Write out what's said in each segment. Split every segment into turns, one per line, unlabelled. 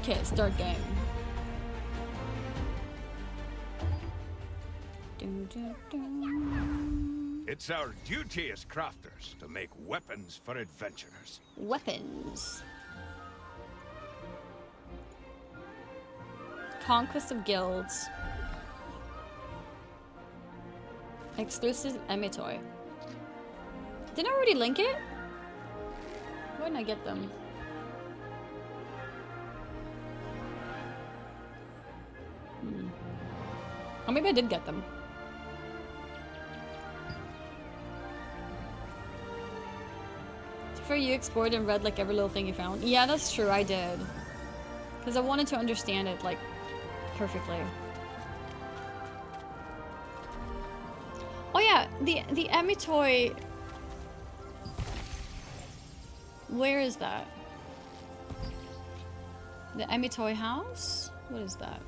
Okay, start game.
It's our duty as crafters to make weapons for adventurers.
Weapons. Conquest of guilds. Exclusive Emitoy. Didn't I already link it? Why didn't I get them? Or maybe I did get them. For you explored and read like every little thing you found. Yeah, that's true, I did. Because I wanted to understand it like perfectly. Oh yeah, the Emitoy. Where is that? The Emitoy house? What is that?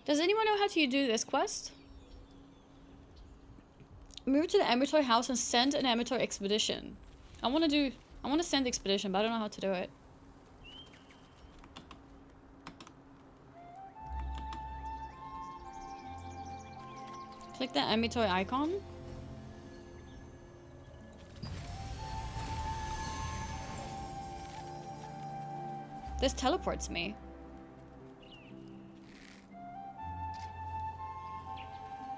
Does anyone know how to do this quest? Move to the Emitoy house and send an Emitoy expedition. I want to send expedition, but I don't know how to do it. Click the Emitoy icon. This teleports me.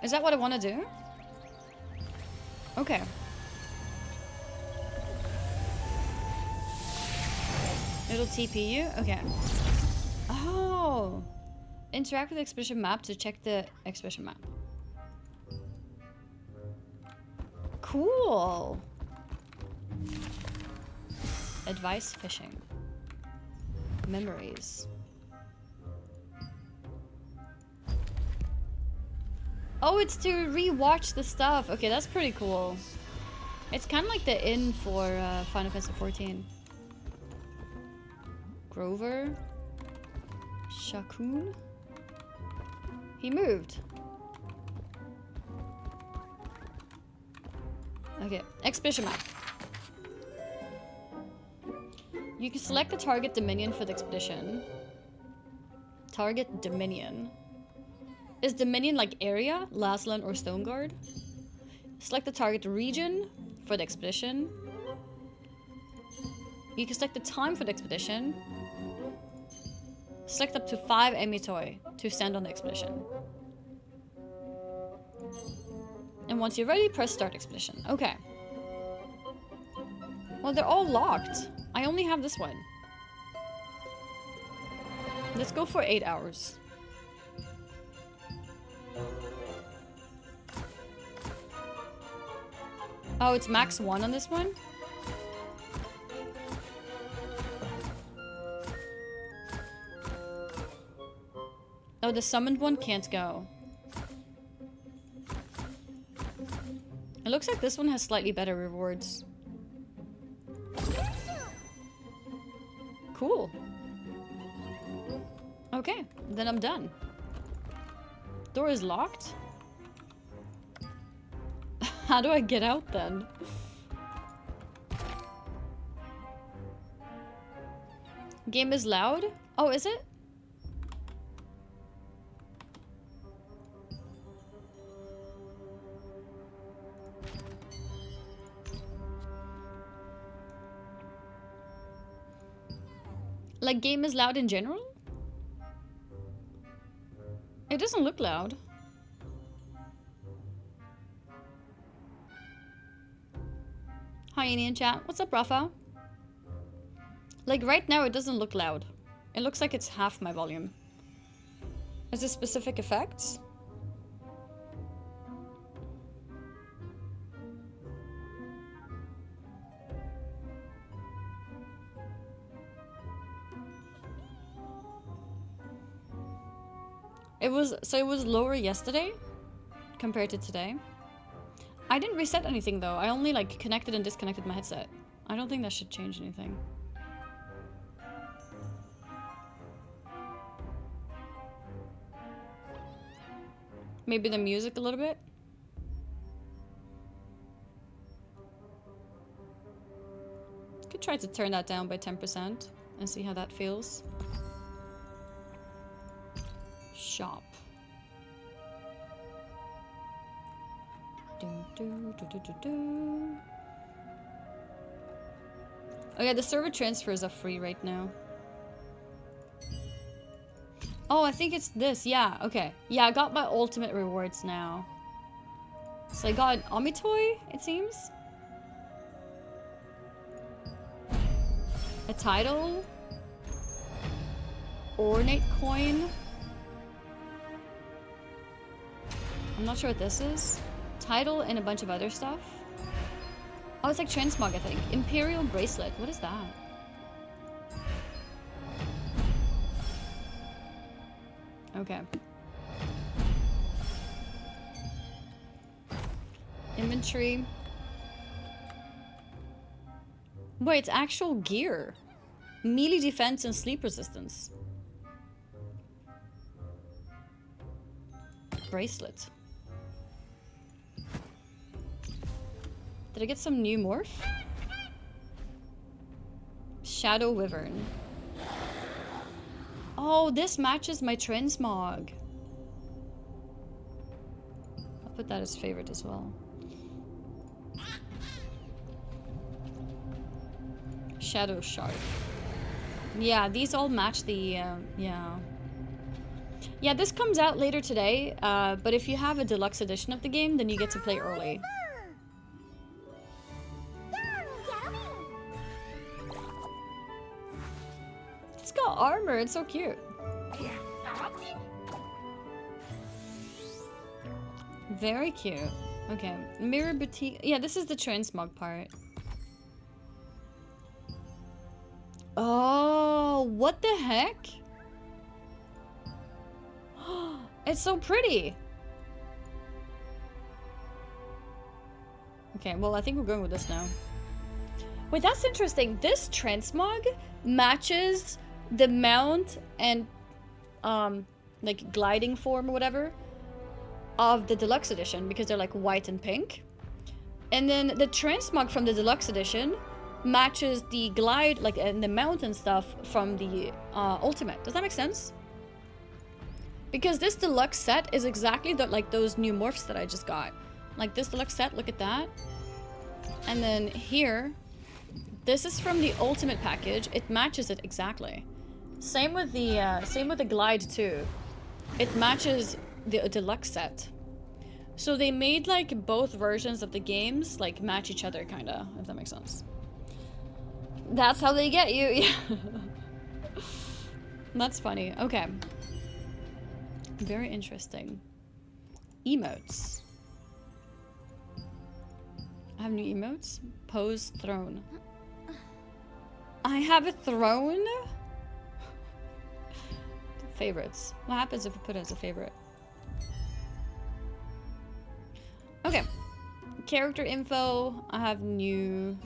Is that what I want to do? Okay. It'll TP you? Okay. Oh! Interact with the expedition map to check the expedition map. Cool! Advice fishing. Memories. Oh, it's to rewatch the stuff. Okay, that's pretty cool. It's kind of like the inn for Final Fantasy XIV. Grover. Shakun. He moved. Okay, expedition map. You can select the target dominion for the expedition. Target dominion. Is Dominion like area, Lasland, or Stoneguard? Select the target region for the expedition. You can select the time for the expedition. Select up to 5 Emitoy to send on the expedition. And once you're ready, press start expedition. Okay. Well, they're all locked. I only have this one. Let's go for 8 hours. Oh, it's max 1 on this one? Oh, the summoned one can't go. It looks like this one has slightly better rewards. Cool. Okay, then I'm done. Door is locked? How do I get out then? Game is loud? Oh, is it? Like, game is loud in general? It doesn't look loud. Hi, Indian chat. What's up, Rafa? Like, right now, it doesn't look loud. It looks like it's half my volume. Is this specific effects? It was lower yesterday compared to today. I didn't reset anything though. I only like connected and disconnected my headset. I don't think that should change anything. Maybe the music a little bit. try to turn that down by 10% and see how that feels. Shop. Oh yeah, the server transfers are free right now. Oh, I think it's this. Yeah, okay. Yeah, I got my ultimate rewards now. So I got an Ami toy, it seems. A title. Ornate coin. I'm not sure what this is. Title and a bunch of other stuff. Oh, it's like transmog, I think. Imperial bracelet. What is that? Okay. Inventory. Wait, it's actual gear. Melee defense and sleep resistance. Bracelet. Did I get some new morph? Shadow Wyvern. Oh, this matches my transmog. I'll put that as favorite as well. Shadow Shark. Yeah, these all match the, yeah. Yeah, this comes out later today, but if you have a deluxe edition of the game, then you get to play early. It's got armor, it's so cute. Very cute. Okay, Mirror Boutique. Yeah, this is the transmog part. Oh, what the heck? It's so pretty. Okay, well, I think we're going with this now. Wait, that's interesting. This transmog matches the mount and, like, gliding form or whatever of the deluxe edition because they're, like, white and pink. And then the transmog from the deluxe edition matches the glide, like, and the mount and stuff from the ultimate. Does that make sense? Because this deluxe set is exactly like those new morphs that I just got. Like this deluxe set, look at that. And then here, this is from the ultimate package. It matches it exactly. Same with the glide too. It matches the deluxe set. So they made like both versions of the games like match each other kinda, if that makes sense. That's how they get you. Yeah. That's funny. Okay. Very interesting. Emotes. I have new emotes. Pose throne. I have a throne? Favorites. What happens if I put it as a favorite? Okay. Character info. I have new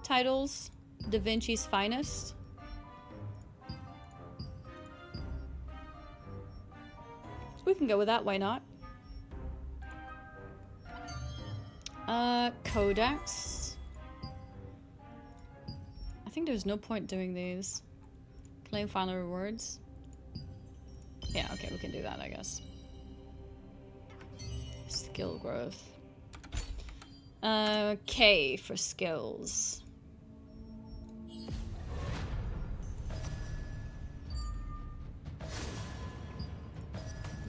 titles. Da Vinci's Finest. We can go with that, why not? Codex. I think there's no point doing these. Claim final rewards. Yeah, okay, we can do that, I guess. Skill growth. K for skills.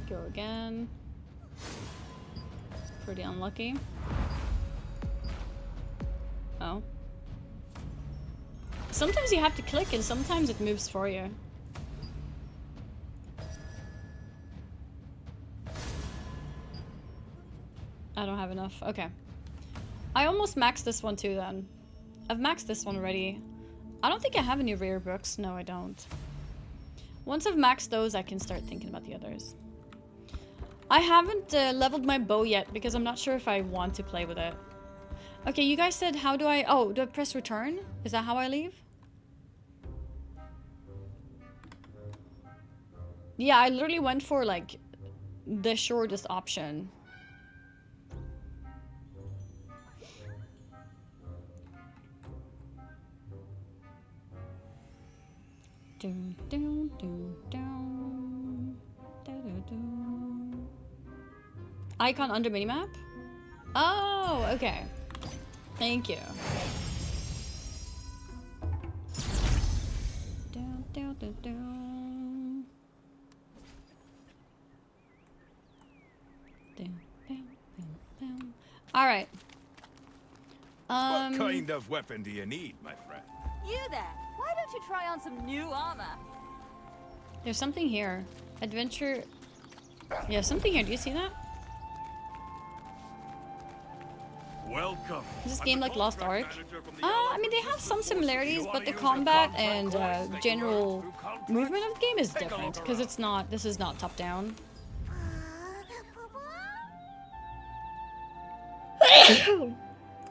Go again. Pretty unlucky. Oh. Sometimes you have to click and sometimes it moves for you. I don't have enough. Okay. I almost maxed this one too then. I've maxed this one already. I don't think I have any rare books. No, I don't. Once I've maxed those, I can start thinking about the others. I haven't leveled my bow yet because I'm not sure if I want to play with it. Okay, you guys said how do I... Oh, do I press return? Is that how I leave? Yeah, I literally went for like the shortest option. Dun, dun, dun, dun. Dun, dun, dun. Icon under minimap? Oh, okay. Thank you. Dun, dun, dun, dun. Dun, dun, dun, dun. All right.
What kind of weapon do you need, my friend?
You there! Why don't you try on some new armor?
There's something here. Adventure. Yeah, something here. Do you see that?
Welcome.
Is this game like Lost Ark? I mean, they have some similarities, but the combat and general movement of the game is different because it's not. This is not top down.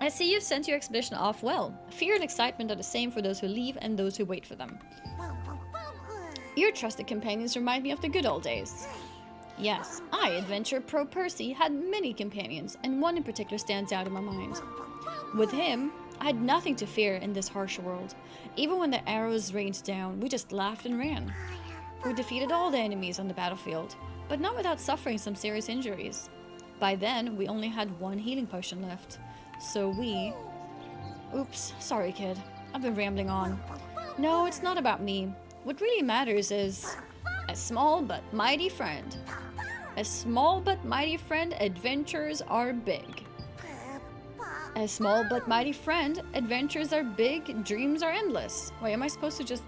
I see you've sent your expedition off well. Fear and excitement are the same for those who leave and those who wait for them. Your trusted companions remind me of the good old days. Yes, I, Adventurer Pro Percy, had many companions, and one in particular stands out in my mind. With him, I had nothing to fear in this harsh world. Even when the arrows rained down, we just laughed and ran. We defeated all the enemies on the battlefield, but not without suffering some serious injuries. By then, we only had one healing potion left. So we... Oops, sorry kid. I've been rambling on. No, it's not about me. What really matters is... a small but mighty friend. A small but mighty friend, adventures are big. A small but mighty friend, adventures are big, dreams are endless. Wait, am I supposed to just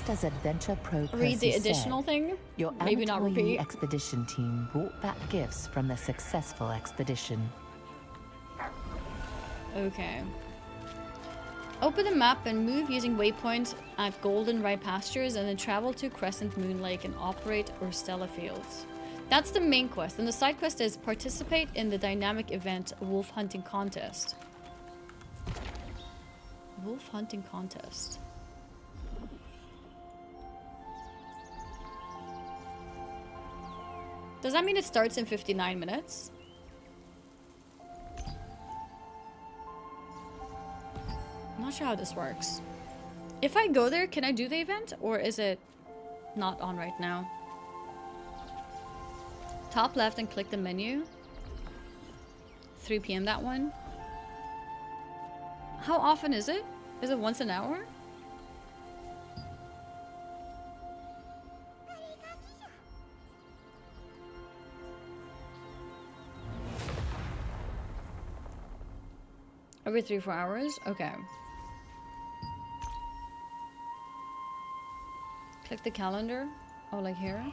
as Adventure Pro Percy
read the additional
said,
thing?
your
Maybe not
amateur
repeat.
expedition team brought back gifts from the successful expedition.
Okay. Open the map and move using waypoints at Golden Rye Pastures and then travel to Crescent Moon Lake and operate Urstella Fields. That's the main quest, and the side quest is participate in the dynamic event Wolf Hunting Contest. Wolf Hunting Contest. Does that mean it starts in 59 minutes? I'm not sure how this works. If I go there, can I do the event? Or is it not on right now? Top left and click the menu. 3 p.m. that one. How often is it? Is it once an hour? Every 3-4 hours? Okay. Click the calendar. Oh, like here?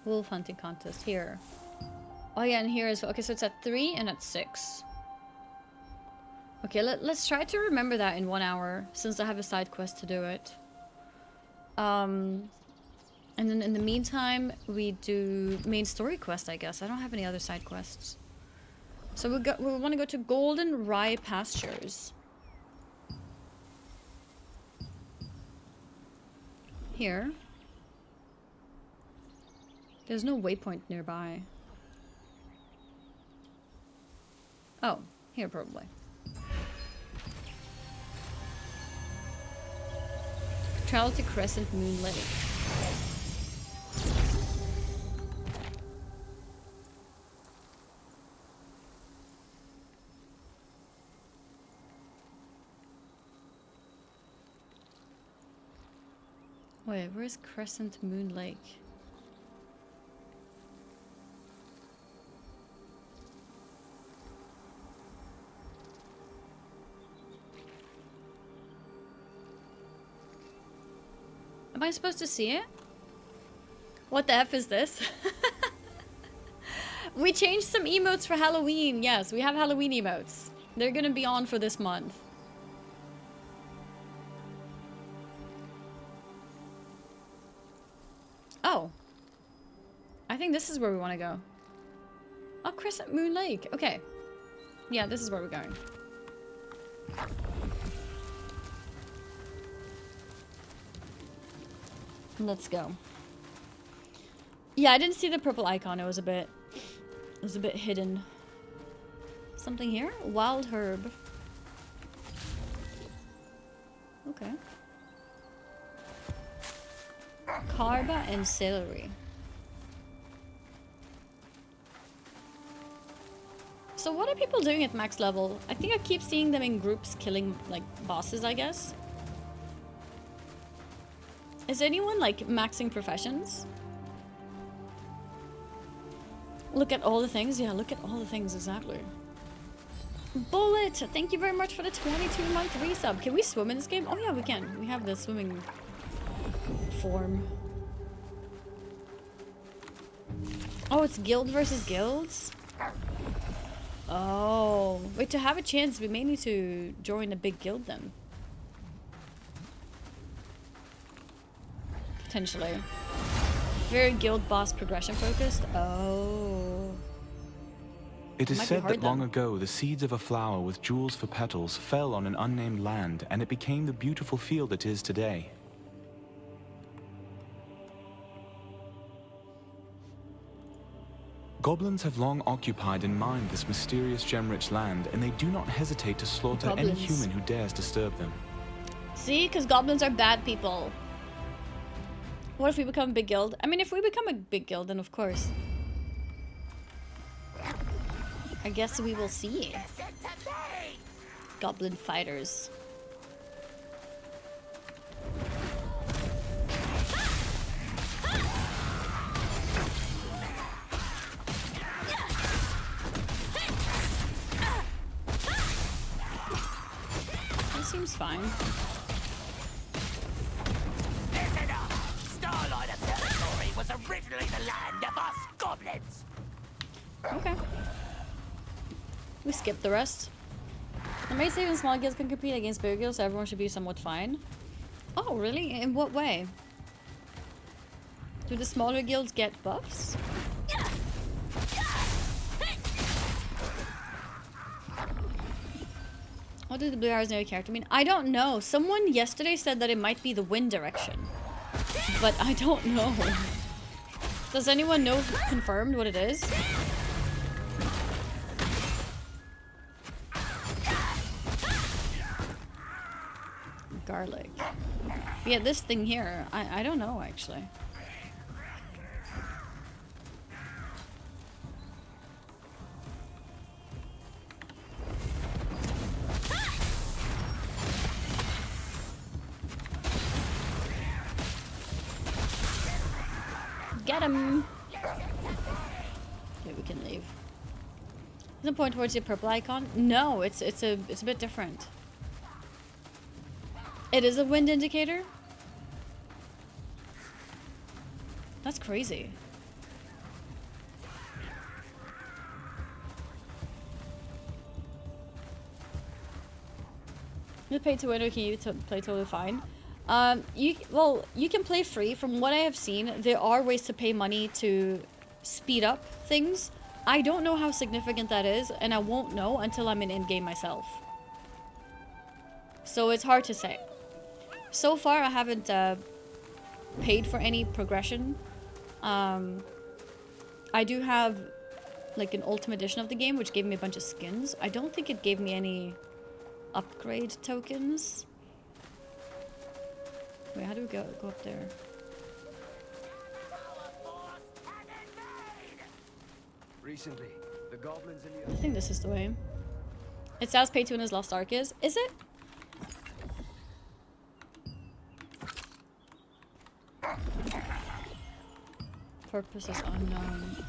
Wolf hunting contest here. Oh yeah, and here is okay. So it's at 3 and at 6. Okay, let's try to remember that in 1 hour, since I have a side quest to do it. And then in the meantime, we do main story quest, I guess. I don't have any other side quests. So we want to go to Golden Rye Pastures. Here. There's no waypoint nearby. Oh, here probably. Travel to Crescent Moon Lake. Wait, where's Crescent Moon Lake? Am I supposed to see it? What the F is this? We changed some emotes for Halloween. Yes, we have Halloween emotes. They're gonna be on for this month. Oh. I think this is where we want to go. Oh, Crescent Moon Lake. Okay. Yeah, this is where we're going. Let's go. Yeah, I didn't see the purple icon. It was a bit It's a bit hidden. Something here? Wild herb. Okay. Carba and celery. So what are people doing at max level? I think I keep seeing them in groups killing, like, bosses, I guess. Is anyone, like, maxing professions? Look at all the things? Yeah, look at all the things, exactly. Bullet! Thank you very much for the 22-month resub. Can we swim in this game? Oh yeah, we can. We have the swimming form. Oh, it's guild versus guilds? Oh. Wait, to have a chance, we may need to join a big guild then. Potentially. Very guild boss progression focused. Oh.
It is
Might be
said
hard
that long
then.
ago the seeds of a flower with jewels for petals fell on an unnamed land, and it became the beautiful field it is today. Goblins have long occupied and mined this mysterious gem-rich land, and they do not hesitate to slaughter any
Goblins.
human who dares disturb them.
See? Because goblins are bad people. What if we become a big guild? I mean, if we become a big guild, then of course. I guess we will see. Goblin fighters. That seems fine.
Listen up! Starlighter territory was originally the land of us goblins!
Okay. We skip the rest. The mates even small guilds can compete against bigger guilds, so everyone should be somewhat fine. Oh, really? In what way? Do the smaller guilds get buffs? What do the blue arrows know your character mean? I don't know. Someone yesterday said that it might be the wind direction. But I don't know. Does anyone know confirmed what it is? Garlic. Yeah, this thing here. I don't know actually. Get him! Okay, we can leave. Is it point towards your purple icon? No, it's a bit different. It is a wind indicator? That's crazy. The pay to win or can you play totally fine? You can play free. From what I have seen, there are ways to pay money to speed up things. I don't know how significant that is, and I won't know until I'm in in-game myself. So it's hard to say. So far, I haven't paid for any progression. I do have like an ultimate edition of the game, which gave me a bunch of skins. I don't think it gave me any upgrade tokens. Wait, how do we go up there?
Recently, the goblins in
I think this is the way. It says pay to win as Lost Ark is. Is it? Purpose is unknown.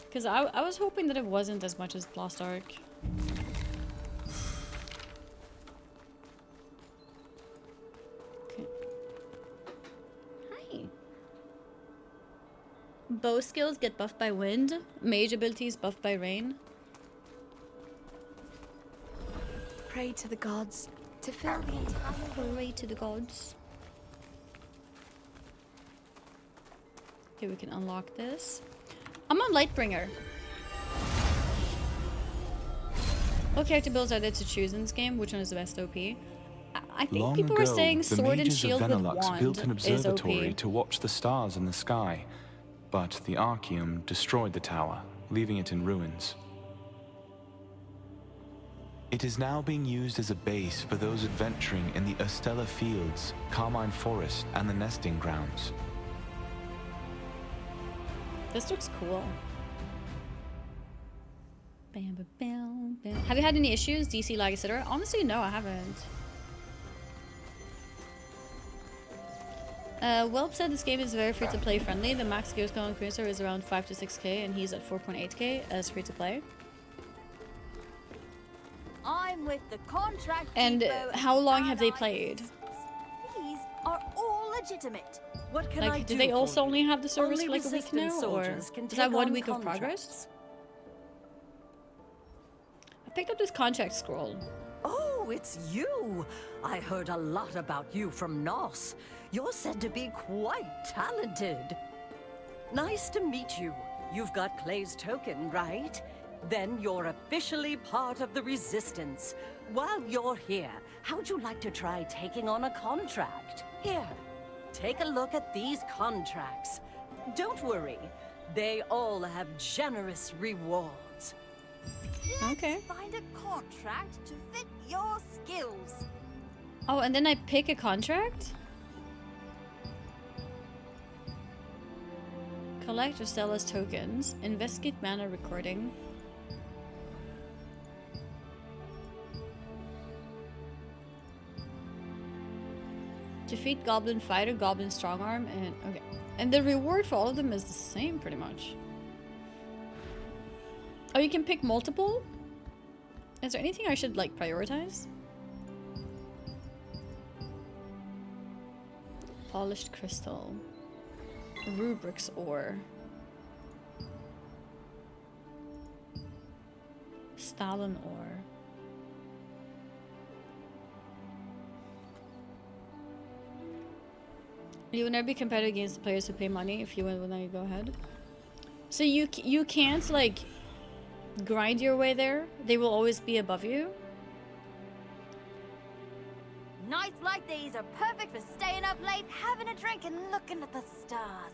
Because I was hoping that it wasn't as much as Lost Ark. Okay. Hi. Bow skills get buffed by wind. Mage abilities buffed by rain.
Pray to the gods to fill the entire
Pray to the gods. Okay, we can unlock this. I'm on Lightbringer. What character builds are there to choose in this game? Which one is the best OP? I think
Long
people were
ago,
saying
the
Sword and
mages
Shield
of
with
Venelux
wand
built an
is OP.
observatory to watch the stars in the sky. But the Archaeum destroyed the tower, leaving it in ruins. It is now being used as a base for those adventuring in the Estella Fields, Carmine Forest, and the nesting grounds.
This looks cool. Bam, bam, bam, bam. Have you had any issues, DC lag, etc.? Honestly, no, I haven't. Welp said this game is very free-to-play friendly. The max gears on Cruiser is around 5 to 6k, and he's at 4.8k as free-to-play.
I'm with the contract.
And
depot
how long have they
allies.
played?
These are all legitimate.
What can I
Like,
do
do they
for
also
you?
only have the service
Only
for like a week
resistance
now, or
soldiers can
is
take
that 1
on
week of
contracts.
progress? I picked up this contract scroll.
Oh, it's you! I heard a lot about you from Nos. You're said to be quite talented. Nice to meet you. You've got Clay's token, right? Then you're officially part of the Resistance. While you're here, how'd you like to try taking on a contract? Here, take a look at these contracts. Don't worry, they all have generous rewards.
Okay.
Find a contract to fit your skills.
Oh, and then I pick a contract? Collect or sell as tokens. Investigate mana recording. Defeat Goblin Fighter, Goblin Strongarm, and okay. And the reward for all of them is the same, pretty much. Oh, you can pick multiple? Is there anything I should, like, prioritize? Polished crystal. Rubrix ore. Stalin ore. You will never be competitive against the players who pay money. If you win, well, now you go ahead. So you can't, like, grind your way there. They will always be above you.
Nights like these are perfect for staying up late, having a drink, and looking at the stars.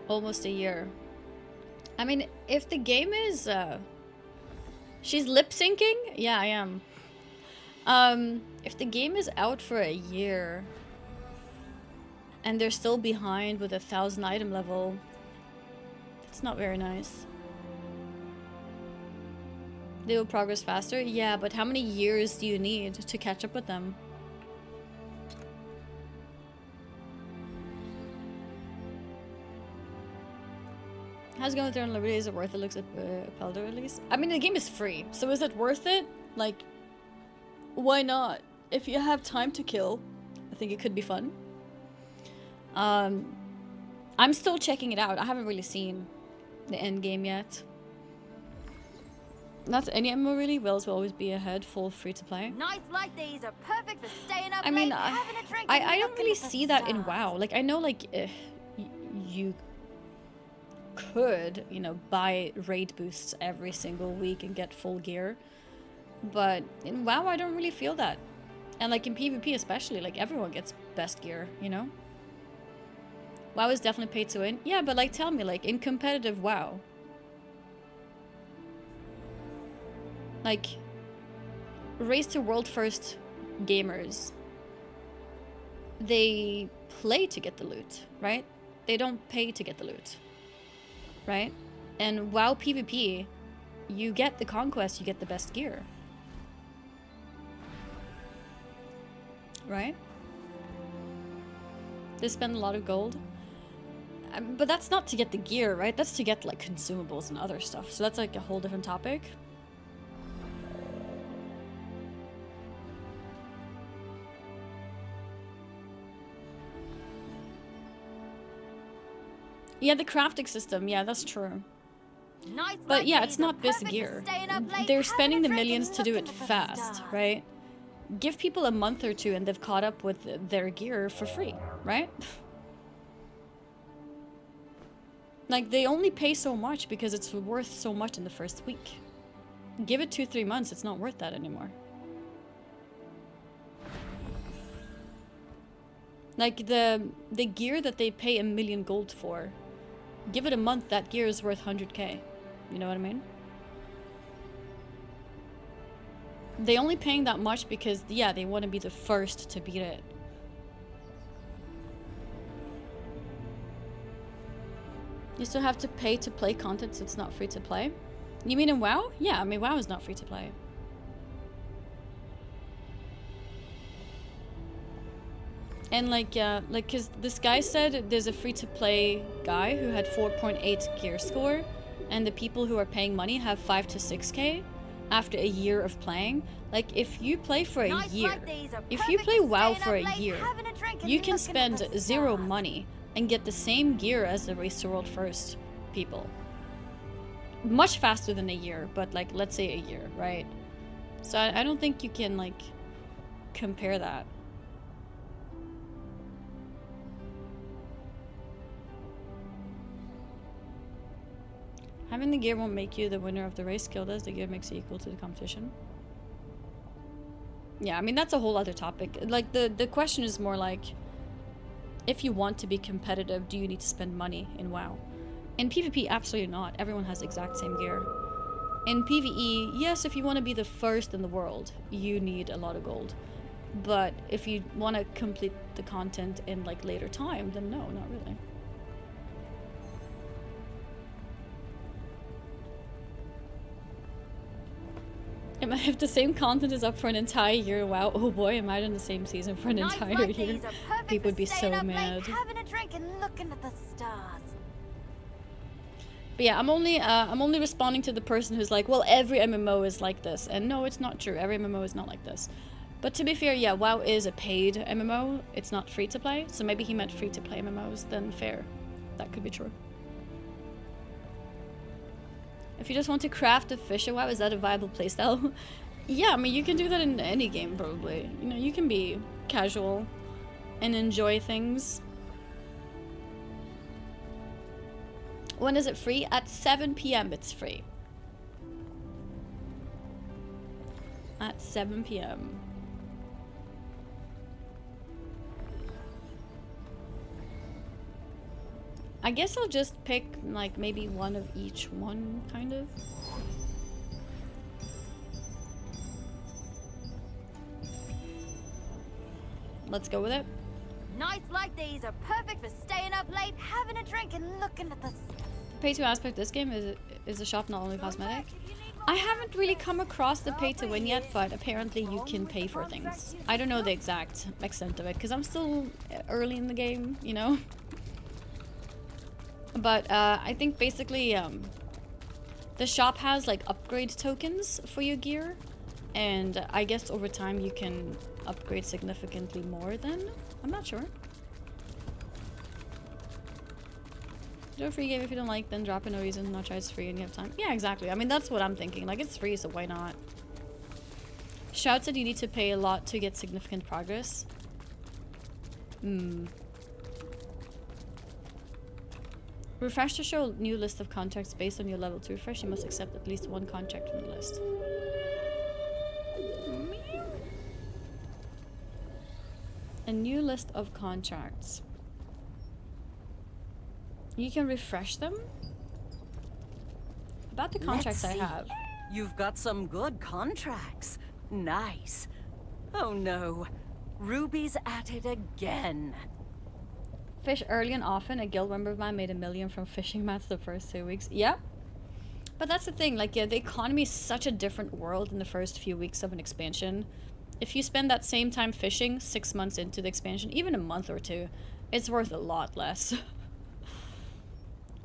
Almost a year. I mean, if the game is, she's lip syncing? Yeah, I am. If the game is out for a year and they're still behind with 1,000 item level, it's not very nice. They will progress faster? Yeah, but how many years do you need to catch up with them? How's it going with Eternal Liberty? Is it worth it? Looks at Pelder release. I mean, the game is free, so is it worth it? Like, why not? If you have time to kill, I think it could be fun. I'm still checking it out. I haven't really seen the end game yet. That's any MMO really. Wales will always be ahead, full free to play.
Nights like these are perfect for staying up
I mean,
late, having a drink,
I
and
don't
looking
really
at the
see that in
stars.
WoW. Like, I know, like, you could, you know, buy raid boosts every single week and get full gear. But in WoW, I don't really feel that. And, like, in PvP especially, like, everyone gets best gear, you know? WoW is definitely paid to win. Yeah, but, like, tell me, like, in competitive WoW, like, race to world first gamers, they play to get the loot, right? They don't pay to get the loot, right? And WoW PvP, you get the conquest, you get the best gear, right? They spend a lot of gold. But that's not to get the gear, right? That's to get, like, consumables and other stuff. So that's, like, a whole different topic. Yeah, the crafting system. Yeah, that's true.
Nights
But
like
yeah,
these
it's
are
not this
perfect for
gear.
staying up late,
They're
having
spending
a
the
drink,
millions
and
to do it
looking at the
fast,
stars.
right? Give people a month or two and they've caught up with their gear for free, right? Like, they only pay so much because it's worth so much in the first week. Give it 2-3 months, it's not worth that anymore. Like the gear that they pay 1 million gold for. Give it a month, that gear is worth 100k. You know what I mean? They only paying that much because, yeah, they want to be the first to beat it. You still have to pay to play content, so it's not free to play. You mean in WoW? Yeah, I mean WoW is not free to play. And like, cause this guy said there's a free to play guy who had 4.8 gear score, and the people who are paying money have 5 to 6k after a year of playing. Like, if you play for a year, if you play WoW for a year, you can spend 0 money and get the same gear as the Race to World First people. Much faster than a year, but like, let's say a year, right? So I don't think you can like compare that. Having the gear won't make you the winner of the race. Skill does. The gear makes you equal to the competition. Yeah, I mean, that's a whole other topic. Like, the question is more like, if you want to be competitive, do you need to spend money in WoW? In PvP, absolutely not. Everyone has the exact same gear. In PvE, yes, if you want to be the first in the world, you need a lot of gold. But if you want to complete the content in, like, later time, then no, not really. If the same content is up for an entire year, wow, oh boy, imagine the same season for an entire year. People would be so mad.
Having a drink and looking at the stars.
But yeah, I'm only responding to the person who's like, well, every MMO is like this. And no, it's not true. Every MMO is not like this. But to be fair, yeah, WoW is a paid MMO. It's not free to play. So maybe he meant free to play MMOs, then fair. That could be true. If you just want to craft a fish a WoW, is that a viable playstyle? Yeah, I mean, you can do that in any game, probably. You know, you can be casual and enjoy things. When is it free? At 7 PM it's free. At 7 PM. I guess I'll just pick, like, maybe one of each one, kind of. Let's go with it.
Nights like these are perfect for staying up late, having a drink, and looking at the...
Pay-to aspect of this game is the shop not only cosmetic? I haven't really come across the pay-to-win yet, but apparently you can pay for things. I don't know the exact extent of it, because I'm still early in the game, you know? But I think basically the shop has like upgrade tokens for your gear, and I guess over time you can upgrade significantly more then. I'm not sure. Do a free game if you don't like, then drop it, no reason, not try, it's free and you have time. Yeah, exactly. I mean, that's what I'm thinking. Like, it's free, so why not? Shout said you need to pay a lot to get significant progress. Refresh to show new list of contracts based on your level. To refresh, you must accept at least one contract from the list. A new list of contracts. You can refresh them? About the contracts I have.
You've got some good contracts. Nice. Oh no. Ruby's at it again.
Fish early and often. A guild member of mine made $1 million from fishing mats the first 2 weeks. Yep. But that's the thing, like, yeah, the economy is such a different world in the first few weeks of an expansion. If you spend that same time fishing 6 months into the expansion, even a month or two, it's worth a lot less.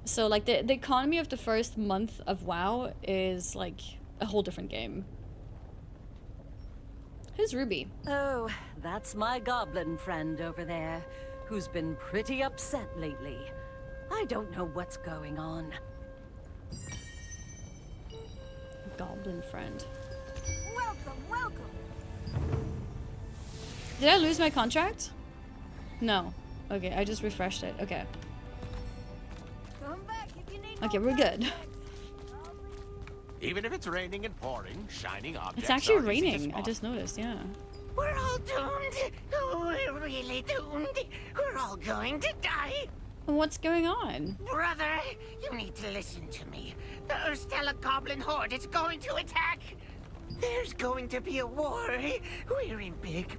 So, like, the economy of the first month of WoW is, like, a whole different game. Who's Ruby?
Oh, that's my goblin friend over there, who's been pretty upset lately. I don't know what's going on.
Goblin friend.
Welcome, welcome.
Did I lose my contract? No. Okay, I just refreshed it. Okay.
Come back if you need
Okay,
more
we're good.
Even if it's raining and pouring, shining objects
It's actually
are easy to
raining. I
spot.
just noticed, yeah.
We're all doomed. really doomed. We're all going to die.
What's going on?
Brother, you need to listen to me. The Urstella Goblin Horde is going to attack. There's going to be a war. We're in big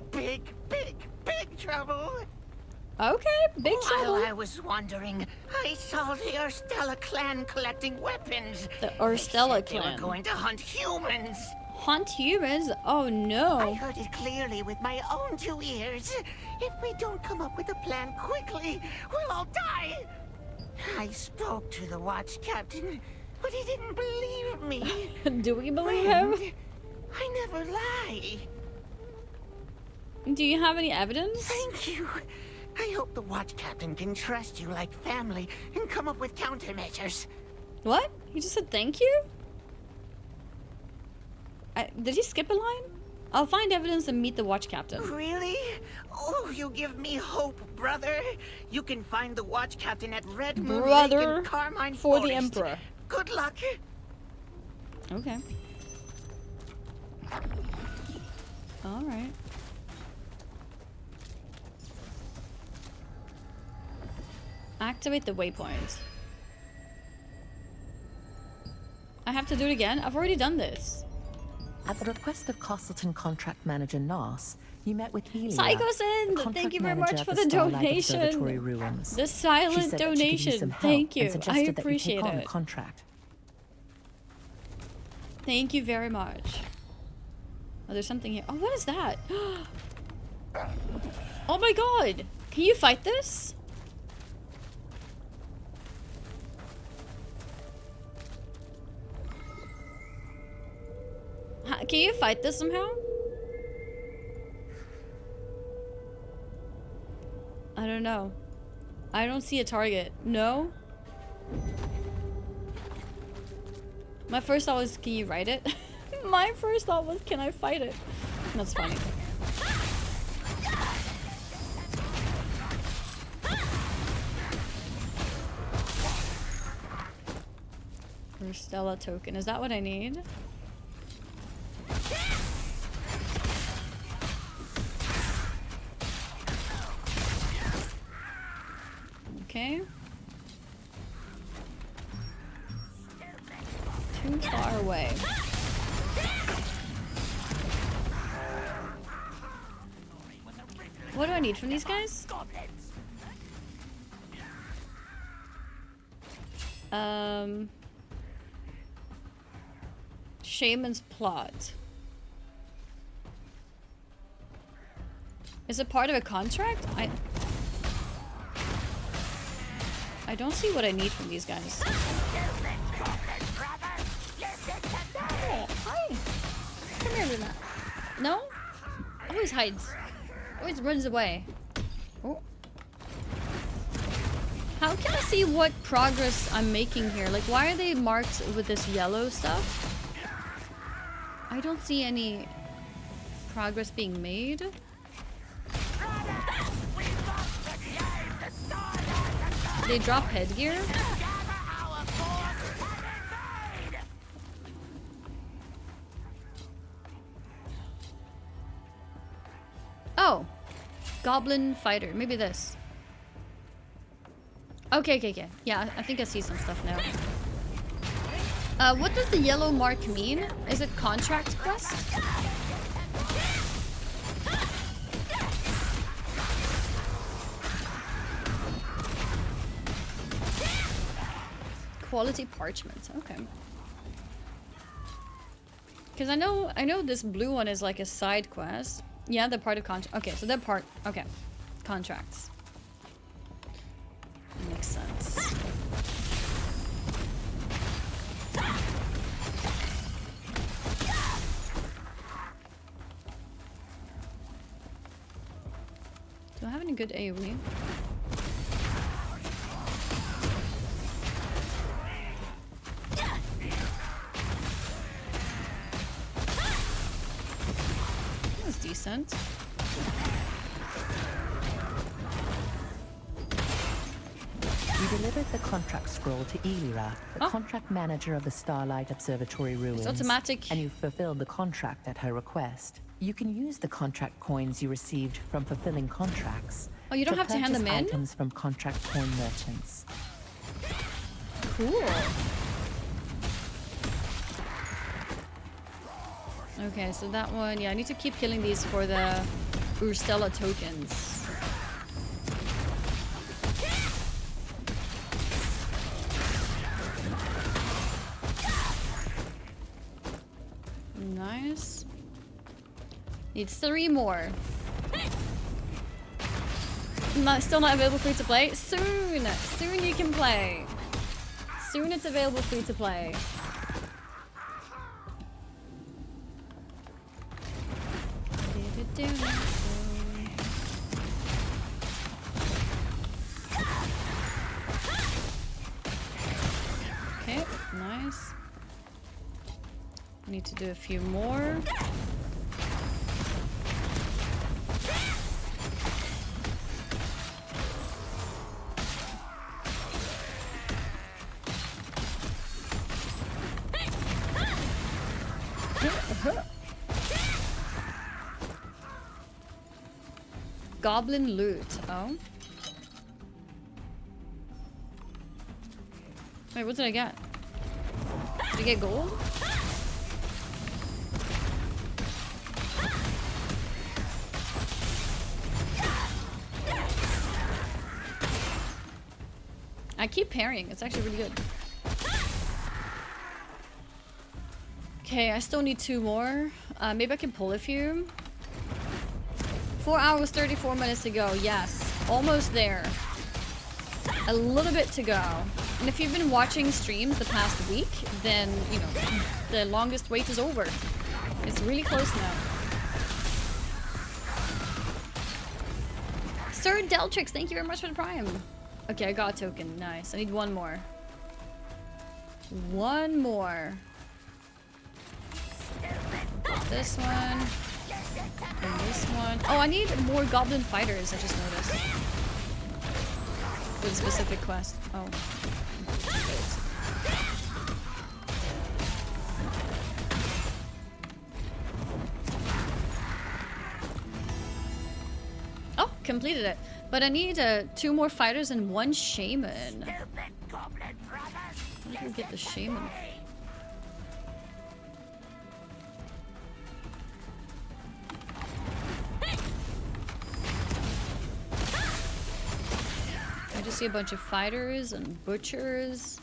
trouble.
Okay, big trouble.
While I was wandering, I saw the Urstella clan collecting weapons.
The
They
Urstella
said they
clan.
were going to hunt humans.
Hunt humans? Oh
I
no.
heard it clearly with my own 2 ears. If we don't come up with a plan quickly, we'll all die. I spoke to the watch captain, but he didn't believe me.
Do we believe him?
Friend, I never lie.
Do you have any evidence?
Thank you. I hope the watch captain can trust you like family and come up with countermeasures.
What? He just said thank you? Did he skip a line? I'll find evidence and meet the watch captain.
Really? Oh, you give me hope, brother. You can find the watch captain at Red Moon Lake
Brother
and Carmine
for
Forest.
the Emperor.
Good luck.
Okay. Alright. Activate the waypoint. I have to do it again? I've already done this.
At the request of Castleton contract manager Nas, you met with Elia,
Psychosin,
contract
thank you very
manager
much
of
for
the
the
Starlight Observatory
donation.
Ruins.
The
She
silent
said that she could use
donation.
some help
Thank
and
you. I
suggested that you
appreciate
take on the
it.
contract.
Thank you very much. Oh, there's something here. Oh, what is that? Oh my god! Can you fight this? Can you fight this somehow? I don't know. I don't see a target. No? My first thought was, can you write it? My first thought was, can I fight it? That's funny. Stella token. Is that what I need? Okay. Too far away. What do I need from these guys? Shaman's plot. Is it part of a contract? I don't see what I need from these guys. Oh, hi. Come here, Luna. No? Always hides. Always runs away. Oh. How can I see what progress I'm making here? Like, why are they marked with this yellow stuff? I don't see any progress being made. They drop headgear? Oh. Goblin fighter. Maybe this. Okay. Yeah, I think I see some stuff now. What does the yellow mark mean? Is it contract quest? Quality parchment. Okay. Because I know this blue one is like a side quest. Yeah, they're part of contract. Okay, so they're part. Okay, contracts. Makes sense. Do I have any good AoE? That was decent.
You delivered the contract scroll to Elira, the contract manager of the Starlight Observatory Ruins.
It's automatic.
And you fulfilled the contract at her request. You can use the contract coins you received from fulfilling contracts.
Oh, you don't have to hand them in?
Items from contract coin merchants.
Cool. Okay, so that one, yeah, I need to keep killing these for the Urstella tokens. Nice. Need 3 more. Still not available free to play? Soon! Soon you can play. Soon it's available free to play. Okay, nice. Need to do a few more. Goblin loot. Oh. Wait, what did I get? Did I get gold? I keep parrying. It's actually really good. Okay, I still need 2 more. Maybe I can pull a few. 4 hours, 34 minutes to go. Yes. Almost there. A little bit to go. And if you've been watching streams the past week, then, you know, the longest wait is over. It's really close now. Sir Deltrix, thank you very much for the prime. Okay, I got a token. Nice. I need 1 more. 1 more. This one. And this one. Oh, I need more goblin fighters, I just noticed. For the specific quest. Oh. Oh, completed it. But I need 2 more fighters and 1 shaman. Where do we get the shaman? I just see a bunch of fighters and butchers.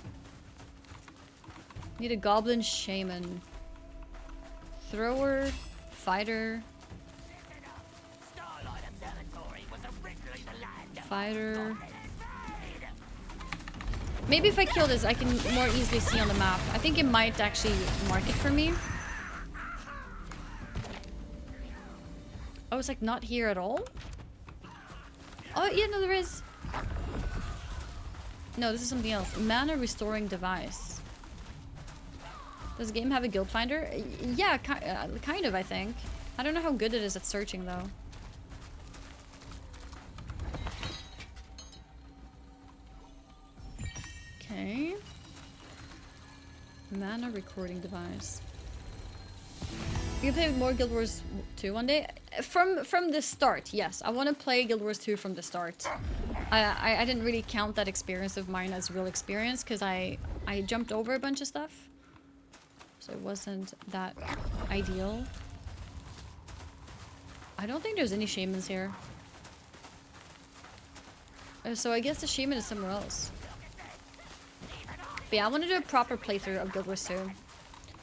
Need a goblin shaman. Thrower, fighter. Fighter. Maybe if I kill this, I can more easily see on the map. I think it might actually mark it for me. Oh, it's like not here at all? Oh, yeah, no, there is. No, this is something else. Mana restoring device. Does the game have a guild finder? Yeah, kind of, I think. I don't know how good it is at searching, though. Okay. Mana recording device. You can play more Guild Wars 2 one day. From the start, yes. I want to play Guild Wars 2 from the start. I didn't really count that experience of mine as real experience because I jumped over a bunch of stuff. So it wasn't that ideal. I don't think there's any shamans here. So I guess the shaman is somewhere else. But yeah, I want to do a proper playthrough of Guild Wars 2.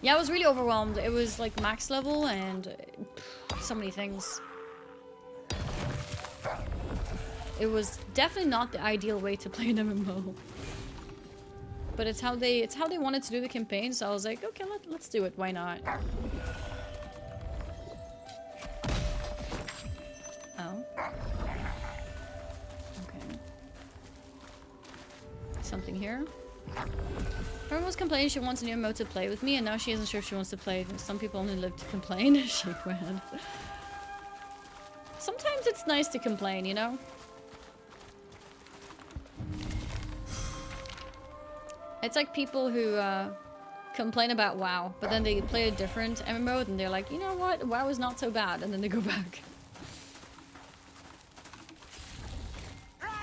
Yeah, I was really overwhelmed. It was like max level and so many things. It was definitely not the ideal way to play an MMO. But it's how they wanted to do the campaign, so I was like, okay, let's do it. Why not? Oh. Okay. Something here. Everyone was complaining she wants a new MMO to play with me, and now she isn't sure if she wants to play. Some people only live to complain. Shake my head. Sometimes it's nice to complain, you know? It's like people who complain about WoW, but then they play a different MMO and they're like, you know what, WoW is not so bad, and then they go back.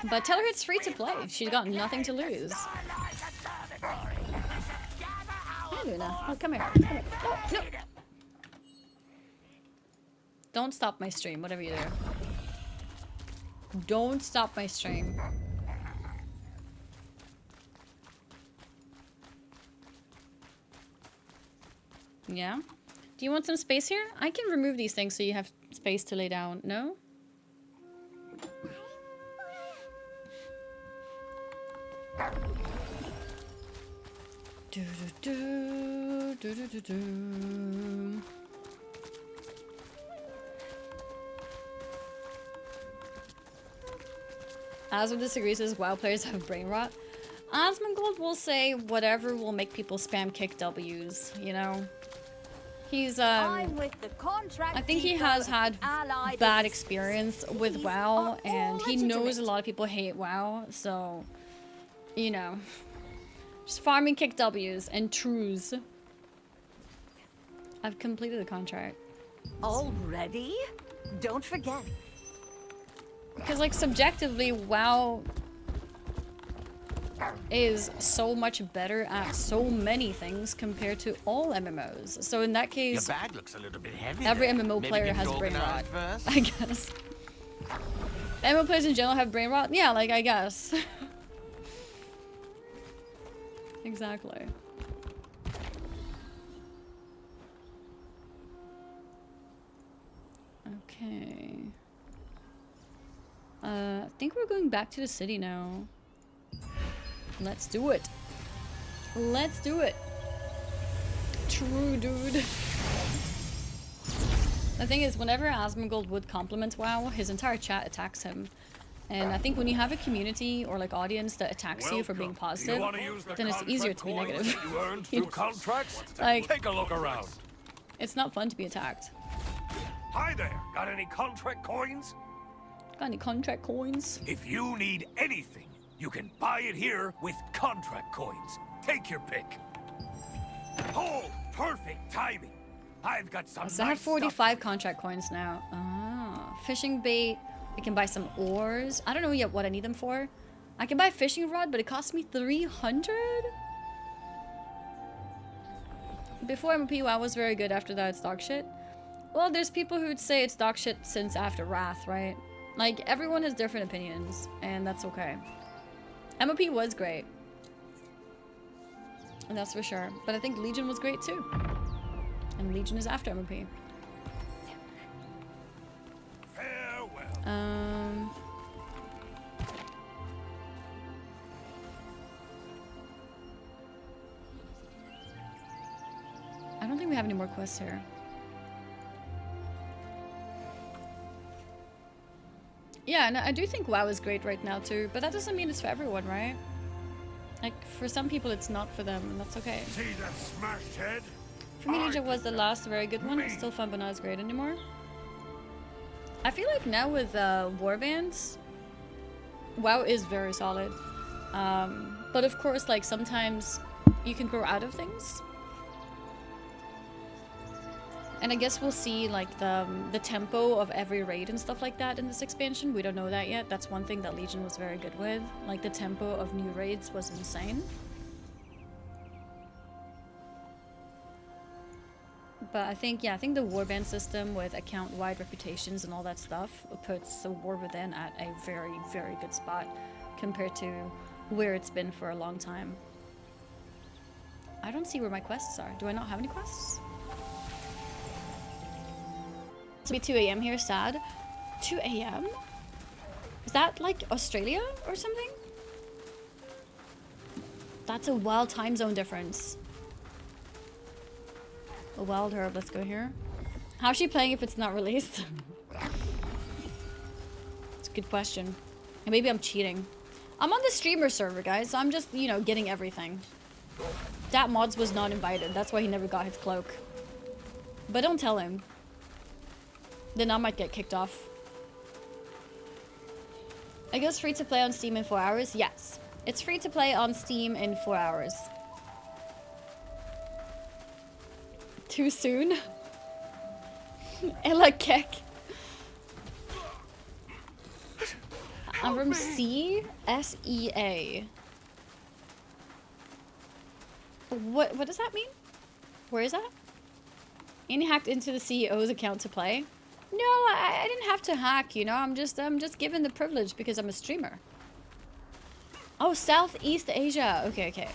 But tell her it's free to play. She's got nothing to lose. Hey, Luna. Oh, come here. Come here. Oh, no. Don't stop my stream, whatever you do. Don't stop my stream. Yeah? Do you want some space here? I can remove these things so you have space to lay down. No? Do, do, do, do, do, do. Asmund disagrees as WoW players have brain rot. Asmongold will say whatever will make people spam kick W's, you know? He's,
I'm with the contract
I think he has had bad experience with WoW, and he knows a lot of people hate WoW, so, you know. Just farming kick W's and trues. I've completed the contract.
Already? Don't forget.
Because, like, subjectively, WoW is so much better at so many things compared to all MMOs. So in that case,
Your bag looks a little bit heavy.
every
there.
MMO
Maybe
player
get
has brain rot,
organized first?
I guess. MMO players in general have brain rot? Yeah, like, I guess. Exactly. Okay. I think we're going back to the city now. Let's do it. Let's do it. True, dude. The thing is, whenever Asmongold would compliment WoW, his entire chat attacks him. And I think when you have a community or like audience that attacks you for being positive, then it's easier to be negative.
You earned through contracts?
Like,
Take a look around.
it's not fun to be attacked.
Hi there. Got any contract coins?
Got any contract coins?
If you need anything, you can buy it here with contract coins. Take your pick. Oh, perfect timing. I've got some
So I have
nice
45 contract coins now. Ah, fishing bait. I can buy some oars. I don't know yet what I need them for. I can buy a fishing rod, but it costs me 300? Before MP, WoW was very good. After that, it's dog shit. Well, there's people who would say it's dog shit since after Wrath, right? Like, everyone has different opinions, and that's okay. MOP was great. And that's for sure. But I think Legion was great too. And Legion is after MOP.
Farewell.
I don't think we have any more quests here. Yeah, and I do think WoW is great right now too, but that doesn't mean it's for everyone, right? Like, for some people it's not for them, and that's okay.
See that smashed head?
For me, Legion was the last very good one. It's still fun, but not as great anymore. I feel like now with warbands, WoW is very solid. But of course, like, sometimes you can grow out of things. And I guess we'll see, like, the tempo of every raid and stuff like that in this expansion. We don't know that yet. That's one thing that Legion was very good with. Like, the tempo of new raids was insane. But I think, yeah, I think the warband system with account-wide reputations and all that stuff puts the War Within at a very, very good spot compared to where it's been for a long time. I don't see where my quests are. Do I not have any quests? It's be 2 a.m. here, sad. 2 a.m.? Is that like Australia or something? That's a wild time zone difference. A wild herb, let's go here. How's she playing if it's not released? It's a good question. And maybe I'm cheating. I'm on the streamer server, guys, so I'm just, you know, getting everything. Dat Mods was not invited, that's why he never got his cloak. But don't tell him. Then I might get kicked off. I guess free to play on Steam in 4 hours? Yes. It's free to play on Steam in 4 hours. too soon. Ella Keck. I'm from CSEA. What does that mean? Where is that? Annie hacked into the CEO's account to play. No, I didn't have to hack, you know. I'm just given the privilege because I'm a streamer. Oh, Southeast Asia. Okay, okay.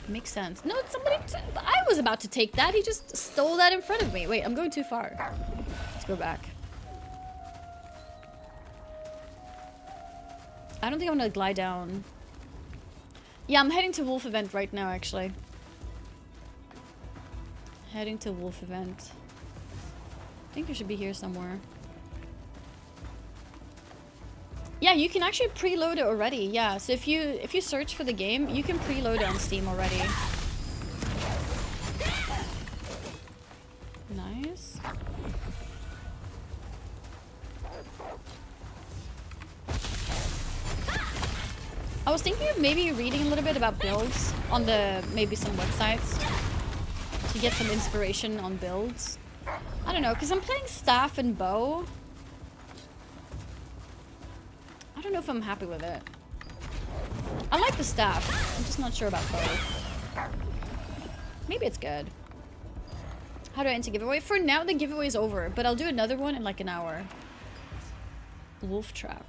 Makes sense. No, somebody. I was about to take that. He just stole that in front of me. Wait, I'm going too far. Let's go back. I don't think I'm gonna glide down. Yeah, I'm heading to Wolf event right now, actually. Heading to Wolf event. I think it should be here somewhere. Yeah, you can actually preload it already. Yeah, so if you search for the game, you can preload it on Steam already. Nice. I was thinking of maybe reading a little bit about builds on maybe some websites to get some inspiration on builds. I don't know, because I'm playing staff and bow. I don't know if I'm happy with it. I like the staff. I'm just not sure about bow. Maybe it's good. How do I enter giveaway? For now, the giveaway is over, but I'll do another one in like an hour. Wolf trap.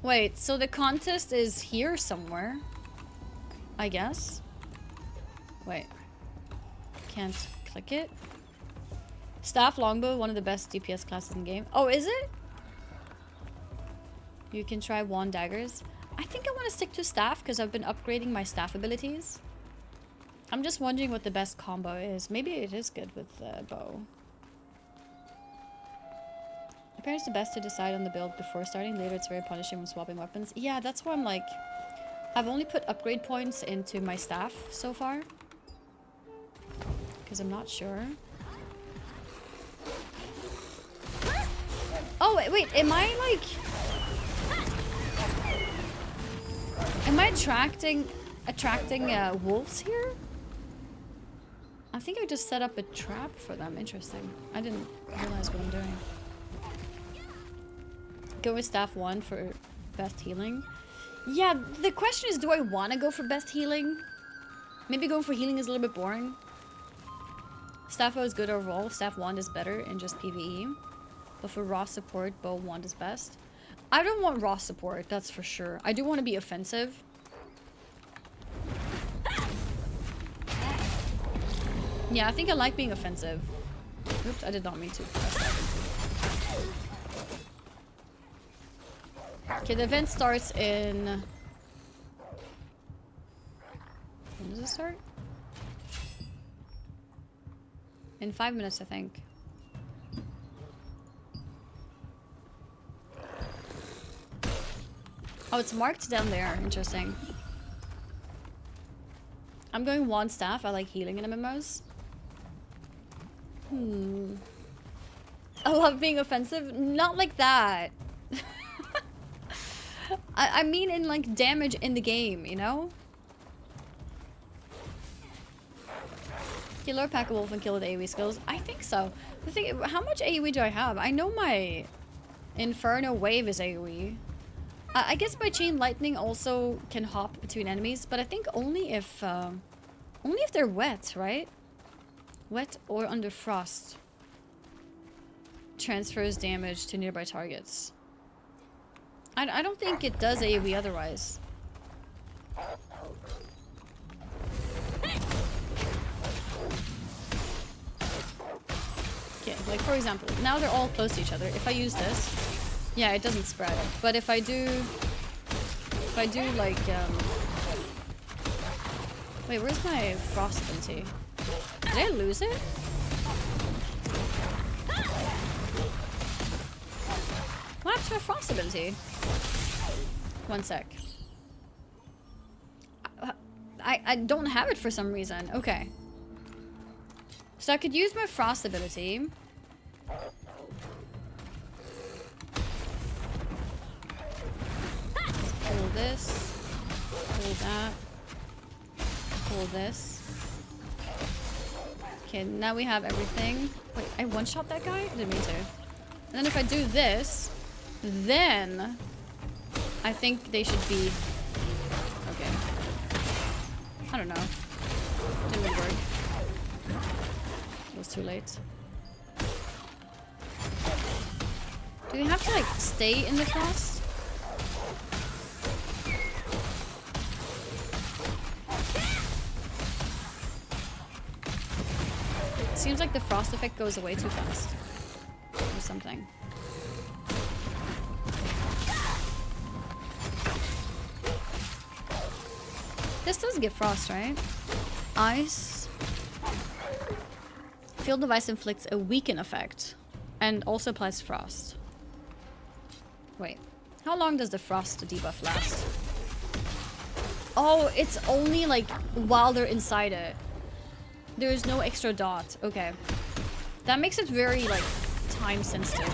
Wait, so the contest is here somewhere, I guess. Wait, can't click it. Staff longbow, one of the best DPS classes in the game. Oh, is it? You can try wand daggers. I think I want to stick to staff because I've been upgrading my staff abilities. I'm just wondering what the best combo is. Maybe it is good with bow. Apparently it's the best to decide on the build before starting. Later it's very punishing when swapping weapons. Yeah, that's why I'm like... I've only put upgrade points into my staff so far. Because I'm not sure. Oh, wait, am I like... Am I attracting wolves here? I think I just set up a trap for them. Interesting. I didn't realize what I'm doing. Go with staff 1 for best healing. Yeah, the question is, do I want to go for best healing? Maybe going for healing is a little bit boring. Staff 0 is good overall. Staff 1 is better in just PvE. But for raw support, bow 1 is best. I don't want raw support, that's for sure. I do want to be offensive. Yeah, I think I like being offensive. Oops, I did not mean to press that. Okay, the event starts in... When does it start? In 5 minutes, I think. Oh, it's marked down there. Interesting. I'm going wand staff. I like healing in MMOs. I love being offensive. Not like that. I mean in like damage in the game, you know? Killer, pack a wolf, and kill with AoE skills. I think so. The thing, how much AoE do I have? I know my Inferno Wave is AoE. I guess my Chain Lightning also can hop between enemies, but I think only if they're wet, right? Wet or under frost. Transfers damage to nearby targets. I don't think it does AoE otherwise. Okay, like for example, now they're all close to each other. If I use this, yeah, it doesn't spread. But if I do like, wait, where's my frost ability? Did I lose it? What happened to my frost ability? One sec. I don't have it for some reason. Okay. So I could use my frost ability. this. Pull that. Pull this. Okay, now we have everything. Wait, I one-shot that guy? I didn't mean to. And then if I do this, then I think they should be... Okay. I don't know. Didn't really work. It was too late. Do they have to, like, stay in the frost? Seems like the frost effect goes away too fast. Or something. This does get frost, right? Ice. Field device inflicts a weaken effect. And also applies frost. Wait. How long does the frost debuff last? Oh, it's only like while they're inside it. There is no extra dot. Okay. That makes it very, like, time sensitive.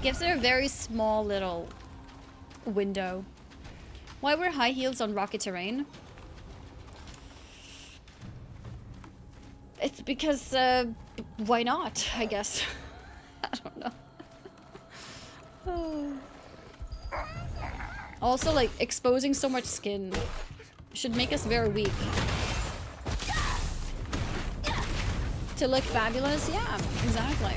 Gives it a very small little window. Why wear high heels on rocky terrain? It's because, why not, I guess. I don't know. Oh. Also, like, exposing so much skin should make us very weak. To look fabulous? Yeah, exactly.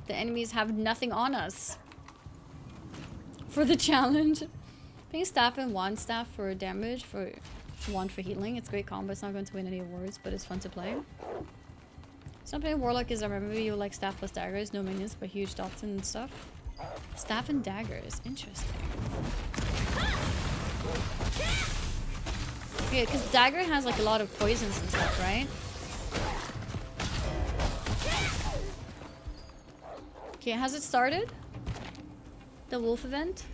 The enemies have nothing on us. For the challenge. Paying staff and one staff for damage, for one for healing. It's great combo. It's not going to win any awards, but it's fun to play. So playing Warlock is, I remember you like staff plus daggers, no minions, but huge dots and stuff. Staff and daggers, interesting. Yeah, because dagger has like a lot of poisons and stuff, right? Okay, has it started? The wolf event?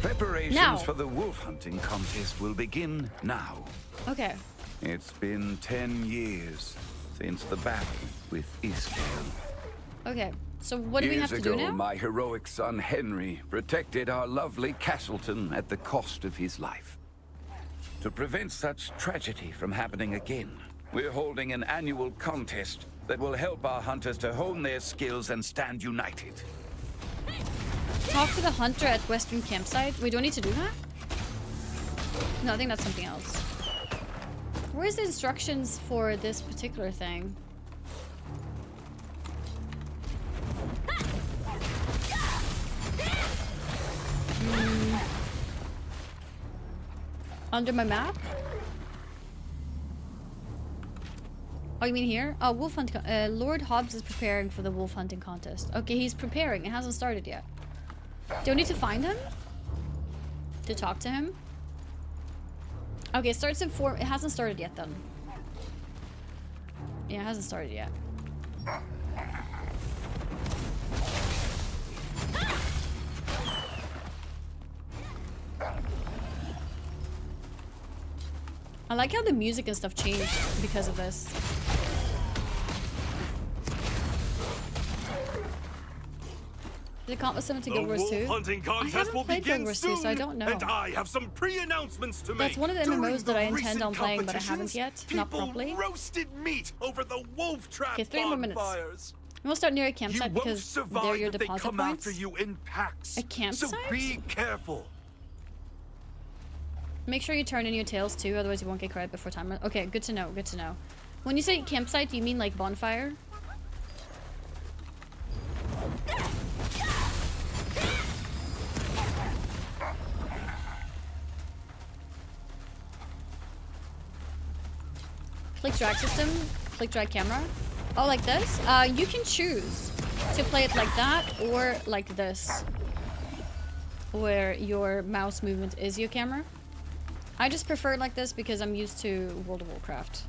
Preparations
now.
For the wolf hunting contest will begin now.
Okay.
It's been 10 years since the battle with Iskael.
Okay, so what do we have to do now?
Years ago, my heroic son Henry protected our lovely Castleton at the cost of his life. To prevent such tragedy from happening again, we're holding an annual contest that will help our hunters to hone their skills and stand united.
Talk to the hunter at Western Campsite. We don't need to do that? No, I think that's something else. Where's the instructions for this particular thing? Under my map? Oh, you mean here? Oh, wolf hunt. Lord Hobbs is preparing for the wolf hunting contest. Okay, he's preparing. It hasn't started yet. Do I need to find him? To talk to him? Okay, it starts in 4. It hasn't started yet then. Yeah, it hasn't started yet. I like how the music and stuff changed because of this. Did it count with 70 Guild Wars 2? I haven't played Guild Wars 2, so I don't know.
And I have some pre-announcements to make.
That's one of the MMOs that I intend on playing, but I haven't yet. Not properly.
Roasted meat over the wolf trap.
Okay, 3 more minutes. We'll start near a campsite because they're your deposit points.
You in packs.
A campsite?
So be careful.
Make sure you turn in your tails too, otherwise you won't get credit before time. Okay, good to know, good to know. When you say campsite, do you mean like bonfire? Click drag system, click drag camera. Oh, like this? You can choose to play it like that or like this, where your mouse movement is your camera. I just prefer it like this because I'm used to World of Warcraft.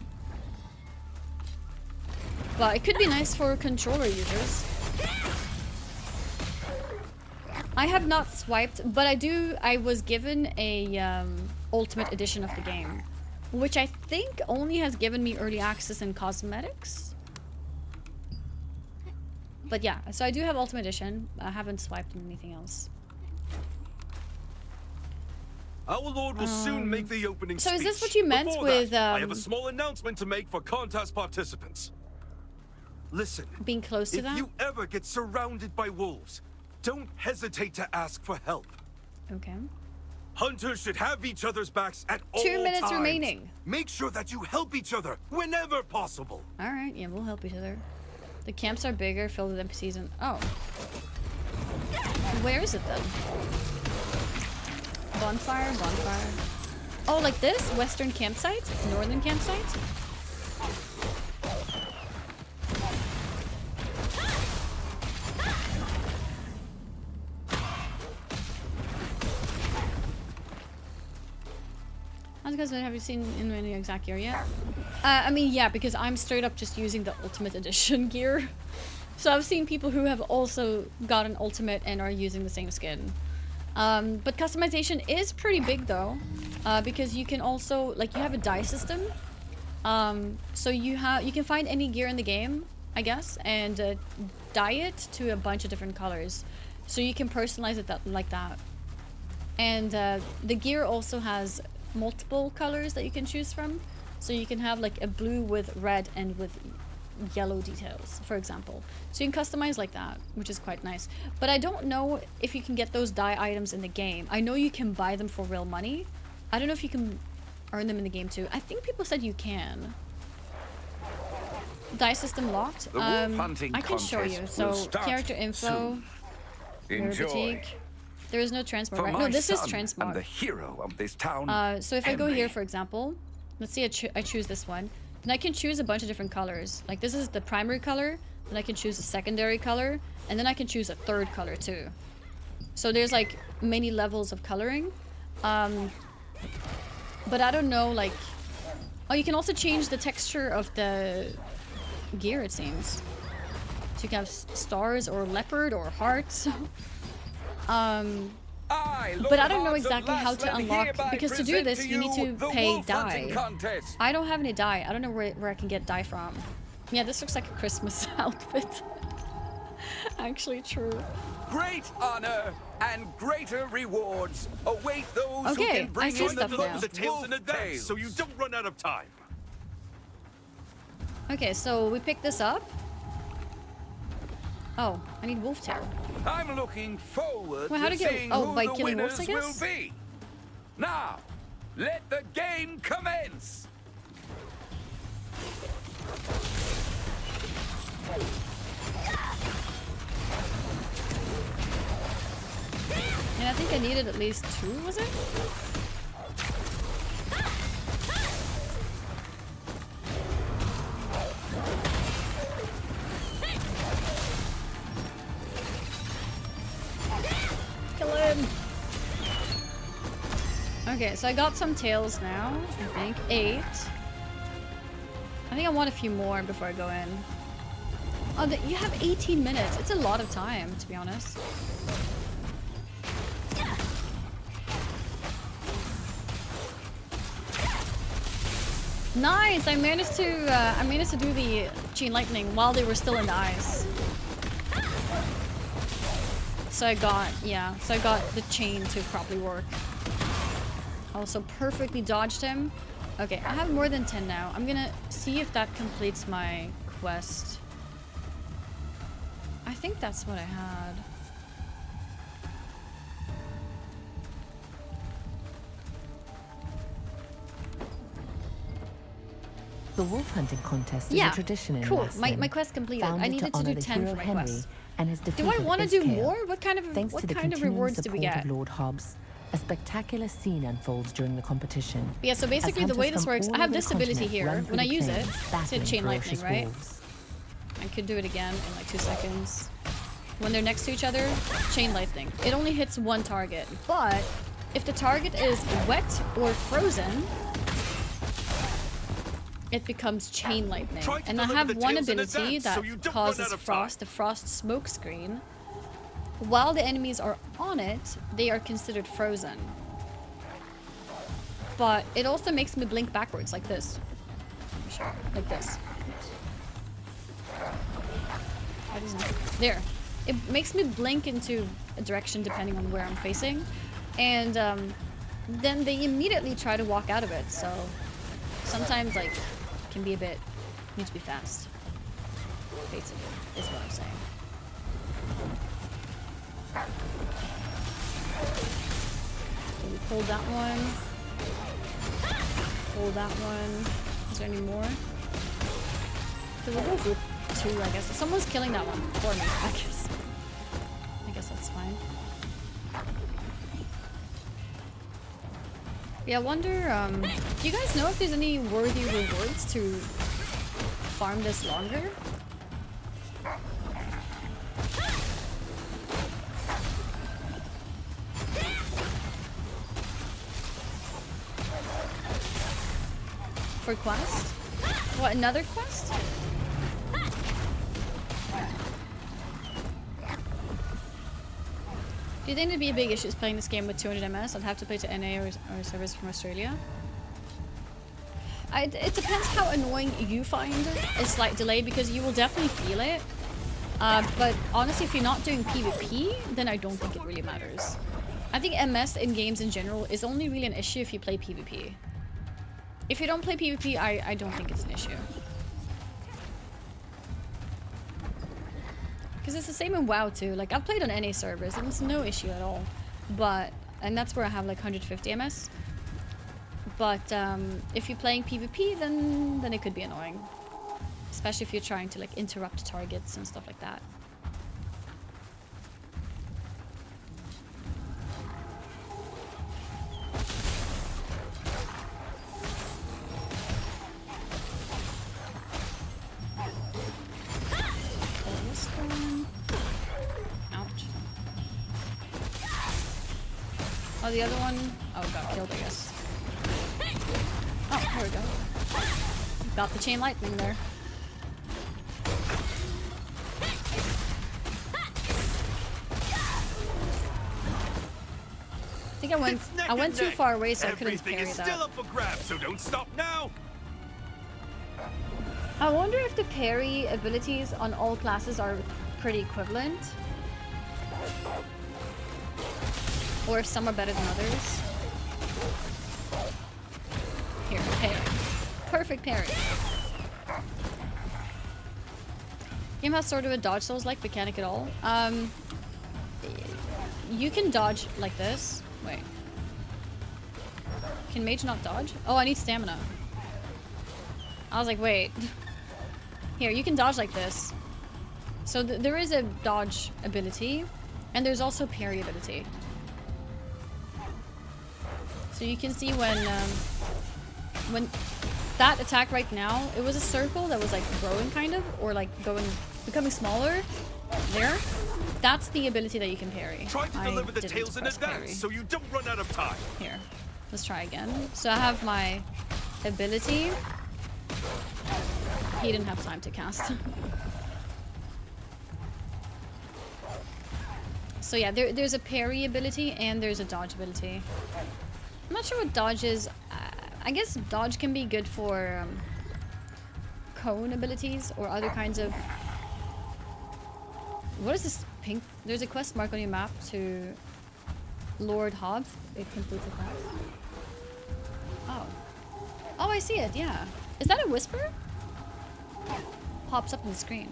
But it could be nice for controller users. I have not swiped, but I was given a Ultimate Edition of the game, which I think only has given me early access in cosmetics. But yeah, so I do have Ultimate Edition. I haven't swiped in anything else.
Our Lord will soon make the opening
so
speech.
Is this what you meant
Before
with
that, I have a small announcement to make for contest participants. Listen,
being close to
if
that?
you ever get surrounded by wolves, don't hesitate to ask for help.
Okay.
Hunters should have each other's backs at all times.
2 minutes remaining.
Make sure that you help each other whenever possible.
All right, yeah, we'll help each other. The camps are bigger, filled with NPCs and... Oh. Where is it then? Bonfire, bonfire. Oh, like this? Western campsite? Northern campsite? I was gonna say, have you seen in any exact gear yet? I mean, yeah, because I'm straight up just using the Ultimate Edition gear. So I've seen people who have also got an Ultimate and are using the same skin. But customization is pretty big though, because you can also, like, you have a dye system. So you can find any gear in the game, I guess, and dye it to a bunch of different colors. So you can personalize it like that. And the gear also has multiple colors that you can choose from. So you can have like a blue with red and with yellow details, for example. So you can customize like that, which is quite nice. But I don't know if you can get those dye items in the game. I know you can buy them for real money. I don't know if you can earn them in the game too. I think people said you can. Dye system locked. I can show you. So character info, mirror boutique. There is no transmog, right? No, this is transmog.
I'm the hero of this town.
So if I go here, for example, let's see, I choose this one. And I can choose a bunch of different colors. Like this is the primary color, then I can choose a secondary color, and then I can choose a third color too. So there's like many levels of coloring. But I don't know, like... Oh, you can also change the texture of the gear, it seems. So you can have stars or leopard or hearts. But I don't know exactly how to unlock, because to do this you need to pay dye. I don't have any dye. I don't know where I can get dye from. Yeah, this looks like a Christmas outfit. Actually true.
Great honor and greater rewards await those who can bring
I see
in
stuff now.
The tales in advance, so you don't run out of time.
Okay, so we pick this up. Oh, I need wolf tail.
I'm looking forward
Well, how
to
to get-
seeing
oh,
who
by
the
killing wolves,
winners
I
will
guess?
be. Now, let the game commence.
And I think I needed at least 2, was it? Kill him! Okay, so I got some tails now, I think. 8. I think I want a few more before I go in. Oh, you have 18 minutes. It's a lot of time, to be honest. Nice! I managed to do the chain lightning while they were still in the ice. So I got the chain to properly work. Also perfectly dodged him. Okay, I have more than 10 now. I'm gonna see if that completes my quest. I think that's what I had.
The wolf hunting contest is
Yeah,
a tradition in
cool.
Laslin,
My quest completed. I
founded
needed to
honor
do
the
10
hero
for my
Henry
quest.
and his
Do I
defeat
want to
of
do
Iskale.
more? What kind
Thanks
of
to the continuing
rewards do
support
we get?
of Lord Hobbs, a spectacular scene unfolds during the competition.
Yeah, so basically the
As
way this
hunters
works,
from
I
all
have
over
this
the
ability
continent
here.
run
When I
through the
use it,
plains,
it's a
battling
chain lightning,
ferocious
right?
wolves.
I could do it again in like 2 seconds. When they're next to each other, chain lightning. It only hits one target, but if the target is wet or frozen, it becomes chain lightning. And I have one ability that causes frost, the frost smoke screen. While the enemies are on it, they are considered frozen. but it also makes me blink backwards like this. Like this. Why doesn't it? There. It makes me blink into a direction depending on where I'm facing. And then they immediately try to walk out of it. So sometimes like it can be a bit, need to be fast. Basically, is what I'm saying. Okay, we pulled that one. Pull that one. Is there any more? So we'll go with 2, I guess. Someone's killing that one for me, I guess. I guess that's fine. Yeah, I wonder, do you guys know if there's any worthy rewards to farm this longer? For quest? What, another quest? Do you think it'd be a big issue playing this game with 200 ms? I'd have to play to NA or service from Australia. It depends how annoying you find a slight delay, because you will definitely feel it. But honestly, if you're not doing PvP, then I don't think it really matters. I think MS in games in general is only really an issue if you play PvP. If you don't play PvP, I don't think it's an issue. Because it's the same in WoW too. Like, I've played on NA servers and it's no issue at all. But, and that's where I have like 150 MS. But if you're playing PvP, then it could be annoying. Especially if you're trying to like interrupt targets and stuff like that. Oh, the other one, oh, got killed, I guess. Oh, here we go. Got the chain lightning there. I think I went too far away, so I couldn't parry that.
Still up for grabs, so don't stop now.
I wonder if the parry abilities on all classes are pretty equivalent. Or if some are better than others. Here, parry. Perfect parry. Game has sort of a dodge souls-like mechanic at all. You can dodge like this. Wait. Can mage not dodge? Oh, I need stamina. I was like, wait. Here, you can dodge like this. So there is a dodge ability, and there's also parry ability. So you can see when that attack right now, it was a circle that was like growing kind of, or like becoming smaller. There, that's the ability that you can parry.
Try to deliver the tails in advance so you don't run out of time.
Here, let's try again. So I have my ability. He didn't have time to cast. So yeah, there's a parry ability and there's a dodge ability. I'm not sure what dodge is. I guess dodge can be good for cone abilities or other kinds of... What is this pink? There's a quest mark on your map to Lord Hobbs. It completes a quest. Oh. Oh, I see it, yeah. Is that a whisper? Pops up on the screen.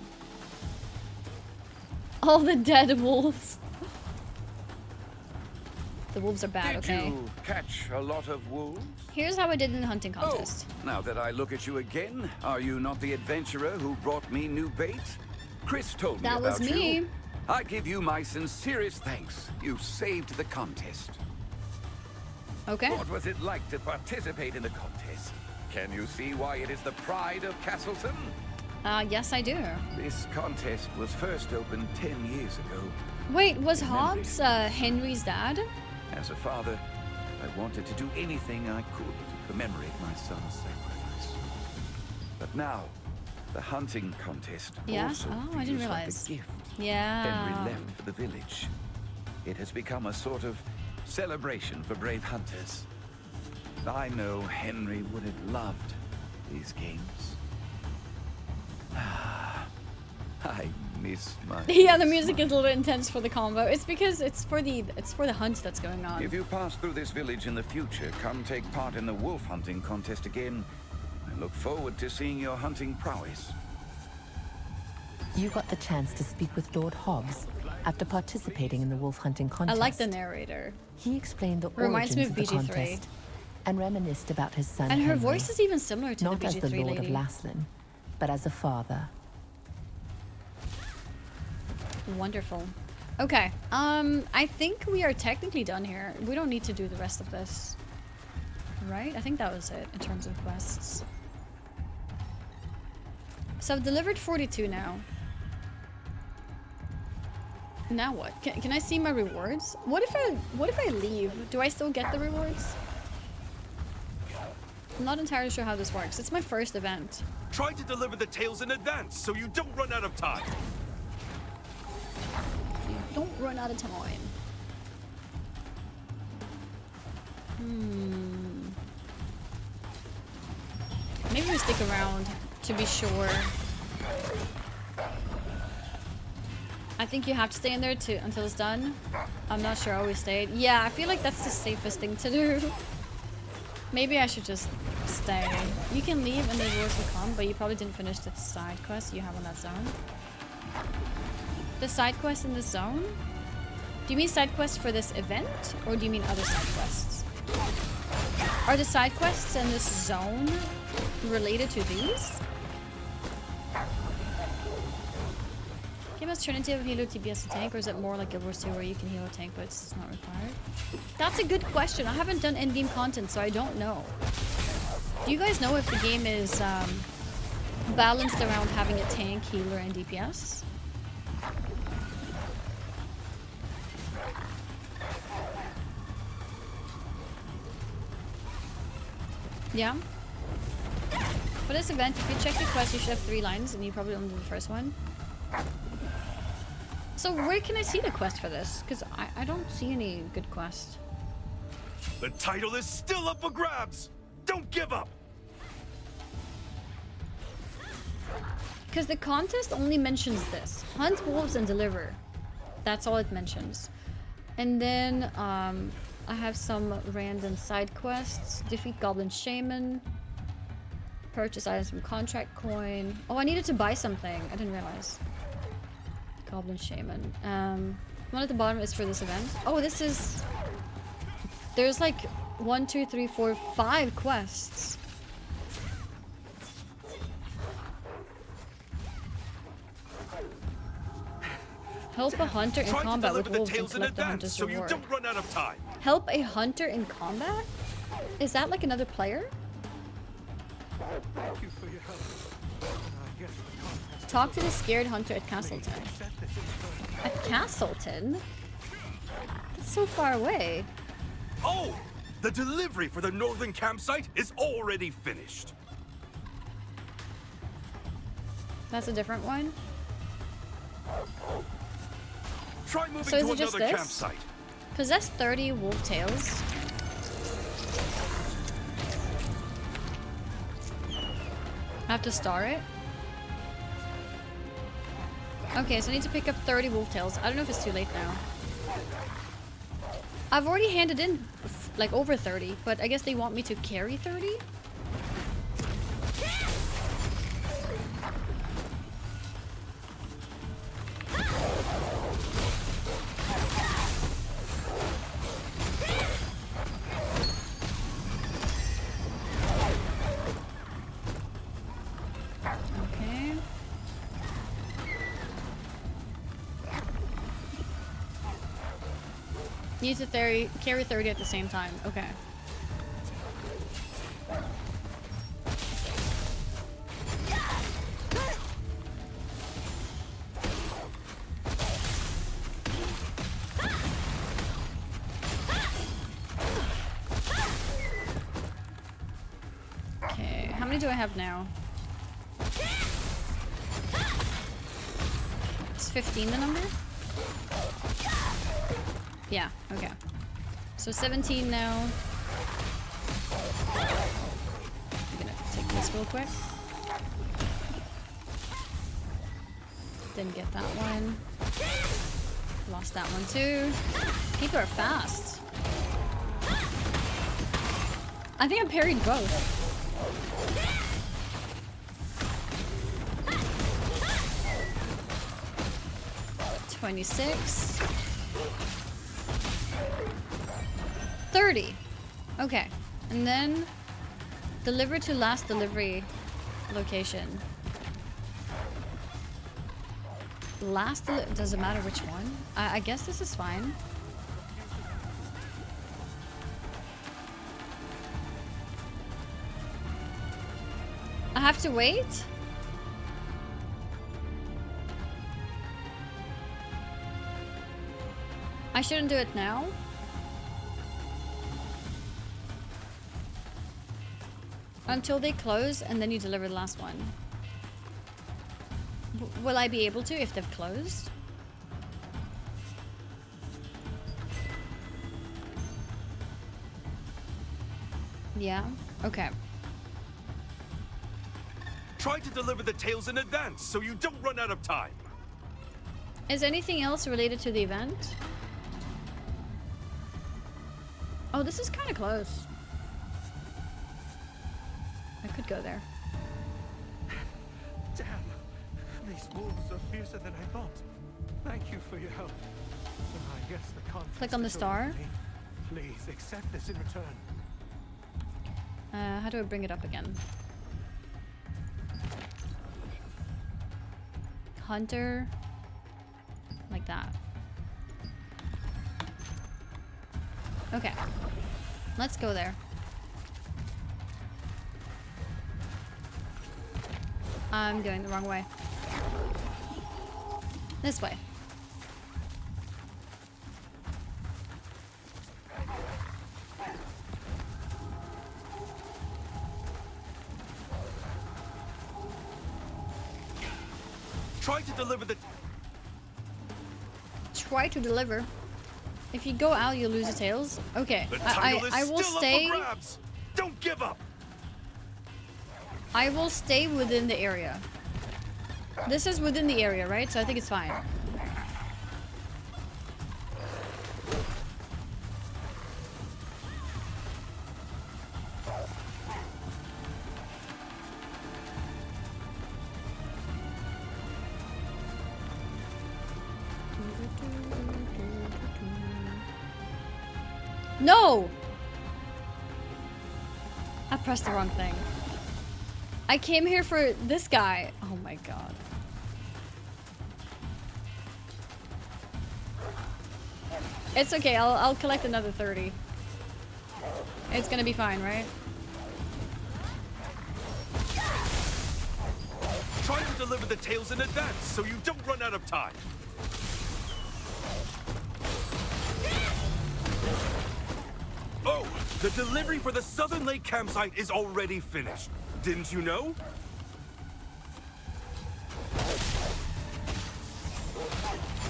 All the dead wolves. The wolves are bad, okay?
Did you catch a lot of wolves?
Here's how I did in the hunting contest.
Oh, now that I look at you again, are you not the adventurer who brought me new bait? Chris told me about you.
That was me.
I give you my sincerest thanks. You saved the contest.
Okay.
What was it like to participate in the contest? Can you see why it is the pride of Castleton?
Yes, I do.
This contest was first opened 10 years ago.
Wait, was Hobbs Henry's dad?
As a father, I wanted to do anything I could to commemorate my son's sacrifice. But now, the hunting contest also
I didn't
feels
realize.
like a gift.
Yeah.
Henry left for the village. It has become a sort of celebration for brave hunters. I know Henry would have loved these games. I miss my...
Yeah, the music is a little intense for the combo. It's because it's for the hunt that's going on.
If you pass through this village in the future, come take part in the wolf hunting contest again. I look forward to seeing your hunting prowess.
You got the chance to speak with Lord Hobbs after participating in the wolf hunting
I
contest.
like the narrator.
He explained the
Reminds me
origins
of
of the
BG3.
contest and reminisced about his son
And her
Henry,
voice is even similar to
not
the
as
BG3
the Lord
lady.
of Laslin, but as a father.
Wonderful. Okay, I think we are technically done here. We don't need to do the rest of this. Right? I think that was it in terms of quests. So I've delivered 42 now. Now what? Can I see my rewards? What if I leave? Do I still get the rewards? I'm not entirely sure how this works. It's my first event.
Try to deliver the tales in advance so you don't run out of time.
You don't run out of time. Maybe we stick around to be sure. I think you have to stay in there until it's done. I'm not sure I always stayed. Yeah, I feel like that's the safest thing to do. Maybe I should just stay. You can leave and the rewards will come, but you probably didn't finish the side quest you have on that zone. The side quest in this zone? Do you mean side quests for this event, or do you mean other side quests? Are the side quests in this zone related to these? Game has Trinity of Halo TBS to tank, or is it more like Guild Wars 2 where you can heal a tank but it's not required? That's a good question. I haven't done endgame content, so I don't know. Do you guys know if the game is balanced around having a tank, healer, and DPS? Yeah? For this event, if you check the quest, you should have 3 lines, and you probably only did the first one. So where can I see the quest for this? Because I don't see any good quest.
The title is still up for grabs! Don't give up!
Because the contest only mentions this. Hunt wolves and deliver. That's all it mentions. And then I have some random side quests. Defeat Goblin Shaman. Purchase items from contract coin. Oh, I needed to buy something. I didn't realize. Goblin Shaman. One at the bottom is for this event. Oh, this is... There's like 1, 2, 3, 4, 5 quests. Help a hunter in combat with wolves and collect the hunter's
so
reward.
you don't run out of time.
Help a hunter in combat? Is that like another player?
Thank you for your help.
Talk to the scared hunter at Castleton. At Castleton? That's so far away.
Oh! The delivery for the northern campsite is already finished.
That's a different one?
Try moving
So is
to
it just
another
this?
campsite.
Possess 30 wolf tails. I have to star it. Okay, so I need to pick up 30 wolf tails. I don't know if it's too late now. I've already handed in like over 30, but I guess they want me to carry 30? Okay. Need to carry 30 at the same time. Okay. Okay, how many do I have now? Is 15 the number? Yeah, okay. So 17 now. this real quick. Didn't get that one. Lost that one too. People are fast. I think I parried both. $26. 30. Okay. And then deliver to last delivery location. Doesn't matter which one. I guess this is fine. I have to wait? I shouldn't do it now? Until they close and then you deliver the last one. Will I be able to if they've closed? Yeah, okay.
Try to deliver the tails in advance so you don't run out of time.
Is anything else related to the event? Oh, this is kind of close. I could go there.
Damn. These wolves are fiercer than I thought. Thank you for your help. I guess the conflict
Click on the
is over
star.
for me. Please accept this in return.
How do I bring it up again? Hunter. Like that. Okay. Let's go there. I'm going the wrong way. This way.
Try to deliver the...
Try to deliver. If you go out, you'll lose the tails. Okay,
The title
I
is
will
still
stay.
Up for grabs. Don't give up.
I will stay within the area. This is within the area, right? So I think it's fine. No! I pressed the wrong thing. I came here for this guy. Oh my god. It's okay, I'll collect another 30. It's gonna be fine, right?
Try to deliver the tails in advance so you don't run out of time. Oh, the delivery for the Southern Lake campsite is already finished. Didn't you know?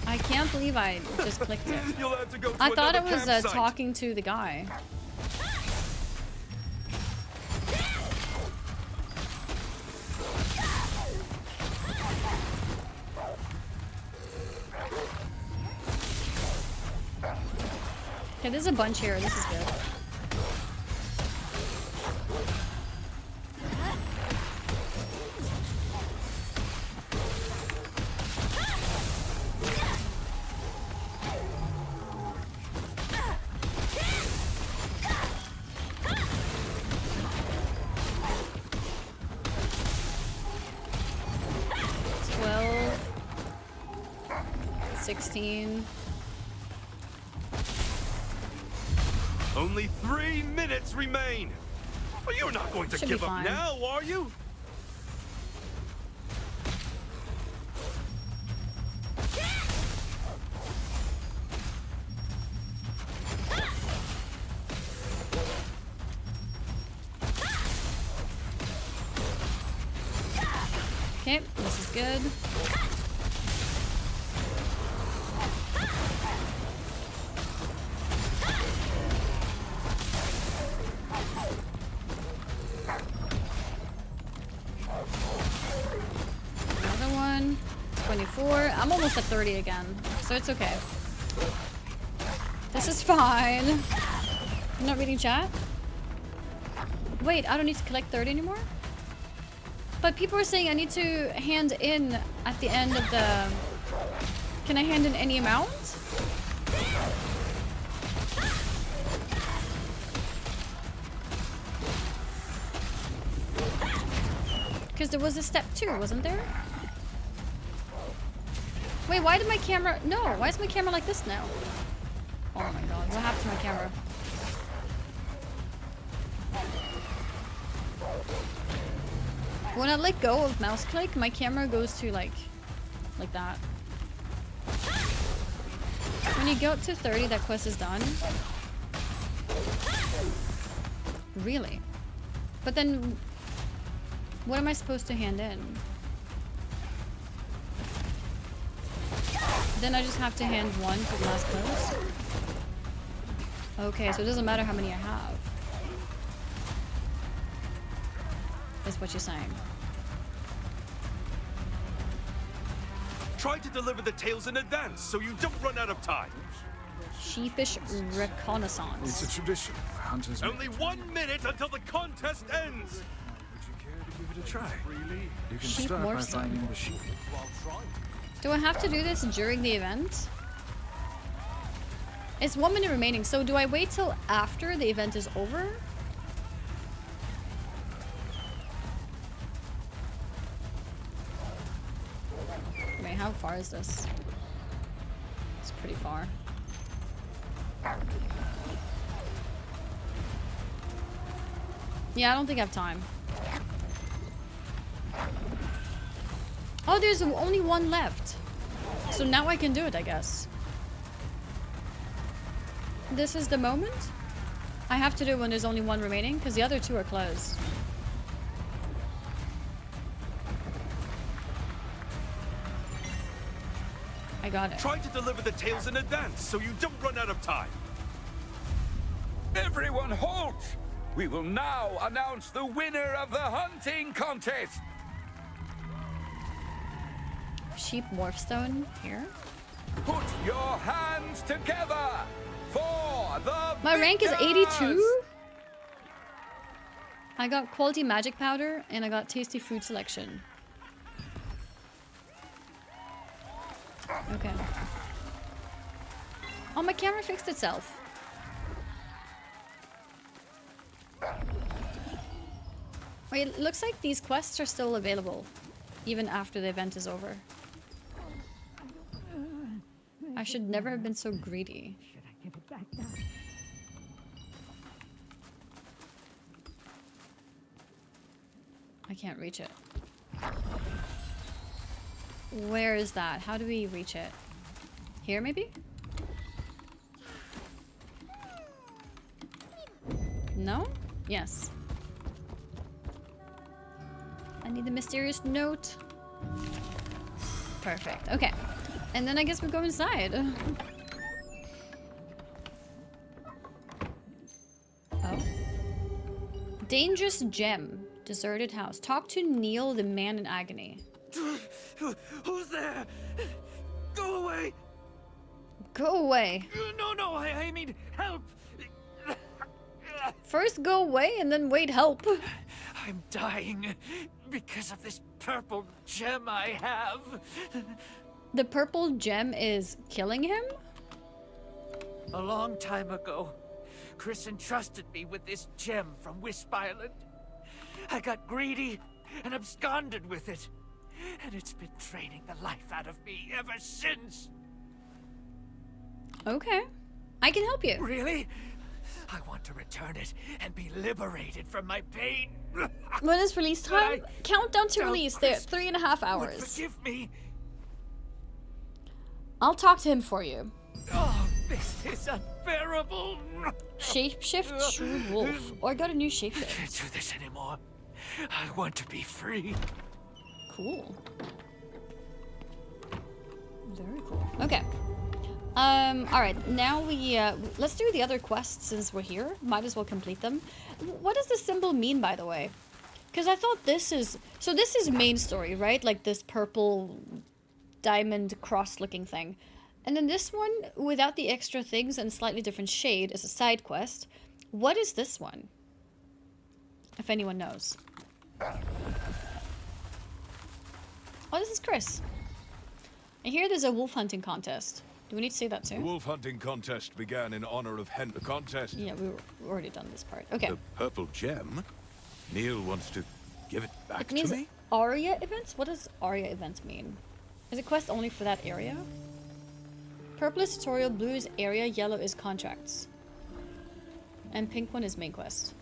I can't believe I just clicked it.
You'll have to go to
I thought it
another
was
campsite.
talking to the guy. Okay, there's a bunch here. This is good.
Only 3 minutes remain. Well, you're not going to
Should
give
be
up
fine.
now, are you?
Okay, this is good. 24. I'm almost at 30 again, so it's okay. This is fine. I'm not reading chat. Wait, I don't need to collect 30 anymore? But people are saying I need to hand in at the end of the... Can I hand in any amount? Because there was a step 2, wasn't there? Wait, why did my camera... No, why is my camera like this now? Oh my god, what happened to my camera? When I let go of mouse click, my camera goes to like that. When you go to 30, that quest is done. Really? But then, what am I supposed to hand in? Then I just have to hand one to the last quest? Okay, so it doesn't matter how many I have. Is what you're saying.
Try to deliver the tales in advance so you don't run out of time.
Sheepish reconnaissance.
It's a tradition. Hunters.
Only 1 minute until the contest ends.
Would you care to give it a try? You can
Sheep
start by
morphstone.
finding the sheep.
Do I have to do this during the event? It's 1 minute remaining, so do I wait till after the event is over? Wait, how far is this? It's pretty far. Yeah, I don't think I have time. Oh, there's only one left. So now I can do it, I guess. This is the moment? I have to do it when there's only one remaining, because the other two are closed. I got it.
Try to deliver the tales in advance so you don't run out of time.
Everyone halt! We will now announce the winner of the hunting contest.
Sheep morphstone here.
Put your hands together for the
My rank is
victors!
82. I got quality magic powder and I got tasty food selection. Okay. Oh, my camera fixed itself. Wait, it looks like these quests are still available, even after the event is over. I should never have been so greedy.
Should I give it back now?
I can't reach it. Where is that? How do we reach it? Here, maybe? No? Yes. I need the mysterious note. Perfect. Okay. And then I guess we go inside. Oh. Dangerous gem. Deserted house. Talk to Neil, the man in agony.
Who's there? Go away!
Go away.
No, I mean help!
First go away and then wait help.
I'm dying because of this purple gem I have.
The purple gem is killing him?
A long time ago, Chris entrusted me with this gem from Wisp Island. I got greedy and absconded with it. And it's been draining the life out of me ever since.
Okay. I can help you.
Really? I want to return it and be liberated from my pain.
When is release time? Countdown to release. There, 3.5 hours.
Forgive me.
I'll talk to him for you.
Oh, this is unbearable.
Shapeshift Shrewd Wolf. Or I got a new shapeshift.
I can't do this anymore. I want to be free.
Cool. Very cool. Okay. Alright, now we, let's do the other quests since we're here. Might as well complete them. What does this symbol mean, by the way? Because I thought this is... So this is main story, right? Like this purple diamond cross looking thing. And then this one, without the extra things and slightly different shade, is a side quest. What is this one? If anyone knows. Oh, this is Chris. I hear there's a wolf hunting contest. Do we need to say that too?
The wolf hunting contest began in honor of the contest.
Yeah, we've already done this part. Okay.
The purple gem? Neil wants to give it back
It means
to me?
Aria events? What does Aria event mean? Is it quest only for that area? Purple is tutorial, blue is area, yellow is contracts. And pink one is main quest.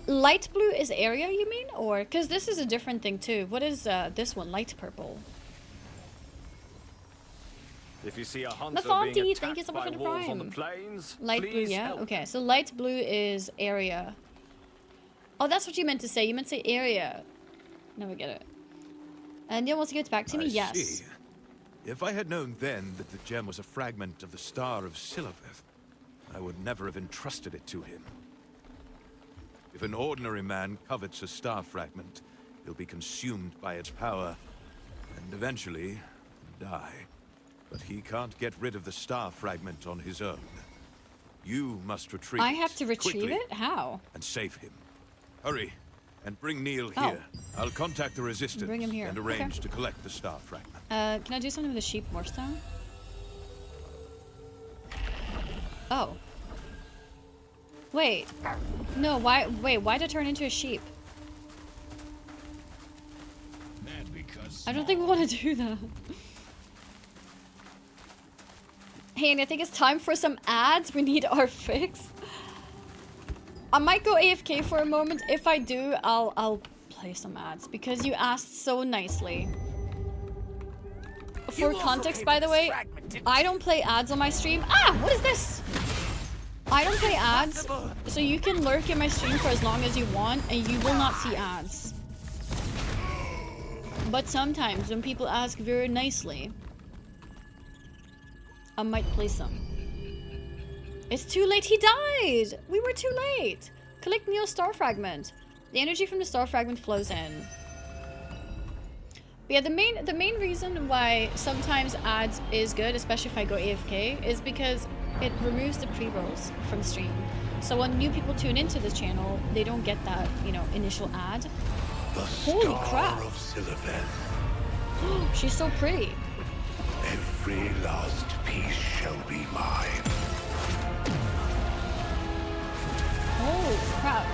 Light blue is area, you mean? Or, because this is a different thing too. What is this one? Light purple.
If you see a hunter
Lafonte,
being
thank you
attacked
so much
by
for the
wolves on
prime.
the plains,
Light blue,
please
yeah?
help.
Okay, so light blue is area. Oh, that's what you meant to say. You meant to say area. Now we get it. And Neil wants to get back to me? Yes.
See. If I had known then that the gem was a fragment of the Star of Silverveth, I would never have entrusted it to him. If an ordinary man covets a star fragment, he'll be consumed by its power, and eventually die. But he can't get rid of the star fragment on his own. You must retrieve
I have to retrieve
quickly
it? How?
and save him. Hurry, and bring Neil
Oh.
here. I'll contact the Resistance
Bring him here.
and arrange
Okay.
to collect the star fragment.
Can I do something with the sheep Morstone? Oh. Wait. No, why? Wait, why did it turn into a sheep? I don't think we want to do that. Hey, and I think it's time for some ads. We need our fix. I might go AFK for a moment. If I do, I'll play some ads because you asked so nicely. For context, by the way, I don't play ads on my stream. Ah, what is this? I don't play ads, so you can lurk in my stream for as long as you want, and you will not see ads. But sometimes, when people ask very nicely, I might play some. It's too late, he died! We were too late! Collect Neil's star fragment. The energy from the star fragment flows in. But yeah, the main reason why sometimes ads is good, especially if I go AFK, is because it removes the pre-rolls from stream. So when new people tune into the channel, they don't get that, you know, initial ad. Holy crap!
Of Silverveth.
She's so pretty.
Every last piece shall be mine.
Holy crap.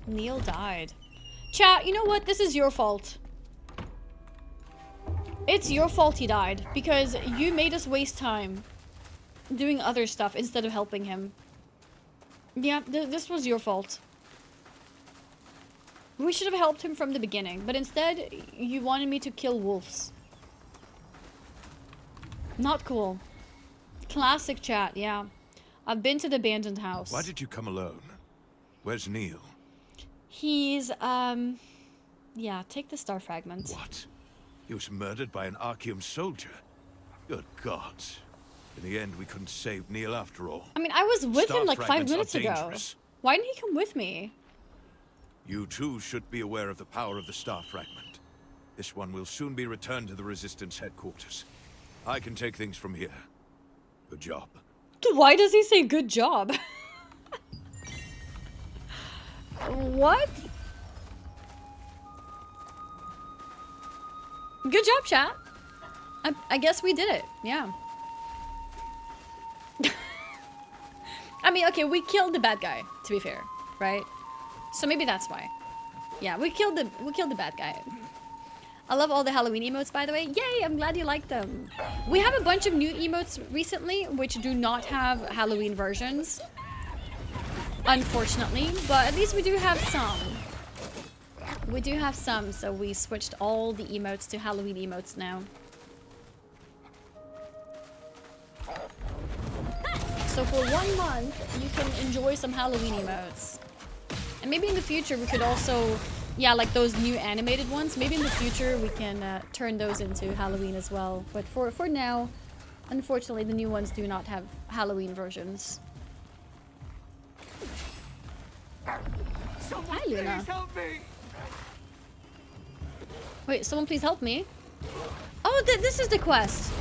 Neil died. Chat, you know what? This is your fault. It's your fault he died, because you made us waste time doing other stuff instead of helping him. Yeah, this was your fault. We should have helped him from the beginning, but instead, you wanted me to kill wolves. Not cool. Classic chat, yeah. I've been to the abandoned house.
Why did you come alone? Where's Neil?
He's, yeah, take the star fragment.
What? He was murdered by an Archeum soldier? Good God. In the end, we couldn't save Neil after all.
I mean, I was with
Star
him like 5
fragments are
minutes ago.
dangerous.
Why didn't he come with me?
You too should be aware of the power of the star fragment. This one will soon be returned to the Resistance headquarters. I can take things from here. Good job.
Why does he say good job? What? Good job, chat. I guess we did it. Yeah. I mean, okay, we killed the bad guy, to be fair, right? So maybe that's why. Yeah, we killed the bad guy. I love all the Halloween emotes, by the way. Yay, I'm glad you like them. We have a bunch of new emotes recently, which do not have Halloween versions. Unfortunately, but at least we do have some. We do have some, so we switched all the emotes to Halloween emotes now. So for 1 month, you can enjoy some Halloween emotes. And maybe in the future we could also, yeah, like those new animated ones, maybe in the future we can turn those into Halloween as well. But for now, Unfortunately, the new ones do not have Halloween versions.
Someone
Hi, Luna.
please help me!
Wait, someone please help me. Oh, this is the quest.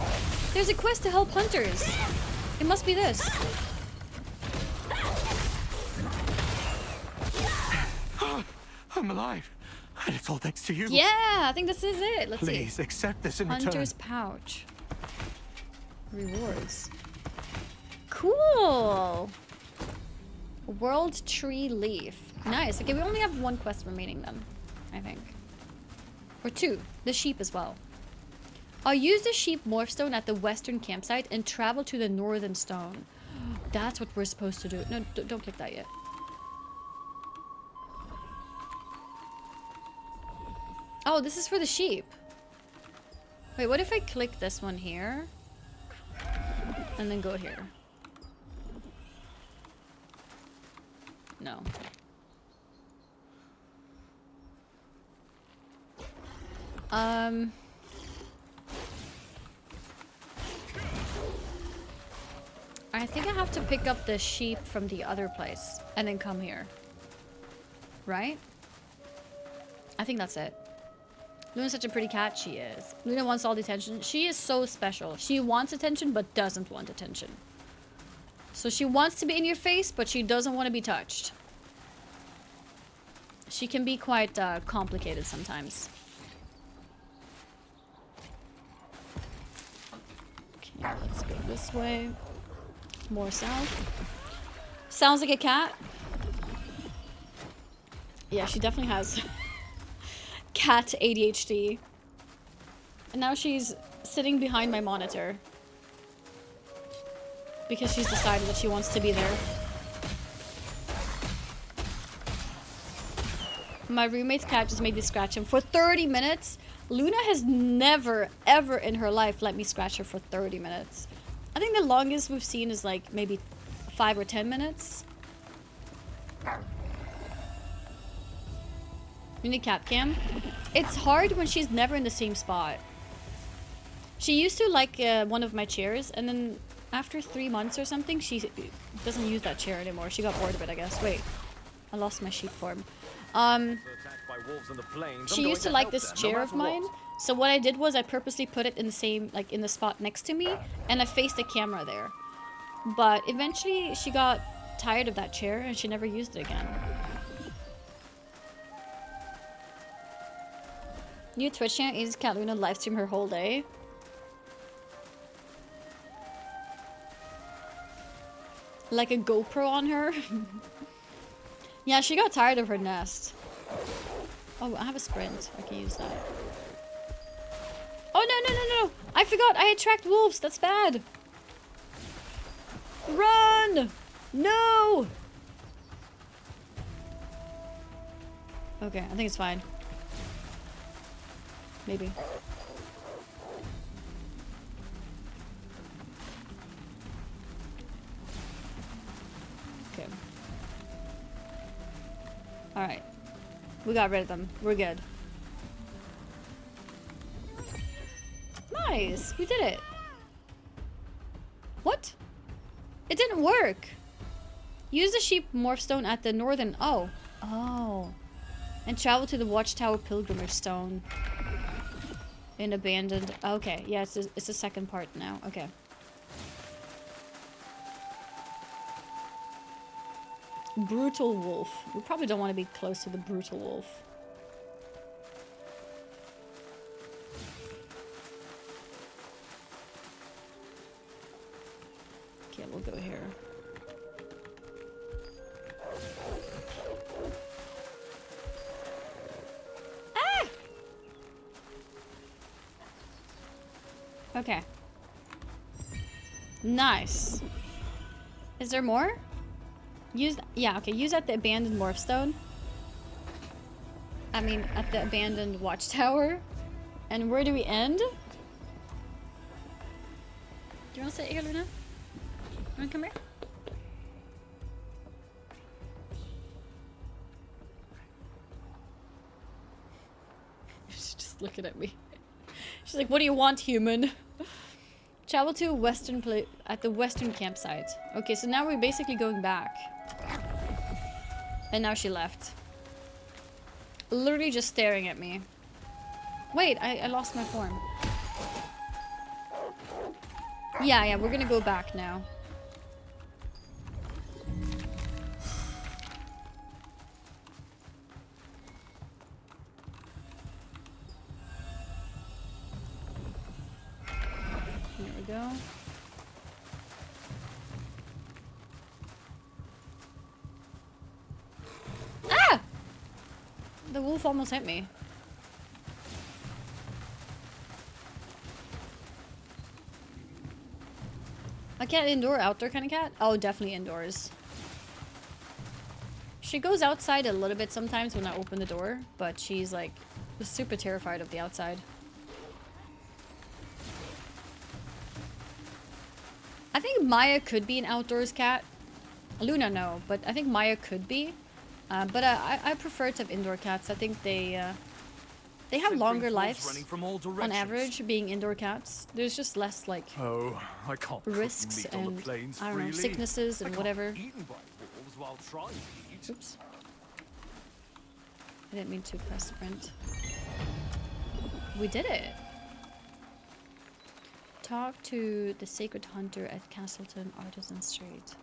There's a quest to help hunters. It must be this.
I'm alive. And it's all thanks to you.
Yeah, I think this is it. Let's see.
Please accept this in return.
Hunter's pouch. Rewards. Cool. World tree leaf. Nice. Okay, we only have one quest remaining then, I think. Or two. The sheep as well. I'll use the sheep morph stone at the western campsite and travel to the northern stone. That's what we're supposed to do. No, don't click that yet. Oh, this is for the sheep. Wait, what if I click this one here? And then go here? No. I think I have to pick up the sheep from the other place and then come here. Right? I think that's it. Luna's such a pretty cat, she is. Luna wants all the attention. She is so special. She wants attention, but doesn't want attention. So she wants to be in your face, but she doesn't want to be touched. She can be quite complicated sometimes. Okay, let's go this way. More south. Sounds like a cat. Yeah, she definitely has cat ADHD. And now she's sitting behind my monitor. Because she's decided that she wants to be there. My roommate's cat just made me scratch him for 30 minutes. Luna has never, ever in her life let me scratch her for 30 minutes. I think the longest we've seen is like maybe 5 or 10 minutes. You need cat cam? It's hard when she's never in the same spot. She used to like one of my chairs, and then after 3 months or something, she doesn't use that chair anymore. She got bored of it, I guess. Wait, I lost my sheep form. She used to like this chair of mine. So what I did was I purposely put it in the same, like in the spot next to me, and I faced the camera there. But eventually she got tired of that chair and she never used it again. New Twitch channel is Cat Luna livestream her whole day. Like a GoPro on her. Yeah, she got tired of her nest. Oh, I have a sprint. I can use that. Oh, no. I forgot. I attract wolves. That's bad. Run! No! Okay, I think it's fine. Maybe. Okay. Alright. We got rid of them. We're good. Nice! We did it! What? It didn't work! Use the sheep morph stone at the northern... Oh. Oh. And travel to the Watchtower Pilgrimage Stone. In abandoned... Okay, yeah, it's the second part now. Okay. Brutal wolf. We probably don't want to be close to the brutal wolf. Okay, we'll go here. Ah! Okay. Nice. Is there more? Use, yeah, okay, use at the abandoned morph stone. I mean, at the abandoned watchtower. And where do we end? Do you want to sit here, Luna? You want to come here? She's just looking at me. She's like, what do you want, human? Travel to at the western campsite. Okay, so now we're basically going back. And now she left. Literally just staring at me. Wait, I lost my form. Yeah, we're gonna go back now. Here we go. Ah! The wolf almost hit me. A cat indoor, outdoor kind of cat? Oh, definitely indoors. She goes outside a little bit sometimes when I open the door, but she's like super terrified of the outside. I think Maya could be an outdoors cat. Luna, no, but I think Maya could be. But I prefer to have indoor cats. I think they have longer lives on average being indoor cats. There's just less like
I can't
risks and I don't know, sicknesses and whatever. Oops. I didn't mean to press sprint. We did it. Talk to the Sacred Hunter at Castleton Artisan Street.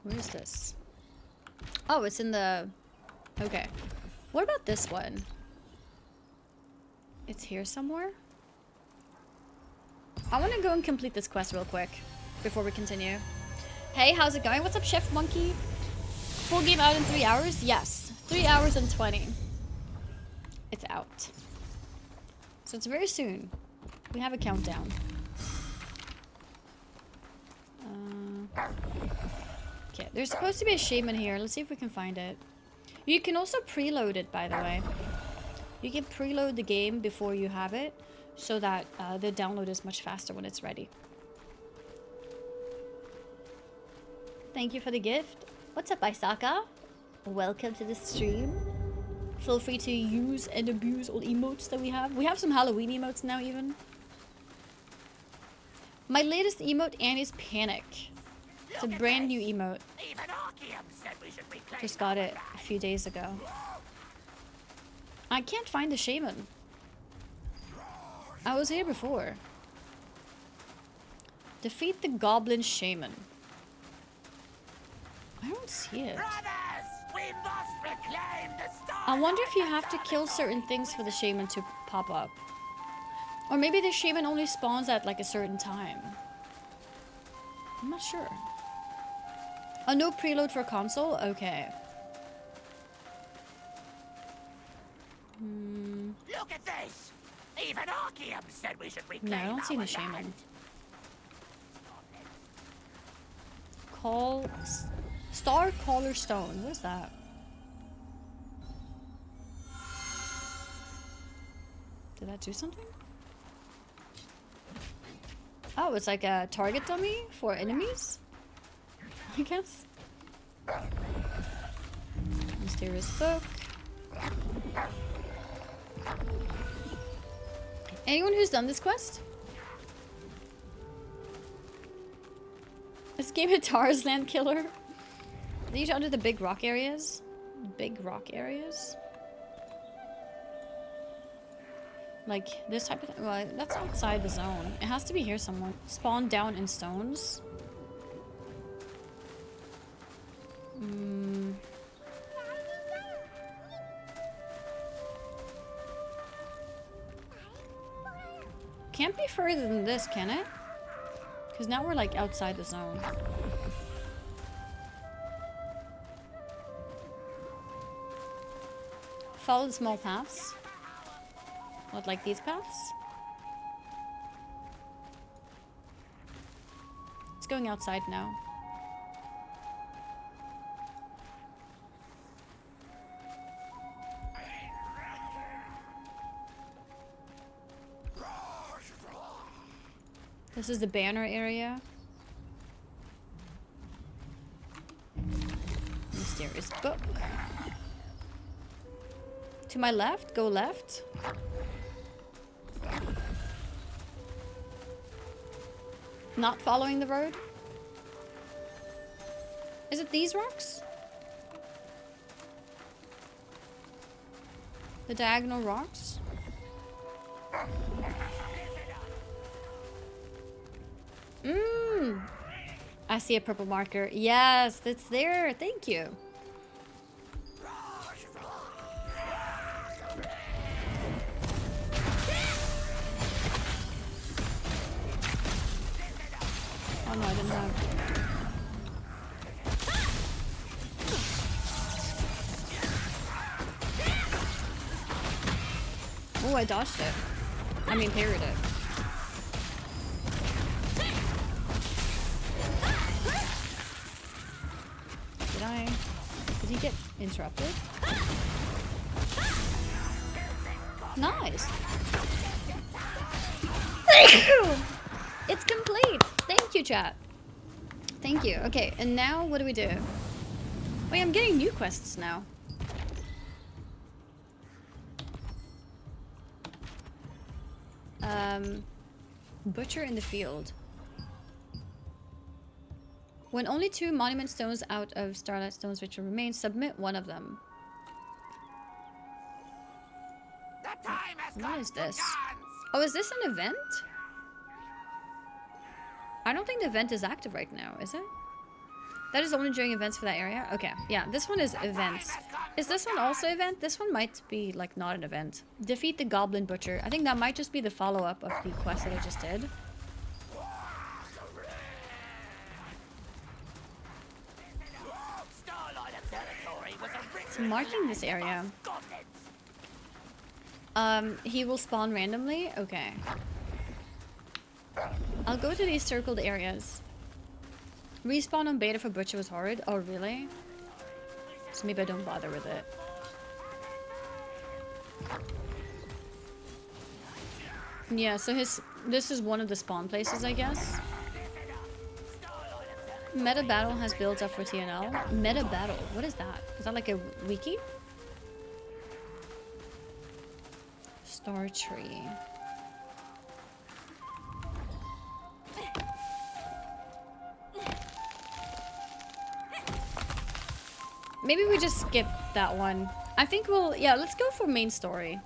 Where is this? Oh, it's in the... Okay. What about this one? It's here somewhere? I want to go and complete this quest real quick before we continue. Hey, how's it going? What's up, Chef Monkey? Full game out in 3 hours? Yes. 3 hours and 20. It's out. So it's very soon. We have a countdown. Okay, there's supposed to be a shaman here. Let's see if we can find it. You can also preload it, by the way. You can preload the game before you have it, so that the download is much faster when it's ready. Thank you for the gift. What's up, Isaka? Welcome to the stream. Feel free to use and abuse all emotes that we have. We have some Halloween emotes now, even. My latest emote, Annie's Panic. It's a brand new emote. Just got it a few days ago. I can't find the shaman. I was here before. Defeat the goblin shaman. I don't see it. I wonder if you have to kill certain things for the shaman to pop up. Or maybe the shaman only spawns at like a certain time. I'm not sure. Oh, no preload for console? Okay.
Look at this! Even Archeum said we should reclaim
No, I don't see
our
the shaman.
land.
Star Caller Stone. What is that? Did that do something? Oh, it's like a target dummy for enemies? I guess. Mysterious book. Anyone who's done this quest? This game of Tarzan Killer. These under the big rock areas. Big rock areas. Like this type of thing. Well, that's outside the zone. It has to be here somewhere. Spawn down in stones. Can't be further than this, can it? Because now we're like outside the zone. Follow the small paths. What, like these paths? It's going outside now. This is the banner area. Mysterious book. To my left? Go left? Not following the road? Is it these rocks? The diagonal rocks? Mmm. I see a purple marker. Yes, it's there. Thank you. Oh no, I didn't have. Oh, I dodged it. I mean, parried it. Did he get interrupted? Nice. It's complete. Thank you, chat. Thank you. Okay, and now what do we do? Wait, I'm getting new quests now. Butcher in the field. When only 2 monument stones out of starlight stones which remain, submit one of them. What is this? Oh, is this an event? I don't think the event is active right now, is it? That is only during events for that area? Okay, yeah, this one is events. Is this one also event? This one might be, like, not an event. Defeat the Goblin Butcher. I think that might just be the follow-up of the quest that I just did. So marking this area. He will spawn randomly? Okay. I'll go to these circled areas. Respawn on beta for Butcher was horrid. Oh, really? So maybe I don't bother with it. Yeah, so this is one of the spawn places, I guess. Meta Battle has built up for TNL. Meta Battle, what is that? Is that like a wiki? Star Tree. Maybe we just skip that one. I think we'll... Yeah, let's go for main story.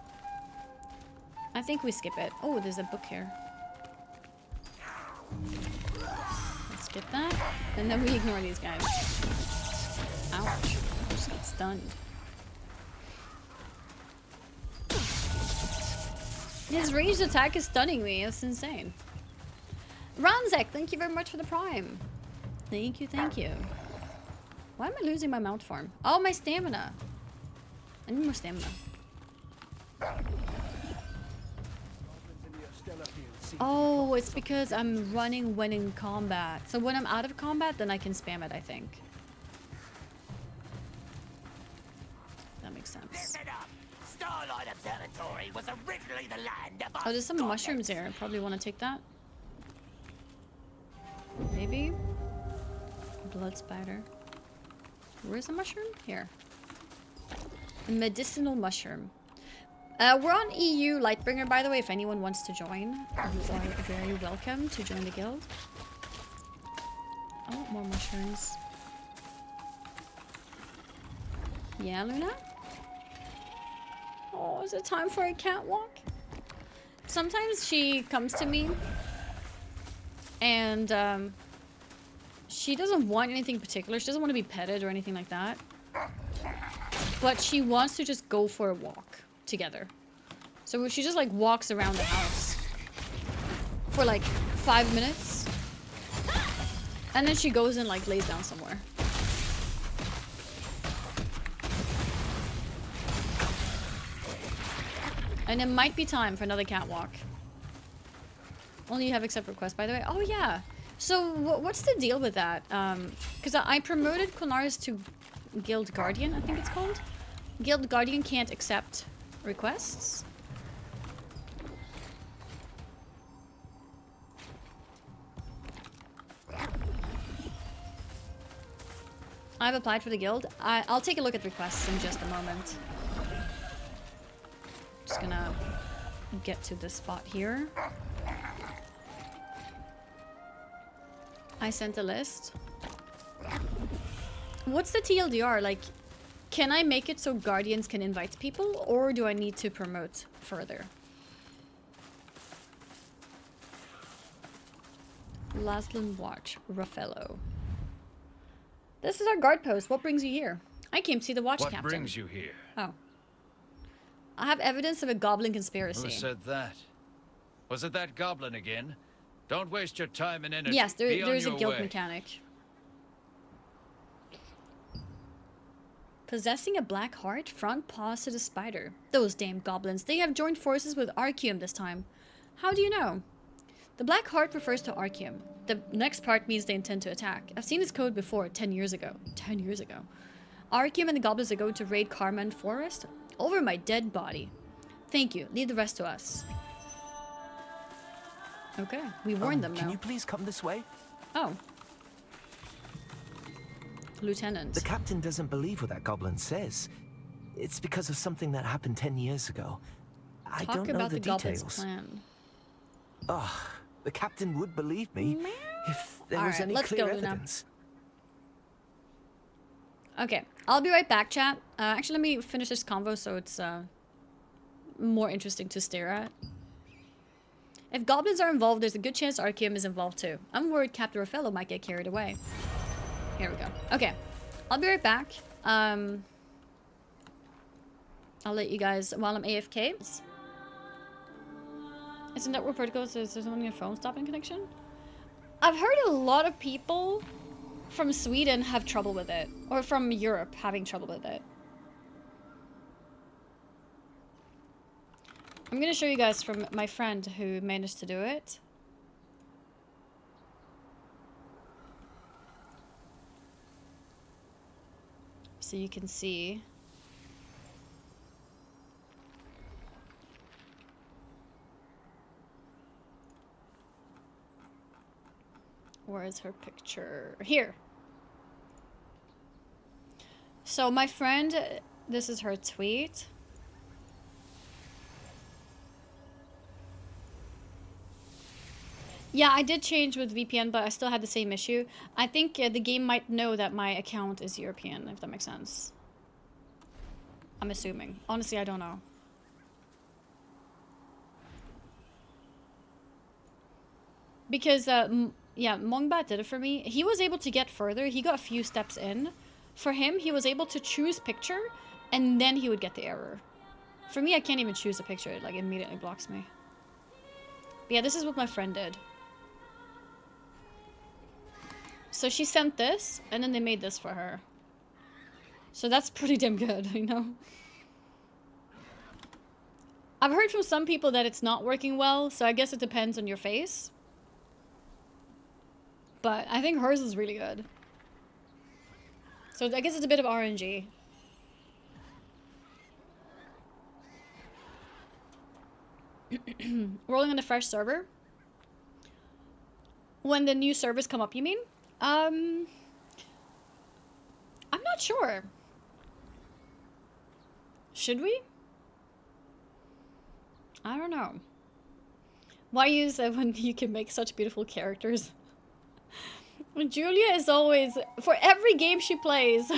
I think we skip it. Oh, there's a book here. Let's skip that. And then we ignore these guys. Ouch. I just got stunned. His ranged attack is stunning me. That's insane. Ranzek, thank you very much for the prime. Thank you, thank you. Why am I losing my mount form? Oh, my stamina. I need more stamina. Oh, it's because I'm running when in combat. So when I'm out of combat, then I can spam it, I think. That makes sense. Oh, there's some mushrooms here. I probably want to take that. Maybe. Blood spider. Where's the mushroom? Here. A medicinal mushroom. We're on EU Lightbringer, by the way, if anyone wants to join. You are very welcome to join the guild. I want more mushrooms. Yeah, Luna? Oh, is it time for a catwalk? Sometimes she comes to me and she doesn't want anything particular. She doesn't want to be petted or anything like that. But she wants to just go for a walk together. So she just like walks around the house for like 5 minutes. And then she goes and like lays down somewhere. And it might be time for another catwalk. Only you have accept request, by the way. Oh yeah. So what's the deal with that? Because I promoted Quinaris to Guild Guardian, I think it's called. Guild Guardian can't accept requests. I've applied for the guild. I'll take a look at requests in just a moment. Just gonna get to this spot here. I sent a list. What's the TLDR? Like, can I make it so Guardians can invite people, or do I need to promote further? Lasland Watch, Raffaello. This is our guard post. What brings you here? I came to see the watch captain.
What brings you here?
Oh. I have evidence of a goblin conspiracy.
Who said that? Was it that goblin again? Don't waste your time and energy.
Yes,
Be on
there's a
your
guild
way.
mechanic. Possessing a black heart, front paws to the spider. Those damn goblins. They have joined forces with Arceum this time. How do you know? The black heart refers to Arceum. The next part means they intend to attack. I've seen this code before, 10 years ago. 10 years ago. Arceum and the goblins are going to raid Carmen Forest over my dead body. Thank you. Leave the rest to us. Okay, we warned them now.
Can you please come this way?
Oh. Lieutenant.
The captain doesn't believe what that goblin says. It's because of something that happened 10 years ago. I
Talk
don't know
about
the
the goblin's
details.
plan.
Oh, the captain would believe me if there was
Alright,
any
let's
clear
go, Luna.
evidence.
Okay, I'll be right back, chat. Actually, let me finish this convo so it's more interesting to stare at. If goblins are involved, there's a good chance Arceum is involved too. I'm worried Captain Raffaello might get carried away. Here we go. Okay, I'll be right back. I'll let you guys while I'm AFK. It's a network protocol, so there's only a phone stopping connection. I've heard a lot of people from Sweden have trouble with it, or from Europe having trouble with it. I'm gonna show you guys from my friend who managed to do it. So you can see. Where is her picture? Here. So my friend, this is her tweet. Yeah, I did change with VPN, but I still had the same issue. I think the game might know that my account is European, if that makes sense. I'm assuming. Honestly, I don't know. Because, yeah, Mongbat did it for me. He was able to get further. He got a few steps in. For him, he was able to choose picture, and then he would get the error. For me, I can't even choose a picture. It, like, immediately blocks me. But yeah, this is what my friend did. So she sent this, and then they made this for her. So that's pretty damn good, you know? I've heard from some people that it's not working well, so I guess it depends on your face. But I think hers is really good. So I guess it's a bit of RNG. Rolling on a fresh server? When the new servers come up, you mean? I'm not sure. Should we? I don't know. Why use it when you can make such beautiful characters? Julia is always, for every game she plays,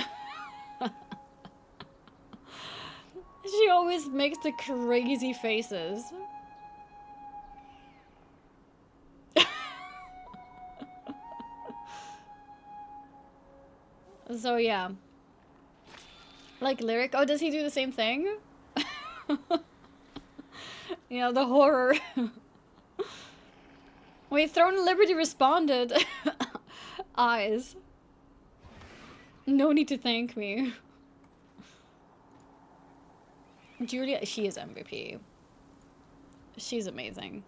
she always makes the crazy faces. So yeah. Like Lyric, oh, does he do the same thing? You know, the horror. Wait, Throne Liberty responded. Eyes. No need to thank me. Julia, she is MVP. She's amazing.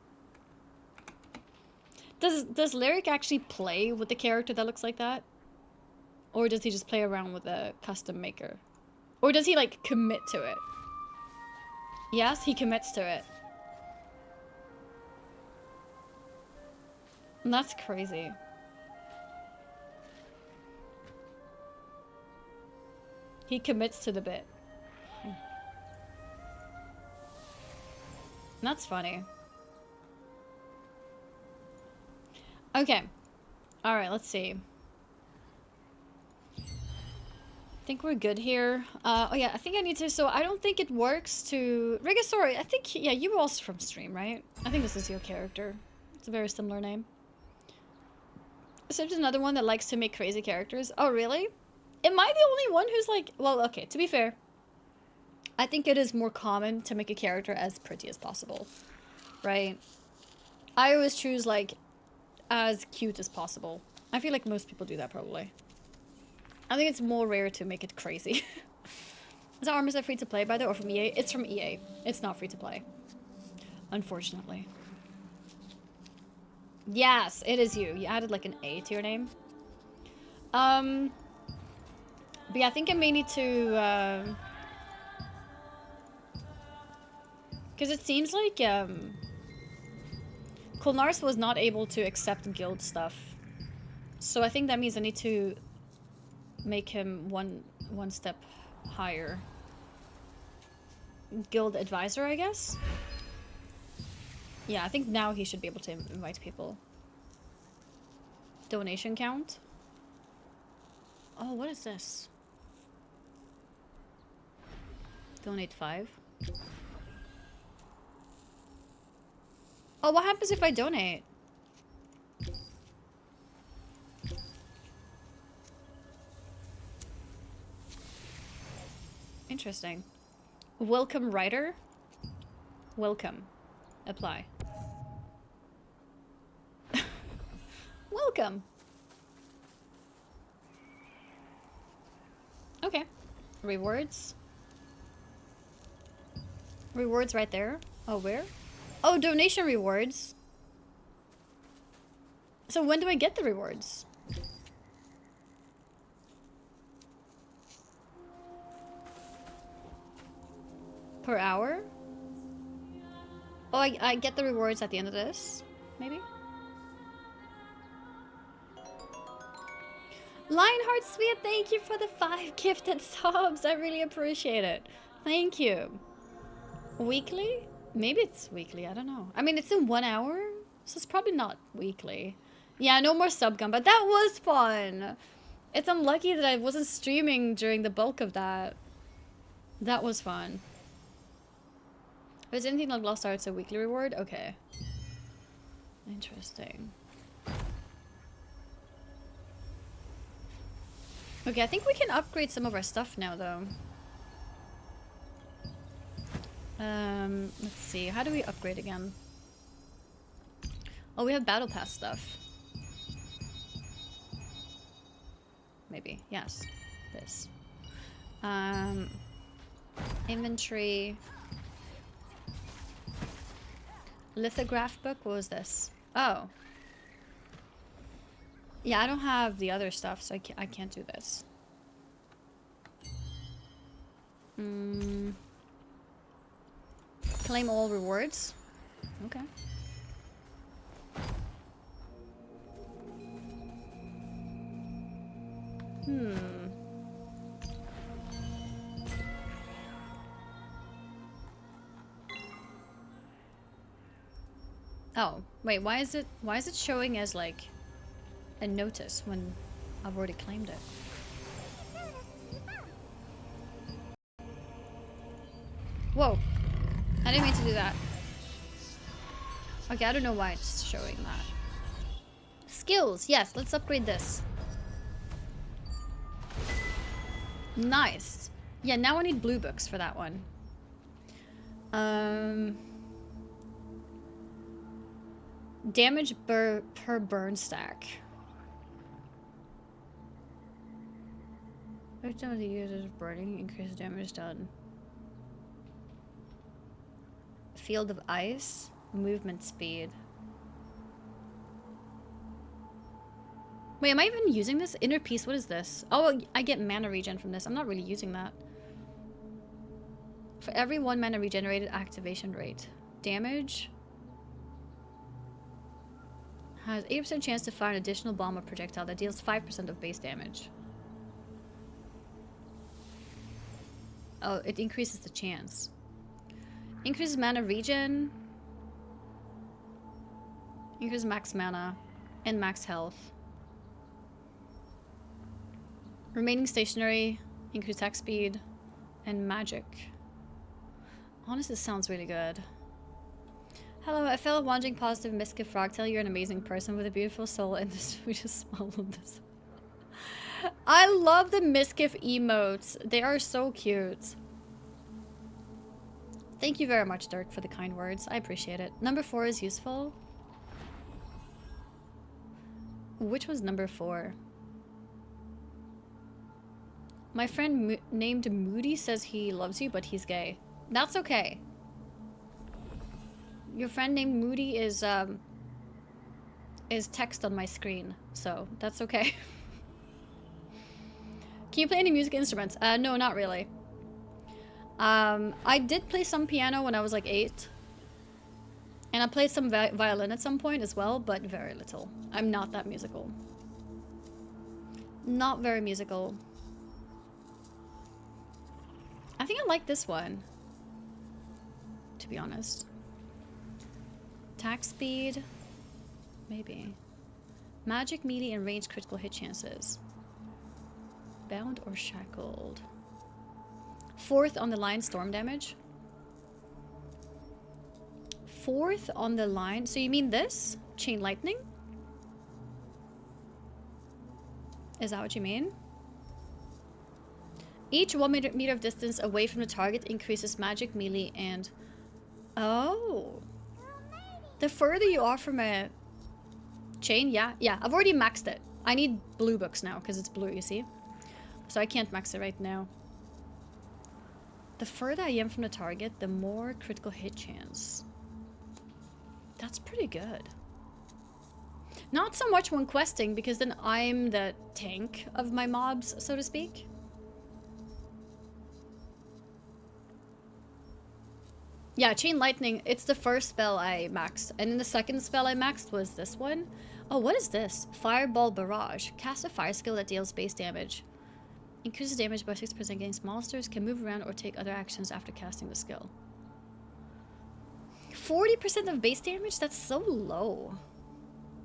Does Lyric actually play with the character that looks like that? Or does he just play around with a custom maker? Or does he, like, commit to it? Yes, he commits to it. And that's crazy. He commits to the bit. That's funny. Okay. Alright, let's see. I think we're good here. Oh yeah, I think I need to, so I don't think it works to... Rigasauri, I think, yeah, you were also from stream, right? I think this is your character. It's a very similar name. So there's another one that likes to make crazy characters. Oh, really? Am I the only one who's like... Well, okay, to be fair, I think it is more common to make a character as pretty as possible, right? I always choose, like, as cute as possible. I feel like most people do that, probably. I think it's more rare to make it crazy. Is Armor Set free to play, by the way, or from EA? It's from EA. It's not free to play. Unfortunately. Yes, it is you. You added, like, an A to your name. But yeah, I think I may need to, because it seems like, Kolnars was not able to accept guild stuff. So I think that means I need to make him one step higher. Guild advisor, I guess? Yeah, I think now he should be able to invite people. Donation count? Oh, what is this? Donate 5. Oh, what happens if I donate? Interesting. Welcome writer. Welcome. Apply. Welcome. Okay. Rewards. Rewards right there. Oh, where? Oh, donation rewards. So when do I get the rewards? Per hour? Oh, I get the rewards at the end of this? Maybe? Lionheart Sweet, thank you for the 5 gifted subs. I really appreciate it. Thank you. Weekly? Maybe it's weekly, I don't know. I mean, it's in 1 hour, so it's probably not weekly. Yeah, no more sub gun, but that was fun. It's unlucky that I wasn't streaming during the bulk of that. That was fun. Is anything like Lost Arts a weekly reward? Okay. Interesting. Okay, I think we can upgrade some of our stuff now, though. Let's see. How do we upgrade again? Oh, we have Battle Pass stuff. Maybe. Yes. This. Inventory. Lithograph book? What was this? Oh. Yeah, I don't have the other stuff, so I can't do this. Claim all rewards. Okay. Oh, wait, why is it showing as like a notice when I've already claimed it? Whoa. I didn't mean to do that. Okay, I don't know why it's showing that. Skills, yes, let's upgrade this. Nice. Yeah, now I need blue books for that one. Damage per burn stack. Every time the user is burning, increase damage done. Field of ice, movement speed. Wait, am I even using this? Inner peace, what is this? Oh, I get mana regen from this. I'm not really using that. For every 1 mana regenerated, activation rate. Damage. Has 80% chance to fire an additional bomb or projectile that deals 5% of base damage. Oh, it increases the chance. Increases mana regen. Increase max mana and max health. Remaining stationary, increase attack speed, and magic. Honestly, this sounds really good. Hello, a fellow wandering positive Miska Frogtail. You're an amazing person with a beautiful soul and the sweetest smile on this. I love the Miskiff emotes. They are so cute. Thank you very much, Dirk, for the kind words. I appreciate it. Number 4 is useful. Which was number 4? My friend named Moody says he loves you, but he's gay. That's okay. Your friend named Moody is text on my screen, so that's okay. Can you play any music instruments? No, not really. I did play some piano when I was like 8. And I played some violin at some point as well, but very little. I'm not that musical. Not very musical. I think I like this one, to be honest. Attack speed, maybe. Magic, melee, and ranged critical hit chances. Bound or shackled. 4th on the line, storm damage. 4th on the line, so you mean this? Chain lightning? Is that what you mean? Each 1 meter of distance away from the target increases magic, melee, and... Oh. The further you are from a chain, yeah. Yeah, I've already maxed it. I need blue books now, because it's blue, you see? So I can't max it right now. The further I am from the target, the more critical hit chance. That's pretty good. Not so much when questing, because then I'm the tank of my mobs, so to speak. Yeah, Chain Lightning, it's the first spell I maxed. And then the second spell I maxed was this one. Oh, what is this? Fireball Barrage. Cast a fire skill that deals base damage. Increases damage by 6% against monsters. Can move around or take other actions after casting the skill. 40% of base damage? That's so low.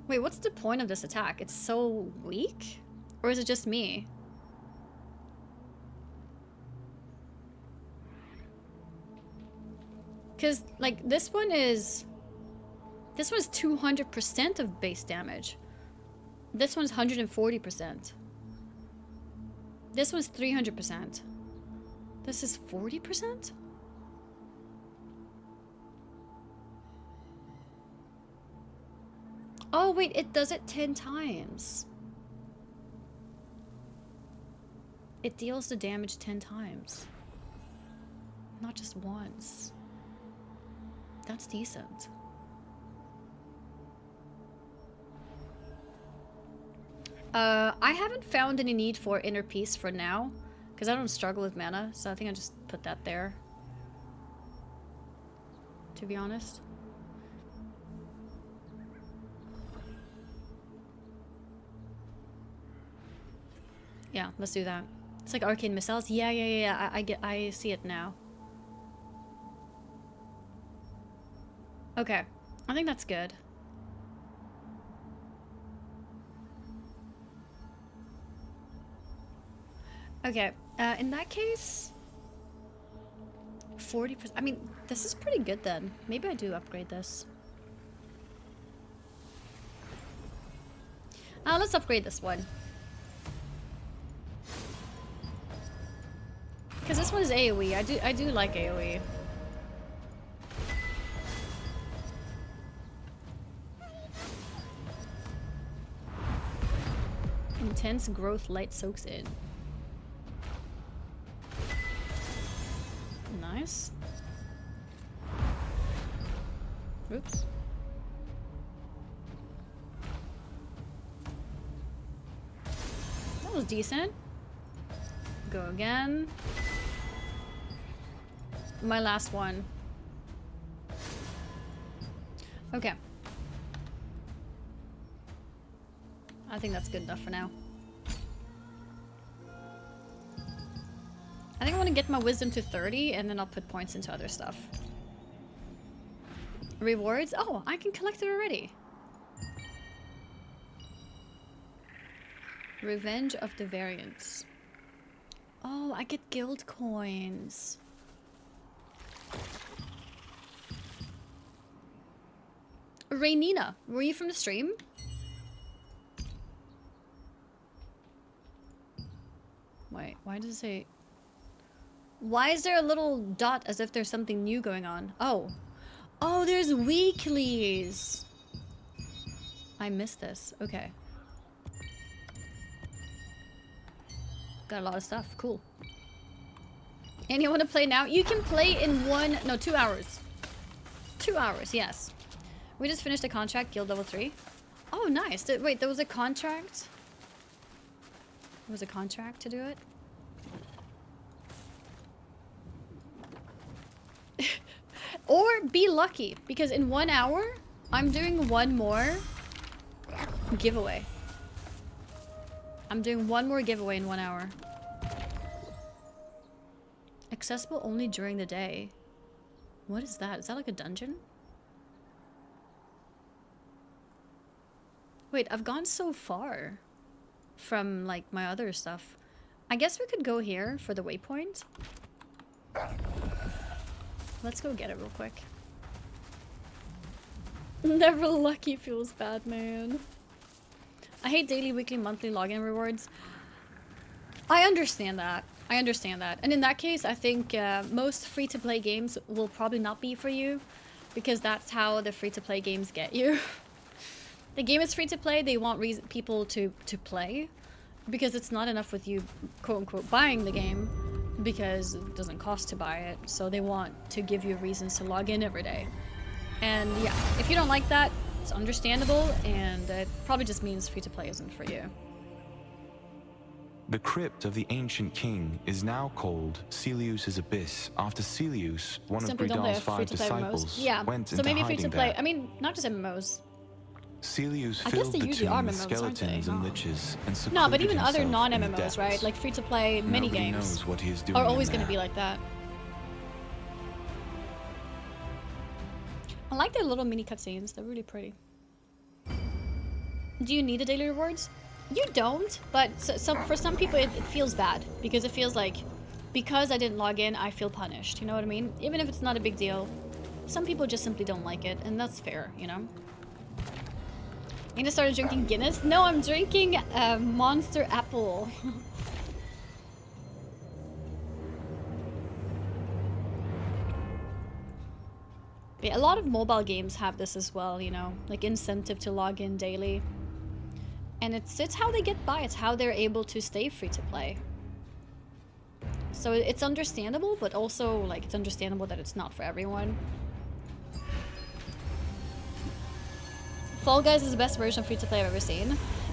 Wait, what's the point of this attack? It's so weak? Or is it just me? Because, like, this one's 200% of base damage. This one's 140%. This one's 300%. This is 40%? Oh, wait, it does it 10 times. It deals the damage 10 times. Not just once. That's decent. I haven't found any need for Inner Peace for now, because I don't struggle with mana, so I think I just put that there. To be honest. Yeah, let's do that. It's like arcane missiles. Yeah. I see it now. Okay, I think that's good. Okay, in that case, 40%. I mean, this is pretty good then. Maybe I do upgrade this. Let's upgrade this one. Because this one is AoE. I do like AoE. Intense growth light soaks in. Nice. Oops. That was decent. Go again. My last one. Okay. I think that's good enough for now. I think I want to get my wisdom to 30 and then I'll put points into other stuff. Rewards? Oh, I can collect it already. Revenge of the Variants. Oh, I get guild coins. Raynina, were you from the stream? Wait, why does it say... Why is there a little dot as if there's something new going on? Oh. Oh, there's weeklies. I missed this. Okay. Got a lot of stuff. Cool. And you want to play now? You can play in 2 hours. 2 hours, yes. We just finished a contract, guild level 3. Oh, nice. Wait, there was a contract? There was a contract to do it? Or be lucky, because in 1 hour, I'm doing one more giveaway. I'm doing one more giveaway in 1 hour. Accessible only during the day. What is that? Is that like a dungeon? Wait, I've gone so far from like my other stuff. I guess we could go here for the waypoint. Let's go get it real quick. Never lucky feels bad, man. I hate daily, weekly, monthly login rewards. I understand that. I understand that. And in that case, I think most free-to-play games will probably not be for you, because that's how the free-to-play games get you. The game is free-to-play, they want people to play, because it's not enough with you, quote-unquote, buying the game, because it doesn't cost to buy it, so they want to give you reasons to log in every day. And yeah, if you don't like that, it's understandable, and it probably just means free-to-play isn't for you.
The crypt of the ancient king is now called Celius's Abyss, after Celius, one
Simply
of
don't play
Bredon's 5
free-to-play
disciples,
MMOs.
went
So
into
maybe
hiding
free-to-play,
there.
I mean, not just MMOs.
Celius
I guess
filled
they
the
usually
tomb
are
with
MMOs, aren't
skeletons
they?
and liches, and secluded
No, but even other
himself in the
non-MMOs,
depths.
right? Like free-to-play mini
Nobody
games
knows what he is doing
are
in
always going to
there.
be like that. I like their little mini cutscenes. They're really pretty. Do you need the daily rewards? You don't, but for some people it feels bad, because it feels like, because I didn't log in, I feel punished. You know what I mean? Even if it's not a big deal. Some people just simply don't like it, and that's fair, you know? You just started drinking Guinness? No, I'm drinking Monster Apple. Yeah, a lot of mobile games have this as well, you know, like incentive to log in daily. And it's how they get by, it's how they're able to stay free to play. So it's understandable, but also like it's understandable that it's not for everyone. Fall Guys is the best version of free to play I've ever seen.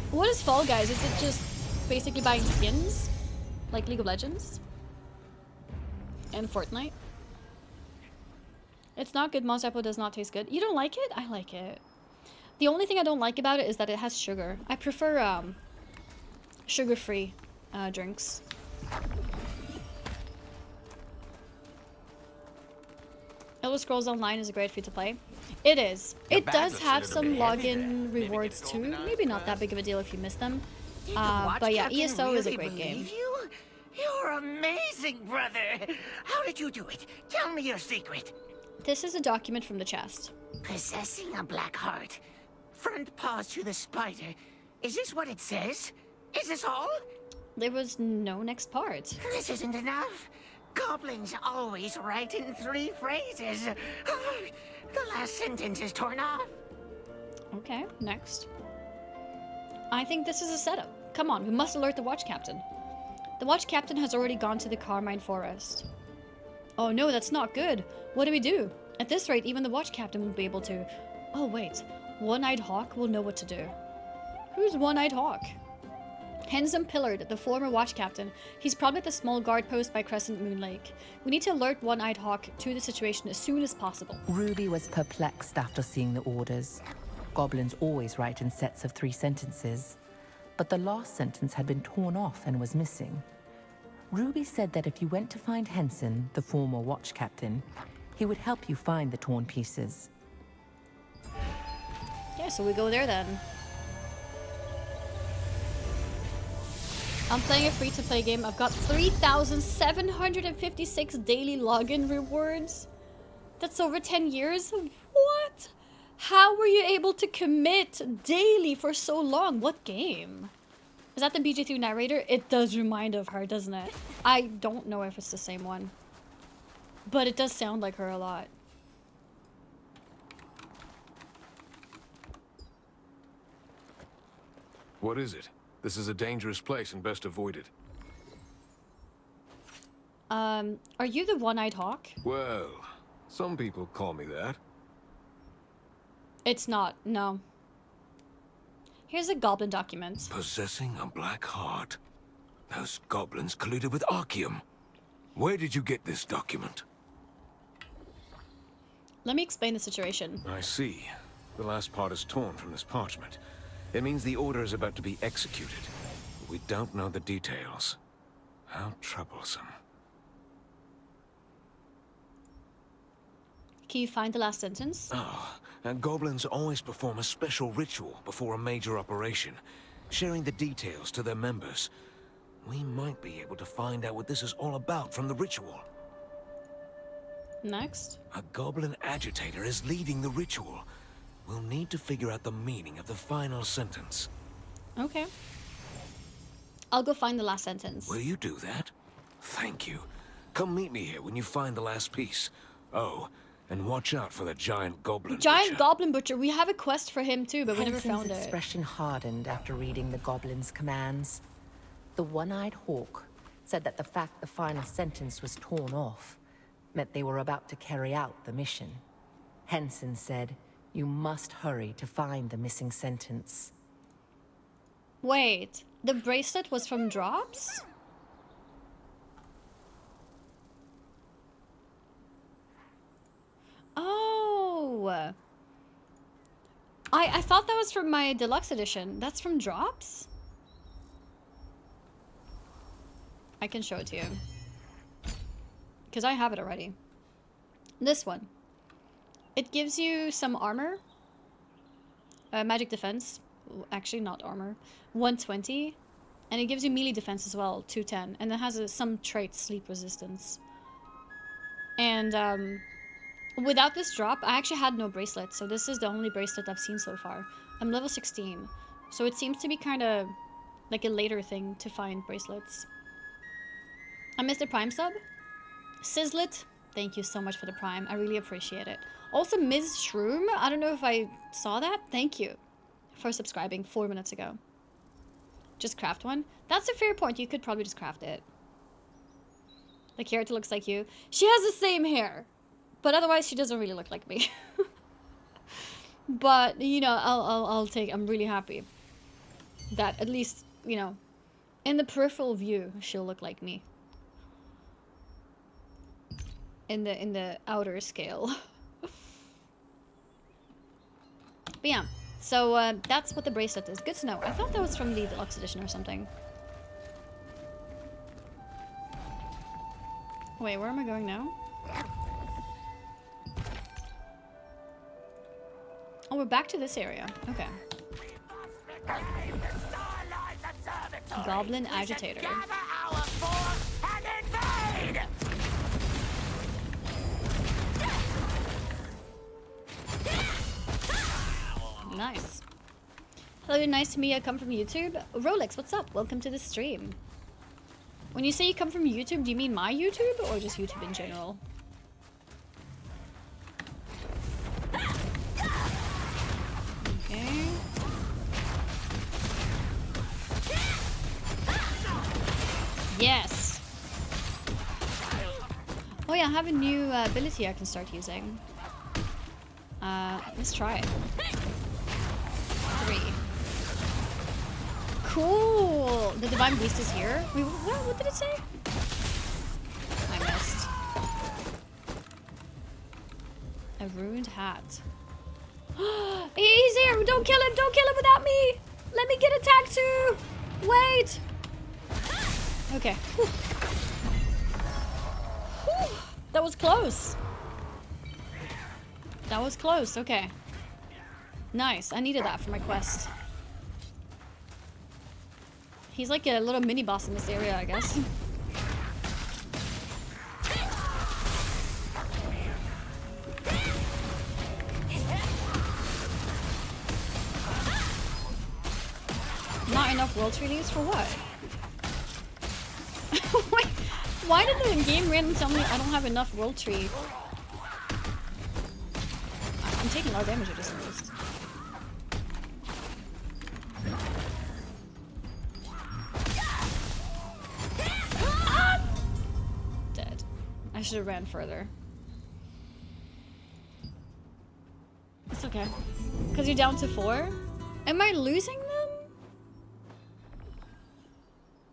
What is Fall Guys? Is it just basically buying skins? Like League of Legends? And Fortnite? It's not good. Monster Apple does not taste good. You don't like it? I like it. The only thing I don't like about it is that it has sugar. I prefer sugar-free drinks. Elder Scrolls Online is a great free-to-play. It is. It does have some login rewards too. Maybe not that big of a deal if you miss them. But yeah, ESO is a great game.
You're amazing, brother. How did you do it? Tell me your secret.
This is a document from the chest.
Possessing a black heart. Front paws to the spider. Is this what it says? Is this all?
There was no next part.
This isn't enough. Goblins always write in 3 phrases. The last sentence is torn off.
Okay, next. I think this is a setup. Come on, we must alert the watch captain. The watch captain has already gone to the Carmine Forest. Oh no, that's not good. What do we do? At this rate, even the watch captain won't be able to... Oh wait, One-Eyed Hawk will know what to do. Who's One-Eyed Hawk? Handsome Pillard, the former watch captain. He's probably at the small guard post by Crescent Moon Lake. We need to alert One-Eyed Hawk to the situation as soon as possible.
Ruby was perplexed after seeing the orders. Goblins always write in sets of 3 sentences. But the last sentence had been torn off and was missing. Ruby said that if you went to find Henson, the former watch captain, he would help you find the torn pieces.
Yeah, so we go there then. I'm playing a free-to-play game. I've got 3,756 daily login rewards. That's over 10 years? What? How were you able to commit daily for so long? What game? Is that the BG2 narrator? It does remind of her, doesn't it? I don't know if it's the same one. But it does sound like her a lot.
What is it? This is a dangerous place and best avoided.
Are you the one-eyed hawk?
Well, some people call me that.
It's not, no. Here's a goblin document.
Possessing a black heart. Those goblins colluded with Archeum. Where did you get this document?
Let me explain the situation.
I see. The last part is torn from this parchment. It means the order is about to be executed. We don't know the details. How troublesome.
Can you find the last sentence?
And goblins always perform a special ritual before a major operation, sharing the details to their members. We might be able to find out what this is all about from the ritual.
Next.
A goblin agitator is leading the ritual. We'll need to figure out the meaning of the final sentence.
Okay. I'll go find the last sentence.
Will you do that? Thank you. Come meet me here when you find the last piece. Oh, and watch out for the giant goblin
Giant
butcher.
goblin butcher. We have a quest for him too, but we never
Henson's
found it.
expression hardened after reading the goblin's commands. The one-eyed hawk said that the fact the final sentence was torn off meant they were about to carry out the mission. Henson said, "You must hurry to find the missing sentence."
Wait, the bracelet was from Drops? Oh. I thought that was from my deluxe edition. That's from Drops? I can show it to you. Because I have it already. This one. It gives you some armor. Magic defense. Actually, not armor. 120. And it gives you melee defense as well, 210. And it has some trait, sleep resistance. And without this drop, I actually had no bracelet. So this is the only bracelet I've seen so far. I'm level 16. So it seems to be kind of like a later thing to find bracelets. I missed the Prime sub. Sizzlet, thank you so much for the Prime. I really appreciate it. Also, Ms. Shroom, I don't know if I saw that. Thank you for subscribing 4 minutes ago. Just craft one. That's a fair point. You could probably just craft it. The character looks like you. She has the same hair. But otherwise, she doesn't really look like me. But, you know, I'll take... I'm really happy that at least, you know, in the peripheral view, she'll look like me. In the outer scale. But yeah, so that's what the bracelet is. Good to know. I thought that was from the deluxe edition or something. Wait, where am I going now? Oh, we're back to this area. Okay. Goblin agitator. Nice. Hello, nice to meet you. I come from YouTube. Rolex, what's up? Welcome to the stream. When you say you come from YouTube, do you mean my YouTube or just YouTube in general? Okay. Yes. Oh yeah, I have a new ability I can start using. Let's try it. 3. Cool! The Divine Beast is here. Wait, what did it say? I missed. A ruined hat. He's here! Don't kill him! Don't kill him without me! Let me get attacked too! Wait! Okay. Whew. Whew. That was close. That was close, okay. Nice, I needed that for my quest. He's like a little mini boss in this area, I guess. Not enough world tree leaves for what? Wait, why did the game random tell me I don't have enough world tree? I'm taking a lot of damage, I just noticed. Dead. I should have ran further. It's okay. Because you're down to 4? Am I losing them?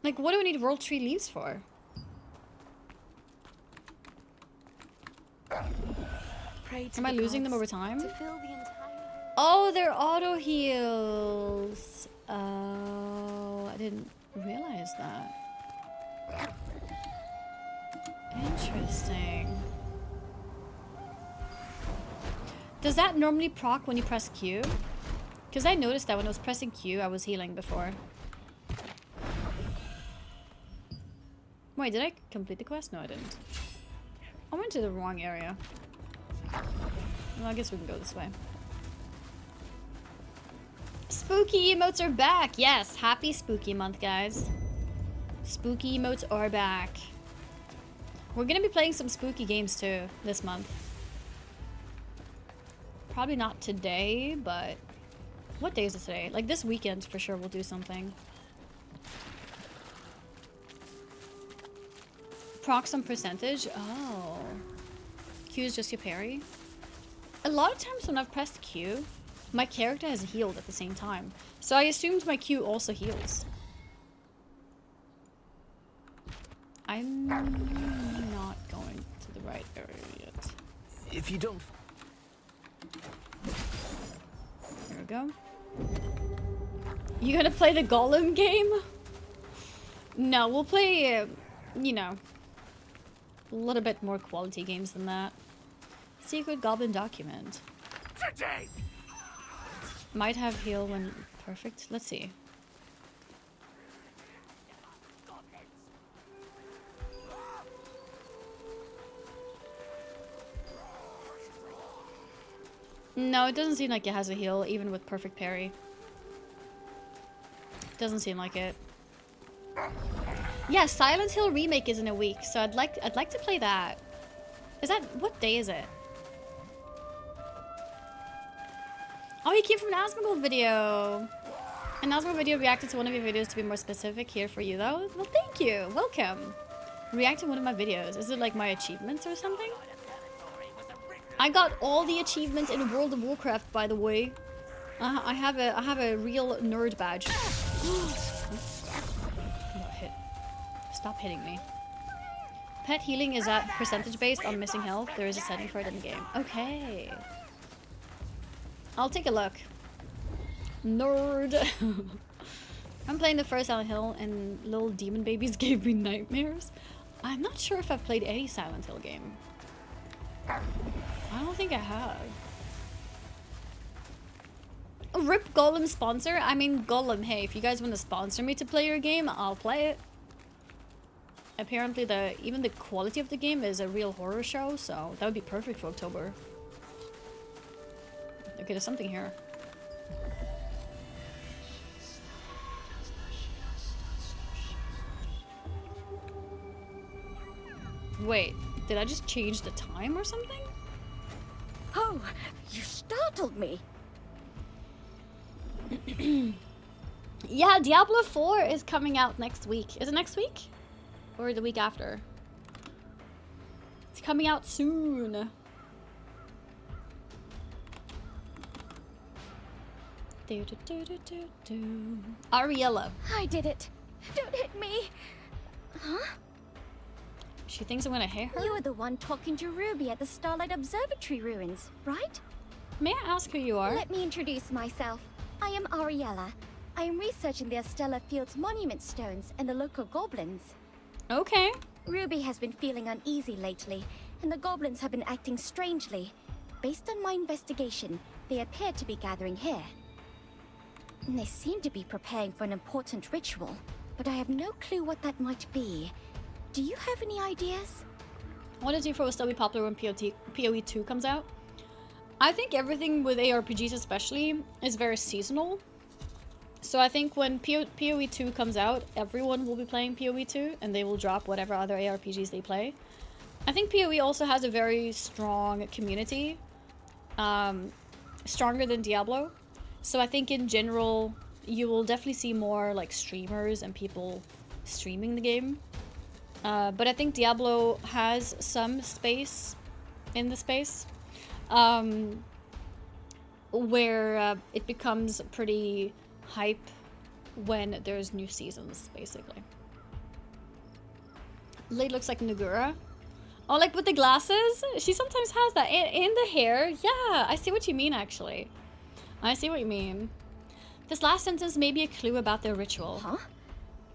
Like, what do I need world tree leaves for? Am I losing them over time? Oh, they're auto heals. Oh, I didn't realize that. Interesting. Does that normally proc when you press Q? Because I noticed that when I was pressing Q, I was healing before. Wait, did I complete the quest? No, I didn't. I went to the wrong area. Well, I guess we can go this way. Spooky emotes are back! Yes, happy spooky month, guys. Spooky emotes are back. We're gonna be playing some spooky games too this month. Probably not today, but... What day is it today? Like this weekend for sure we'll do something. Proc some percentage? Oh. Q is just your parry? A lot of times when I've pressed Q, my character has healed at the same time. So I assumed my Q also heals. I'm not going to the right area yet.
If you don't...
There we go. You gonna play the Golem game? No, we'll play, you know, a little bit more quality games than that. Secret Goblin Document.
Today.
Might have heal when perfect. Let's see. No, it doesn't seem like it has a heal, even with perfect parry. Doesn't seem like it. Yeah, Silent Hill Remake is in a week, so I'd like to play that. Is that what day is it? Oh, he came from an Asmongold video. An Asmongold video reacted to one of your videos to be more specific. Here for you though. Well, thank you. Welcome. React to one of my videos. Is it like my achievements or something? I got all the achievements in World of Warcraft, by the way. I have a real nerd badge. Got hit. Stop hitting me. Pet healing is at percentage based on missing health. There is a setting for it in the game. Okay. I'll take a look. Nerd. I'm playing the first Silent Hill and little demon babies gave me nightmares. I'm not sure if I've played any Silent Hill game. I don't think I have. RIP Golem sponsor? I mean, Golem, hey, if you guys want to sponsor me to play your game, I'll play it. Apparently, even the quality of the game is a real horror show, so that would be perfect for October. Okay, there's something here. Wait, did I just change the time or something?
Oh, you startled me.
Yeah, Diablo 4 is coming out next week. Is it next week? Or the week after? It's coming out soon. Ariella.
I did it. Don't hit me. Huh?
She thinks I'm gonna hit her?
You were the one talking to Ruby at the Starlight Observatory ruins, right?
May I ask who you are?
Let me introduce myself. I am Ariella. I am researching the Estella Fields monument stones and the local goblins.
Okay.
Ruby has been feeling uneasy lately, and the goblins have been acting strangely. Based on my investigation, they appear to be gathering here. They seem to be preparing for an important ritual. but I have no clue what that might be. Do you have any ideas?
What is for will still be popular when PoE 2 comes out? I think everything with ARPGs especially is very seasonal. So I think when PoE 2 comes out, everyone will be playing PoE 2 and they will drop whatever other ARPGs they play. I think PoE also has a very strong community, stronger than Diablo. So I think in general, you will definitely see more like streamers and people streaming the game. But I think Diablo has some space in the space where it becomes pretty hype when there's new seasons, basically. Late looks like Nagura. Oh, like with the glasses? She sometimes has that. In the hair? Yeah, I see what you mean, actually. I see what you mean. This last sentence may be a clue about their ritual.
Huh?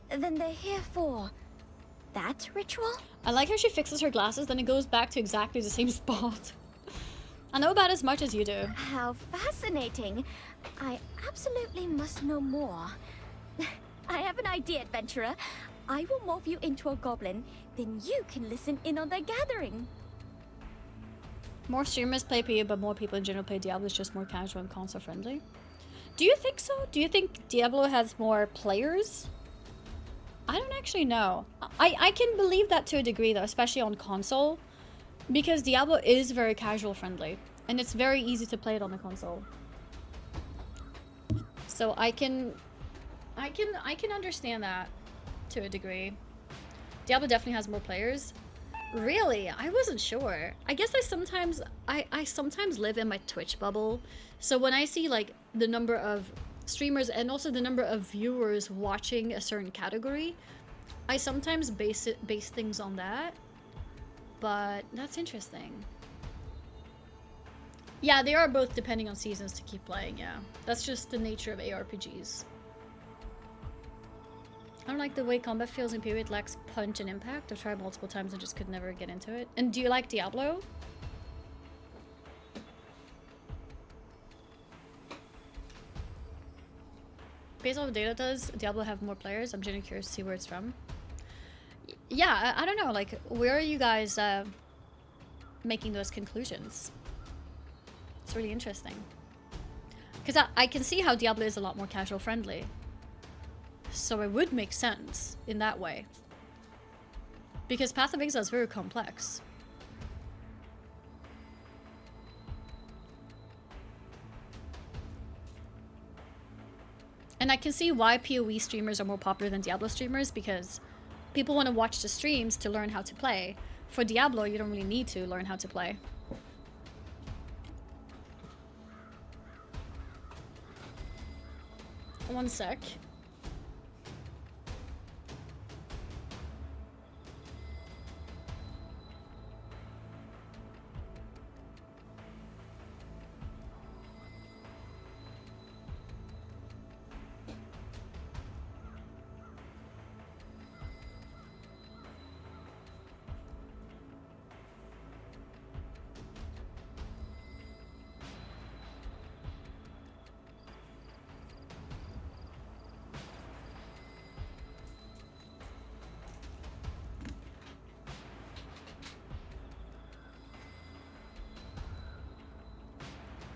Then they're here for that ritual?
I like how she fixes her glasses, then it goes back to exactly the same spot. I know about as much as you do.
How fascinating. I absolutely must know more. I have an idea, adventurer. I will morph you into a goblin, then you can listen in on their gathering.
More streamers play PoE, but more people in general play Diablo. It's just more casual and console friendly. Do you think so? Do you think Diablo has more players? I don't actually know. I can believe that to a degree though, especially on console, because Diablo is very casual friendly and it's very easy to play it on the console. So I can understand that to a degree. Diablo definitely has more players. Really? I wasn't sure. I guess I sometimes live in my Twitch bubble. So when I see like the number of streamers and also the number of viewers watching a certain category, I sometimes base things on that. But that's interesting. Yeah, they are both depending on seasons to keep playing, yeah. That's just the nature of ARPGs. I don't like the way combat feels in PoE. It lacks punch and impact. I've tried multiple times and just could never get into it. And do you like Diablo? Based on what data does Diablo have more players? I'm genuinely curious to see where it's from. Yeah, I don't know. Like, where are you guys making those conclusions? It's really interesting. Because I can see how Diablo is a lot more casual friendly. So it would make sense in that way. Because Path of Exile is very complex. And I can see why PoE streamers are more popular than Diablo streamers, because people want to watch the streams to learn how to play. For Diablo, you don't really need to learn how to play. One sec.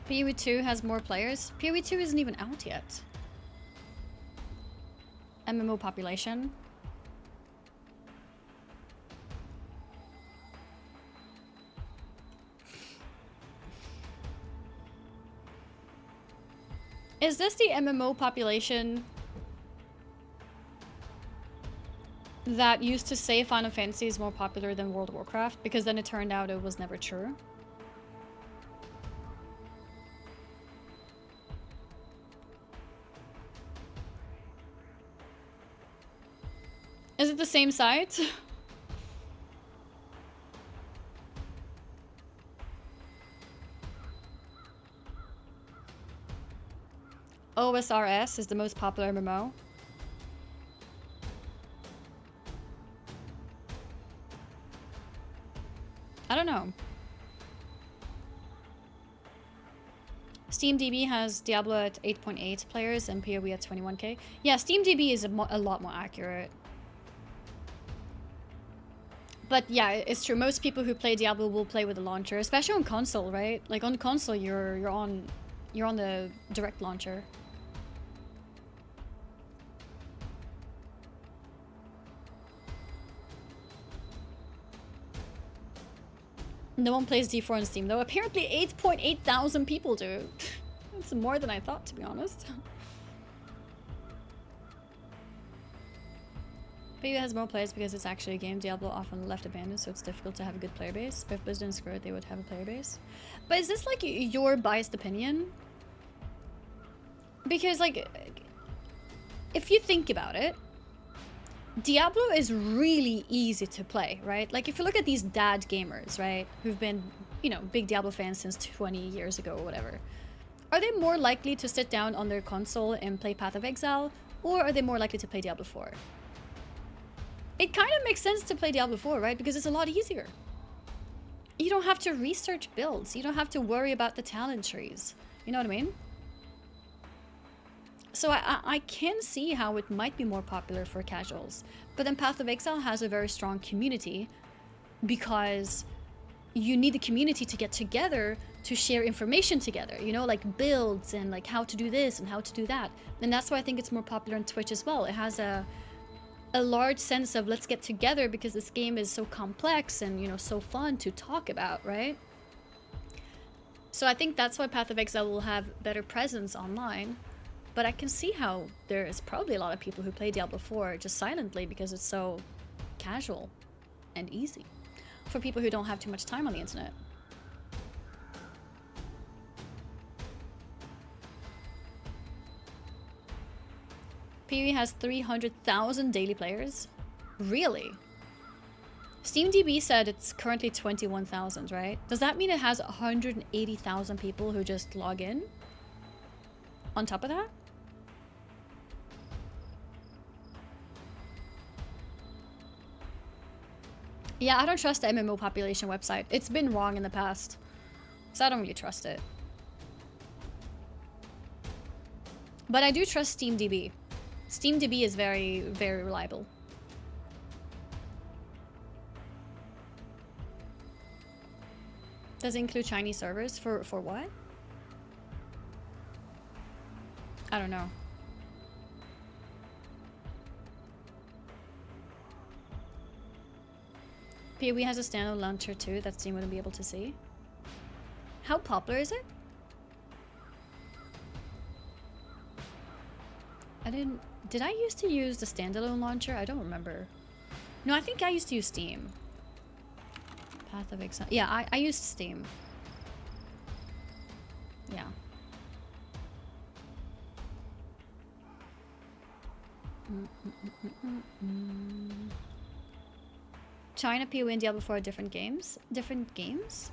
PoE 2 has more players. PoE 2 isn't even out yet. MMO population. Is this the MMO population that used to say Final Fantasy is more popular than World of Warcraft? Because then it turned out it was never true. Is it the same site? OSRS is the most popular MMO. I don't know. SteamDB has Diablo at 8.8 players and PoE at 21k. Yeah, SteamDB is a lot more accurate. But yeah, it's true. Most people who play Diablo will play with a launcher, especially on console, right? Like on console, you're on the direct launcher. No one plays D4 on Steam though. Apparently 8.8 thousand people do. It's more than I thought, to be honest. PoE has more players because it's actually a game. Diablo often left abandoned, so it's difficult to have a good player base. If Blizzard and Square, they would have a player base. But is this like your biased opinion? Because like, if you think about it, Diablo is really easy to play, right? Like if you look at these dad gamers, right, who've been, you know, big Diablo fans since 20 years ago or whatever, are they more likely to sit down on their console and play Path of Exile, or are they more likely to play Diablo 4? It kind of makes sense to play Diablo 4, right? Because it's a lot easier. You don't have to research builds. You don't have to worry about the talent trees. You know what I mean? So I can see how it might be more popular for casuals. But then Path of Exile has a very strong community because you need the community to get together to share information together, you know, like builds and like how to do this and how to do that. And that's why I think it's more popular on Twitch as well. It has a large sense of let's get together because this game is so complex and, you know, so fun to talk about, right? So I think that's why Path of Exile will have better presence online. But I can see how there is probably a lot of people who play Diablo 4 just silently because it's so casual and easy for people who don't have too much time on the internet. PoE has 300,000 daily players? Really? SteamDB said it's currently 21,000, right? Does that mean it has 180,000 people who just log in? On top of that? Yeah, I don't trust the MMO population website. It's been wrong in the past, so I don't really trust it. But I do trust SteamDB. SteamDB is very, very reliable. Does it include Chinese servers? For what? I don't know. PoE has a standalone launcher too that Steam wouldn't be able to see. How popular is it? Did I used to use the standalone launcher? I don't remember. No, I think I used to use Steam. Path of Exile. Yeah, I used Steam. Yeah. China, PoE, and Diablo 4 are different games? Different games?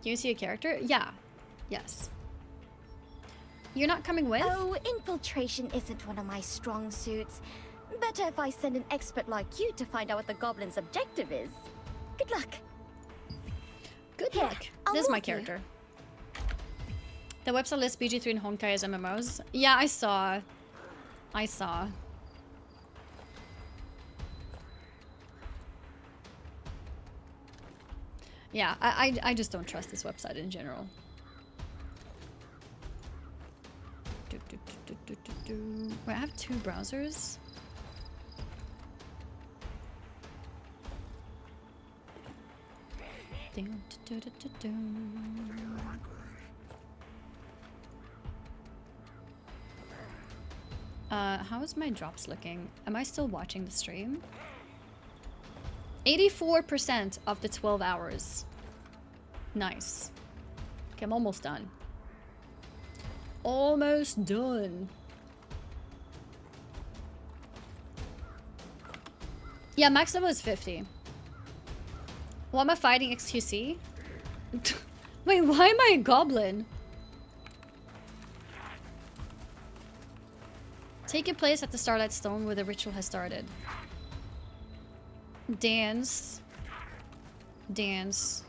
Can you see a character? Yeah. Yes. You're not coming with?
Oh, infiltration isn't one of my strong suits. Better if I send an expert like you to find out what the goblin's objective is. Good luck.
Good luck. This is my character. The website lists BG3 and Honkai as MMOs. Yeah, I saw. Yeah, I just don't trust this website in general. Wait, I have two browsers. How is my drops looking? Am I still watching the stream? 84% of the 12 hours. Nice. Okay, I'm almost done. Almost done. Yeah, max level is 50. Why am I fighting XQC? Wait, why am I a goblin? Take your place at the Starlight Stone where the ritual has started. Dance. Dance.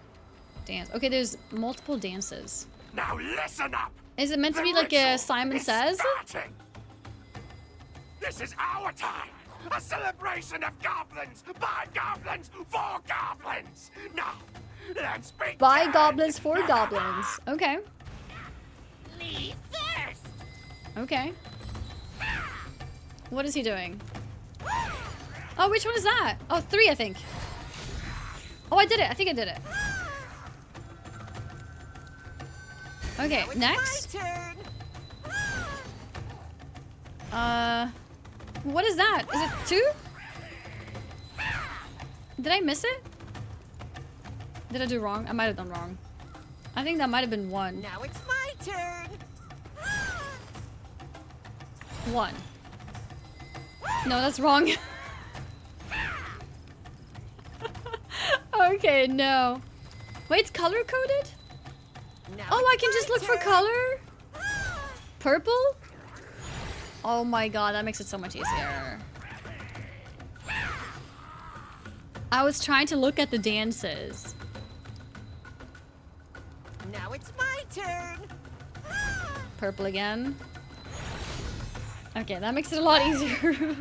Dance. Okay, there's multiple dances.
Now listen up!
Is it meant to
The
be like a
ritual
Simon
is
Says?
starting. This is our time! A celebration of goblins! By goblins! For goblins! Now, let's begin!
By goblins for goblins. Okay.
Me first!
Okay. What is he doing? Oh, which one is that? Oh, 3, I think. Oh, I did it. I think I did it. Okay, next. What is that? Is it 2? Did I miss it? Did I do wrong? I might have done wrong. I think that might have been 1.
Now it's my turn!
1. No, that's wrong. Okay, no. Wait, it's color coded? Oh, I can just look for color? Purple? Oh my god, that makes it so much easier. I was trying to look at the dances.
Now it's my turn!
Purple again. Okay, that makes it a lot easier.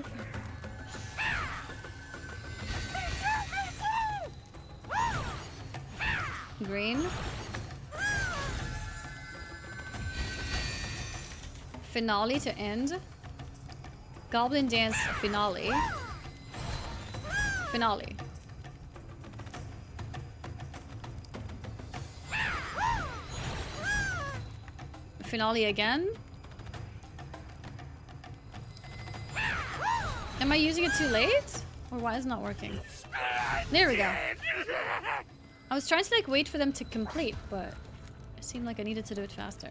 Green. Finale to end. Goblin Dance finale. Finale. Finale again. Am I using it too late? Or why is it not working? There we go. I was trying to like wait for them to complete, but it seemed like I needed to do it faster.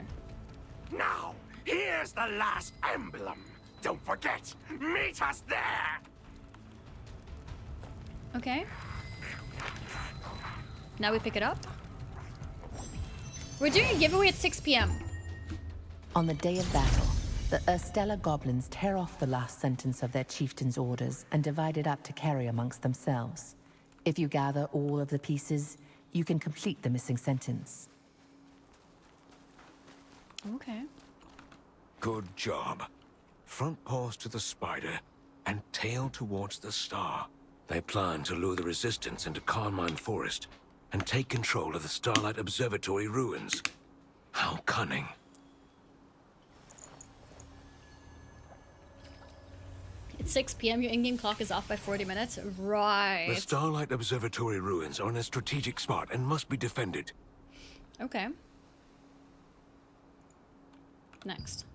Now, here's the last emblem. Don't forget, meet us there.
Okay. Now we pick it up. We're doing a giveaway at 6 p.m.
On the day of battle, the Urstella goblins tear off the last sentence of their chieftain's orders and divide it up to carry amongst themselves. If you gather all of the pieces, you can complete the missing sentence.
Okay.
Good job. Front paws to the spider and tail towards the star. They plan to lure the resistance into Carmine Forest and take control of the Starlight Observatory ruins. How cunning.
It's 6 p.m. Your in-game clock is off by 40 minutes. Right.
The Starlight Observatory ruins are in a strategic spot and must be defended.
Okay. Next.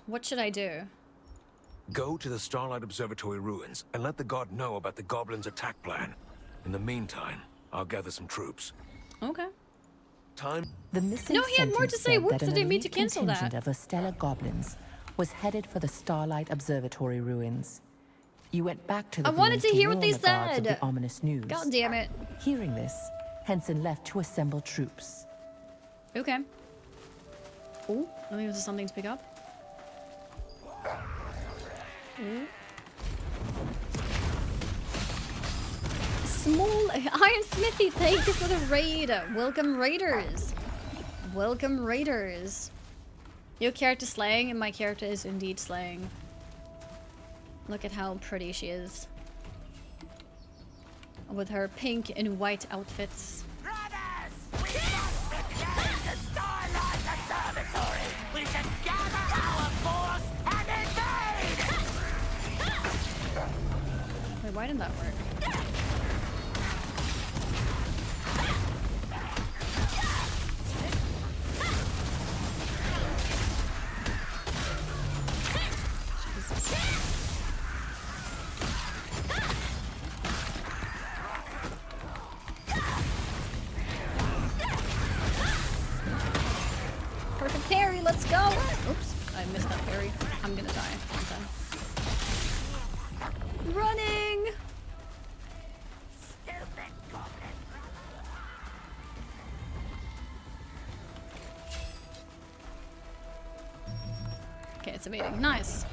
What should I do?
Go to the Starlight Observatory ruins and let the god know about the goblins' attack plan. In the meantime, I'll gather some troops.
Okay.
Time.
The missing
No, he had more to
sentence
say.
said
Whoops,
that
I
an
didn't mean to
elite
cancel that.
contingent of Urstella goblins was headed for the Starlight Observatory ruins. You went back to the
I wanted
ruins
to hear
warn
what they
the guards of
said.
the ominous news.
God damn it.
Hearing this, Henson left to assemble troops.
Okay. Oh, I think this is something to pick up. Ooh. Small Iron Smithy, thank you for the raid. Welcome raiders. Welcome raiders. Your character slaying and my character is indeed slaying. Look at how pretty she is. With her pink and white outfits.
We should gather our force and invade!
Wait, why didn't that work? Perfect parry, let's go! Oops, I missed that parry. I'm gonna die. I'm done. Running! Okay, it's evading. Nice.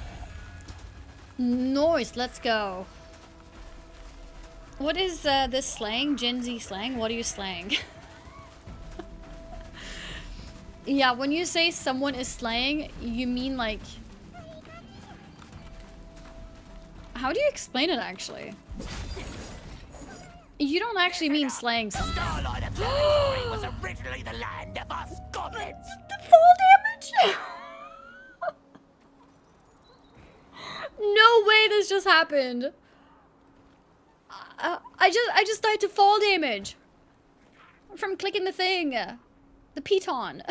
Nice, let's go. What is this slang? Gen Z slang? What are you slaying? Yeah, when you say someone is slaying, you mean like... How do you explain it actually? You don't actually mean slaying something.
was originally the land of us goblins.
The fall damage? No way this just happened. I just died to fall damage from clicking the thing, the piton.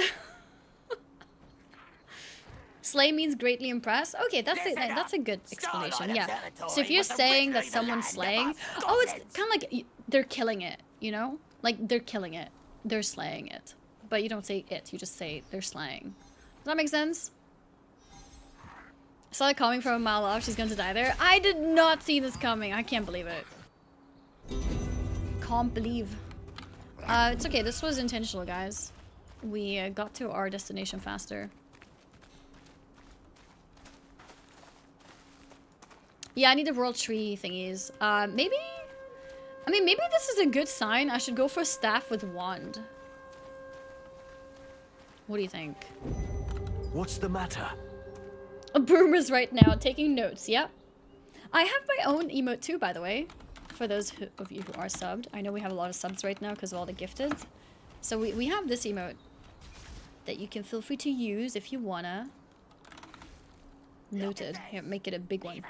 Slay means greatly impressed. Okay, that's a good explanation. Yeah. So if you're saying that someone's slaying, oh, it's kind of like they're killing it. You know, like they're killing it, they're slaying it. But you don't say it. You just say they're slaying. Does that make sense? Saw it coming from a mile off. She's going to die there. I did not see this coming. I can't believe it. Can't believe. It's okay. This was intentional, guys. We got to our destination faster. Yeah, I need the world tree thingies. Maybe... I mean, maybe this is a good sign. I should go for staff with wand. What do you think?
What's the matter?
A boomer's right now taking notes. Yep. I have my own emote too, by the way. For those of you who are subbed. I know we have a lot of subs right now because of all the gifted. So we have this emote that you can feel free to use if you wanna. Noted. Here, make it a big one.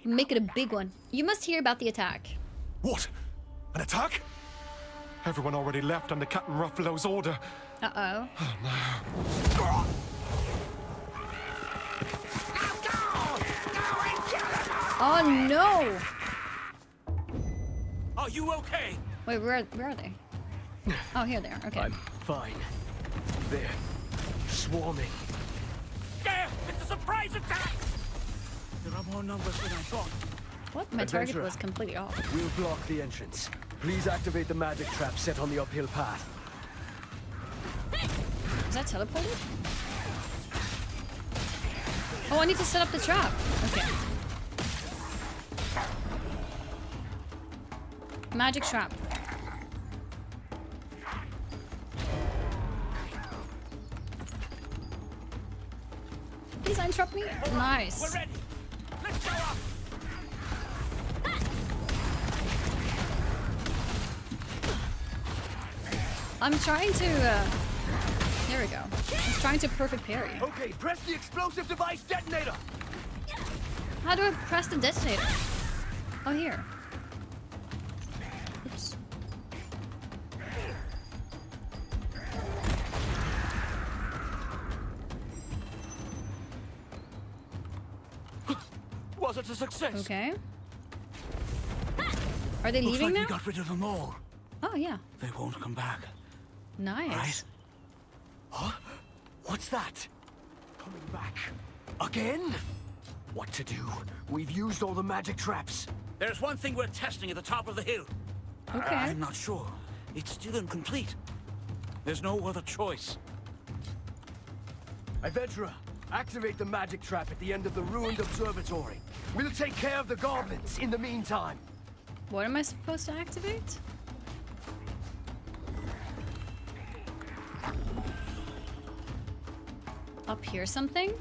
Make it a big one. You must hear about the attack.
What? An attack? Everyone already left under Captain Ruffalo's order.
Uh-oh.
Oh, no.
Oh, no!
Are you okay?
Wait, where are they? Oh, here they are. Okay.
I'm fine. They're swarming.
There! It's a surprise attack! There are more numbers than I thought.
What? My target was completely off.
We'll block the entrance. Please activate the magic trap set on the uphill path.
Is that teleported? Oh, I need to set up the trap. Okay. Magic trap. Please interrupt me. Nice.
We're ready. Let's go up.
I'm trying to, there we go. I'm trying to perfect parry.
Okay, press the explosive device detonator.
How do I press the detonator? Oh, here. Oops.
Was it a success?
Okay. Are they
Looks
leaving
like
now?
we got rid of them all.
Oh, yeah.
They won't come back.
Nice.
Right?
Huh? What's that? Coming back. Again? What to do? We've used all the magic traps.
There's one thing we're testing at the top of the hill.
Okay.
I'm not sure. It's still incomplete. There's no other choice.
Adventurer, activate the magic trap at the end of the ruined observatory. We'll take care of the goblins in the meantime.
What am I supposed to activate? Up here something?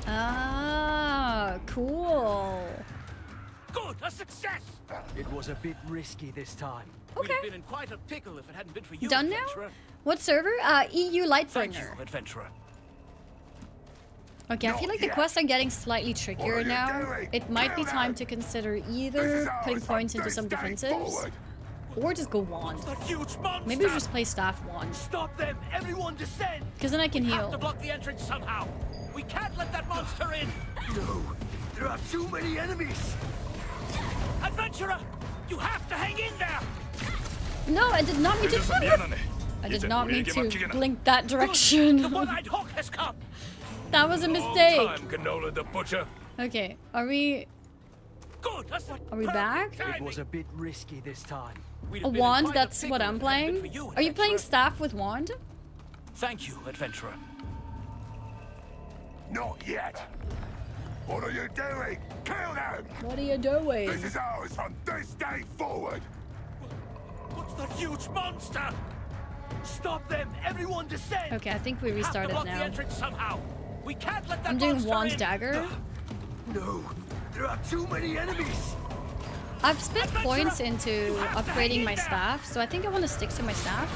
Ah, cool.
Good, a success!
It was a bit risky this time.
We'd have been in quite a pickle if it hadn't been for you,
Done now?
adventurer.
What server? EU
Thank you,
Lightbringer.
adventurer.
Okay, I feel like the quests are getting slightly trickier now. It might be time to consider either putting points into some defensives, or just go wand. Maybe we'll just play staff wand.
Stop them! Everyone descend!
Because then I can
We have
heal.
to block the entrance somehow. We can't let that monster in.
No, there are too many enemies.
Adventurer, you have to hang in there.
No, I did not mean to. I did not mean to blink that direction.
The one-eyed hawk has come.
That was a mistake.
Canola the butcher.
Okay, are we?
Good. That's
Are we back?
It was a bit risky this time.
A wand, that's what I'm playing? Are you playing staff with wand?
Thank you, adventurer.
Not yet. What are you doing? Kill them!
What are you doing?
This is ours from this day forward.
What's that huge monster? Stop them! Everyone descend!
Okay, I think we restarted
Have to block
now.
the entrance somehow. We can't let that
I'm doing
monster
wand
in.
dagger.
No, there are too many enemies.
I've spent points into upgrading my staff, so I think I want to stick to my staff.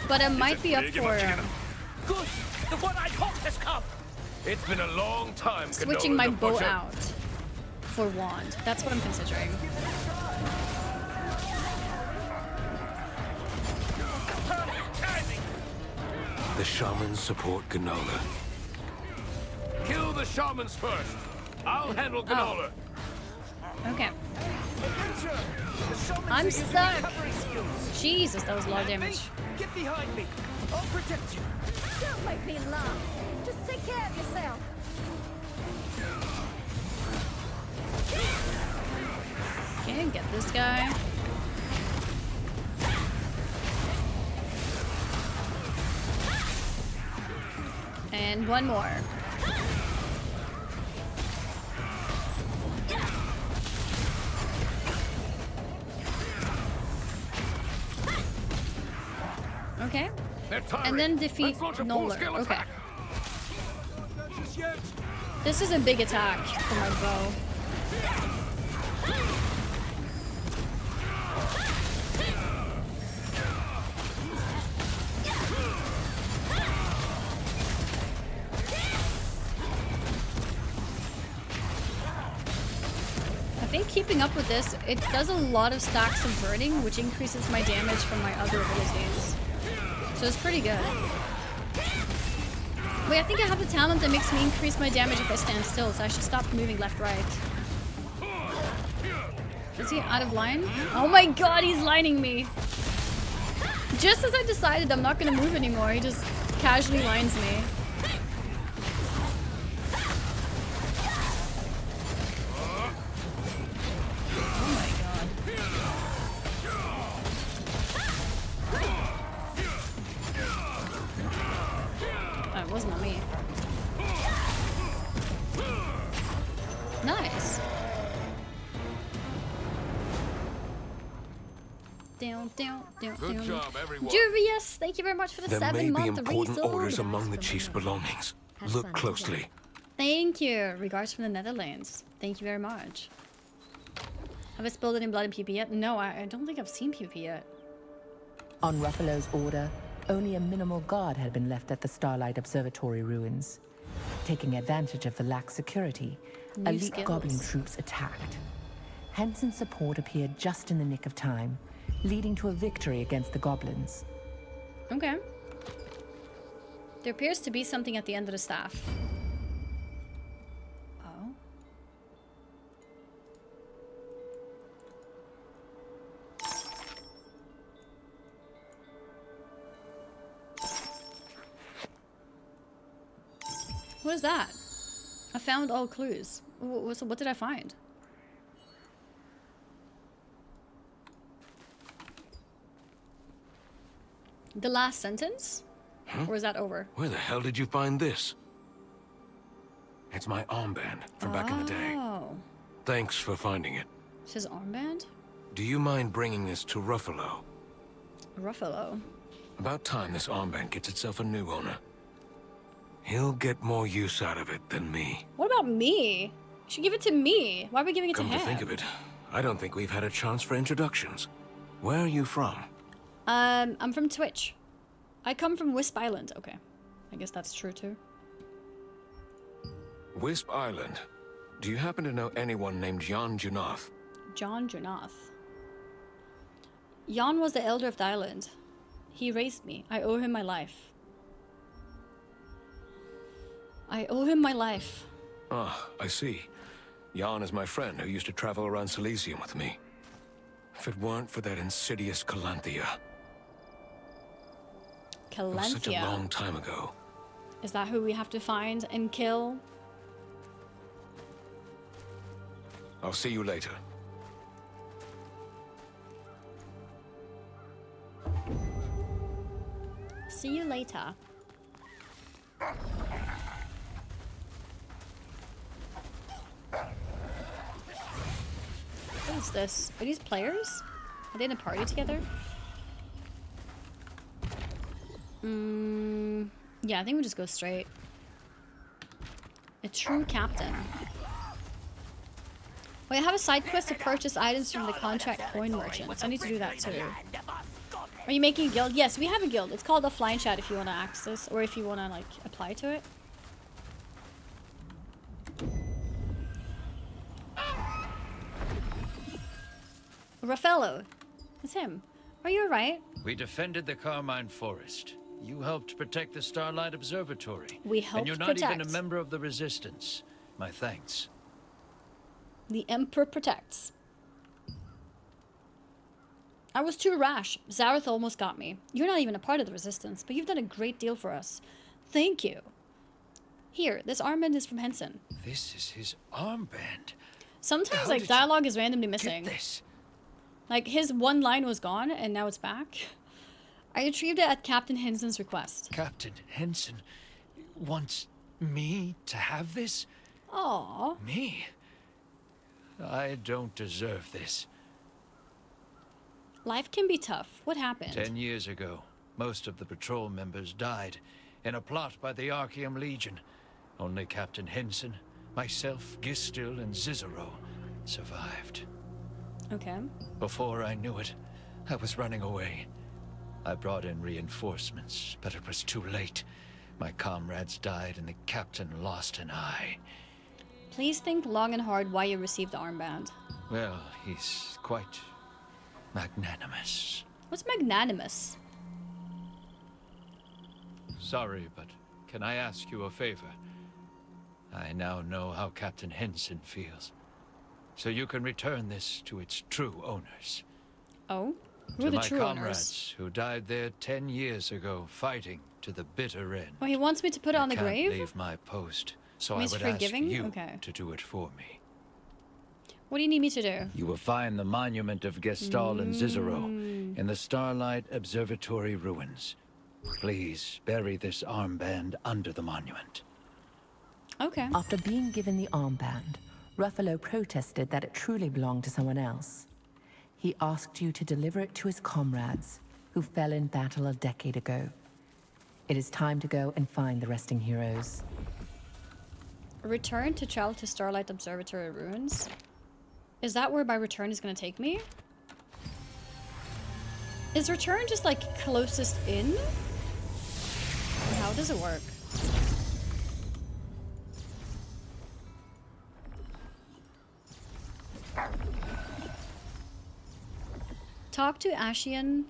But I might be up for
Good. The one I hoped has come.
It's been a long time.
switching my bow out for wand. That's what I'm considering.
The shamans support Ganola.
Kill the shamans first. I'll handle Ganola.
Okay. I'm stuck. Jesus, that was a lot of damage.
Get behind me. I'll protect you.
Don't make me laugh. Just take care of yourself.
Okay, get this guy. And one more. Okay. And then defeat Noller. Okay. This is a big attack for my bow. I think keeping up with this, it does a lot of stacks of burning, which increases my damage from my other abilities. So it's pretty good. Wait, I think I have the talent that makes me increase my damage if I stand still, so I should stop moving left-right. Is he out of line? Oh my god, he's lining me! Just as I decided I'm not gonna move anymore, he just casually lines me. It was not me. Nice. Down.
Good job, everyone.
Juvius, thank you very much for the
There may
7-month
be important
resort.
orders among the chief's belongings. Look closely.
Thank you. Regards from the Netherlands. Thank you very much. Have I spilled it in blood and PP yet? No, I don't think I've seen PP yet.
On Ruffalo's order, only a minimal guard had been left at the Starlight Observatory ruins. Taking advantage of the lax security,
New
elite
skills.
goblin troops attacked. Henson's support appeared just in the nick of time, leading to a victory against the goblins.
Okay. There appears to be something at the end of the staff. Oh. What is that? I found all clues. What did I find? The last sentence?
Huh?
Or is that over?
Where the hell did you find this? It's my armband from back in the day.
Oh.
Thanks for finding it.
It's his armband?
Do you mind bringing this to Ruffalo?
Ruffalo.
About time this armband gets itself a new owner. He'll get more use out of it than me.
What about me? You should give it to me. Why are we giving it
Come
to
to
him?
think of it, I don't think we've had a chance for introductions. Where are you from?
I'm from Twitch. I come from Wisp Island. Okay. I guess that's true too.
Wisp Island. Do you happen to know anyone named Jan Junath?
John Junath. Jan was the elder of the island. He raised me. I owe him my life. I owe him my life.
Ah, I see. Jan is my friend who used to travel around Silesium with me. If it weren't for that insidious Calanthea. It was such a
Calanthea.
long time ago.
Is that who we have to find and kill?
I'll see you later.
See you later. What is this? Are these players? Are they in a party together? Yeah, I think we'll just go straight. A true captain. Wait, I have a side quest to purchase items from the contract coin merchants. I need to do that too. Are you making a guild? Yes, we have a guild. It's called Offline Chat if you want to access, or if you want to like apply to it. Raffaello. It's him. Are you alright?
We defended the Carmine Forest. You helped protect the Starlight Observatory.
We helped
and you're not even a
protect.
member of the Resistance. My thanks.
The Emperor protects. I was too rash. Zareth almost got me. You're not even a part of the Resistance, but you've done a great deal for us. Thank you. Here, this armband is from Henson.
This is his armband.
Sometimes,
How
like,
did
dialogue is
you
randomly
get
missing.
this?
Like, his one line was gone, and now it's back. I retrieved it at Captain Henson's request.
Captain Henson wants me to have this?
Aww.
Me? I don't deserve this.
Life can be tough. What happened?
10 years ago, most of the patrol members died in a plot by the Archeum Legion. Only Captain Henson, myself, Gistil, and Cicero survived.
Okay.
Before I knew it, I was running away. I brought in reinforcements, but it was too late. My comrades died and the captain lost an eye.
Please think long and hard why you received the armband.
Well, he's quite magnanimous.
What's magnanimous?
Sorry, but can I ask you a favor? I now know how Captain Henson feels. So you can return this to its true owners.
Oh? Who are
To
the
my
true
comrades
owners?
who died there 10 years ago, fighting to the bitter end.
Oh, he wants me to put it on the
I can't
grave?
leave my post, so
Means
I would
forgiving?
ask you
Okay.
to do it for me.
What do you need me to do?
You will find the monument of Gestal and Cicero in the Starlight Observatory ruins. Please bury this armband under the monument.
Okay.
After being given the armband, Ruffalo protested that it truly belonged to someone else. He asked you to deliver it to his comrades, who fell in battle a decade ago. It is time to go and find the resting heroes.
Return to travel to Starlight Observatory ruins? Is that where my return is going to take me? Is return just like closest in? Or how does it work? Talk to Ashian.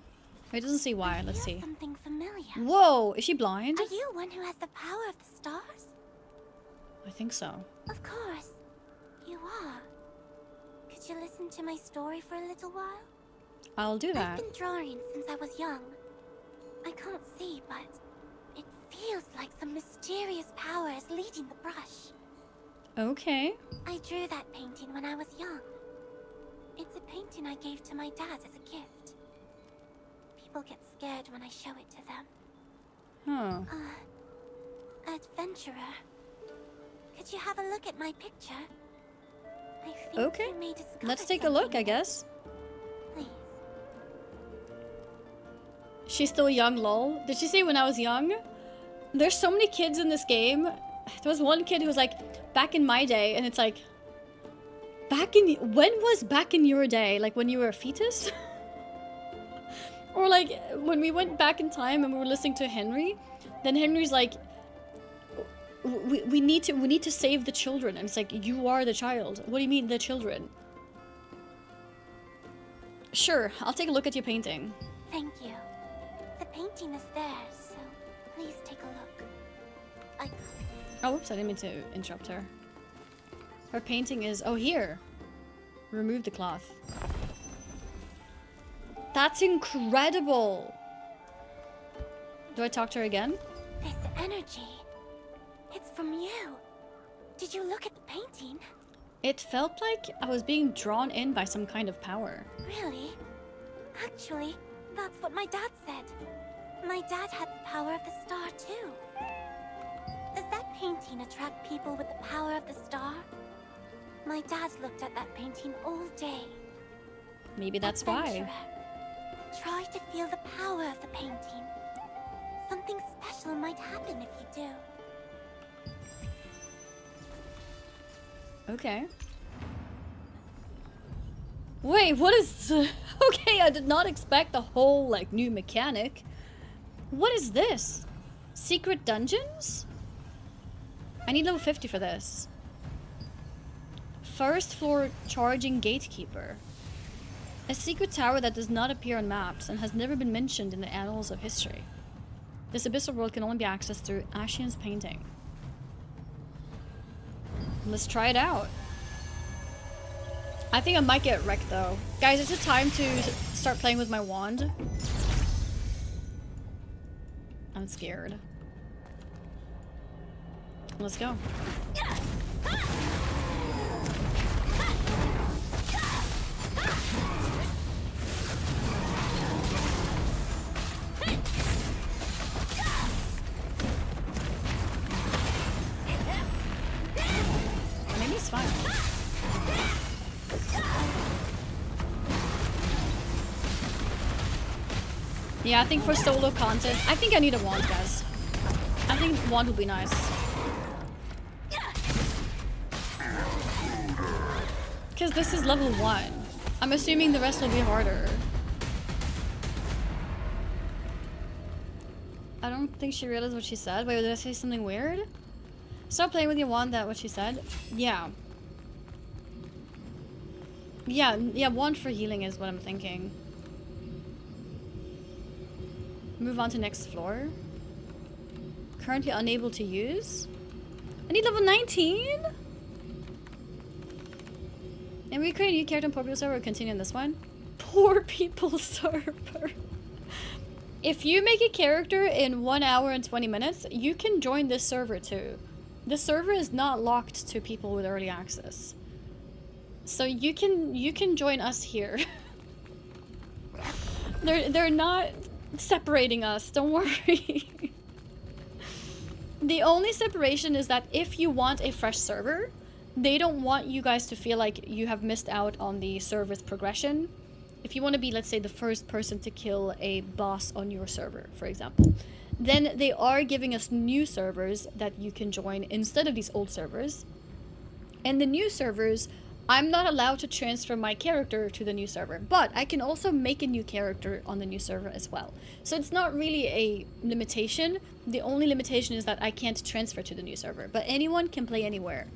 It doesn't say why. Let's see.
Something familiar.
Whoa, is she blind?
Are you one who has the power of the stars?
I think so.
Of course. You are. Could you listen to my story for a little while?
I'll do that.
I've been drawing since I was young. I can't see, but it feels like some mysterious power is leading the brush.
Okay.
I drew that painting when I was young. It's a painting I gave to my dad as a gift. People get scared when I show it to them.
Huh.
Adventurer. Could you have a look at my picture? I think
Okay.
you may discover
Let's take a look, I guess.
Please.
She's still young, lol. Did she say when I was young? There's so many kids in this game. There was one kid who was like, back in my day, and it's like, when was back in your day? Like when you were a fetus? Or like when we went back in time and we were listening to Henry, then Henry's like, we need to save the children. And it's like, you are the child. What do you mean the children? Sure, I'll take a look at your painting.
Thank you. The painting is there, so please take a look.
Oh, whoops, I didn't mean to interrupt her. Her painting is, oh, here. Remove the cloth. That's incredible. Do I talk to her again?
This energy. It's from you. Did you look at the painting?
It felt like I was being drawn in by some kind of power.
Really? Actually, that's what my dad said.
My dad had the power of the star, too. Does that painting attract people with the power of the star? My dad looked at that painting all day.
Maybe that's why.
Adventurer, try to feel the power of the painting. Something special might happen if you do.
Okay. Wait, what is... Okay, I did not expect the whole, like, new mechanic. What is this? Secret dungeons? I need level 50 for this. First floor charging gatekeeper. A secret tower that does not appear on maps and has never been mentioned in the annals of history. This abyssal world can only be accessed through Ashian's painting. Let's try it out. I think I might get wrecked though. Guys, is it time to start playing with my wand? I'm scared. Let's go. Maybe it's fine. Yeah, I think for solo content, I think I need a wand, guys. I think wand would be nice. Because this is level 1. I'm assuming the rest will be harder. I don't think she realized what she said. Wait, did I say something weird? Stop playing with your wand, that what she said? Yeah. Yeah, wand for healing is what I'm thinking. Move on to next floor. Currently unable to use. I need level 19? And we create a new character on Poor People server or continue on this one? Poor People server. If you make a character in 1 hour and 20 minutes, you can join this server too. The server is not locked to people with early access. So you can join us here. They're not separating us, don't worry. The only separation is that if you want a fresh server, they don't want you guys to feel like you have missed out on the server's progression. If you want to be, let's say, the first person to kill a boss on your server, for example, then they are giving us new servers that you can join instead of these old servers. And the new servers, I'm not allowed to transfer my character to the new server, but I can also make a new character on the new server as well. So it's not really a limitation. The only limitation is that I can't transfer to the new server, but anyone can play anywhere.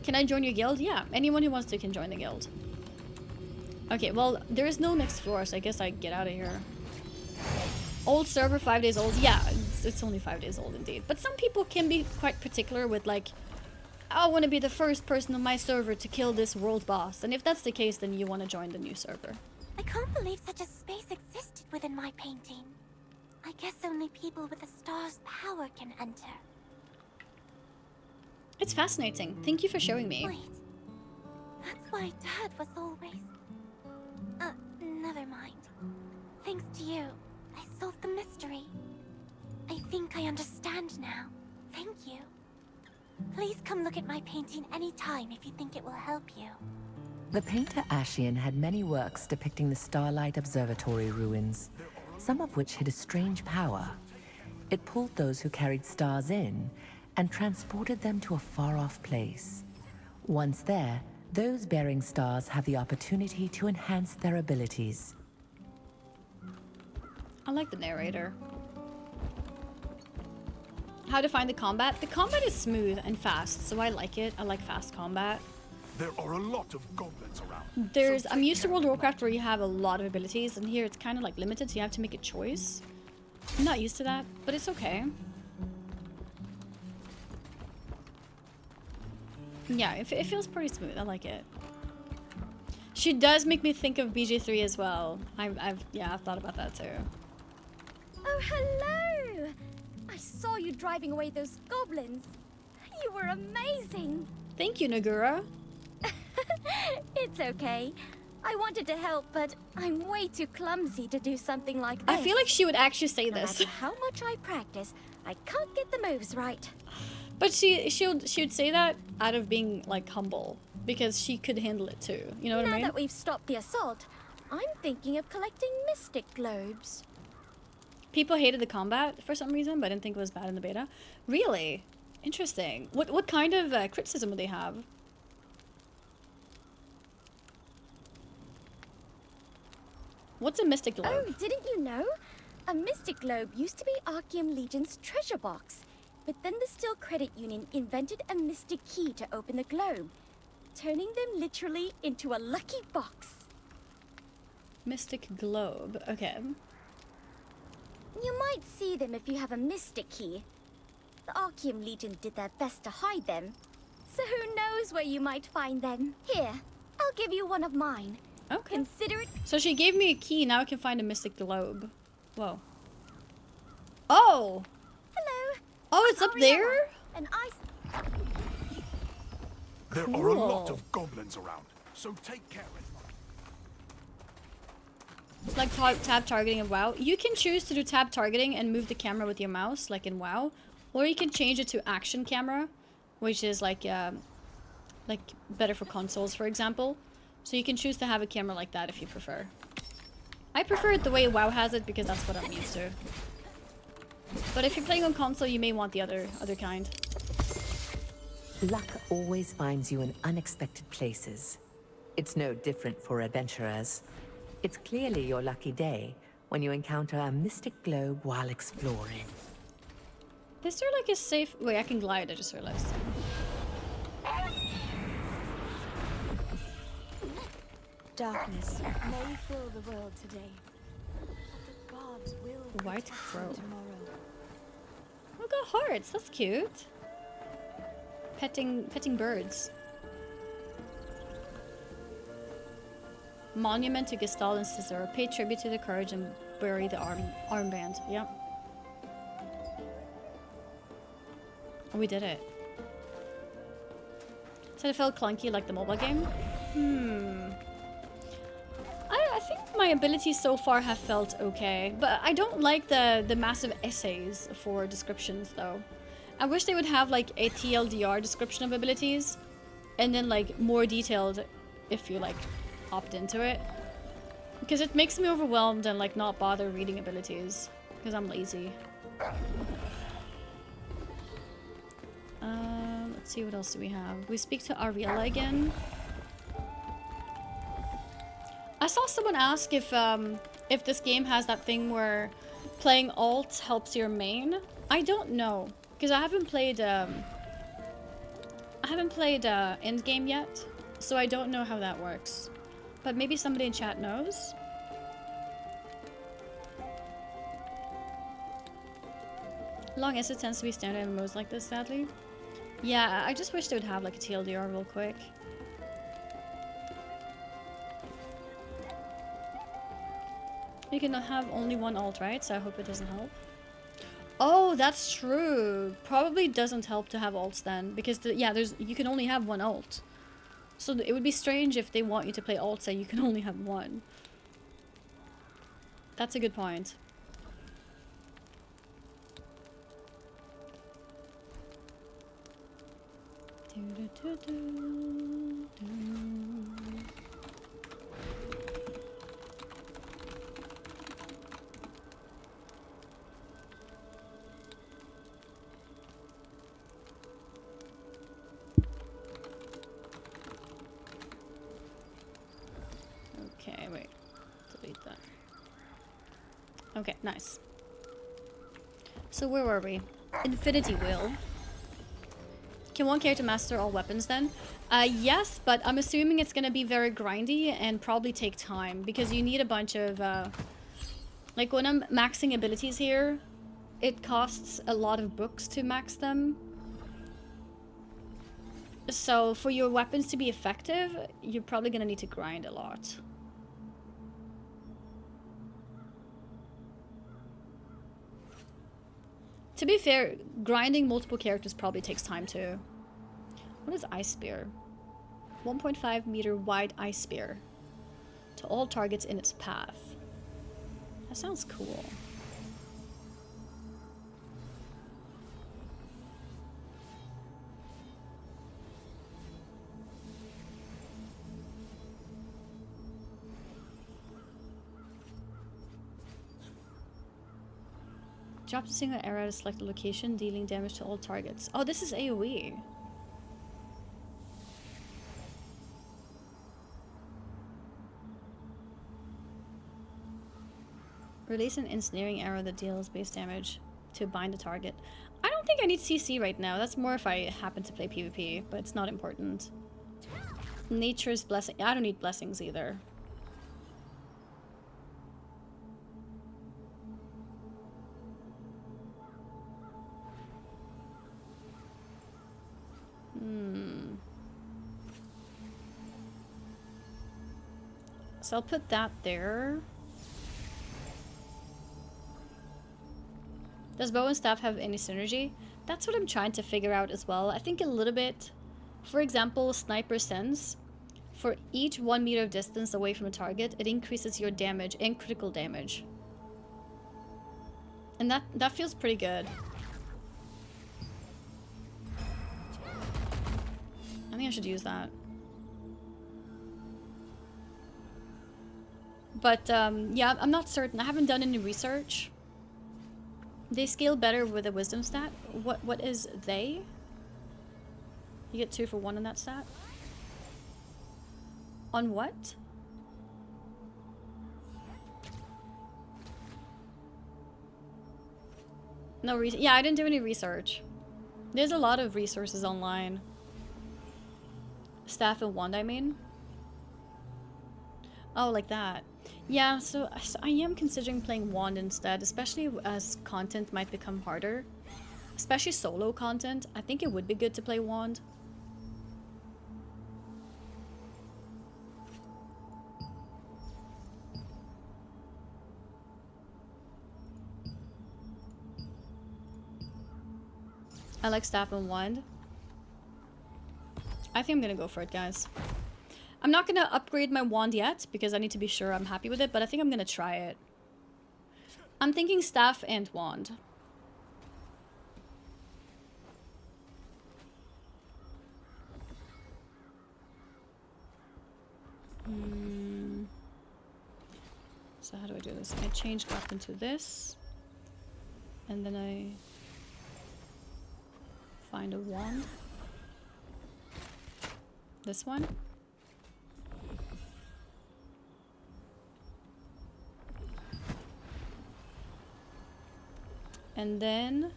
Can I join your guild? Yeah, anyone who wants to can join the guild. Okay, well, there is no next floor, so I guess I get out of here. Old server, 5 days old. Yeah, it's only 5 days old indeed. But some people can be quite particular with like, I want to be the first person on my server to kill this world boss. And if that's the case, then you want to join the new server.
I can't believe such a space existed within my painting. I guess only people with the star's power can enter.
It's fascinating. Thank you for showing me.
Wait. That's why Dad was always... never mind. Thanks to you, I solved the mystery. I think I understand now. Thank you. Please come look at my painting anytime if you think it will help you.
The painter Ashian had many works depicting the Starlight Observatory ruins, some of which hid a strange power. It pulled those who carried stars in and transported them to a far-off place. Once there, those bearing stars have the opportunity to enhance their abilities.
I like the narrator. How to find the combat? The combat is smooth and fast, so I like it. I like fast combat.
There are a lot of goblins around.
I'm used to World of Warcraft where you have a lot of abilities, and here it's kind of like limited, so you have to make a choice. I'm not used to that, but it's okay. Yeah, it feels pretty smooth. I like it. She does make me think of BG3 as well. I've thought about that too.
Oh, hello! I saw you driving away those goblins. You were amazing.
Thank you, Nagura.
It's okay. I wanted to help, but I'm way too clumsy to do something like this.
I feel like she would actually say
No
this.
matter how much I practice, I can't get the moves right.
But she would say that out of being like humble, because she could handle it too. You know what I
Now
mean?
that we've stopped the assault, I'm thinking of collecting mystic globes.
People hated the combat for some reason, but I didn't think it was bad in the beta. Really? Interesting. What kind of criticism would they have? What's a mystic globe?
Oh, didn't you know? A mystic globe used to be Archeum Legion's treasure box. But then the Steel Credit Union invented a mystic key to open the globe, turning them literally into a lucky box.
Mystic globe. Okay.
You might see them if you have a mystic key. The Archeum Legion did their best to hide them. So who knows where you might find them? Here, I'll give you one of mine.
Okay.
Consider it.
So she gave me a key, now I can find a mystic globe. Whoa. Oh!
Hello.
Oh, it's up there?
An ice.
There are a lot of goblins around, so take care.
It's like tab targeting in WoW. You can choose to do tab targeting and move the camera with your mouse, like in WoW. Or you can change it to action camera, which is like better for consoles, for example. So you can choose to have a camera like that if you prefer. I prefer it the way WoW has it because that's what I'm used to. But if you're playing on console, you may want the other kind.
Luck always finds you in unexpected places. It's no different for adventurers. It's clearly your lucky day when you encounter a mystic globe while exploring.
Is there like a safe... Wait, I can glide, I just realized.
Darkness may fill the world today, but the gods will
White
protect
crow.
them tomorrow.
Oh, got hearts. That's cute. Petting birds. Monument to Gestalt and Cicero. Pay tribute to the courage and bury the armband. Yep. Oh, we did it. So it felt clunky like the mobile game? I think my abilities so far have felt okay, but I don't like the massive essays for descriptions though. I wish they would have like a TLDR description of abilities and then like more detailed if you like opt into it. Because it makes me overwhelmed and like not bother reading abilities because I'm lazy. Let's see, what else do we have? We speak to Ariella again. I saw someone ask if this game has that thing where playing alt helps your main. I don't know because I haven't played endgame yet, so I don't know how that works. But maybe somebody in chat knows. Long as it tends to be standard MMOs like this, sadly. Yeah, I just wish they would have like a TLDR real quick. You can have only one ult, right? So I hope it doesn't help. Oh, that's true. Probably doesn't help to have ults then, because you can only have one ult. So it would be strange if they want you to play ults and you can only have one. That's a good point. Okay, wait. Delete that. Okay, nice. So where were we? Infinity Wheel. Can one character master all weapons then? Yes, but I'm assuming it's gonna be very grindy and probably take time because you need a bunch of like when I'm maxing abilities here, it costs a lot of books to max them. So for your weapons to be effective, you're probably gonna need to grind a lot. To be fair, grinding multiple characters probably takes time too. What is Ice Spear? 1.5 meter wide Ice Spear. to all targets in its path. That sounds cool. Drop a single arrow at a selected location, dealing damage to all targets. Oh, this is AoE. Release an ensnaring arrow that deals base damage to bind the target. I don't think I need CC right now. That's more if I happen to play PvP, but it's not important. Nature's blessing. I don't need blessings either. So I'll put that there. Does bow and staff have any synergy? That's what I'm trying to figure out as well. I think a little bit. For example, sniper sense. For each 1 meter of distance away from a target, it increases your damage and critical damage. And that feels pretty good. I think I should use that. But yeah, I'm not certain. I haven't done any research. They scale better with a wisdom stat. What is they? You get 2 for 1 on that stat. On what? No reason. Yeah, I didn't do any research. There's a lot of resources online. Staff and wand, I mean. Oh, like that. Yeah, so I am considering playing wand instead, especially as content might become harder. Especially solo content. I think it would be good to play wand. I like staff and wand. I think I'm gonna go for it, guys. I'm not gonna upgrade my wand yet because I need to be sure I'm happy with it, but I think I'm gonna try it. I'm thinking staff and wand. So how do I do this? I change weapon to this. And then I find a wand. This one. And then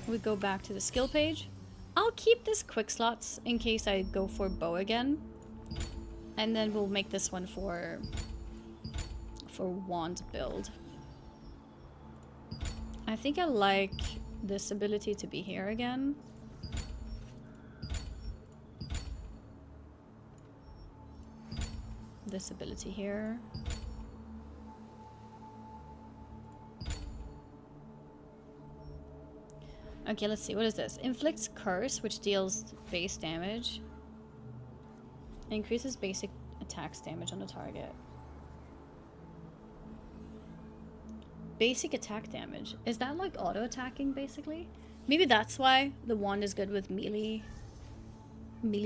we go back to the skill page. I'll keep this quick slots in case I go for bow again. And then we'll make this one for wand build. I think I like this ability to be here again. This ability here. Okay, let's see. What is this? Inflicts curse, which deals base damage. Increases basic attacks damage on the target. Basic attack damage. Is that like auto-attacking, basically? Maybe that's why the wand is good with melee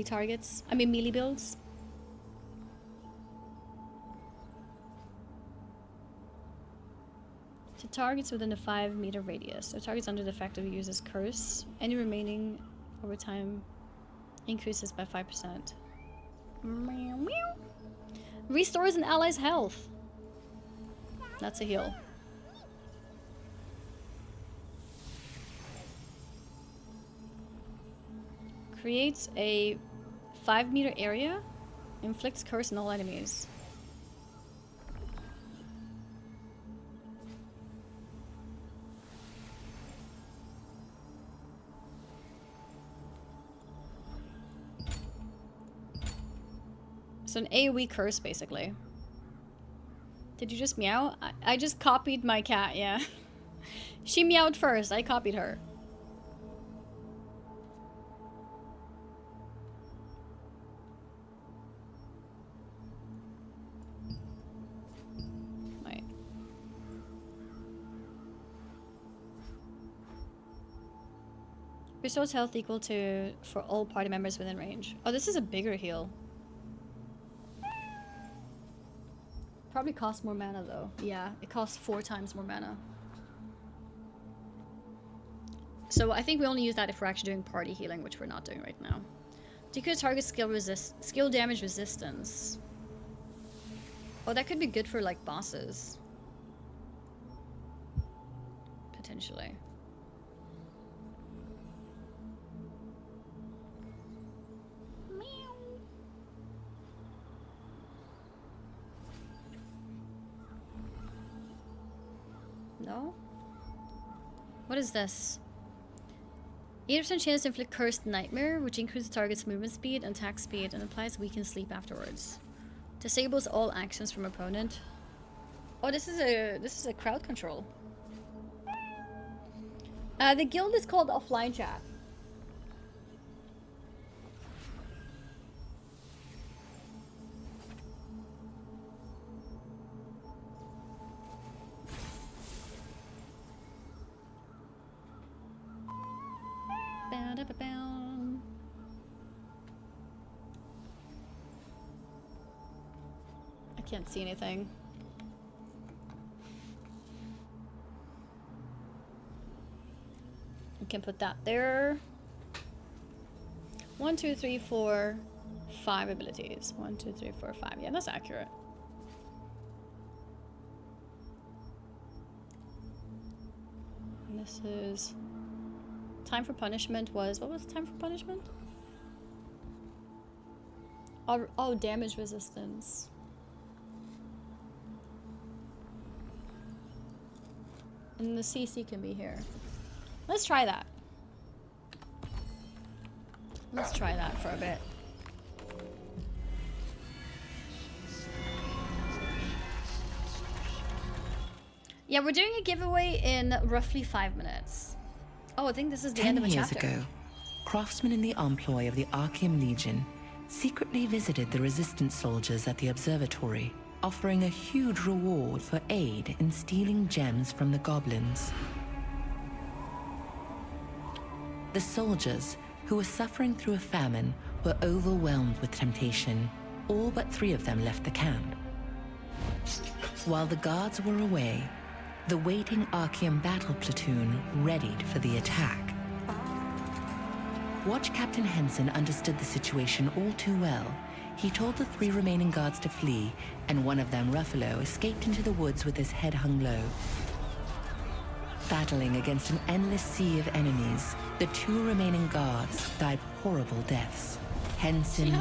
targets. I mean, melee builds. To targets within a 5 meter radius. So targets under the effect of uses curse. Any remaining over time increases by 5%. Meow, meow. Restores an ally's health. That's a heal. Creates a 5 meter area. Inflicts curse on all enemies. So an AoE curse, basically. Did you just meow? I just copied my cat, yeah. She meowed first, I copied her. Restores health equal to for all party members within range. Oh, this is a bigger heal. Probably costs more mana though. Yeah, it costs 4 times more mana. So I think we only use that if we're actually doing party healing, which we're not doing right now. Decrease target skill damage resistance. Oh, that could be good for like bosses. Potentially. No? What is this? 80% chance to inflict Cursed Nightmare, which increases target's movement speed and attack speed and applies weakened sleep afterwards. Disables all actions from opponent. Oh, this is a crowd control. The guild is called Offline Chat. I can't see anything. We can put that there. 1, 2, 3, 4, 5 abilities. 1, 2, 3, 4, 5. Yeah, that's accurate. And this is time for punishment was, what was time for punishment? Oh, damage resistance. And the CC can be here. Let's try that. Let's try that for a bit. Yeah, we're doing a giveaway in roughly 5 minutes. Oh, I think this is the end of a chapter.
10 years ago, craftsmen in the employ of the Archeum Legion secretly visited the resistance soldiers at the observatory, offering a huge reward for aid in stealing gems from the goblins. The soldiers, who were suffering through a famine, were overwhelmed with temptation. All but 3 of them left the camp. While the guards were away, the waiting Archeum battle platoon readied for the attack. Watch Captain Henson understood the situation all too well. He told the 3 remaining guards to flee, and one of them, Ruffalo, escaped into the woods with his head hung low. Battling against an endless sea of enemies, the 2 remaining guards died horrible deaths. Henson,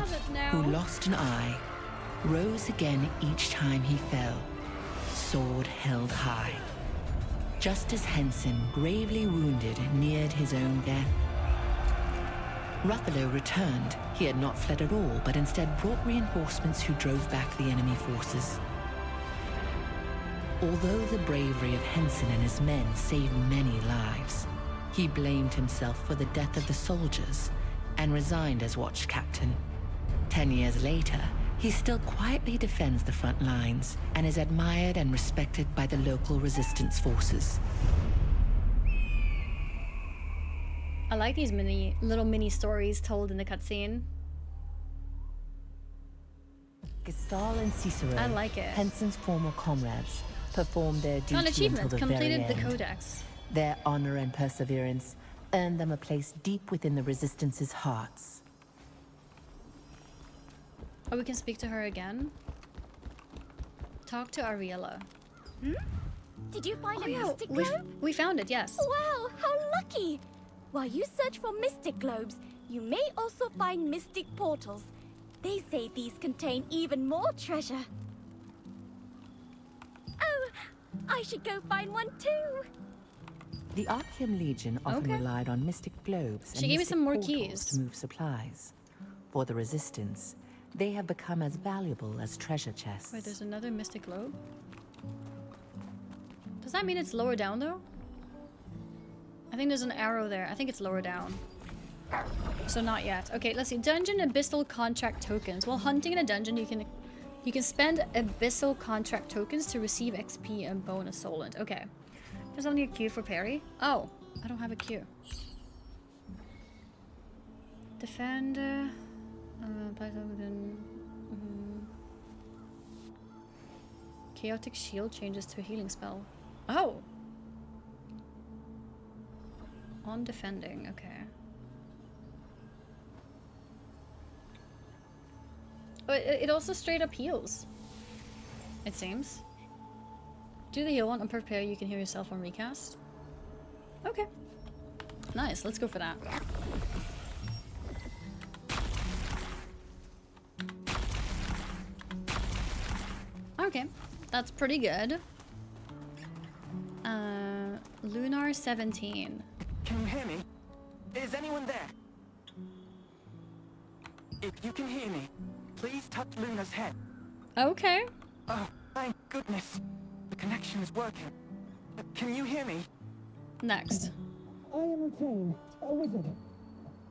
who lost an eye, rose again each time he fell, sword held high. Just as Henson, gravely wounded, neared his own death, Ruffalo returned. He had not fled at all, but instead brought reinforcements who drove back the enemy forces. Although the bravery of Henson and his men saved many lives, he blamed himself for the death of the soldiers and resigned as watch captain. 10 years later, he still quietly defends the front lines and is admired and respected by the local resistance forces.
I like these little mini stories told in the cutscene.
Gestal and Cicero,
I like it.
Henson's former comrades, performed their duty until the
completed
very
the
end.
codex.
Their honor and perseverance earned them a place deep within the Resistance's hearts.
Oh, we can speak to her again? Talk to Ariella.
Hmm? Did you find a
yeah,
mystic globe?
We found it, yes.
Wow, how lucky! While you search for mystic globes, you may also find mystic portals. They say these contain even more treasure. Oh, I should go find one too.
The Archeum Legion often relied on mystic globes
She
and
gave me
mystic
some more
portals
keys.
to move supplies. For the Resistance, they have become as valuable as treasure chests.
Wait, there's another mystic globe? Does that mean it's lower down though? I think there's an arrow there. I think it's lower down. So not yet. Okay, let's see. Dungeon Abyssal Contract Tokens. While hunting in a dungeon, you can spend Abyssal Contract Tokens to receive XP and bonus Solent. Okay. There's only a queue for parry. Oh, I don't have a queue. Defend. Chaotic shield changes to a healing spell. Oh! On defending, okay. But it also straight up heals. It seems. Do the heal one and prepare you can heal yourself on recast. Okay. Nice, let's go for that. Okay, that's pretty good. Lunar 17.
Can you hear me? Is anyone there? If you can hear me, please touch Luna's head.
Okay.
Oh, thank goodness. The connection is working. Can you hear me?
Next.
I am Retain, a wizard.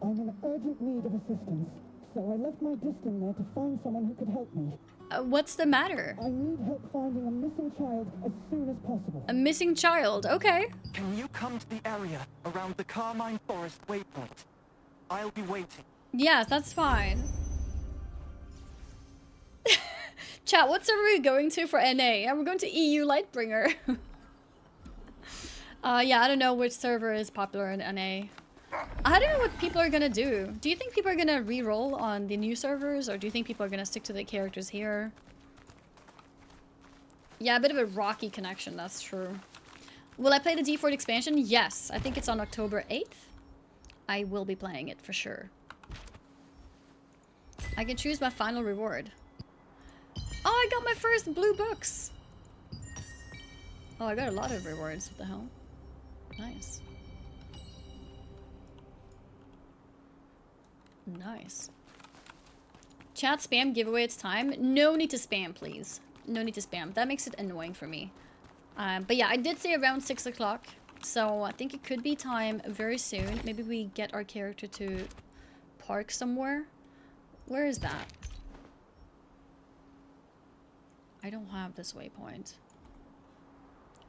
I'm in urgent need of assistance, so I left my distant there to find someone who could help me.
What's the matter?
I need help finding a missing child as soon as possible.
A missing child, okay.
Can you come to the area around the Carmine Forest waypoint? I'll be waiting.
Yes, that's fine. Chat, what server are we going to for NA? Yeah, we're going to EU Lightbringer. Yeah, I don't know which server is popular in NA. I don't know what people are gonna do. Do you think people are gonna re-roll on the new servers, or do you think people are gonna stick to the characters here? Yeah, a bit of a rocky connection, that's true. Will I play the D4 expansion? Yes, I think it's on October 8th. I will be playing it for sure. I can choose my final reward. Oh, I got my first blue books! Oh, I got a lot of rewards, what the hell? Nice. Nice. Chat spam giveaway, it's time. No need to spam, please. No need to spam. That makes it annoying for me. But yeah, I did say around 6 o'clock. So I think it could be time very soon. Maybe we get our character to park somewhere. Where is that? I don't have this waypoint.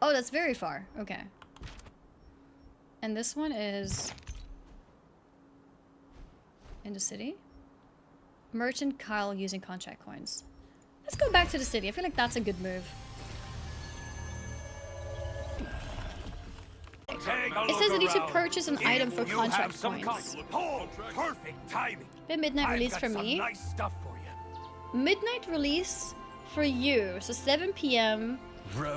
Oh, that's very far. Okay. And this one is in the city. Merchant Kyle using contract coins. Let's go back to the city. I feel like that's a good move. It says I need to purchase an item for contract coins.
Perfect timing.
Bit midnight release for me.
Nice stuff for you.
Midnight release for you. So 7 p.m.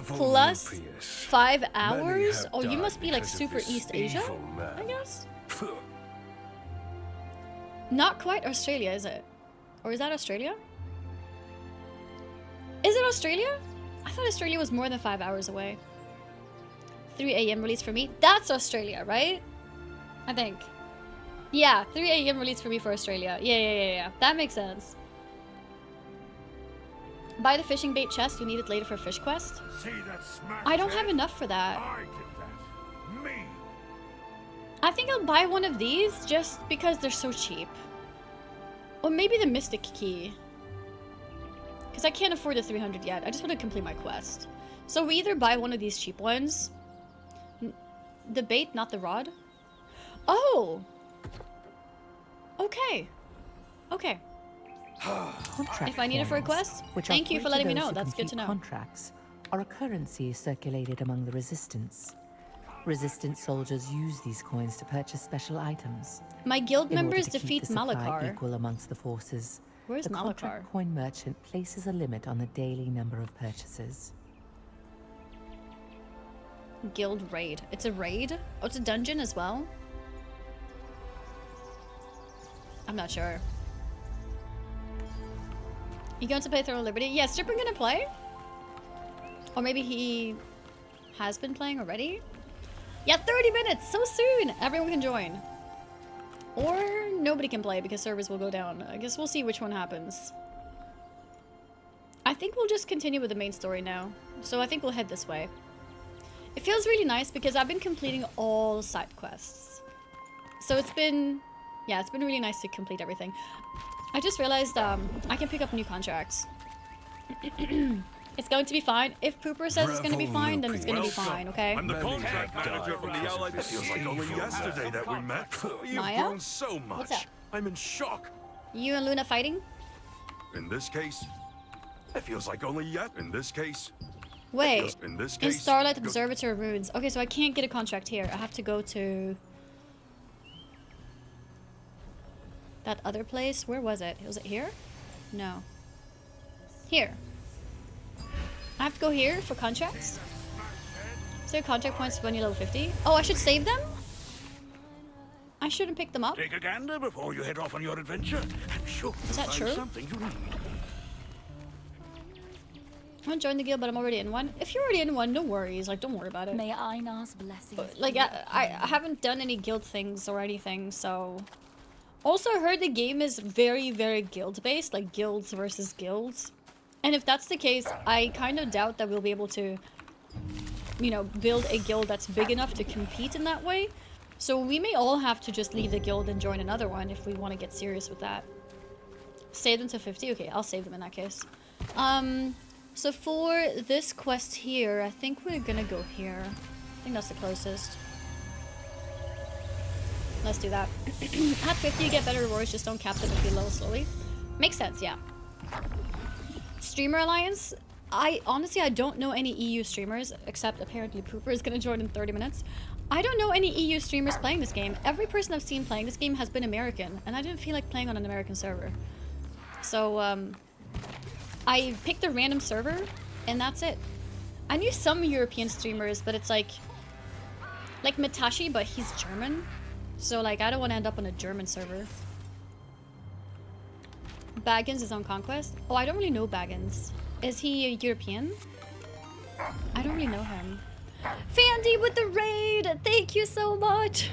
plus 5 hours. Oh, you must be like super East Asia, I guess. Not quite Australia, is it? Or is that Australia? Is it Australia? I thought Australia was more than 5 hours away. 3 a.m. release for me. That's Australia, right? I think. Yeah, 3 a.m. release for me for Australia. Yeah. That makes sense. Buy the fishing bait chest. You need it later for fish quest.
See that smash
I don't have enough for that.
I did that. Me.
I think I'll buy one of these just because they're so cheap. Or maybe the Mystic Key. Because I can't afford the 300 yet. I just want to complete my quest. So we either buy one of these cheap ones. The bait, not the rod. Oh! Okay. Okay. If I need it for a quest, thank you for letting me know. That's good to know.
Contracts are a currency circulated among the Resistance. Resistance soldiers use these coins to purchase special items.
My guild members
In order to keep
defeat
the supply
Malachar.
equal amongst the forces.
Where's
the
Malachar?
contract coin merchant places a limit on the daily number of purchases.
Guild raid. It's a raid? Oh, it's a dungeon as well? I'm not sure. You going to play Throne of Liberty? Yeah, Stripper gonna play? Or maybe he has been playing already? Yeah, 30 minutes! So soon! Everyone can join. Or nobody can play because servers will go down. I guess we'll see which one happens. I think we'll just continue with the main story now. So I think we'll head this way. It feels really nice because I've been completing all side quests. So it's been... yeah, it's been really nice to complete everything. I just realized I can pick up new contracts. It's going to be fine. If Pooper says it's going to be fine, then it's going to be fine, okay?
I'm the contract manager from the Allied. It feels like only yesterday that we met. You've
Maya?
grown so much.
What's up?
I'm in shock.
You and Luna fighting?
In this case, it feels like only yet. In this case,
Wait.
in this
In
case,
Starlight Observatory Ruins. Okay, so I can't get a contract here. I have to go to that other place. Where was it? Was it here? No. Here. I have to go here for contracts. Is there contract points when you level 50? Oh, I should save them? I shouldn't pick them up.
Take a gander before you head off on your adventure. I'm sure
Is that
you'll
true?
find something you need.
I want to join the guild, but I'm already in one. If you're already in one, no worries. Like, don't worry about it.
May Einar's blessings.
Like, I haven't done any guild things or anything, so... Also, I heard the game is very, very guild-based. Like, guilds versus guilds. And if that's the case, I kind of doubt that we'll be able to, you know, build a guild that's big enough to compete in that way. So we may all have to just leave the guild and join another one if we want to get serious with that. Save them to 50? Okay, I'll save them in that case. So for this quest here, I think we're gonna go here. I think that's the closest. Let's do that. At 50 you get better rewards, just don't cap them if you level slowly. Makes sense, yeah. Streamer Alliance? Honestly, I don't know any EU streamers, except apparently Pooper is gonna join in 30 minutes. I don't know any EU streamers playing this game. Every person I've seen playing this game has been American, and I didn't feel like playing on an American server. So, I picked a random server, and that's it. I knew some European streamers, but it's like Mitashi, but he's German. So, like, I don't want to end up on a German server. Baggins is on Conquest? Oh, I don't really know Baggins. Is he a European? I don't really know him. Fandy with the raid! Thank you so much!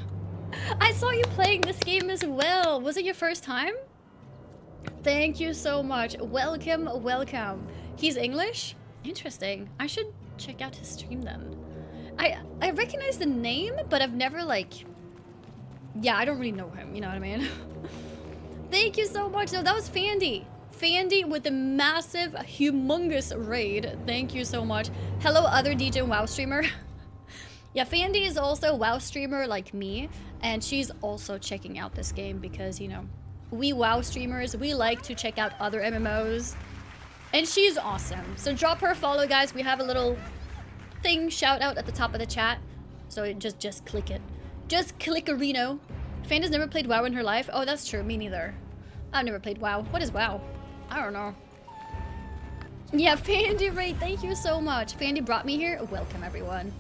I saw you playing this game as well. Was it your first time? Thank you so much. Welcome, welcome. He's English? Interesting. I should check out his stream then. I recognize the name, but I've never, like... Yeah, I don't really know him, you know what I mean? Thank you so much. No, that was Fandy. Fandy with the massive, humongous raid. Thank you so much. Hello, other DJ and WoW streamer. Yeah, Fandy is also a WoW streamer like me, and she's also checking out this game because, you know, we WoW streamers, we like to check out other MMOs, and she's awesome. So drop her a follow, guys. We have a little thing, shout out at the top of the chat. So just click it. Just click a Reno. Fandy's never played WoW in her life. Oh, that's true. Me neither. I've never played WoW. What is WoW? I don't know. Yeah, Fandy raid, thank you so much. Fandy brought me here. Welcome, everyone.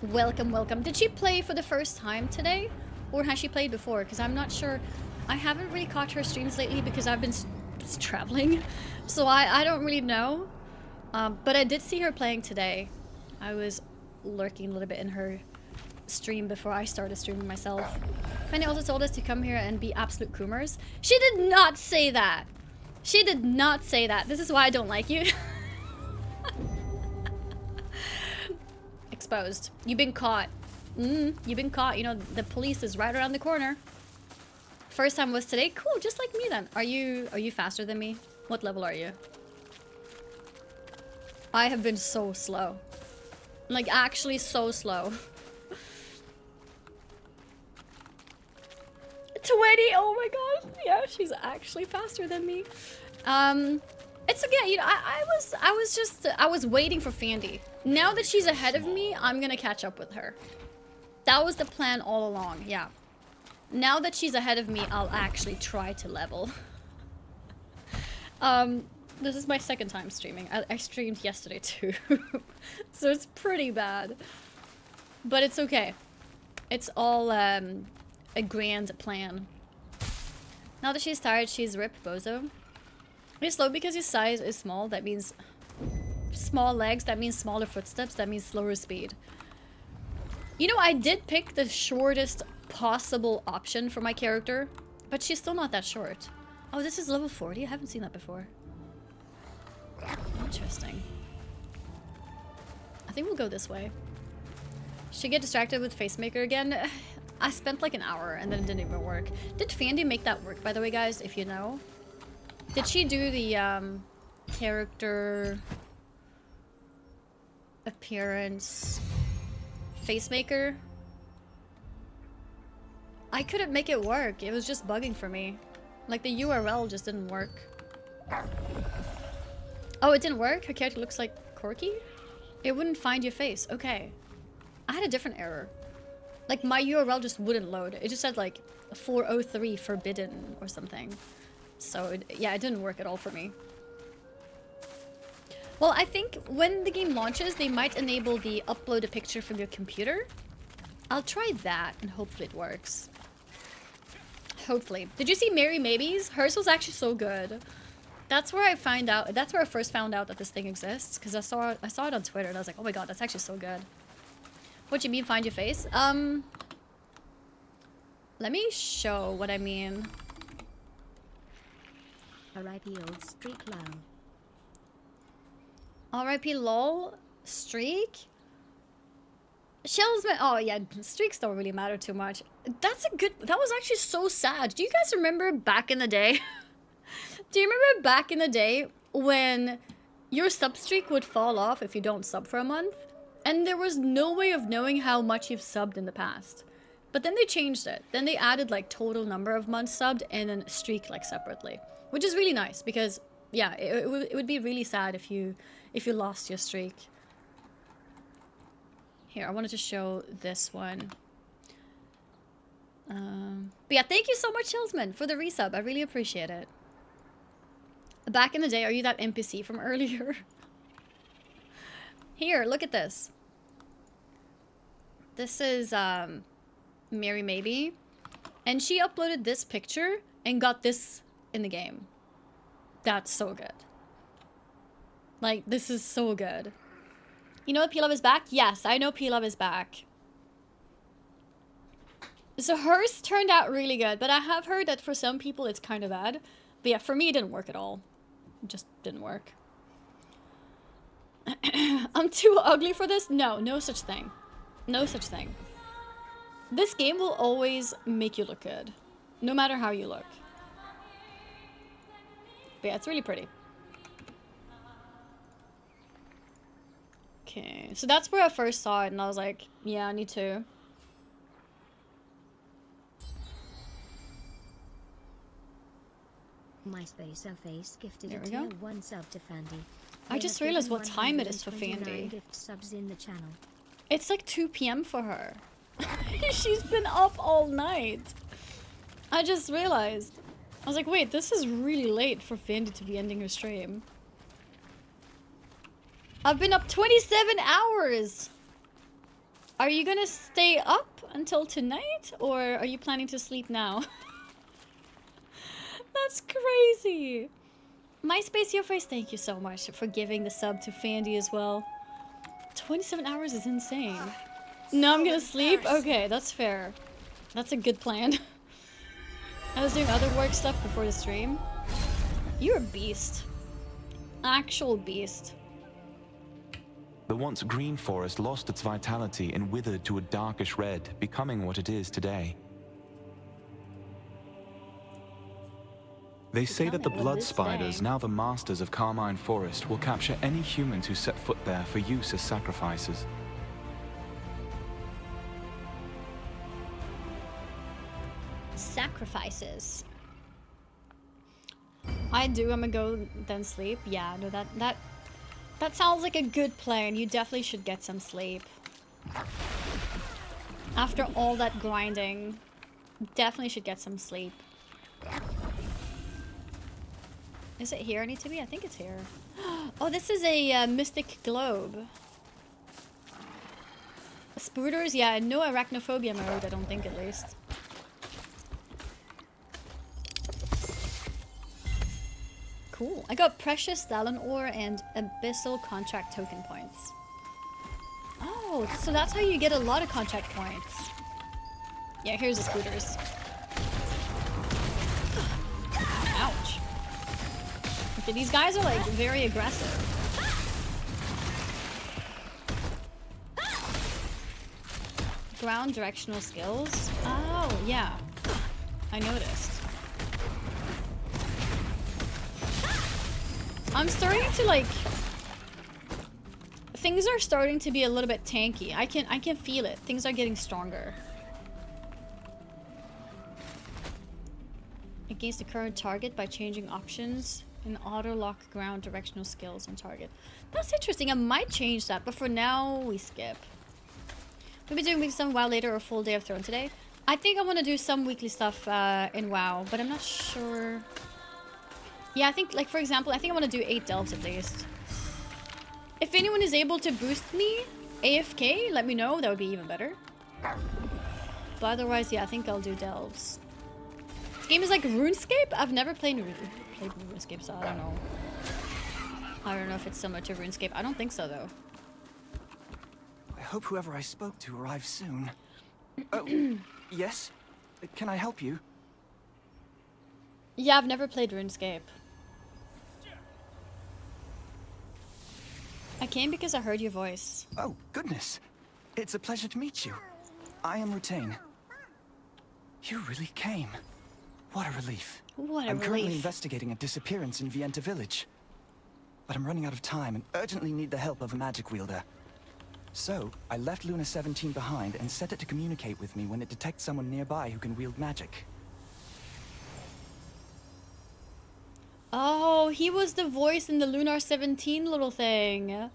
Welcome, welcome. Did she play for the first time today? Or has she played before? Because I'm not sure. I haven't really caught her streams lately because I've been traveling. So I don't really know. But I did see her playing today. I was lurking a little bit in her stream before I started streaming myself. Fanny also told us to come here and be absolute groomers. She did not say that. She did not say that. This is why I don't like you. Exposed. You've been caught. You've been caught. You know, the police is right around the corner. First time was today. Cool, just like me then. Are you faster than me? What level are you? I have been so slow. Like, actually so slow. 20, oh my gosh. Yeah, she's actually faster than me. It's okay, you know, I was waiting for Fandy. Now that she's ahead of me, I'm gonna catch up with her. That was the plan all along, yeah. Now that she's ahead of me, I'll actually try to level. This is my second time streaming. I streamed yesterday too. So it's pretty bad. But it's okay. It's all, a grand plan. Now that she's tired, she's rip bozo. He's slow because his size is small. That means small legs. That means smaller footsteps. That means slower speed. You know, I did pick the shortest possible option for my character, but she's still not that short. Oh, this is level 40? I haven't seen that before. Interesting. I think we'll go this way. Should get distracted with Facemaker again. I spent like an hour and then it didn't even work. Did Fandy make that work, by the way, guys, if you know? Did she do the character appearance Facemaker? I couldn't make it work. It was just bugging for me. Like the URL just didn't work. Oh, it didn't work? Her character looks like Corky? It wouldn't find your face. Okay. I had a different error. Like my URL just wouldn't load. It just said like 403 forbidden or something. So yeah, it didn't work at all for me. Well, I think when the game launches, they might enable the upload a picture from your computer. I'll try that and hopefully it works. Hopefully. Did you see Mary Maybe's? Hers was actually so good. That's where I find out. That's where I first found out that this thing exists, because I saw it on Twitter and I was like, oh my god, that's actually so good. What you mean, find your face? Let me show what I mean.
R.I.P. old streak lol.
R.I.P. lol streak. Shellsman. Oh yeah, streaks don't really matter too much. That's a good. That was actually so sad. Do you guys remember back in the day? Do you remember back in the day when your sub streak would fall off if you don't sub for a month? And there was no way of knowing how much you've subbed in the past. But then they changed it. Then they added like total number of months subbed and then streak like separately. Which is really nice because yeah, it would be really sad if you lost your streak. Here, I wanted to show this one. But yeah, thank you so much, Hillsman, for the resub. I really appreciate it. Back in the day, are you that NPC from earlier? Here, look at this. This is Mary Maybe. And she uploaded this picture and got this in the game. That's so good. Like, this is so good. You know that P-Love is back? Yes, I know P-Love is back. So hers turned out really good, but I have heard that for some people it's kind of bad. But yeah, for me it didn't work at all. It just didn't work. I'm too ugly for this? No, no such thing. No such thing. This game will always make you look good. No matter how you look. But yeah, it's really pretty. Okay, so that's where I first saw it and I was like, yeah, I need to.
MySpace face gifted
There
a
we
tier
go.
1 sub to Fandy.
I just realized what time it is for Fandy.
Gift subs in the channel.
It's like 2 PM for her. She's been up all night. I just realized. I was like, wait, this is really late for Fandy to be ending her stream. I've been up 27 hours! Are you gonna stay up until tonight? Or are you planning to sleep now? That's crazy. MySpace Your Face, thank you so much for giving the sub to Fandy as well. 27 hours is insane. No, I'm gonna sleep? Okay, that's fair. That's a good plan. I was doing other work stuff before the stream. You're a beast. Actual beast.
The once green forest lost its vitality and withered to a darkish red, becoming what it is today. They say that the blood spiders, now the masters of Carmine Forest, will capture any humans who set foot there for use as sacrifices.
Sacrifices. I'm gonna go then sleep. Yeah, no, that sounds like a good plan. You definitely should get some sleep. After all that grinding, definitely should get some sleep. Is it here I need to be? I think it's here. Oh, this is a mystic globe. Spooters? Yeah, no arachnophobia mode, I don't think at least. Cool. I got precious Dallin ore and abyssal contract token points. Oh, so that's how you get a lot of contract points. Yeah, here's the scooters. Ouch. Okay, these guys are like very aggressive. Ground directional skills. Oh, yeah. I noticed. I'm starting to like... Things are starting to be a little bit tanky. I can feel it. Things are getting stronger. against the current target by changing options and auto lock ground directional skills on target. That's interesting. I might change that, but for now we skip. We'll be doing some WoW later or full Day of Throne today. I think I want to do some weekly stuff in WoW, but I'm not sure. Yeah, I think, like, for example, I think I want to do 8 delves at least. If anyone is able to boost me AFK, let me know. That would be even better. But otherwise, yeah, I think I'll do delves. This game is like RuneScape? I've never played RuneScape, so I don't know. I don't know if it's similar to RuneScape. I don't think so, though.
I hope whoever I spoke to arrives soon. Oh, yes? Can I help you?
Yeah, I've never played RuneScape. I came because I heard your voice.
Oh, goodness. It's a pleasure to meet you. I am Rutain. You really came. What a relief.
What a
I'm currently
relief.
investigating a disappearance in Vienta village. But I'm running out of time and urgently need the help of a magic wielder. So, I left Luna 17 behind and set it to communicate with me when it detects someone nearby who can wield magic.
Oh, he was the voice in the Lunar 17 little thing.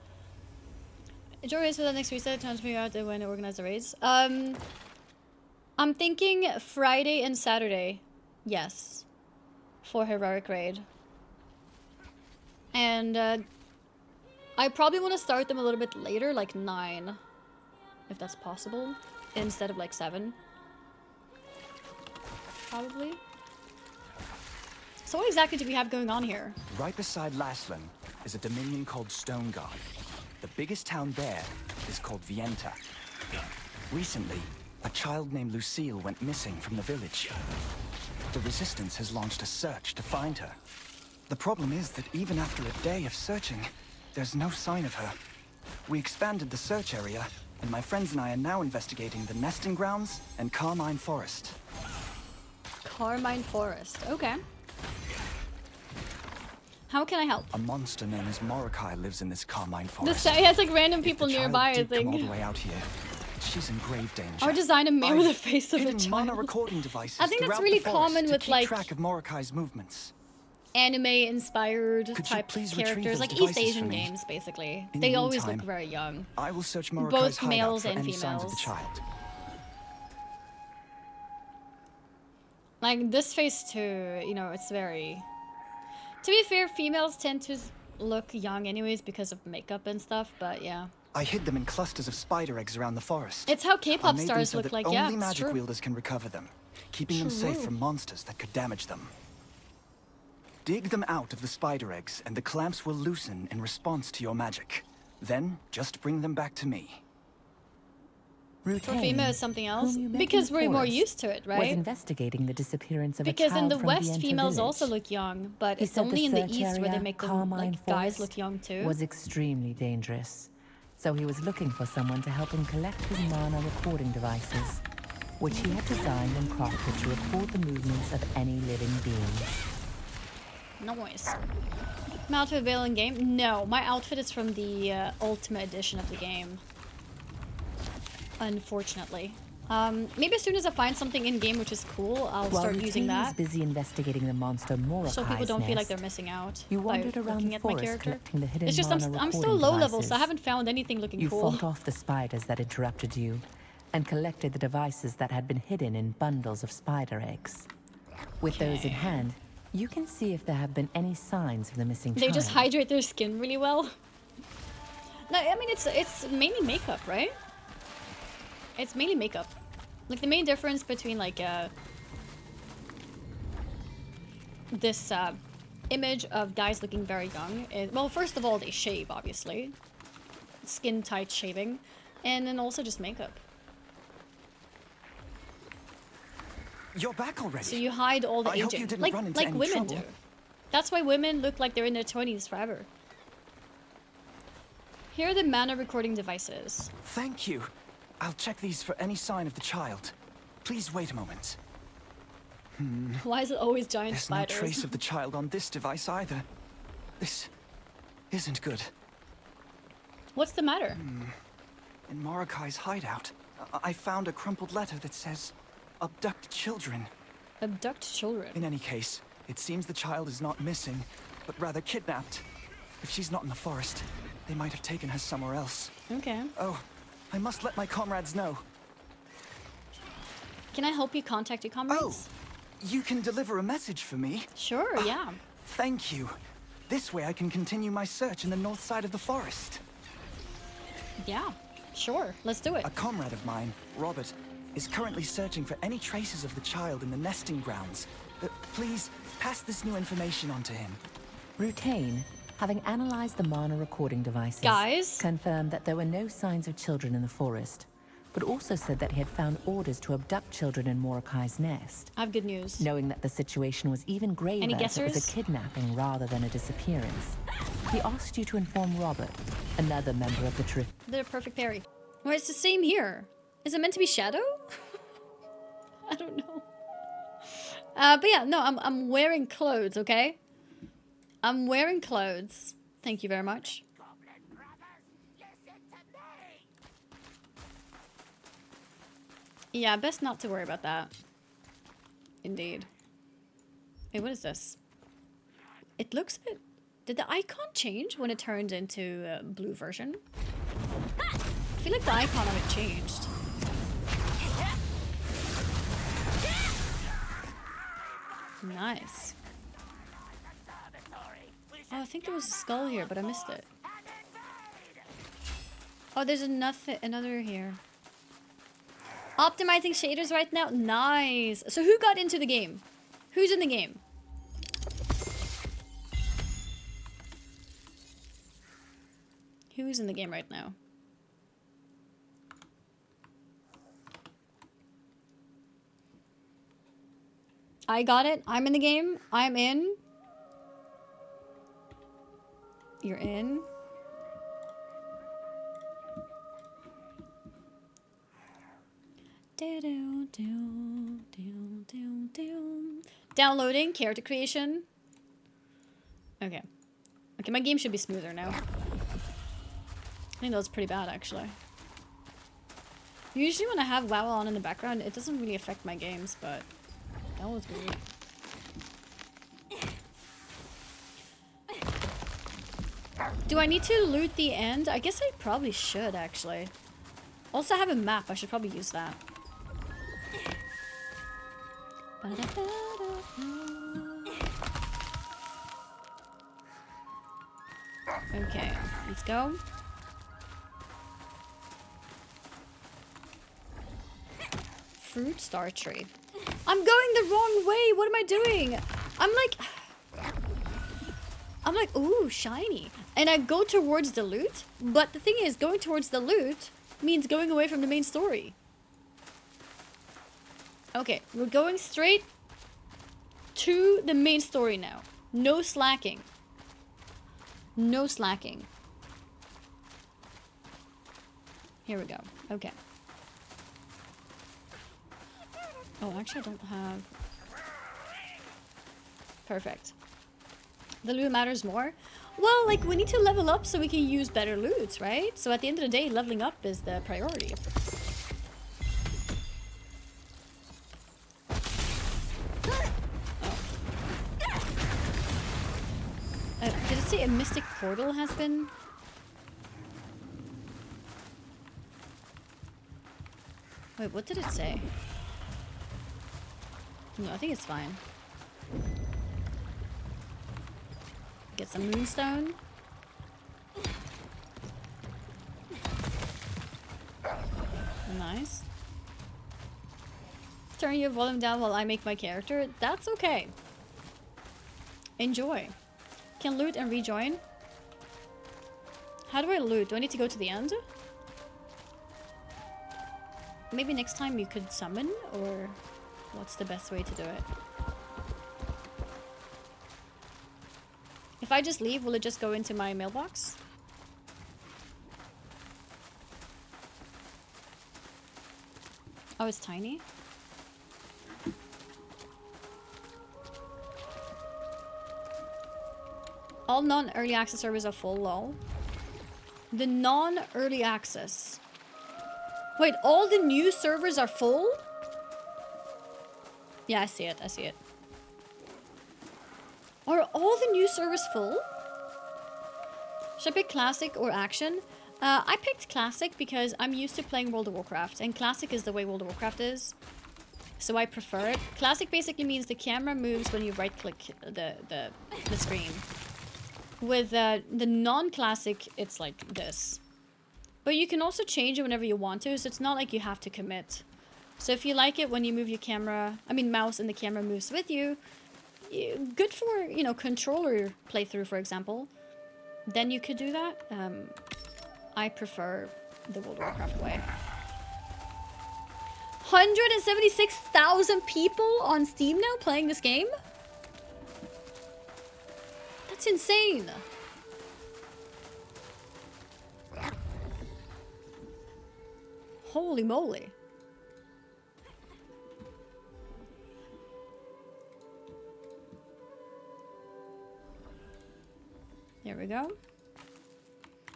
Enjoy race for the next reset. Time to figure out when to organize the raids. I'm thinking Friday and Saturday. Yes. For Heroic Raid. And I probably want to start them a little bit later, like 9. If that's possible. Instead of like 7. Probably. So what exactly do we have going on here?
Right beside Laslan is a dominion called Stoneguard. The biggest town there is called Vienta. Recently, a child named Lucille went missing from the village. The Resistance has launched a search to find her. The problem is that even after a day of searching, there's no sign of her. We expanded the search area, and my friends and I are now investigating the nesting grounds and Carmine Forest.
Carmine Forest. Okay. How can I help?
A monster known as Morokai lives in this Carmine Forest.
He has like random people
If the child
nearby, I
did come all
think.
the way out here, she's in grave danger.
Or design a man with the face of a
hidden
child.
mono recording devices
I think that's
throughout
really
the forest
common
to
with
keep
like
track of Morokai's movements.
anime-inspired
Could you
type
please retrieve
characters,
those
like East
devices
Asian
for me?
games, basically.
In
They
the
always
meantime,
look very young.
I will search Morokai's
Both
hideout
males
for
and
any signs of the
females.
child.
Like this face too, you know, it's very. To be fair, females tend to look young anyways because of makeup and stuff, but yeah.
I hid them in clusters of spider eggs around the forest.
It's how
I
K-pop
made them
stars
so
look
that
like,
only
yeah, it's
magic
true.
wielders can recover them, keeping them safe
True.
from monsters that could damage them. Dig them out of the spider eggs, and the clamps will loosen in response to your magic. Then, just bring them back to me.
For female is something else?
whom you met
Because
in the
we're more
forest,
used to it,
was
right?
investigating the disappearance of
Because
a child
in the
from
West,
Vienta
females
village.
also look young, but
He
it's
said
only in the
search
East where they
area,
make them,
Carmine
like, guys
Forest,
look young too.
was extremely dangerous. So he was looking for someone to help him collect his mana recording devices, which he had designed and crafted to record the movements of any living being.
Noise. My outfit available in game? No, my outfit is from the Ultimate Edition of the game. Unfortunately. Maybe as soon as I find something in game which is cool, I'll
While
start using
Rutain was
that.
busy investigating the monster Morokai's
So people don't feel like
nest,
they're missing out
you
by
wandered around
looking
the
at my
forest
character.
collecting the hidden
It's just
mana
I'm still
recording
low level, so I
devices.
haven't found anything looking
You
cool.
fought off the spiders that interrupted you, and collected the devices that had been hidden in bundles of spider eggs. With those in hand, you can see if there have been any signs of the missing
They
child.
just hydrate their skin really well. No, I mean it's mainly makeup, right? It's mainly makeup. Like the main difference between like this image of guys looking very young is, well, first of all, they shave, obviously. Skin tight shaving. And then also just makeup.
You're back already.
So you hide all the
I
aging.
hope you didn't
like
run into
like
any
women
trouble.
do. That's why women look like they're in their 20s forever. Here are the mana recording devices.
Thank you. I'll check these for any sign of the child. Please wait a moment.
Why is it always giant
There's
spiders?
no trace of the child on this device either. This isn't good.
What's the matter?
In Morokai's hideout, I found a crumpled letter that says, "Abduct children."
Abduct children.
In any case, it seems the child is not missing, but rather kidnapped. If she's not in the forest, they might have taken her somewhere else.
Okay.
Oh, I must let my comrades know.
Can I help you contact your comrades?
Oh, you can deliver a message for me?
Sure, yeah.
Thank you. This way I can continue my search in the north side of the forest.
Yeah, sure. Let's do it.
A comrade of mine, Robert, is currently searching for any traces of the child in the nesting grounds. Please, pass this new information on to him.
Rutain, having analyzed the Mana recording devices,
Guys?
confirmed that there were no signs of children in the forest, but also said that he had found orders to abduct children in Mordecai's nest.
I have good news.
Knowing that the situation was even graver
Any
if it was
guessers?
a kidnapping rather than a disappearance, he asked you to inform Robert, another member of the Drift.
They're a perfect parry. Well, it's the same here. Is it meant to be Shadow? I don't know. But yeah, no, I'm wearing clothes, okay? I'm wearing clothes. Thank you very much. Yeah, best not to worry about that. Indeed. Hey, what is this? It looks a bit... Did the icon change when it turned into a blue version? I feel like the icon of it changed. Nice. Oh, I think there was a skull here, but I missed it. Oh, there's another here. Optimizing shaders right now? Nice. So who got into the game? Who's in the game? Who's in the game right now? I got it. I'm in the game. I'm in. You're in. Downloading character creation. Okay. Okay, my game should be smoother now. I think that was pretty bad, actually. Usually when I have WoW on in the background, it doesn't really affect my games, but that was weird. Do I need to loot the end? I guess I probably should, actually. Also, I have a map. I should probably use that. Okay, let's go. Fruit star tree. I'm going the wrong way. What am I doing? I'm like, ooh, shiny. And I go towards the loot. But the thing is, going towards the loot means going away from the main story. Okay, we're going straight to the main story now. No slacking. No slacking. Here we go. Okay. Oh, actually I don't have... Perfect. The loot matters more. Well, like, we need to level up so we can use better loot, right? So at the end of the day, leveling up is the priority. Did it say a mystic portal has been... Wait, what did it say? No, I think it's fine. Get some moonstone. Nice. Turn your volume down while I make my character. That's okay. Enjoy. Can loot and rejoin. How do I loot? Do I need to go to the end? Maybe next time you could summon, or what's the best way to do it? If I just leave, will it just go into my mailbox? Oh, it's tiny? All non-early access servers are full, lol. The non-early access. Wait, all the new servers are full? Yeah, I see it. I see it. Are all the new servers full? Should I pick classic or action? I picked classic because I'm used to playing World of Warcraft, and classic is the way World of Warcraft is. So I prefer it. Classic basically means the camera moves when you right-click the screen. With the non-classic, it's like this. But you can also change it whenever you want to, so it's not like you have to commit. So if you like it when you move your camera, mouse and the camera moves with you, good for, you know, controller playthrough, for example, then you could do that. I prefer the World of Warcraft way. 176,000 people on Steam now playing this game? That's insane. Holy moly. There we go.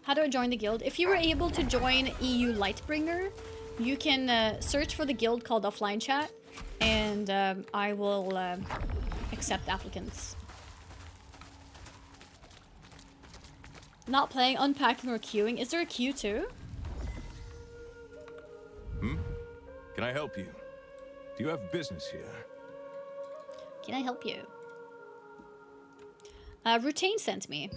How do I join the guild? If you were able to join EU Lightbringer, you can search for the guild called Offline Chat, and I will accept applicants. Not playing, unpacking, or queuing. Is there a queue too?
Can I help you? Do you have business here?
Can I help you? Rutain sent me.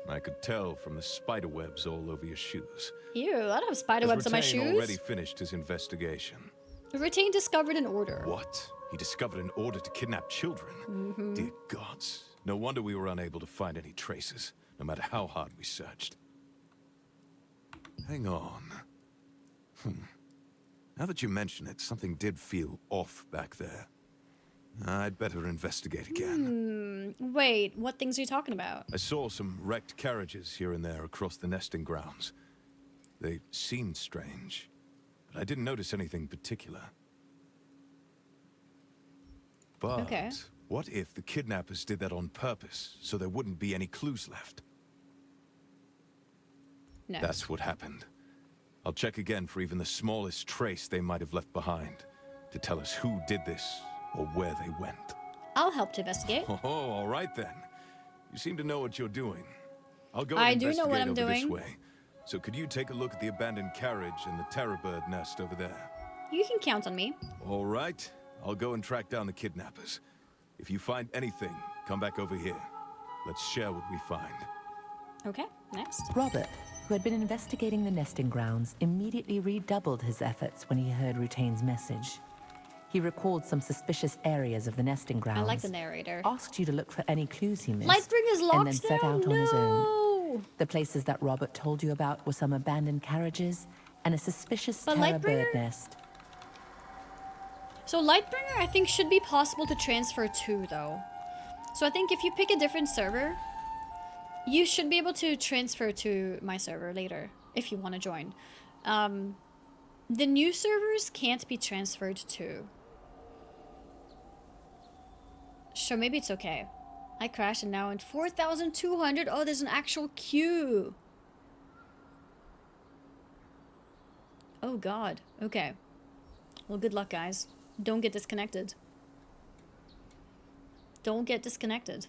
I could tell from the spider webs all over your shoes.
Ew, I don't have spider webs on my shoes.
Already finished his investigation.
Rutain discovered an order.
What? He discovered an order to kidnap children? Dear gods. No wonder we were unable to find any traces, no matter how hard we searched. Hang on. Now that you mention it, something did feel off back there. I'd better investigate again.
Wait, what things are you talking about?
I saw some wrecked carriages here and there across the nesting grounds. They seemed strange, but I didn't notice anything particular. But what if the kidnappers did that on purpose, so there wouldn't be any clues left?
No.
That's what happened. I'll check again for even the smallest trace they might have left behind, to tell us who did this or where they went.
I'll help to investigate.
Oh, all right then. You seem to know what you're doing. I'll go
I
and
do know what I'm
investigate
doing.
over this way. So could you take a look at the abandoned carriage and the terror bird nest over there?
You can count on me.
All right. I'll go and track down the kidnappers. If you find anything, come back over here. Let's share what we find.
Okay, next.
Robert, who had been investigating the nesting grounds, immediately redoubled his efforts when he heard Rutain's message. He recalled some suspicious areas of the nesting grounds.
I like the narrator.
Asked you to look for any clues he missed.
Lightbringer is locked
and then set
down.
out on his own. The places that Robert told you about were some abandoned carriages and a suspicious terror bird nest.
So Lightbringer, I think, should be possible to transfer to, though. So I think if you pick a different server, you should be able to transfer to my server later, if you want to join. The new servers can't be transferred to. So maybe it's okay. I crashed and now in 4,200. Oh, there's an actual queue. Oh god. Okay. Well, good luck, guys. Don't get disconnected. Don't get disconnected.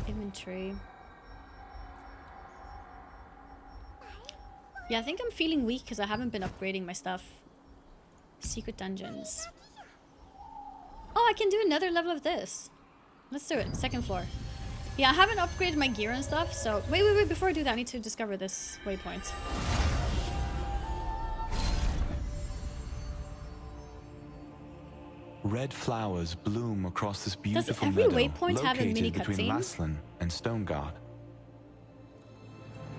Inventory. Yeah, I think I'm feeling weak because I haven't been upgrading my stuff. Secret dungeons. Oh, I can do another level of this. Let's do it. Second floor. Yeah, I haven't upgraded my gear and stuff, so... Wait. Before I do that, I need to discover this waypoint.
Red flowers bloom across this beautiful
every
meadow
waypoint have a mini
located between
cutscene?
Laslan and Stoneguard.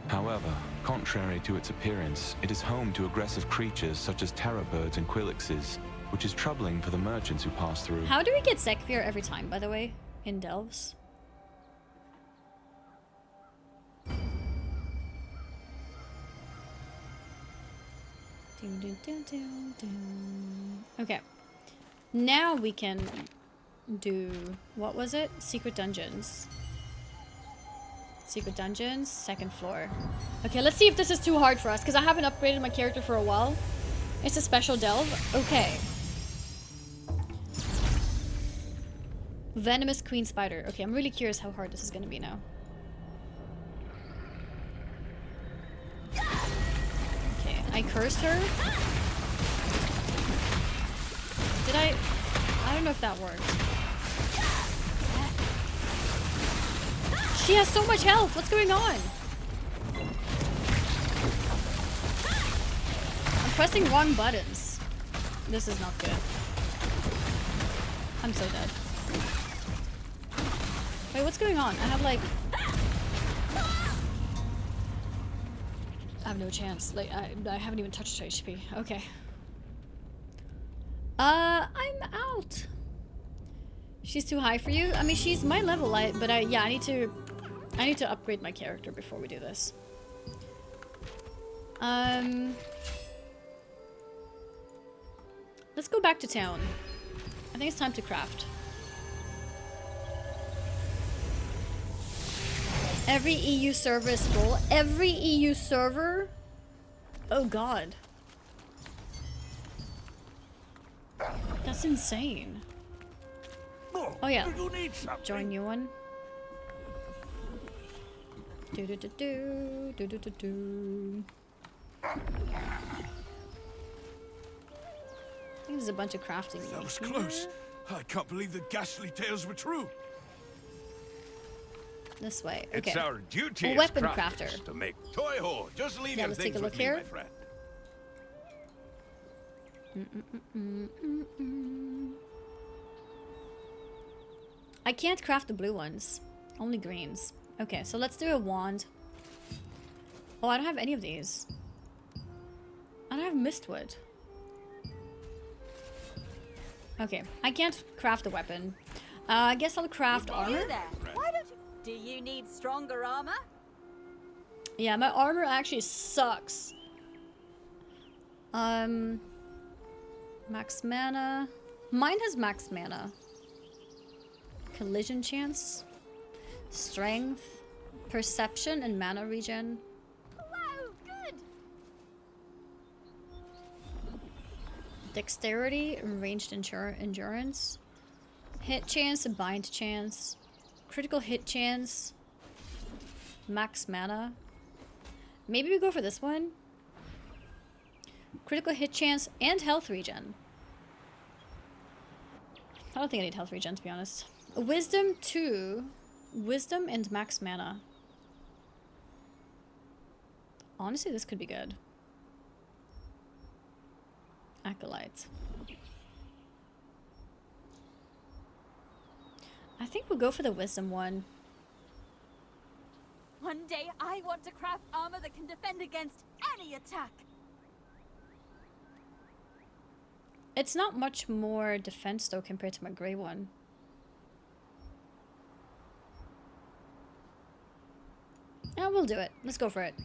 However, contrary to its appearance, it is home to aggressive creatures such as terror birds and quillixes, which is troubling for the merchants who pass through.
How do we get Sekvir every time, by the way, in Delves? Okay. Now we can do... What was it? Secret dungeons. Secret dungeons, second floor. Okay, let's see if this is too hard for us, because I haven't upgraded my character for a while. It's a special delve? Okay. Venomous queen spider. Okay, I'm really curious how hard this is gonna be now. Okay, I cursed her. Did I don't know if that worked. She has so much health. What's going on? I'm pressing wrong buttons. This is not good. I'm so dead. Wait, what's going on? I have like... I have no chance. Like, I haven't even touched HP. Okay. I'm out. She's too high for you? I mean, she's my level, but yeah, I need to upgrade my character before we do this. Let's go back to town. I think it's time to craft. Every EU server is full. Every EU server? Oh god. That's insane. Oh yeah. Join new one. Do do do do do do do do. I think there's a bunch of crafting.
That was close. I can't believe the ghastly tales were true.
This way. Okay.
It's our duty
a
as
weapon
crafters
crafter.
to make toy hole. Just leave
Yeah,
your
let's
things
take a look
with me,
here.
my friend.
I can't craft the blue ones. Only greens. Okay, so let's do a wand. Oh, I don't have any of these. I don't have mistwood. Okay, I can't craft a weapon. I guess I'll craft armor.
Why don't you... Do you need stronger armor?
Yeah, my armor actually sucks. Max mana. Mine has max mana. Collision chance. Strength. Perception and mana regen.
Wow, good.
Dexterity and ranged endurance. Hit chance and bind chance. Critical hit chance. Max mana. Maybe we go for this one. Critical hit chance and health regen. I don't think I need health regen, to be honest. Wisdom 2. Wisdom and max mana. Honestly, this could be good. Acolyte. I think we'll go for the wisdom one.
One day I want to craft armor that can defend against any attack.
It's not much more defense though compared to my grey one. Yeah, we'll do it. Let's go for it.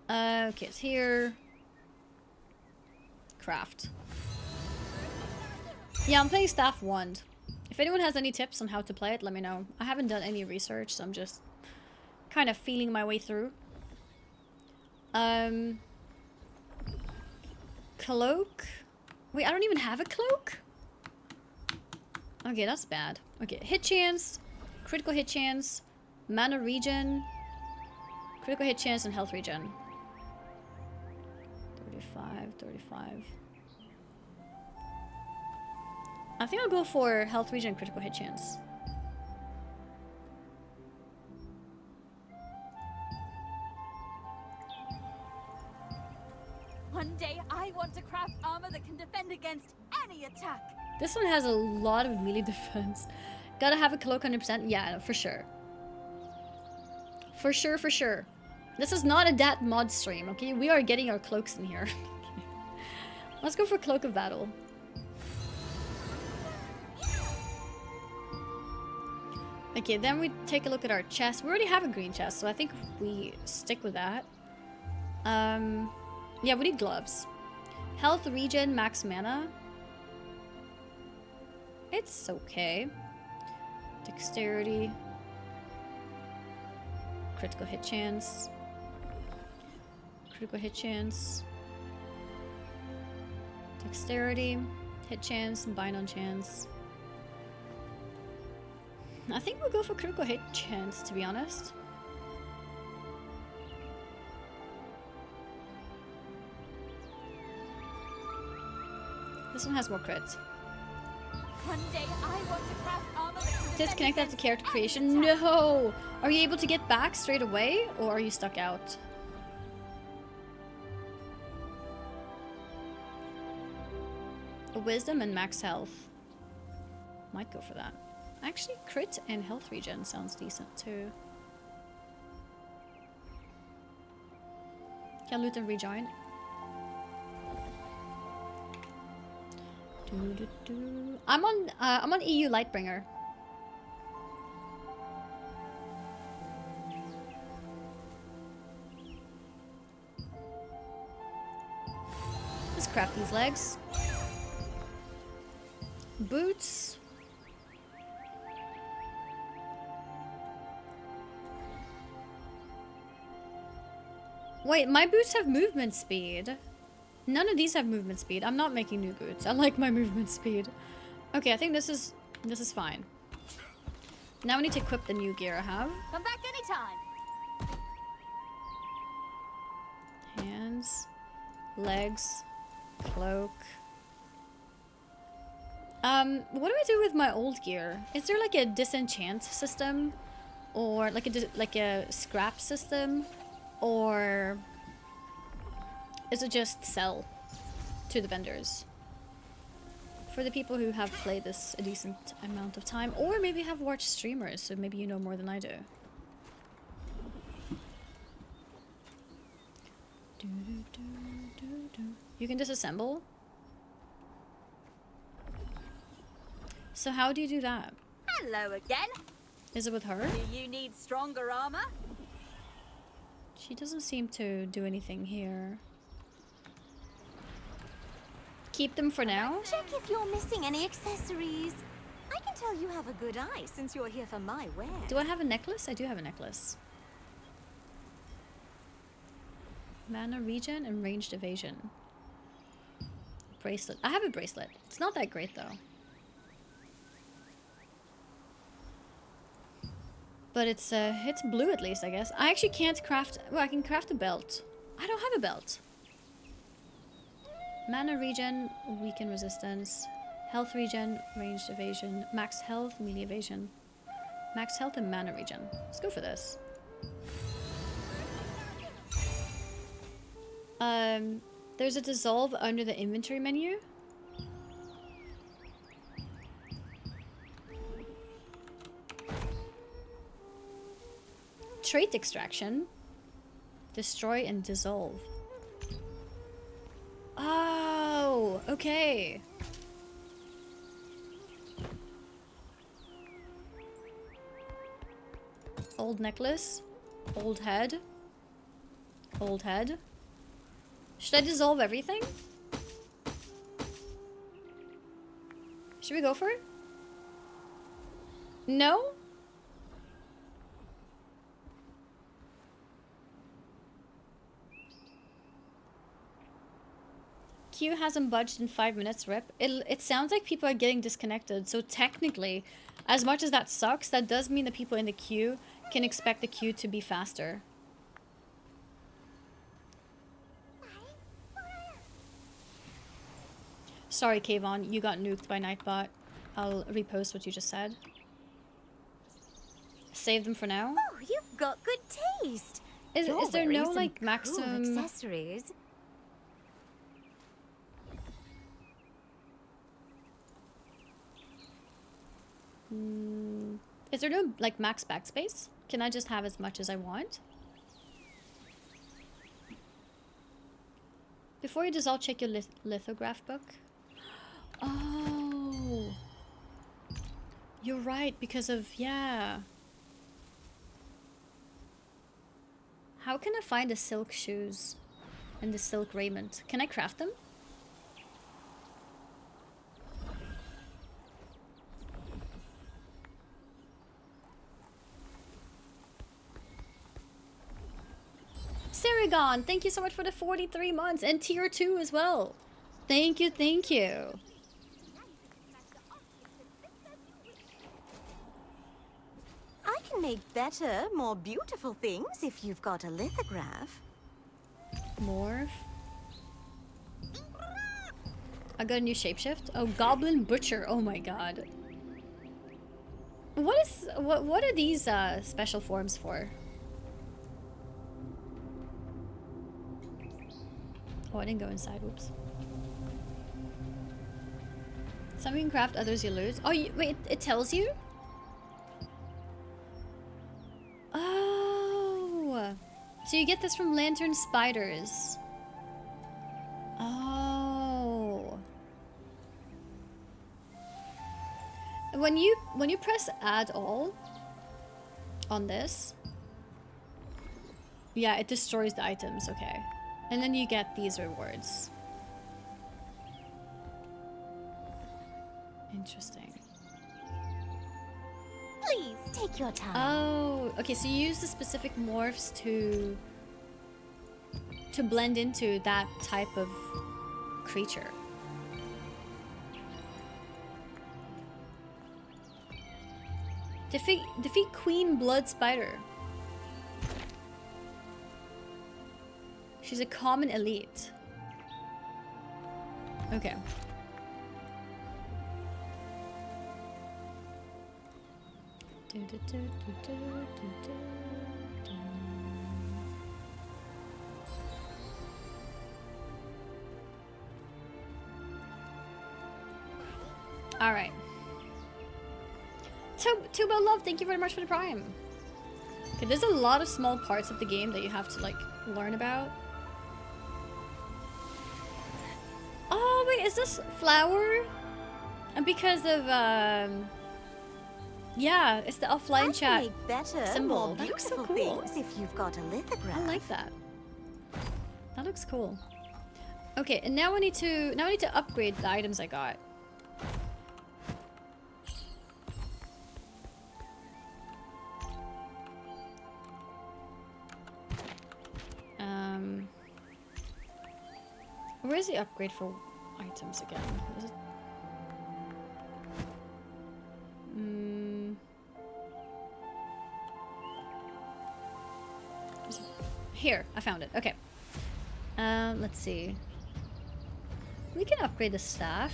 Okay, it's here. Craft. Yeah, I'm playing Staff Wand. If anyone has any tips on how to play it, let me know. I haven't done any research, so I'm just kind of feeling my way through. Cloak? Wait, I don't even have a cloak? Okay, that's bad. Okay, hit chance, critical hit chance, mana regen, critical hit chance, and health regen. 35. I think I'll go for health regen and critical hit chance.
One day I want to craft armor that can defend against any attack.
This one has a lot of melee defense. Gotta have a cloak 100%. Yeah, for sure. For sure. This is not a dat mod stream, okay? We are getting our cloaks in here. Let's go for Cloak of Battle. Okay, then we take a look at our chest. We already have a green chest, so I think we stick with that. Yeah, we need gloves. Health regen, max mana. It's okay. Dexterity. Critical hit chance. Critical hit chance. Dexterity, hit chance, bind on chance. I think we'll go for critical hit chance, to be honest. This one has more crits.
One day I want to craft armor that can
Disconnect after character creation. No! Are you able to get back straight away, or are you stuck out? A wisdom and max health. Might go for that. Actually, crit and health regen sounds decent too. Can loot and rejoin. I'm on EU Lightbringer. Let's craft these legs. Boots. Wait, my boots have movement speed. None of these have movement speed. I'm not making new boots. I like my movement speed. Okay, I think this is fine. Now we need to equip the new gear I have.
Come back anytime.
Hands, legs, cloak. What do I do with my old gear? Is there like a disenchant system, or like a scrap system, or is it just sell to the vendors? For the people who have played this a decent amount of time, or maybe have watched streamers, so maybe you know more than I do. You can disassemble? So how do you do that?
Hello again.
Is it with her?
Do you need stronger armor?
She doesn't seem to do anything here. Keep them for now?
Check if you're missing any accessories. I can tell you have a good eye since you're here for my wear.
Do I have a necklace? I do have a necklace. Mana regen and ranged evasion. Bracelet. I have a bracelet. It's not that great though. But it's blue at least, I guess. I actually can't craft... Well, I can craft a belt. I don't have a belt. Mana regen, weaken resistance. Health regen, ranged evasion. Max health, melee evasion. Max health and mana regen. Let's go for this. There's a dissolve under the inventory menu. Trait extraction. Destroy and dissolve. Oh, okay. Old necklace. Old head. Old head. Should I dissolve everything? Should we go for it? No? Queue hasn't budged in 5 minutes, rip. It sounds like people are getting disconnected, so technically, as much as that sucks, that does mean that people in the queue can expect the queue to be faster. Sorry, Kayvon, you got nuked by Nightbot. I'll repost what you just said. Save them for now.
Oh, you've got good taste.
Is there no like
cool
maximum
accessories?
Is there no like max backspace? Can I just have as much as I want? Before you dissolve, check your lithograph book. Oh, you're right, because of, yeah. How can I find the silk shoes and the silk raiment? Can I craft them? Saragon, thank you so much for the 43 months and tier 2 as well. Thank you, thank you.
I can make better, more beautiful things if you've got a lithograph.
Morph. I got a new shapeshift. Oh, Goblin Butcher. Oh my god. What are these special forms for? Oh, I didn't go inside. Oops. Some you can craft, others you lose. Oh, wait, it tells you? Oh. So you get this from lantern spiders. Oh. When you press add all on this, yeah, it destroys the items, okay. And then you get these rewards. Interesting.
Please take your time.
Oh, okay, so you use the specific morphs to blend into that type of creature. Defeat Queen Blood Spider. She's a common elite. Okay. All right. Tubo Love, thank you very much for the prime. Okay, there's a lot of small parts of the game that you have to like learn about. Oh wait, is this flower? And because of yeah, it's the offline chat
Make better,
symbol.
more
That looks so
beautiful
cool.
things if you've got a lithograph.
I like that. That looks cool. Okay, and now I need to upgrade the items I got. Where's the upgrade for items again? Is it... Is it... Here, I found it. Okay. Let's see. We can upgrade the staff.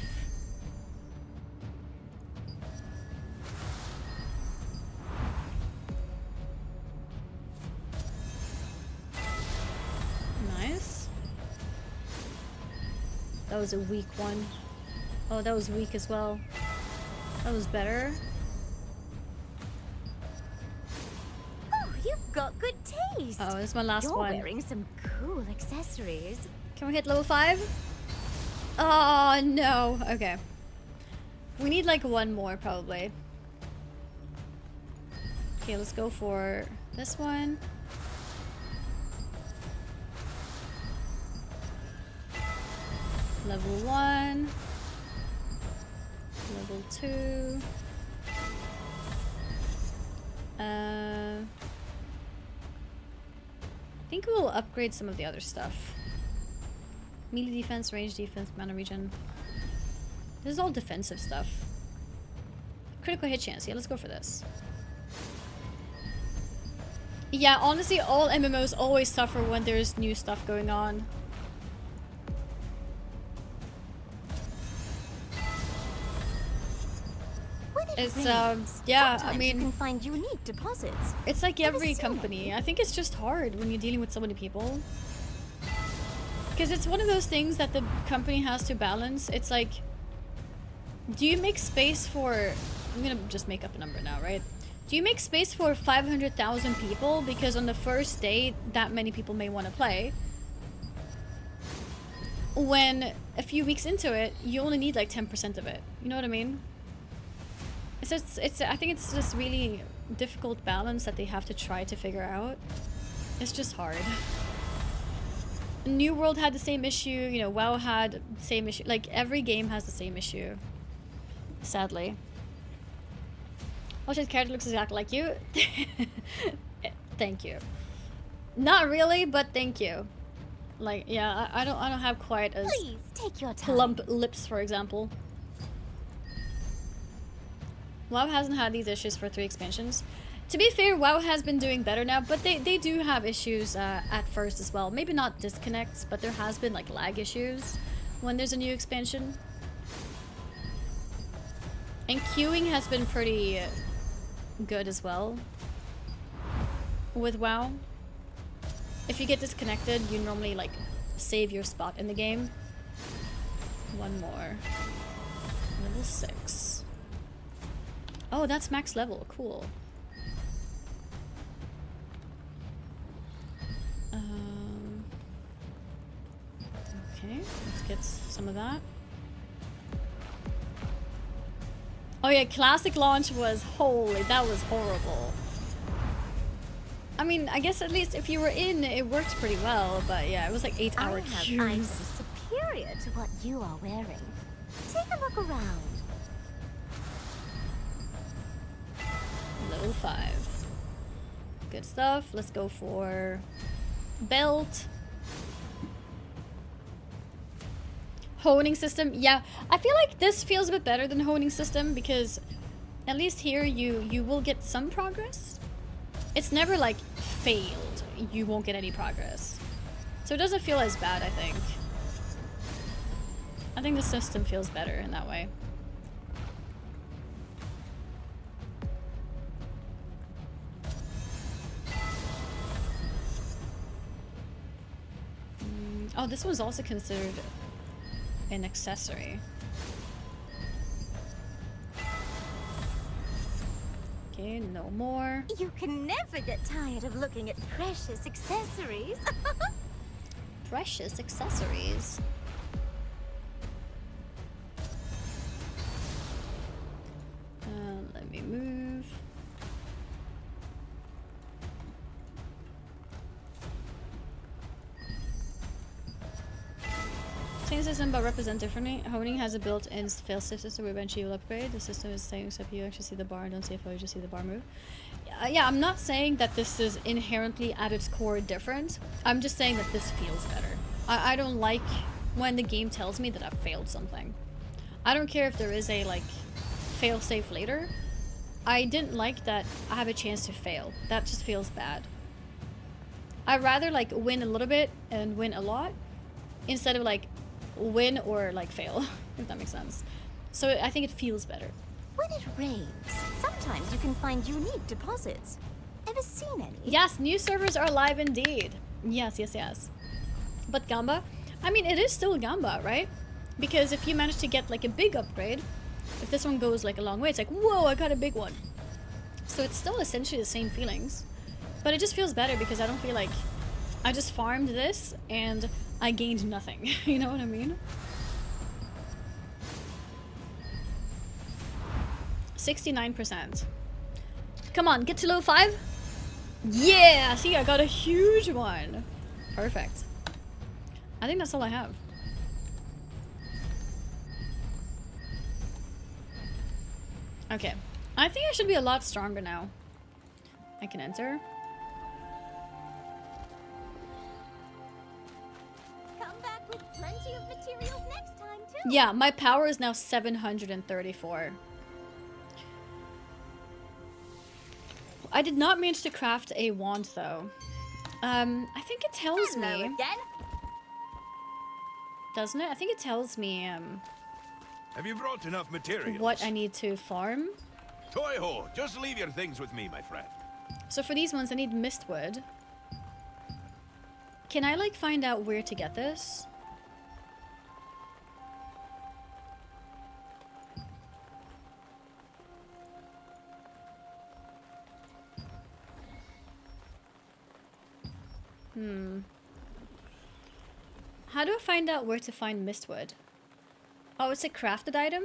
Nice. That was a weak one. Oh, that was weak as well. That was better.
Oh, you've got good taste.
Oh, this is my last one.
You're wearing some cool accessories.
Can we hit level 5? Oh, no. Okay. We need like one more, probably. Okay, let's go for this one. Level 1. Level 2. I think we'll upgrade some of the other stuff. Melee defense, range defense, mana regen. This is all defensive stuff. Critical hit chance. Yeah, let's go for this. Yeah, honestly, all MMOs always suffer when there's new stuff going on. It's yeah,
Sometimes
I mean,
you can find unique deposits.
it's like every company. I think it's just hard when you're dealing with so many people. Because it's one of those things that the company has to balance. It's like, do you make space for... I'm gonna just make up a number now, right? Do you make space for 500,000 people? Because on the first day, that many people may want to play. When a few weeks into it, you only need like 10% of it. You know what I mean? I think it's this really difficult balance that they have to try to figure out. It's just hard. New World had the same issue, you know, WoW had the same issue. Like, every game has the same issue. Sadly. Ocean's character looks exactly like you. Thank you. Not really, but thank you. Like, yeah, I don't have quite as
Please take your time.
plump lips, for example. WoW hasn't had these issues for 3 expansions. To be fair, WoW has been doing better now, but they do have issues at first as well. Maybe not disconnects, but there has been like lag issues when there's a new expansion. And queuing has been pretty good as well with WoW. If you get disconnected, you normally like save your spot in the game. One more. Level 6. Oh, that's max level. Cool. Okay, let's get some of that. Oh yeah, classic launch was holy, that was horrible. I mean, I guess at least if you were in, it worked pretty well, but yeah, it was like 8-hour
I have
queues.
items superior to what you are wearing. Take a look around.
Level 5. Good stuff. Let's go for belt. Honing system. Yeah, I feel like this feels a bit better than honing system because at least here you will get some progress. It's never like failed. You won't get any progress. So it doesn't feel as bad, I think. I think the system feels better in that way. Oh, this one's also considered an accessory. Okay, no more.
You can never get tired of looking at precious accessories.
Precious accessories. Let me move. Same system but represent differently. Honing has a built-in failsafe system where eventually you'll upgrade. The system is the same except you actually see the bar and don't see if you just see the bar move. Yeah, I'm not saying that this is inherently at its core different. I'm just saying that this feels better. I don't like when the game tells me that I've failed something. I don't care if there is a like failsafe later. I didn't like that I have a chance to fail. That just feels bad. I'd rather like win a little bit and win a lot instead of like win or like fail, if that makes sense. So I think it feels better.
When it rains, sometimes you can find unique deposits. Ever seen any?
Yes, new servers are live indeed. Yes, yes, yes. But Gamba, I mean, it is still Gamba, right? Because if you manage to get like a big upgrade, if this one goes like a long way, it's like, whoa, I got a big one. So it's still essentially the same feelings. But it just feels better because I don't feel like I just farmed this and I gained nothing. You know what I mean? 69%. Come on, get to level 5. Yeah! See, I got a huge one. Perfect. I think that's all I have. Okay. I think I should be a lot stronger now. I can enter.
Come back with plenty of materials next time, too.
Yeah, my power is now 734. I did not manage to craft a wand though. I think it tells me.
Again?
Doesn't it? I think it tells me
Have you brought enough materials?
what I need to farm.
Toy-ho, just leave your things with me, my friend.
So for these ones I need mistwood. Can I like find out where to get this? How do I find out where to find mistwood? Oh, it's a crafted item?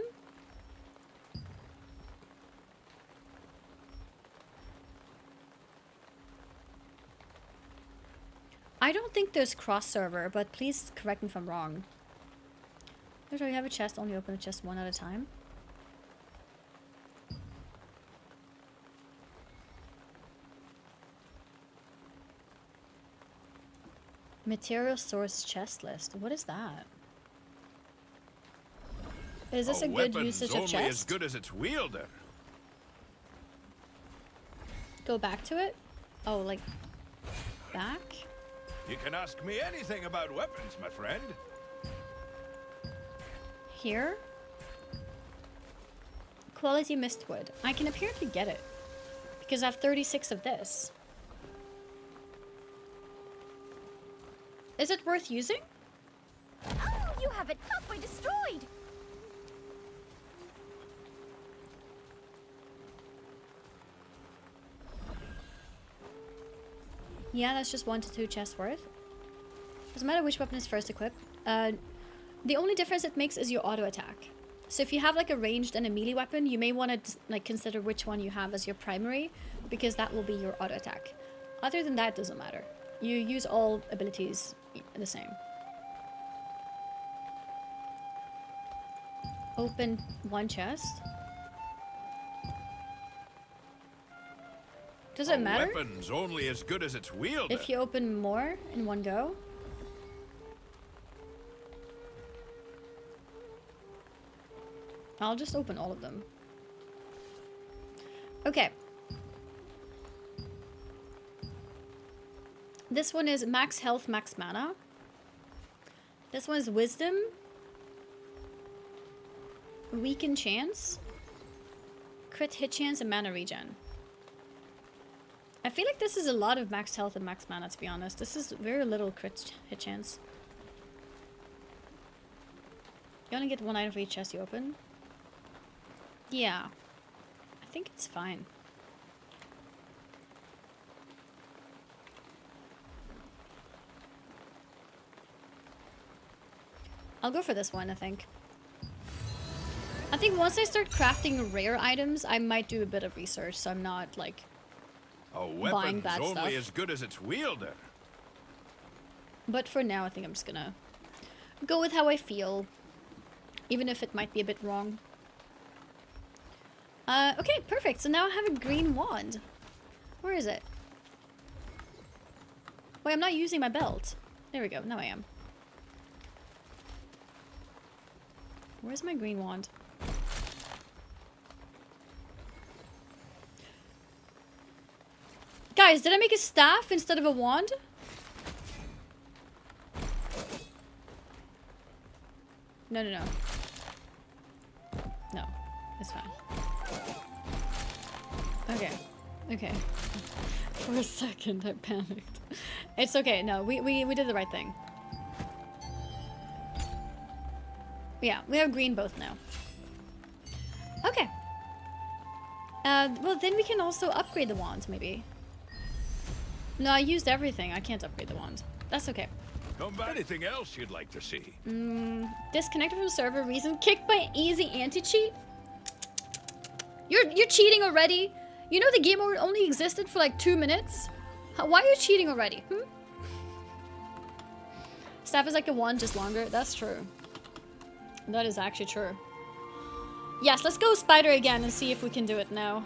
I don't think there's cross-server, but please correct me if I'm wrong. Every time you have a chest, only open a chest one at a time. Material source chest list. What is that? Is this a good usage of
only
chest?
as good as its wielder.
Go back to it? Oh, like back?
You can ask me anything about weapons, my friend.
Here? Quality mistwood. I can apparently get it because I have 36 of this. Is it worth using?
Oh, you have it halfway destroyed.
Yeah, that's just 1 to 2 chests worth. Doesn't matter which weapon is first equipped. The only difference it makes is your auto attack. So if you have like a ranged and a melee weapon, you may want to like consider which one you have as your primary, because that will be your auto attack. Other than that, it doesn't matter. You use all abilities the same. Open 1 chest. Does it matter?
Weapon's only as good as its wielder.
If you open more in one go? I'll just open all of them. Okay. This one is max health, max mana. This one is wisdom. Weaken chance. Crit hit chance and mana regen. I feel like this is a lot of max health and max mana, to be honest. This is very little crit hit chance. You only get 1 item for each chest you open. Yeah. I think it's fine. I'll go for this one, I think. I think once I start crafting rare items, I might do a bit of research, so I'm not, like, buying bad
only
stuff.
as good as its wielder.
But for now, I think I'm just gonna go with how I feel, even if it might be a bit wrong. Okay, perfect. So now I have a green wand. Where is it? Wait, I'm not using my belt. There we go. Now I am. Where's my green wand? Guys, did I make a staff instead of a wand? No, no, no. No, it's fine. Okay, okay. For a second, I panicked. It's okay. No, we did the right thing. Yeah, we have green both now. Okay. Well, then we can also upgrade the wand, maybe. No, I used everything. I can't upgrade the wand. That's okay.
Anything else you'd like to see?
Disconnected from server. Reason kicked by easy anti-cheat. You're cheating already. You know the game only existed for like 2 minutes. Why are you cheating already? Staff is like a wand, just longer. That's true. That is actually true. Yes, let's go spider again and see if we can do it now.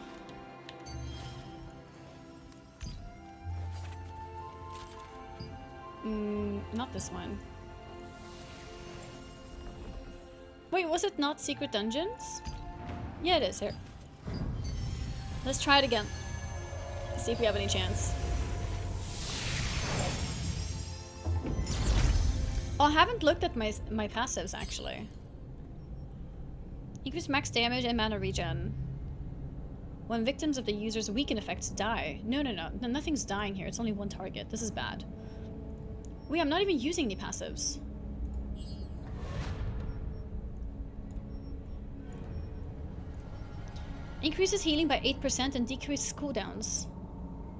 Not this one. Wait, was it not secret dungeons? Yeah, it is. Here. Let's try it again. See if we have any chance. Oh, I haven't looked at my passives, actually. Increase max damage and mana regen. When victims of the user's weaken effects die. No, nothing's dying here. It's only 1 target. This is bad. Wait, I'm not even using any passives. Increases healing by 8% and decreases cooldowns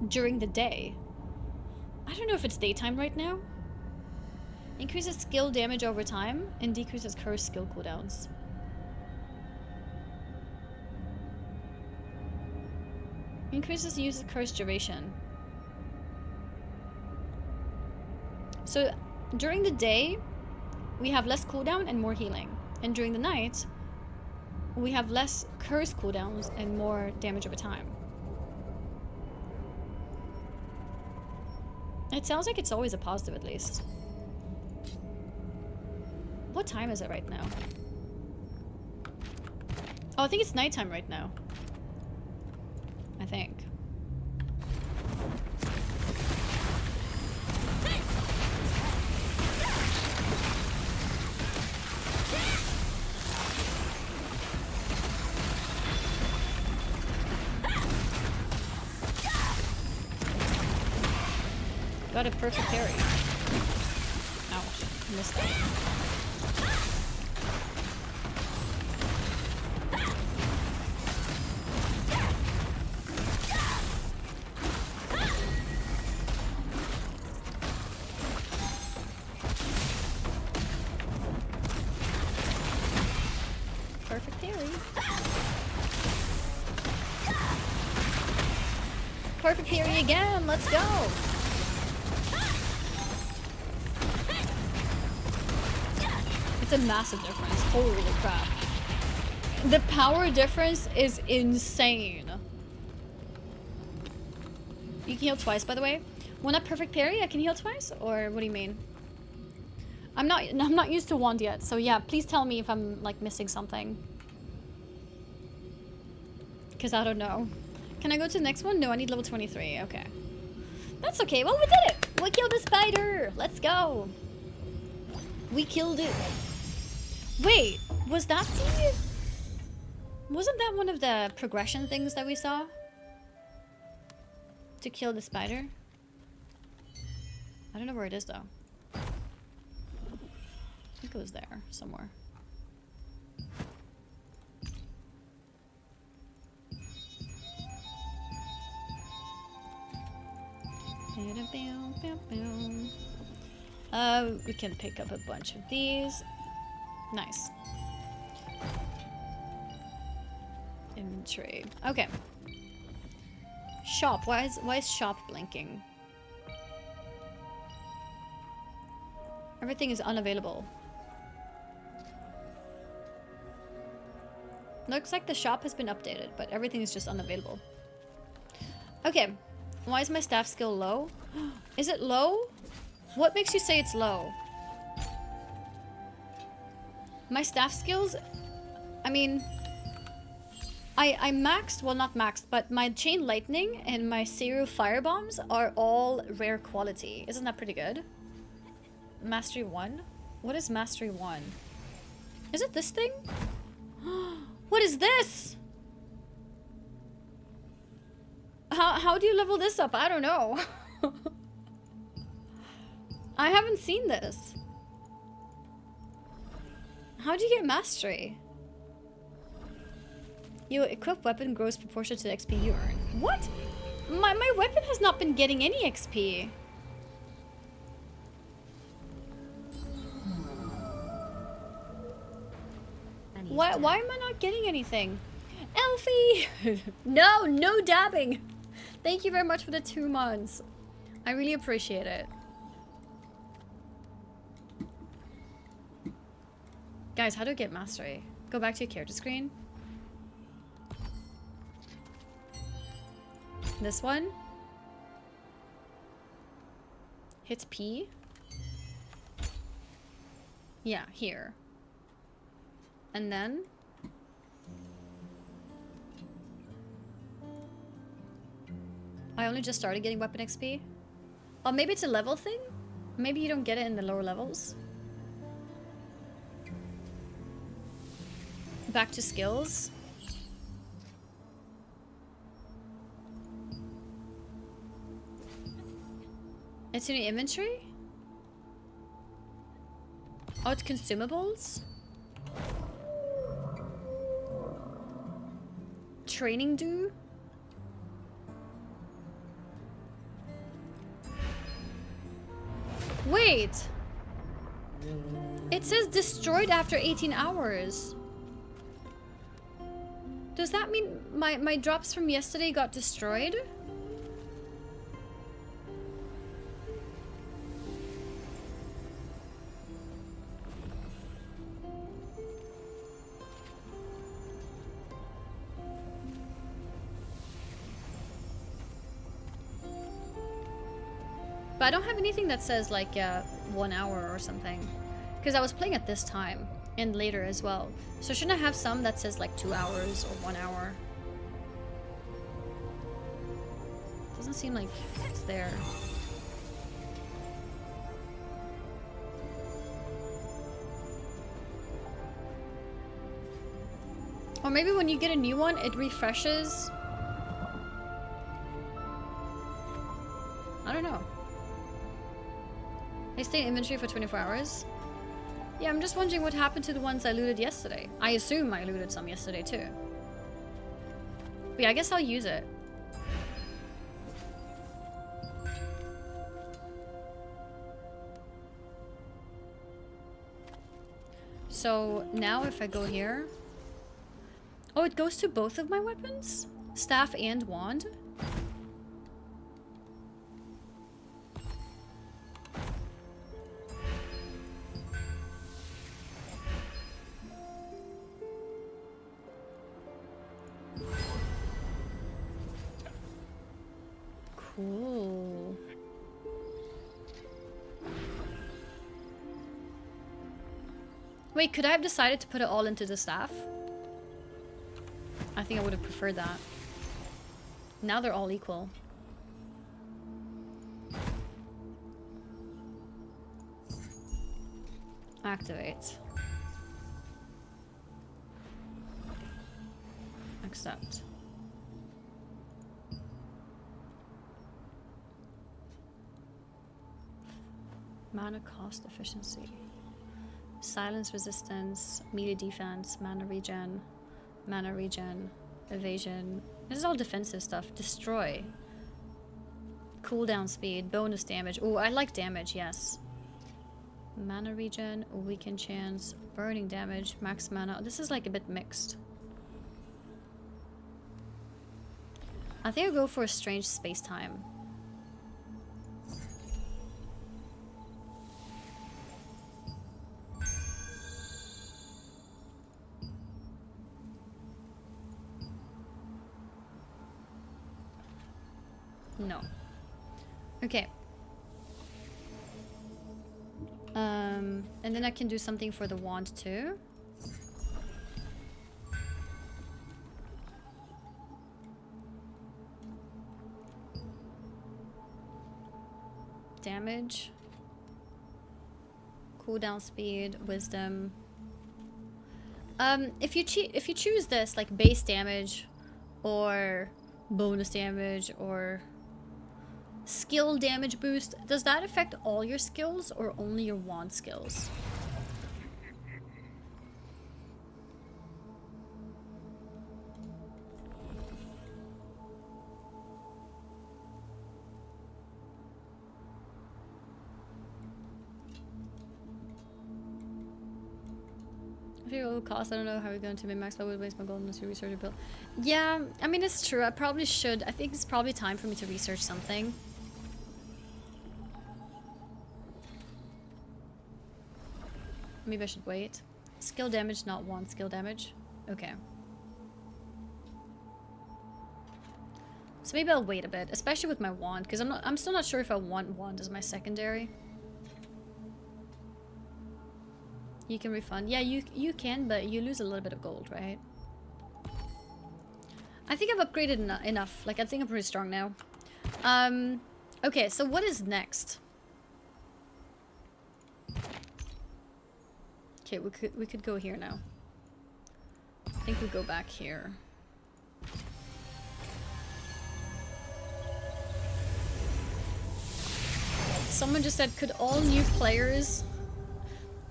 during the day. I don't know if it's daytime right now. Increases skill damage over time and decreases curse skill cooldowns. Increases use of curse duration. So during the day, we have less cooldown and more healing. And during the night, we have less curse cooldowns and more damage over time. It sounds like it's always a positive at least. What time is it right now? Oh, I think it's nighttime right now. I think. Got a perfect parry. Ouch. Missed that. Perfect parry. Perfect parry again. Let's go. It's a massive difference. Holy crap. The power difference is insane. You can heal twice, by the way. When a perfect parry, I can heal twice? Or what do you mean? I'm not used to wand yet, so yeah, please tell me if I'm like missing something. Cause I don't know. Can I go to the next one? No, I need level 23. Okay. That's okay. Well, we did it. We killed the spider. Let's go. We killed it. Wait, was that the... Wasn't that one of the progression things that we saw? To kill the spider? I don't know where it is though. I think it was there somewhere. We can pick up a bunch of these. Nice. Inventory. Okay. Shop. Why is shop blinking? Everything is unavailable. Looks like the shop has been updated, but everything is just unavailable. Okay. Why is my staff skill low? Is it low? What makes you say it's low? My staff skills, I mean, I maxed, well not maxed, but my chain lightning and my zero fire bombs are all rare quality. Isn't that pretty good? Mastery 1? What is Mastery 1? Is it this thing? What is this? How do you level this up? I don't know. I haven't seen this. How do you get mastery? Your equipped weapon grows proportional to the XP you earn. What? My weapon has not been getting any XP. Why am I not getting anything? Elfie! No dabbing! Thank you very much for the 2 months. I really appreciate it. Guys, how do I get mastery? Go back to your character screen. This one. Hits P. Yeah, here. And then... I only just started getting weapon XP. Oh, maybe it's a level thing? Maybe you don't get it in the lower levels. Back to skills. It's in your inventory? Oh, it's consumables? Training do? Wait! It says destroyed after 18 hours. Does that mean my drops from yesterday got destroyed? But I don't have anything that says like 1 hour or something. Because I was playing at this time and later as well. So shouldn't I have some that says like 2 hours or 1 hour? Doesn't seem like it's there. Or maybe when you get a new one, it refreshes. I don't know. They stay in inventory for 24 hours. Yeah, I'm just wondering what happened to the ones I looted yesterday. I assume I looted some yesterday too. But yeah, I guess I'll use it. So now if I go here... Oh, it goes to both of my weapons? Staff and wand? Cool. Wait, could I have decided to put it all into the staff? I think I would have preferred that. Now they're all equal. Activate. Accept. Mana cost efficiency. Silence resistance, melee defense, mana regen, evasion. This is all defensive stuff. Destroy. Cooldown speed, bonus damage. Oh, I like damage, yes. Mana regen, weaken chance, burning damage, max mana. This is like a bit mixed. I think I'll go for a strange space-time. No. Okay. And then I can do something for the wand too. Damage. Cooldown speed, wisdom. If you choose this, like base damage or bonus damage or skill damage boost, does that affect all your skills or only your wand skills? If it will cost, I don't know how we're going to min-max, but I would waste my gold unless you research a build. Yeah, I mean, it's true. I probably should. I think it's probably time for me to research something. Maybe I should wait. Skill damage, not wand skill damage. Okay. So maybe I'll wait a bit, especially with my wand, because I'm still not sure if I want wand as my secondary. You can refund. Yeah, you can, but you lose a little bit of gold, right? I think I've upgraded enough. Like, I think I'm pretty strong now. Okay, so what is next? Okay, we could go here now. I think we go back here. Someone just said, could all new players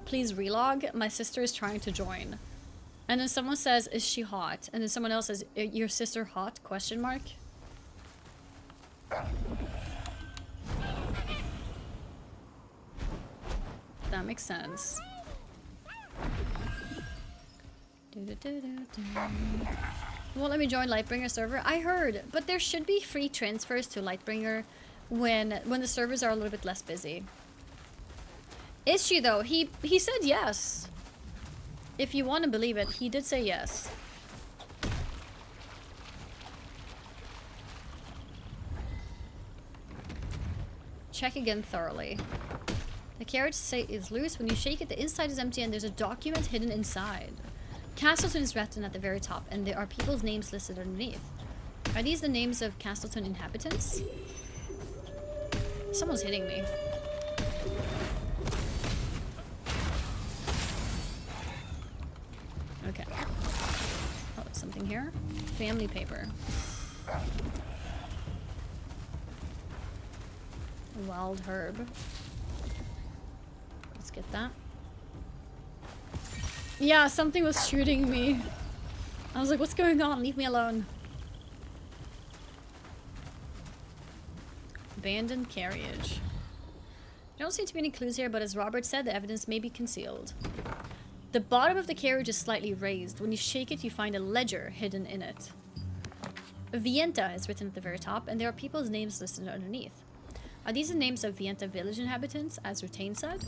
please relog? My sister is trying to join. And then someone says, is she hot? And then someone else says, your sister hot? Question mark. That makes sense. Won't let me join Lightbringer server. I heard, but there should be free transfers to Lightbringer when the servers are a little bit less busy. Is she though? He said yes. If you want to believe it, he did say yes. Check again thoroughly. The carriage is loose. When you shake it, the inside is empty and there's a document hidden inside. Castleton is written at the very top, and there are people's names listed underneath. Are these the names of Castleton inhabitants? Someone's hitting me. Okay. Oh, something here. Family paper. Wild herb. Let's get that. Yeah, something was shooting me. I was like, what's going on? Leave me alone. Abandoned carriage. There don't seem to be any clues here, but as Robert said, the evidence may be concealed. The bottom of the carriage is slightly raised. When you shake it, you find a ledger hidden in it. Vienta is written at the very top, and there are people's names listed underneath. Are these the names of Vienta village inhabitants, as Rutain said?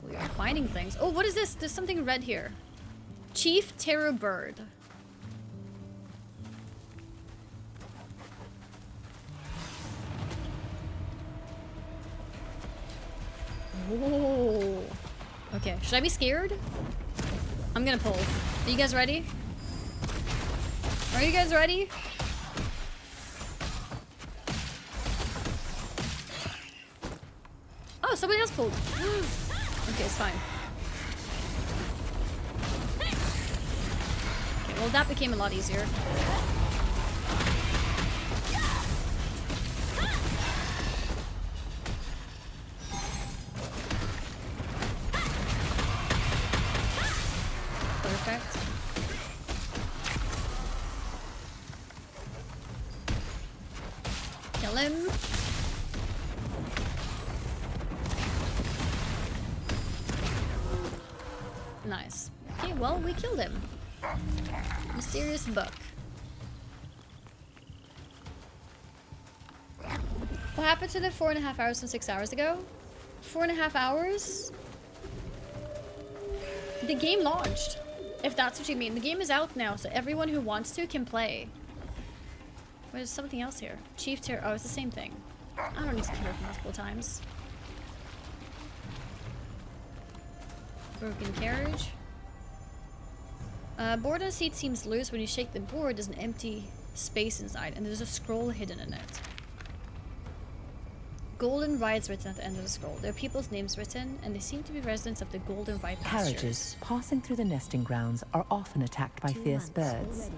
We are finding things. Oh, what is this? There's something red here. Chief Terror Bird. Oh. Okay, should I be scared? I'm gonna pull. Are you guys ready? Are you guys ready? Oh, somebody else pulled. Okay, it's fine. Okay, well that became a lot easier. Perfect. Kill him. Nice. Okay, well, we killed him. Mysterious book. What happened to the 4.5 hours from 6 hours ago? 4.5 hours? The game launched. If that's what you mean. The game is out now, so everyone who wants to can play. There's something else here. Chief Terror. Oh, it's the same thing. I don't need to kill it multiple times. Broken carriage. Board on seat seems loose. When you shake the board, there's an empty space inside, and there's a scroll hidden in it. Golden Rides written at the end of the scroll. There are people's names written, and they seem to be residents of the Golden Ride pastures.
Carriages passing through the nesting grounds are often attacked by fierce birds.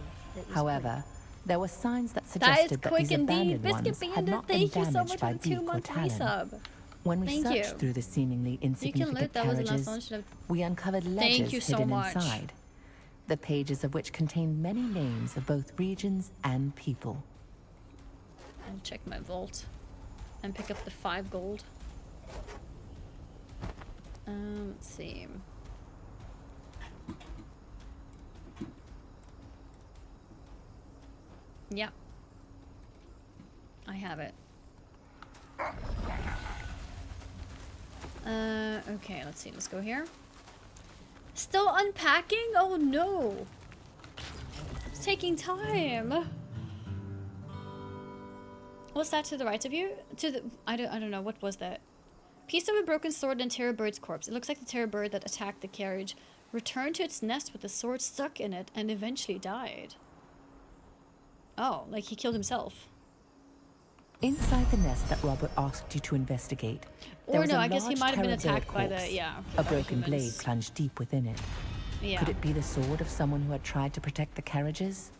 However, there were signs that suggested that these abandoned ones had not been damaged by beak or talon. When we searched through the seemingly insignificant carriages, we uncovered ledgers hidden inside, the pages of which contained many names of both regions and people.
I'll check my vault and pick up the 5 gold. Let's see. Yeah. I have it. Okay, let's see. Let's go here. Still unpacking? Oh no. It's taking time. What's that to the right of you? To the I don't know. What was that? Piece of a broken sword and Terror Bird's corpse. It looks like the Terror Bird that attacked the carriage returned to its nest with the sword stuck in it and eventually died. Oh, like he killed himself.
Inside the nest that Robert asked you to investigate, there was
I guess he might have been attacked by the,
a broken blade plunged deep within it.
Yeah.
Could it be the sword of someone who had tried to protect the carriages?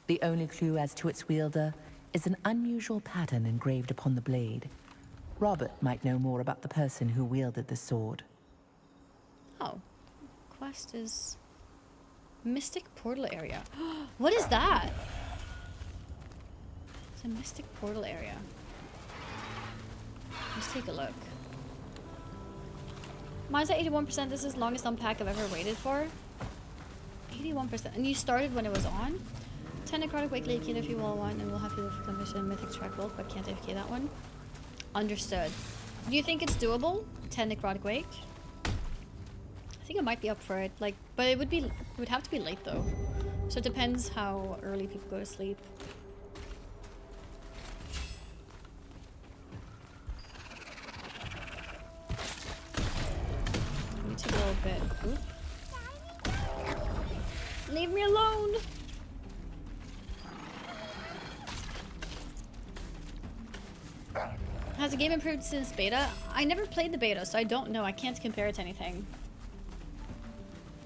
The only clue as to its wielder is an unusual pattern engraved upon the blade. Robert might know more about the person who wielded the sword.
Oh. Quest is Mystic Portal Area. What is that? It's a Mystic Portal Area. Let's take a look. Mine's at 81%. This is the longest unpack I've ever waited for. 81%. And you started when it was on? 10 necrotic wake lake if you will one, and we'll have you for commission mythic track bolt, but can't AFK that one. Understood. Do you think it's doable? 10 necrotic wake? I think I might be up for it. Like, but it would have to be late though. So it depends how early people go to sleep. little bit. Oop. Leave me alone! Has the game improved since beta? I never played the beta, so I don't know. I can't compare it to anything.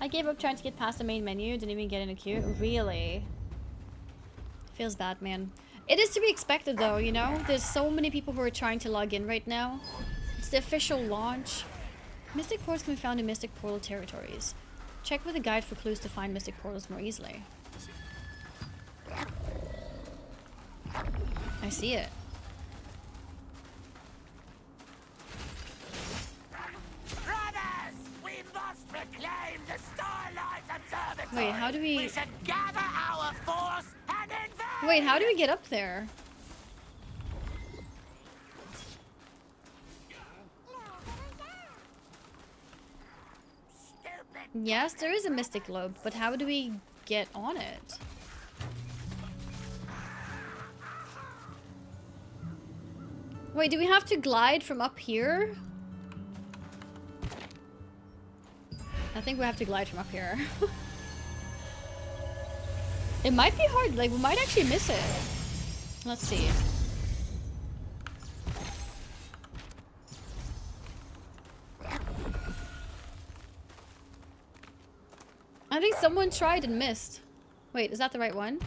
I gave up trying to get past the main menu, didn't even get in a queue. Really? Feels bad, man. It is to be expected though, you know? There's so many people who are trying to log in right now. It's the official launch. Mystic portals can be found in Mystic Portal territories. Check with a guide for clues to find Mystic Portals more easily. I see it.
Brothers, we must reclaim the Starlight Observatory.
Wait, how do we
should gather our force and invade.
Wait, how do we get up there? Yes, there is a Mystic Globe, but how do we get on it? Wait, do we have to glide from up here? I think we have to glide from up here. It might be hard, like we might actually miss it. Let's see. I think someone tried and missed. Wait, is that the right one?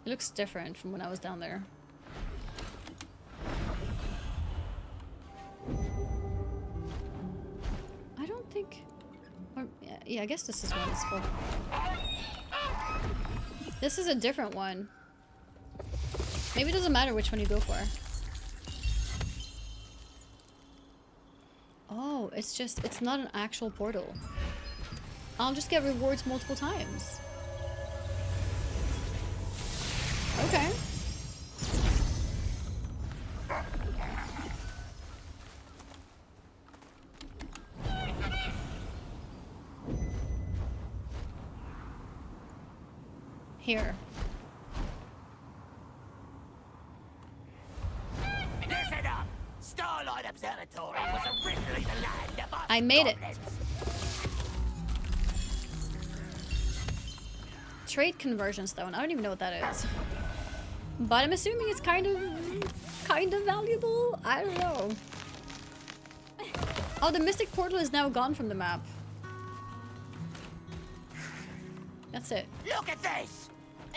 It looks different from when I was down there. I don't think... Or, yeah, I guess this is one. It's called... This is a different one. Maybe it doesn't matter which one you go for. Oh, it's just... It's not an actual portal. I'll just get rewards multiple times. Okay. Here.
Listen up! Starlight Observatory was originally the land of us
I made it.
goblins.
Trait conversion stone. I don't even know what that is. But I'm assuming it's kind of valuable. I don't know. Oh, the Mystic Portal is now gone from the map. That's it.
Look at this!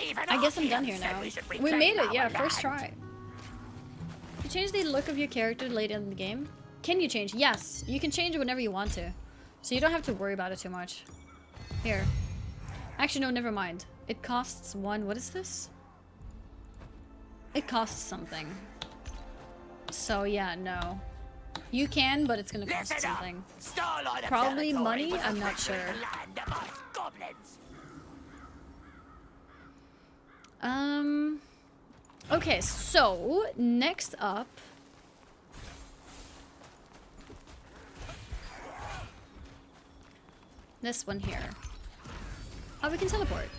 Even
I guess I'm
Arceus
done here
said
now.
we should
We
reclaim
made it,
our
yeah, first
land.
try. You change the look of your character later in the game? Can you change? Yes, you can change it whenever you want to. So you don't have to worry about it too much. Here. Actually, no, never mind. It costs one. What is this? It costs something. So yeah, no. You can, but it's gonna cost
Listen up.
something.
Starlight
Probably
Observatory
money?
was
I'm not
originally
sure.
the land of us goblins.
Okay, so next up. This one here. Oh, we can teleport.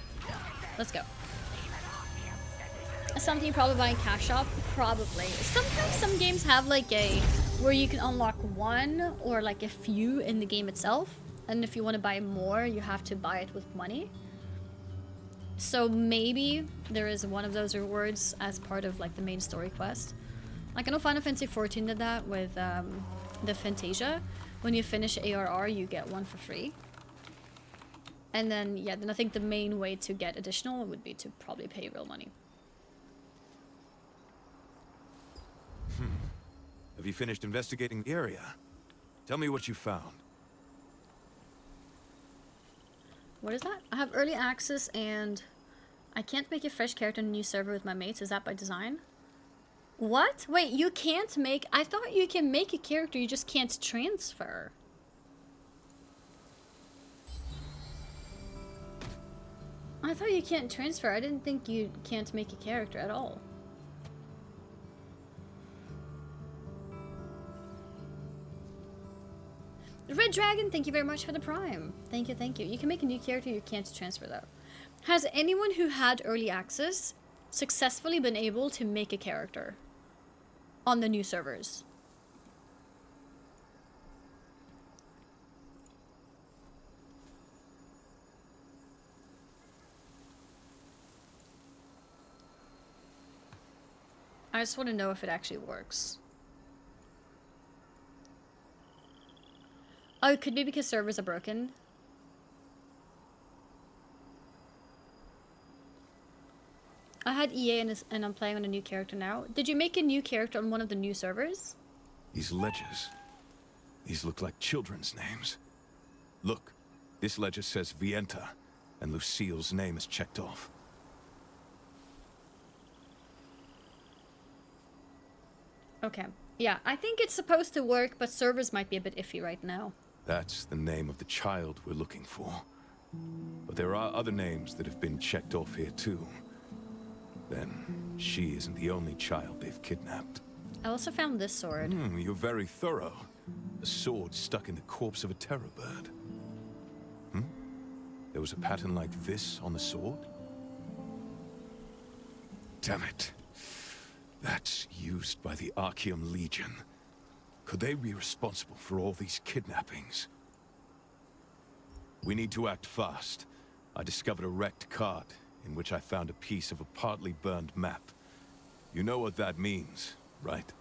Let's go. Something you probably buy in cash shop? Probably. Sometimes some games have like a where you can unlock one or like a few in the game itself. And if you want to buy more, you have to buy it with money. So maybe there is one of those rewards as part of like the main story quest. Like I know Final Fantasy XIV did that with the Fantasia. When you finish ARR, you get one for free. And then, yeah, then I think the main way to get additional would be to probably pay real money.
Have you finished investigating the area? Tell me what you found.
What is that? I have early access and I can't make a fresh character in a new server with my mates. Is that by design? What? Wait, you can't make... I thought you can make a character, you just can't transfer. I thought you can't transfer. I didn't think you can't make a character at all. Red Dragon, thank you very much for the Prime. Thank you, thank you. You can make a new character, you can't transfer though. Has anyone who had early access successfully been able to make a character on the new servers? I just want to know if it actually works. Oh, it could be because servers are broken. I had EA and I'm playing on a new character now. Did you make a new character on one of the new servers?
These ledgers. These look like children's names. Look, this ledger says Vienta, and Lucille's name is checked off.
Okay. Yeah, I think it's supposed to work, but servers might be a bit iffy right now.
That's the name of the child we're looking for. But there are other names that have been checked off here too. Then, she isn't the only child they've kidnapped.
I also found this sword.
You're very thorough. A sword stuck in the corpse of a terror bird. There was a pattern like this on the sword? Damn it. That's used by the Archeum Legion. Could they be responsible for all these kidnappings? We need to act fast. I discovered a wrecked cart in which I found a piece of a partly burned map. You know what that means, right?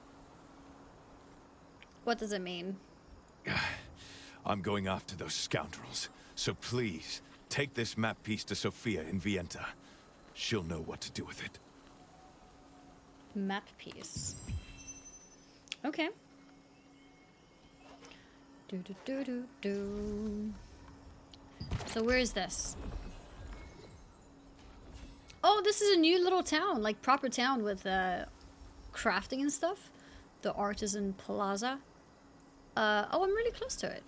What does it mean?
I'm going after those scoundrels. So please, take this map piece to Sophia in Vienta. She'll know what to do with it.
Map piece. Okay. So where is this? Oh, this is a new little town, like proper town with crafting and stuff. The Artisan Plaza. Oh, I'm really close to it.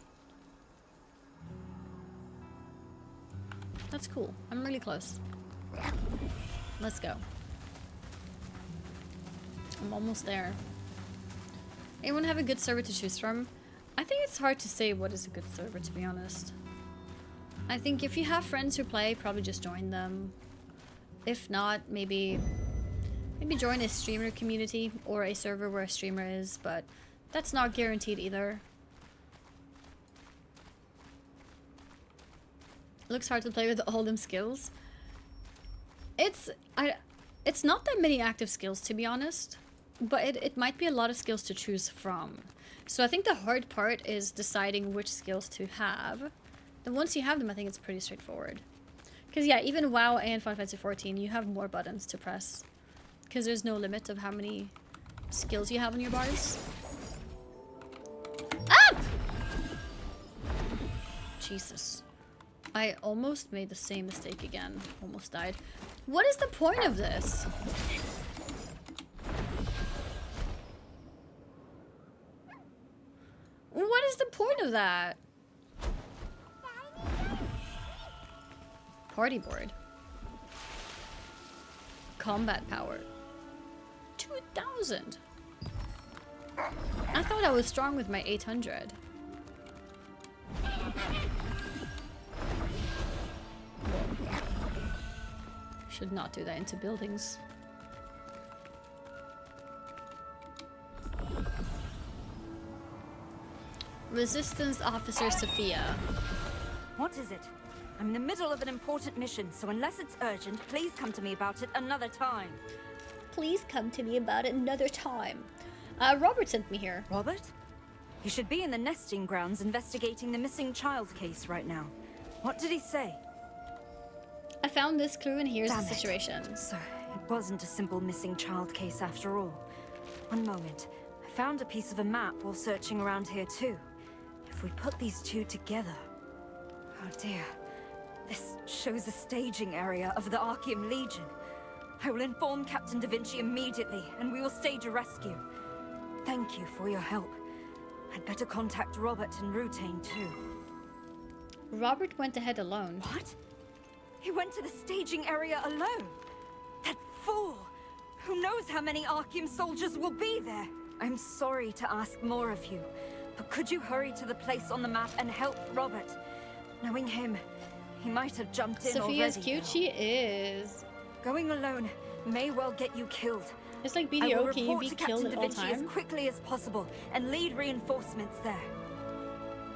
That's cool. I'm really close. Let's go. I'm almost there. Anyone have a good server to choose from? I think it's hard to say what is a good server, to be honest. I think if you have friends who play, probably just join them. If not, maybe join a streamer community or a server where a streamer is, but that's not guaranteed either. It looks hard to play with all them skills. It's not that many active skills, to be honest, but it might be a lot of skills to choose from. So I think the hard part is deciding which skills to have. Then once you have them, I think it's pretty straightforward. Because yeah, even WoW and Final Fantasy 14, you have more buttons to press. Because there's no limit of how many skills you have on your bars. Ah! Jesus. I almost made the same mistake again. Almost died. What is the point of this? What is the point of that? Party board. Combat power. 2000. I thought I was strong with my 800. Should not do that into buildings. Resistance Officer Sophia.
What is it? I'm in the middle of an important mission, so unless it's urgent, please come to me about it another time.
Please come to me about it another time. Robert sent me here.
Robert? You should be in the nesting grounds investigating the missing child case right now. What did he say?
I found this clue and here's
Damn
the situation.
So, it wasn't a simple missing child case after all. One moment. I found a piece of a map while searching around here too. If we put these two together... Oh dear. This shows a staging area of the Archeum Legion. I will inform Captain Da Vinci immediately, and we will stage a rescue. Thank you for your help. I'd better contact Robert and Rutain too.
Robert went ahead alone.
What? He went to the staging area alone? That fool! Who knows how many Archeum soldiers will be there? I'm sorry to ask more of you, but could you hurry to the place on the map and help Robert? Knowing him, he might have jumped in
Sophia's
already.
cute, she is.
Going alone may well get you killed.
It's like
I will
BDO, can you
report
be
to
killed
Captain
at
Da
all
Vinci as
time?
quickly as possible and lead reinforcements there.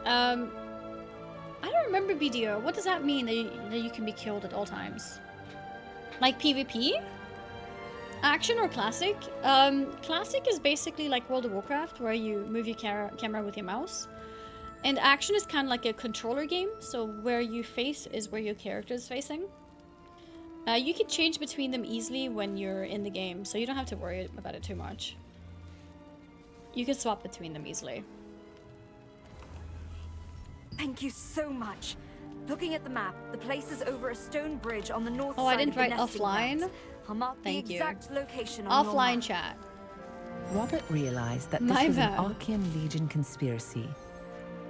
I don't remember BDO. What does that mean that you can be killed at all times? Like PvP? Action or classic? Classic is basically like World of Warcraft, where you move your camera with your mouse. And action is kind of like a controller game, so where you face is where your character is facing. You can change between them easily when you're in the game, so you don't have to worry about it too much. You can swap between them easily.
Thank you so much. Looking at the map, the place is over a stone bridge on the north
Oh,
side
I didn't
of the
write
nesting
offline?
grounds. I'll mark
Thank
the
you.
exact location on your
Offline
map.
chat.
Robert realized that this
My
was
bad.
an Archeum Legion conspiracy.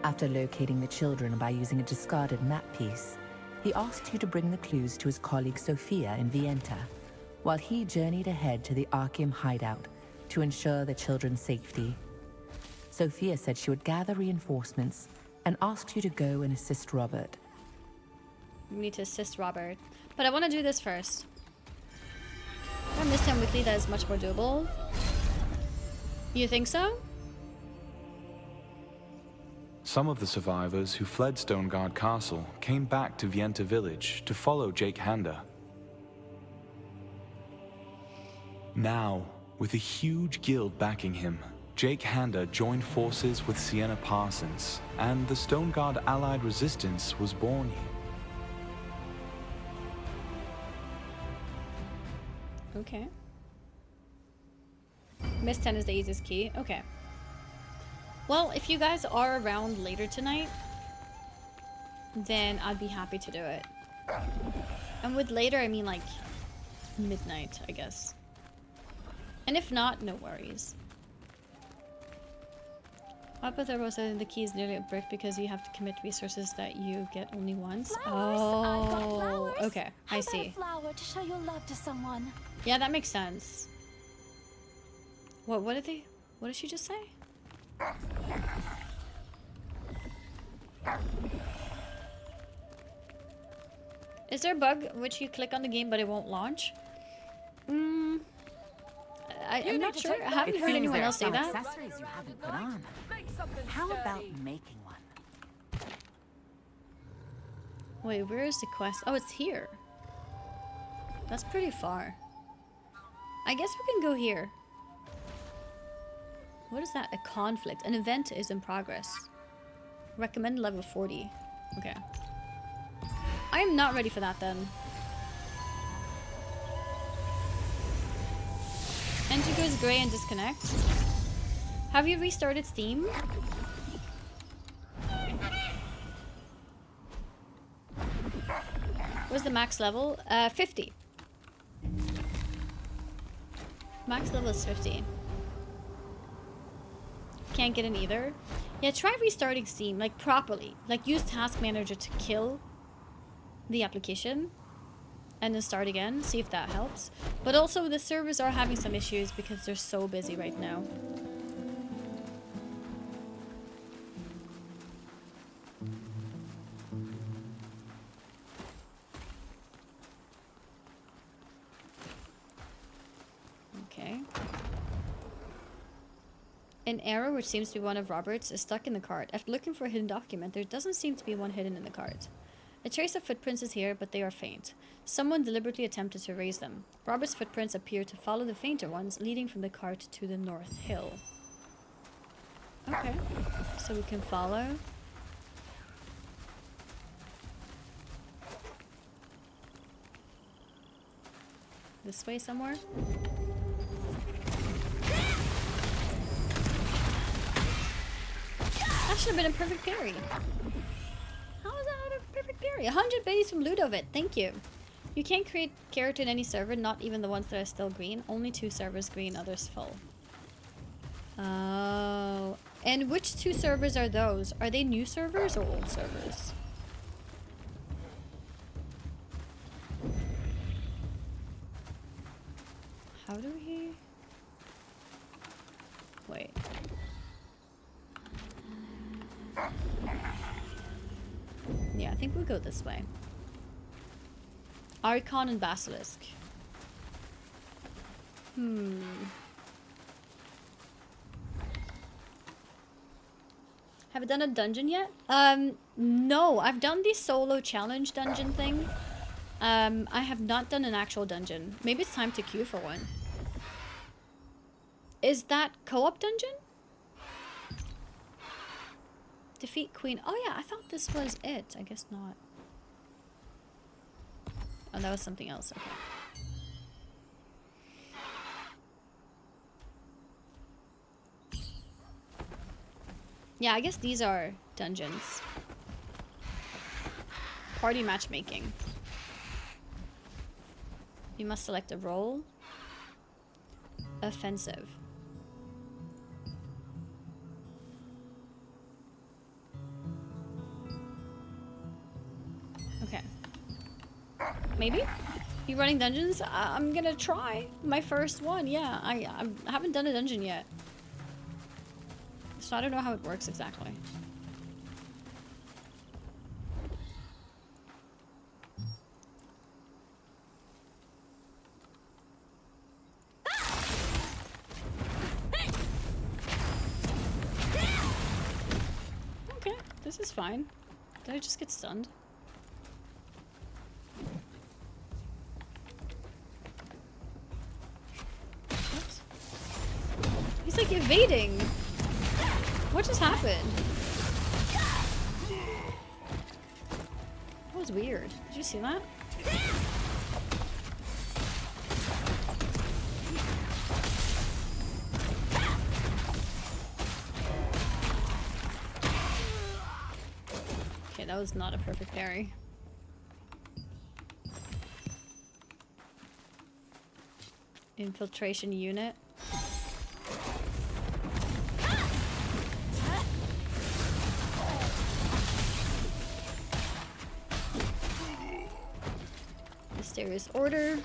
After locating the children by using a discarded map piece, he asked you to bring the clues to his colleague Sophia in Vienta, while he journeyed ahead to the Archeum hideout to ensure the children's safety. Sophia said she would gather reinforcements and asked you to go and assist Robert.
We need to assist Robert. But I want to do this first. From this time weekly, that is much more doable. You think so?
Some of the survivors who fled Stoneguard Castle came back to Vienta village to follow Jake Handa. Now, with a huge guild backing him, Jake Handa joined forces with Sienna Parsons, and the Stoneguard Allied Resistance was born here.
Okay. Miss 10 is the easiest key. Okay. Well, if you guys are around later tonight, then I'd be happy to do it. And with later, I mean like midnight, I guess. And if not, no worries. Apather was the key is nearly a brick because you have to commit resources that you get only once. Oh, okay. I see.
Flower to show your love to someone.
Yeah, that makes sense. What did she just say? Is there a bug which you click on the game but it won't launch? I'm not sure. I haven't heard anyone else say that.
Accessories you haven't put on. How about making one?
Wait, where is the quest? Oh, it's here. That's pretty far. I guess we can go here. What is that? A conflict. An event is in progress. Recommend level 40. Okay. I am not ready for that then. Enter goes gray and disconnect. Have you restarted Steam? What's the max level? 50. Max level is 50. Can't get in either. Yeah, try restarting Steam, like properly. Like use Task Manager to kill the application and then start again, see if that helps. But also the servers are having some issues because they're so busy right now. Okay. An arrow, which seems to be one of Robert's, is stuck in the cart. After looking for a hidden document, there doesn't seem to be one hidden in the cart. A trace of footprints is here, but they are faint. Someone deliberately attempted to erase them. Robert's footprints appear to follow the fainter ones, leading from the cart to the north hill. Okay, so we can follow. This way somewhere? That should have been a perfect parry. How is that a perfect parry? 100 biddies from Ludovic, thank you. You can't create character in any server, not even the ones that are still green. Only 2 servers green, others full. Oh. And which 2 servers are those? Are they new servers or old servers? How do we... Wait. Yeah, I think we'll go this way. Archon and Basilisk. Have I done a dungeon yet? No, I've done the solo challenge dungeon thing. I have not done an actual dungeon. Maybe it's time to queue for one. Is that co-op dungeon? Defeat Queen. Oh yeah, I thought this was it. I guess not. Oh, that was something else. Okay. Yeah, I guess these are dungeons. Party matchmaking. You must select a role. Offensive. Okay. Maybe? You running dungeons? I'm gonna try. My first one, yeah. I haven't done a dungeon yet. So I don't know how it works exactly. Okay, this is fine. Did I just get stunned? What? He's like evading. What just happened? That was weird. Did you see that? Okay, that was not a perfect parry. Infiltration unit. Mysterious Order.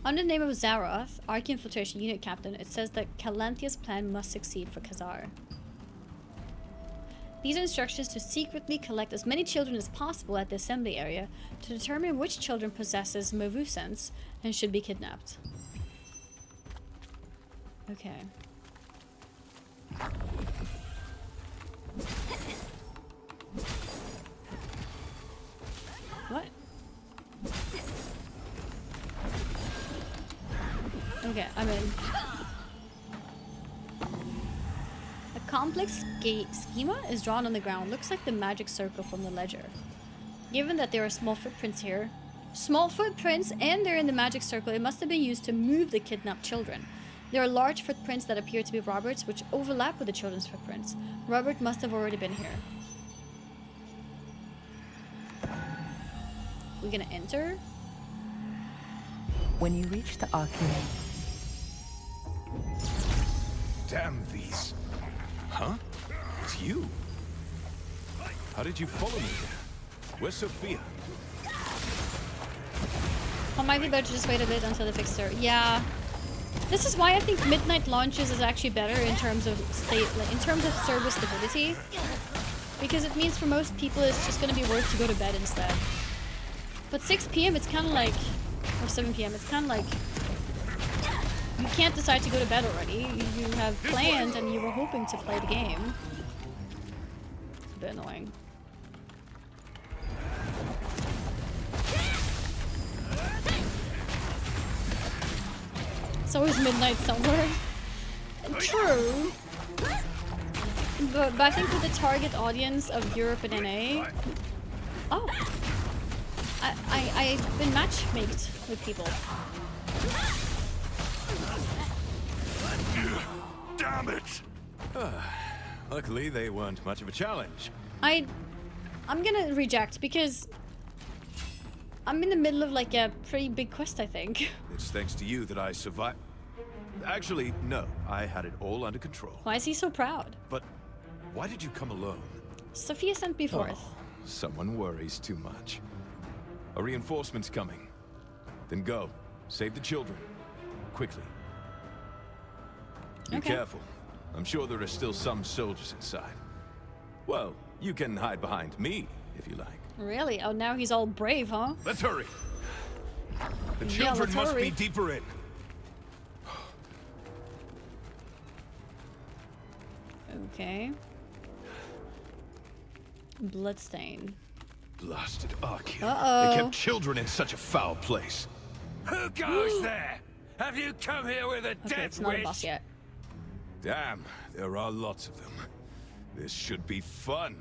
Under the name of Zaroth, Arch-Infiltration Unit Captain, it says that Calanthia's plan must succeed for Khazar. These are instructions to secretly collect as many children as possible at the assembly area to determine which children possesses Mavu sense and should be kidnapped. Okay. What? Okay, I'm in. A complex schema is drawn on the ground. Looks like the magic circle from the ledger. Given that there are small footprints here, and they're in the magic circle, it must have been used to move the kidnapped children. There are large footprints that appear to be Robert's, which overlap with the children's footprints. Robert must have already been here. We're gonna enter.
When you reach the Archean...
Damn these. Huh? It's you. How did you follow me there? Where's Sophia?
Oh, might be better to just wait a bit until they fix her. Yeah. This is why I think midnight launches is actually better in terms of server stability. Because it means for most people it's just gonna be worth to go to bed instead. But 6 PM it's kinda like, or 7 PM, it's kinda like you can't decide to go to bed already. You have plans and you were hoping to play the game. It's a bit annoying. It's always midnight somewhere. True. But I think with the target audience of Europe and NA... Oh! I've been matchmaked with people.
Damn it! Luckily, they weren't much of a challenge.
I'm gonna reject because I'm in the middle of like a pretty big quest, I think.
It's thanks to you that I survived. Actually, no. I had it all under control.
Why is he so proud?
But why did you come alone?
Sophia sent me forth.
Oh, someone worries too much. A reinforcement's coming. Then go. Save the children. Quickly. Be careful. I'm sure there are still some soldiers inside. Well, you can hide behind me, if you like.
Really? Oh, now he's all brave, huh?
Let's hurry. The children must be deeper in.
Okay. Bloodstain.
Blasted Archean.
Uh-oh.
They kept children in such a foul place.
Who goes there? Have you come here with a
Okay,
death
it's not a
wish?
boss yet.
Damn, there are lots of them. This should be fun.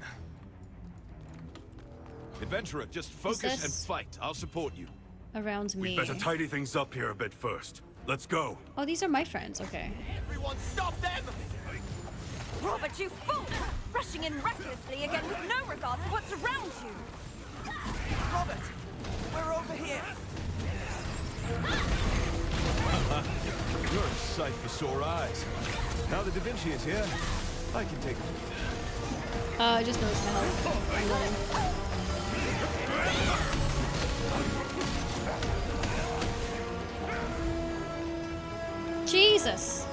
Adventurer, just focus and
this-
fight. I'll support you.
Around me.
We'd better tidy things up here a bit first. Let's go.
Oh, these are my friends. Okay.
Everyone stop them!
Robert, you fool! Rushing in recklessly again with no regard for what's around you!
Robert, we're over here.
You're a sight for sore eyes. Now that Da Vinci is here, I can take a lead.
I just noticed my health. I'm running. Jesus!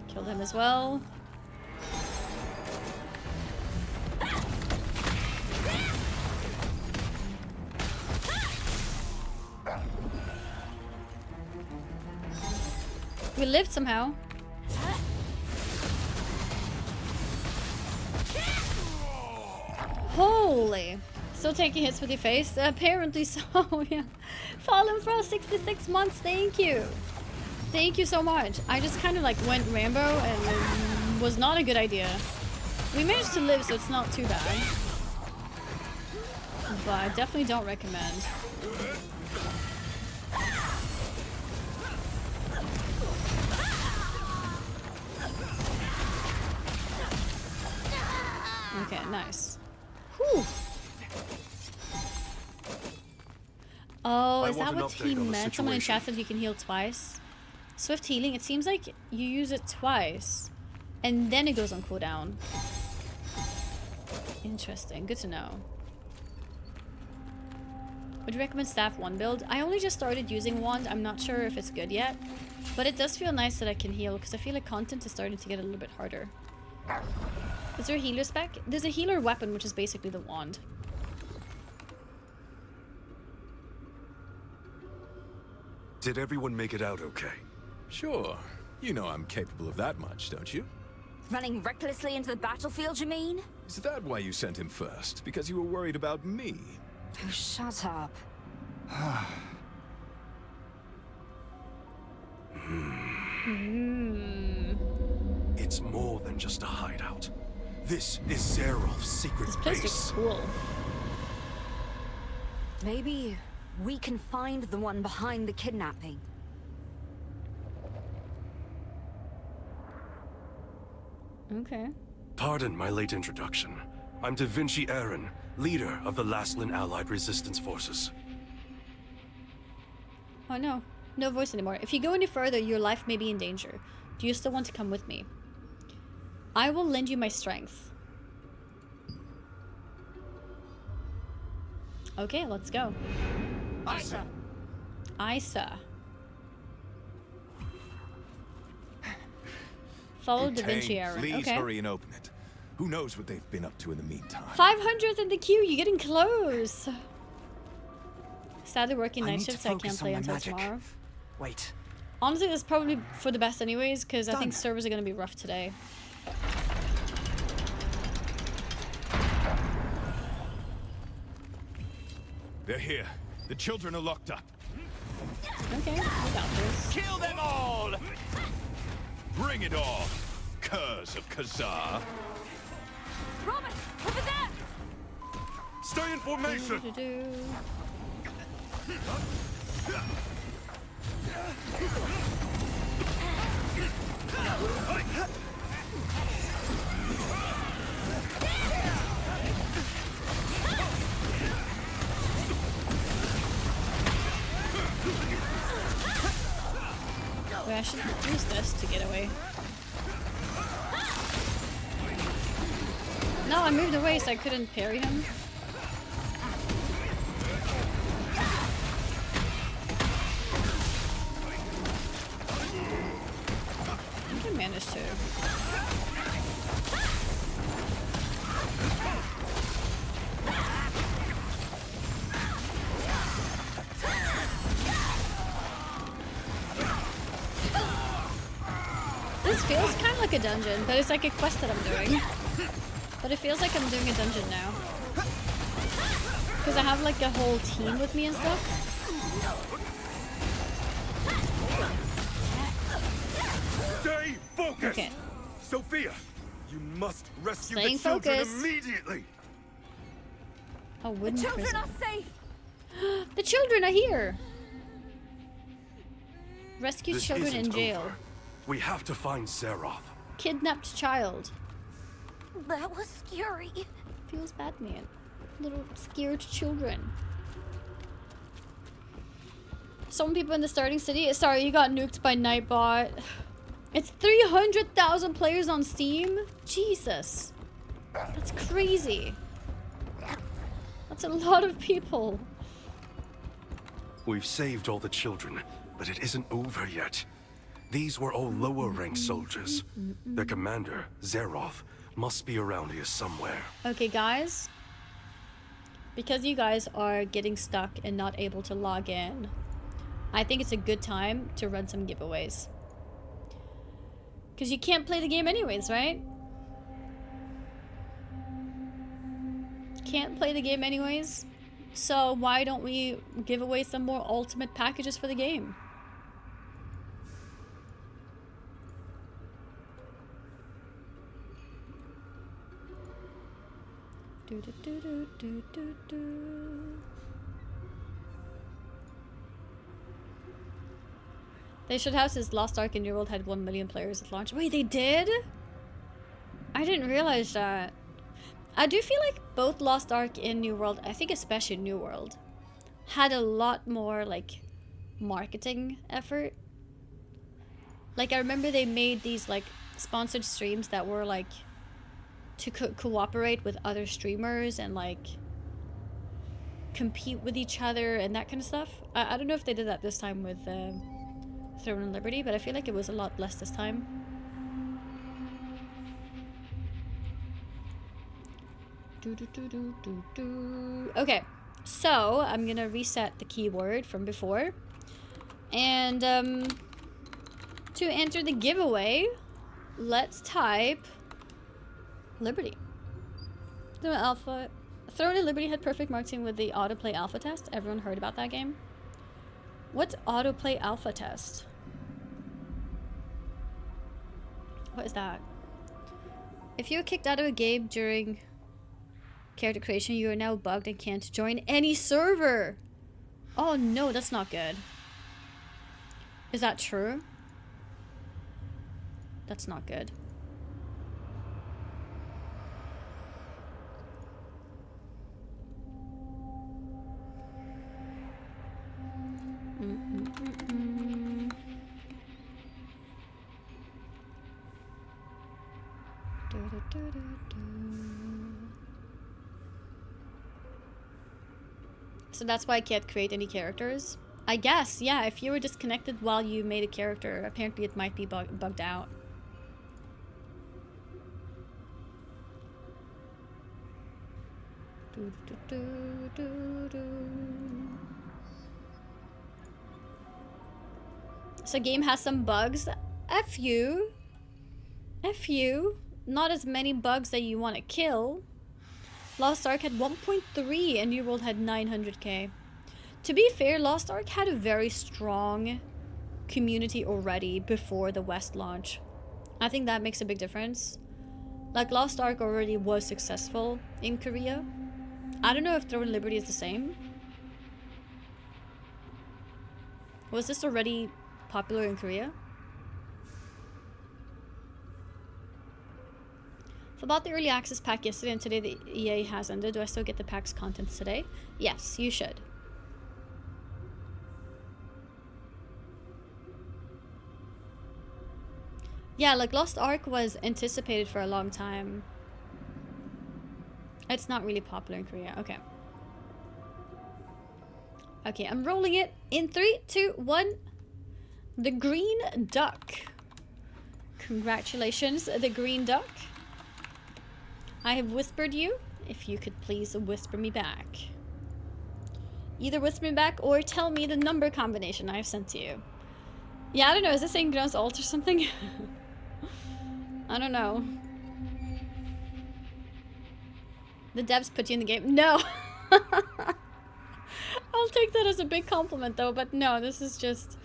Killed him as well. We lived somehow. Holy! Still taking hits with your face? Apparently so, yeah. Fallen for 66 months, thank you! Thank you so much. I just kind of like went Rambo and it was not a good idea. We managed to live, so it's not too bad. But I definitely don't recommend. Okay, nice. Whew. Oh, is that what he meant? Someone in chat said you can heal twice. Swift healing, it seems like you use it twice. And then it goes on cooldown. Interesting, good to know. Would you recommend staff 1 build? I only just started using wand. I'm not sure if it's good yet. But it does feel nice that I can heal because I feel like content is starting to get a little bit harder. Is there a healer spec? There's a healer weapon, which is basically the wand.
Did everyone make it out okay? Sure. You know I'm capable of that much, don't you?
Running recklessly into the battlefield, you mean?
Is that why you sent him first? Because you were worried about me?
Oh, shut up.
It's more than just a hideout. This is Zerov's secret
This place looks cool.
Maybe we can find the one behind the kidnapping.
Okay.
Pardon my late introduction. I'm Da Vinci Aaron, leader of the Laslan Allied Resistance Forces.
Oh no. No voice anymore. If you go any further, your life may be in danger. Do you still want to come with me? I will lend you my strength. Okay, let's go.
Isa!
Isa. Follow Da Vinci Aaron.
Please
Okay.
hurry and open it. Who knows what they've been up to in the meantime?
500th in the queue. You're getting close. Sadly, working
I
night
need to
shifts, so I can't
focus
play
on my
until
magic.
tomorrow.
Wait.
Honestly, that's probably for the best anyways, because I think
Done.
servers are going to be rough today.
They're here. The children are locked up.
Okay, we got this.
Kill them all!
Bring it on, curs of Khazar.
Robert, over there!
Stay in formation!
Wait, I should use this to get away. No, I moved away so I couldn't parry him. I can manage to. This feels kind of like a dungeon, but it's like a quest that I'm doing. But it feels like I'm doing a dungeon now. Because I have like a whole team with me and stuff.
Stay focused!
Okay.
Sophia, you must rescue
Staying
the children
focused.
immediately!
A wooden
Children
prison.
are safe.
The children are here. Rescue
This
children in
isn't
jail.
over. We have to find Zeroth.
Kidnapped child.
That was scary.
Feels bad, man. Little scared children. Some people in the starting city. Sorry, you got nuked by Nightbot. It's 300,000 players on Steam. Jesus. That's crazy. That's a lot of people.
We've saved all the children, but it isn't over yet. These were all lower-ranked soldiers. Their commander, Zeroth, must be around here somewhere.
Okay, guys. Because you guys are getting stuck and not able to log in, I think it's a good time to run some giveaways. Because you can't play the game anyways, right? Can't play the game anyways. So why don't we give away some more ultimate packages for the game? Do, do, do, do, do, do, do. They should have since Lost Ark in New World had 1 million players at launch. Wait, they did? I didn't realize that. I do feel like both Lost Ark and New World, I think especially New World, had a lot more like marketing effort. Like I remember they made these like sponsored streams that were like to cooperate with other streamers and like compete with each other and that kind of stuff. I don't know if they did that this time with Throne and Liberty, but I feel like it was a lot less this time. Okay, so I'm gonna reset the keyword from before, and to enter the giveaway, let's type Liberty. The alpha. Throne and Liberty had perfect marketing with the autoplay alpha test. Everyone heard about that game. What's autoplay alpha test? What is that? If you're kicked out of a game during character creation, you are now bugged and can't join any server. Oh no, that's not good. Is that true? That's not good. So that's why I can't create any characters? I guess, yeah, if you were disconnected while you made a character, apparently it might be bugged out. So game has some bugs. F you. F you. Not as many bugs that you want to kill. Lost Ark had 1.3 and New World had 900k. To be fair, Lost Ark had a very strong community already before the West launch. I think that makes a big difference. Like Lost Ark already was successful in Korea. I don't know if Throne and Liberty is the same. Was this already popular in Korea? So I bought the early access pack yesterday and today the EA has ended. Do I still get the pack's contents today? Yes, you should. Yeah, like Lost Ark was anticipated for a long time. It's not really popular in Korea. Okay. Okay, I'm rolling it in 3, 2, 1. The Green Duck. Congratulations, the Green Duck. I have whispered you. If you could please whisper me back. Either whisper me back or tell me the number combination I have sent to you. Yeah, I don't know. Is this saying Grounds Alt or something? I don't know. The devs put you in the game. No! I'll take that as a big compliment though, but no, this is just...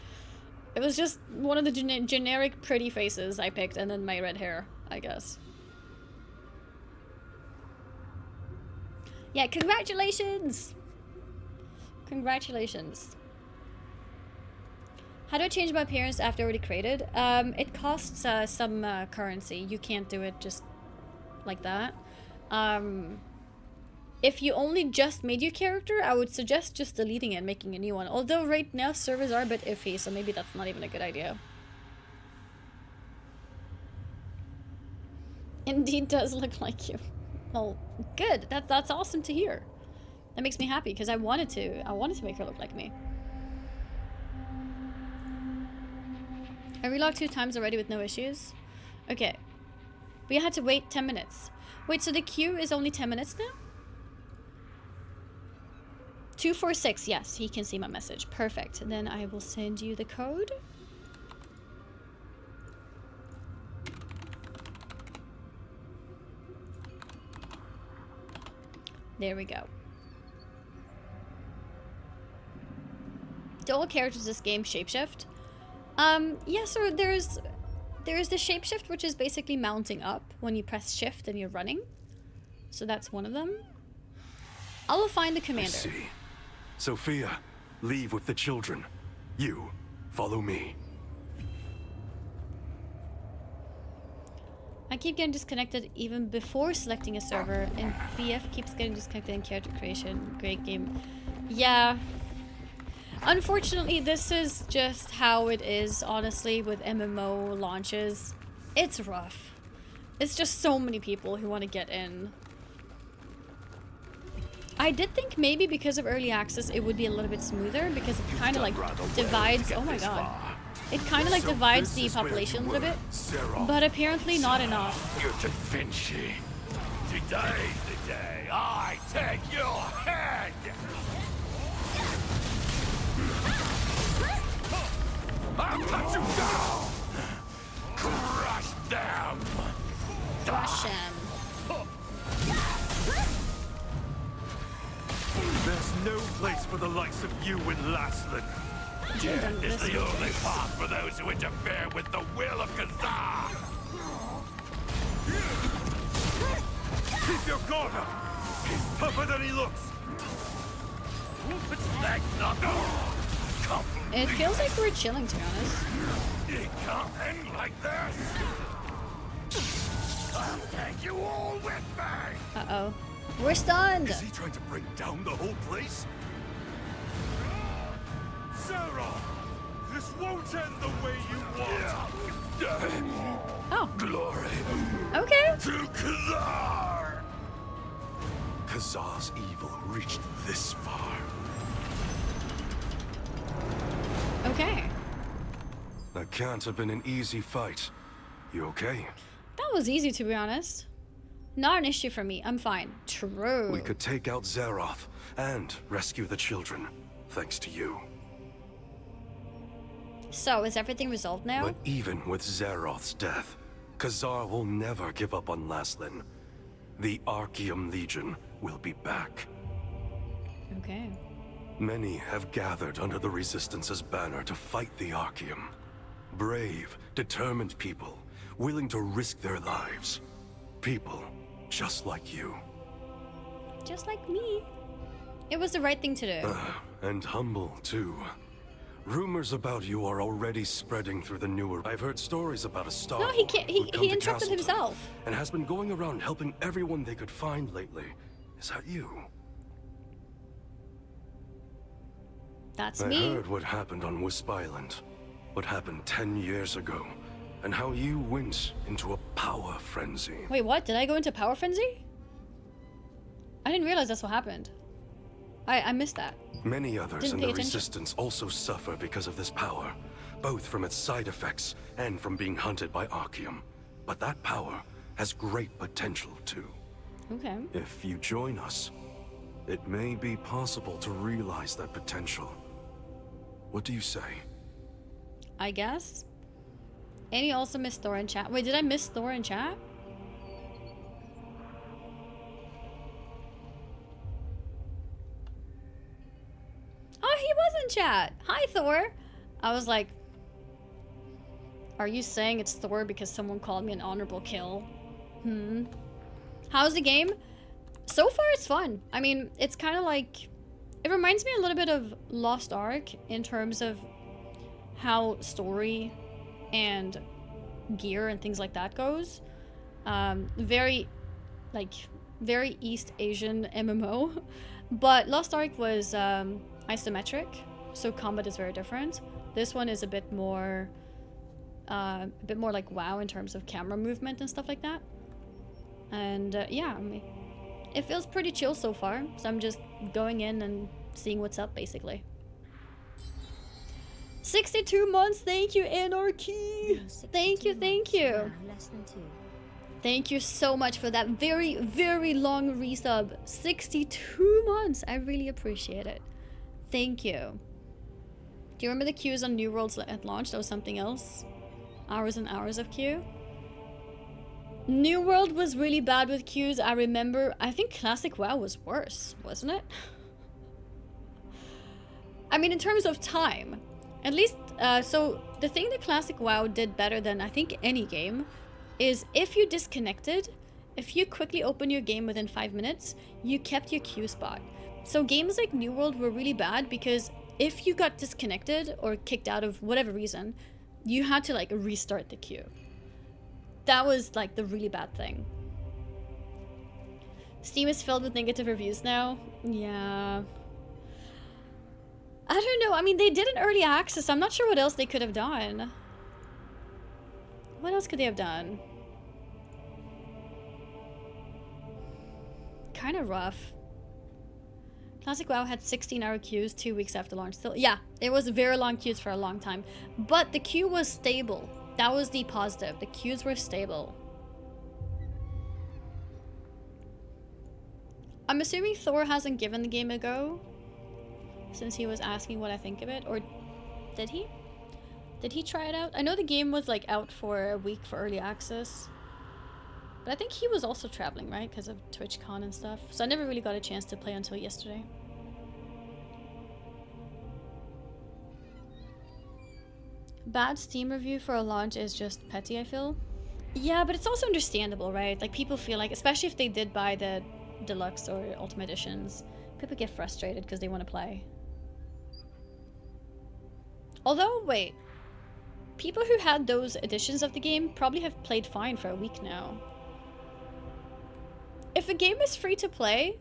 It was just one of the generic pretty faces I picked, and then my red hair, I guess. Yeah, congratulations! Congratulations. How do I change my appearance after already created? It costs some currency. You can't do it just like that. If you only just made your character, I would suggest just deleting it and making a new one. Although right now servers are a bit iffy, so maybe that's not even a good idea. Indeed does look like you. Well, good. That's awesome to hear. That makes me happy because I wanted to make her look like me. I relogged 2 times already with no issues. Okay. We had to wait 10 minutes. Wait, so the queue is only 10 minutes now? 246, yes, he can see my message. Perfect. Then I will send you the code. There we go. Do all characters in this game shapeshift? Yeah, so there's the shapeshift, which is basically mounting up when you press shift and you're running. So that's one of them. I will find the commander.
I see. Sophia, leave with the children. You, follow me.
I keep getting disconnected even before selecting a server, and BF keeps getting disconnected in character creation. Great game. Yeah. Unfortunately, this is just how it is, honestly, with MMO launches. It's rough. It's just so many people who want to get in. I did think maybe because of early access it would be a little bit smoother because it kind of like divides. Oh my god. It kind of like divides the population a little bit. But apparently not enough.
You're Da Vinci. Today's the day I take your head. I'll cut you down. Crush them.
Crush them.
There's no place for the likes of you in Laslan.
Death is the only path for those who interfere with the will of Khazar.
Keep your guard up. He's tougher than he looks.
It feels like we're chilling, to be honest.
It can't end like this. I'll take you all with me.
Uh-oh. We're stunned!
Is he trying to bring down the whole place? Sarah! This won't end the way you want!
Oh.
Glory!
Okay!
To Khazar!
Khazar's evil reached this far.
Okay.
That can't have been an easy fight. You okay?
That was easy, to be honest. Not an issue for me. I'm fine. True.
We could take out Zeroth and rescue the children, thanks to you.
So, is everything resolved now?
But even with Zeroth's death, Khazar will never give up on Laslan. The Archeum Legion will be back.
Okay.
Many have gathered under the Resistance's banner to fight the Archeum. Brave, determined people, willing to risk their lives. People just like you.
Just like me. It was the right thing to do.
And humble, too. Rumors about you are already spreading through the newer... I've heard stories about a star.
No, he can't. He interrupted himself.
And has been going around helping everyone they could find lately. Is that you?
That's
I
me.
heard what happened on Wisp Island. What happened 10 years ago. And how you went into a power frenzy.
Wait, what? Did I go into power frenzy? I didn't realize that's what happened. I missed that.
Many others
Didn't
in
pay
the
attention.
Resistance also suffer because of this power, both from its side effects and from being hunted by Archeum. But that power has great potential too.
Okay.
If you join us, it may be possible to realize that potential. What do you say?
I guess. Annie also missed Thor in chat. Wait, did I miss Thor in chat? Oh, he was in chat. Hi, Thor. I was like, are you saying it's Thor because someone called me an honorable kill? How's the game? So far, it's fun. I mean, it's kind of like... It reminds me a little bit of Lost Ark in terms of how story and gear and things like that goes. Very East Asian MMO. But Lost Ark was isometric, so combat is very different. This one is a bit more like WoW in terms of camera movement and stuff like that. And yeah, I mean, it feels pretty chill so far. So I'm just going in and seeing what's up, basically. 62 months, thank you, Anarchy! Thank you, thank you!
Less than 2.
Thank you so much for that very, very long resub. 62 months, I really appreciate it. Thank you. Do you remember the queues on New Worlds at launch? That was something else. Hours and hours of queue. New World was really bad with queues, I remember. I think Classic WoW was worse, wasn't it? I mean, in terms of time. At least, so the thing that Classic WoW did better than I think any game is if you disconnected, if you quickly open your game within 5 minutes, you kept your queue spot. So games like New World were really bad because if you got disconnected or kicked out of whatever reason, you had to like restart the queue. That was like the really bad thing. Steam is filled with negative reviews now. Yeah. I don't know. I mean, they did an early access. I'm not sure what else they could have done. What else could they have done? Kind of rough. Classic WoW had 16-hour queues 2 weeks after launch. So yeah, it was very long queues for a long time. But the queue was stable. That was the positive. The queues were stable. I'm assuming Thor hasn't given the game a go since he was asking what I think of it. Or did he? Did he try it out? I know the game was like out for a week for early access. But I think he was also traveling, right? Because of TwitchCon and stuff. So I never really got a chance to play until yesterday. Bad Steam review for a launch is just petty, I feel. Yeah, but it's also understandable, right? Like, people feel like, especially if they did buy the deluxe or ultimate editions, people get frustrated because they want to play. Although, wait. People who had those editions of the game probably have played fine for a week now. If a game is free to play,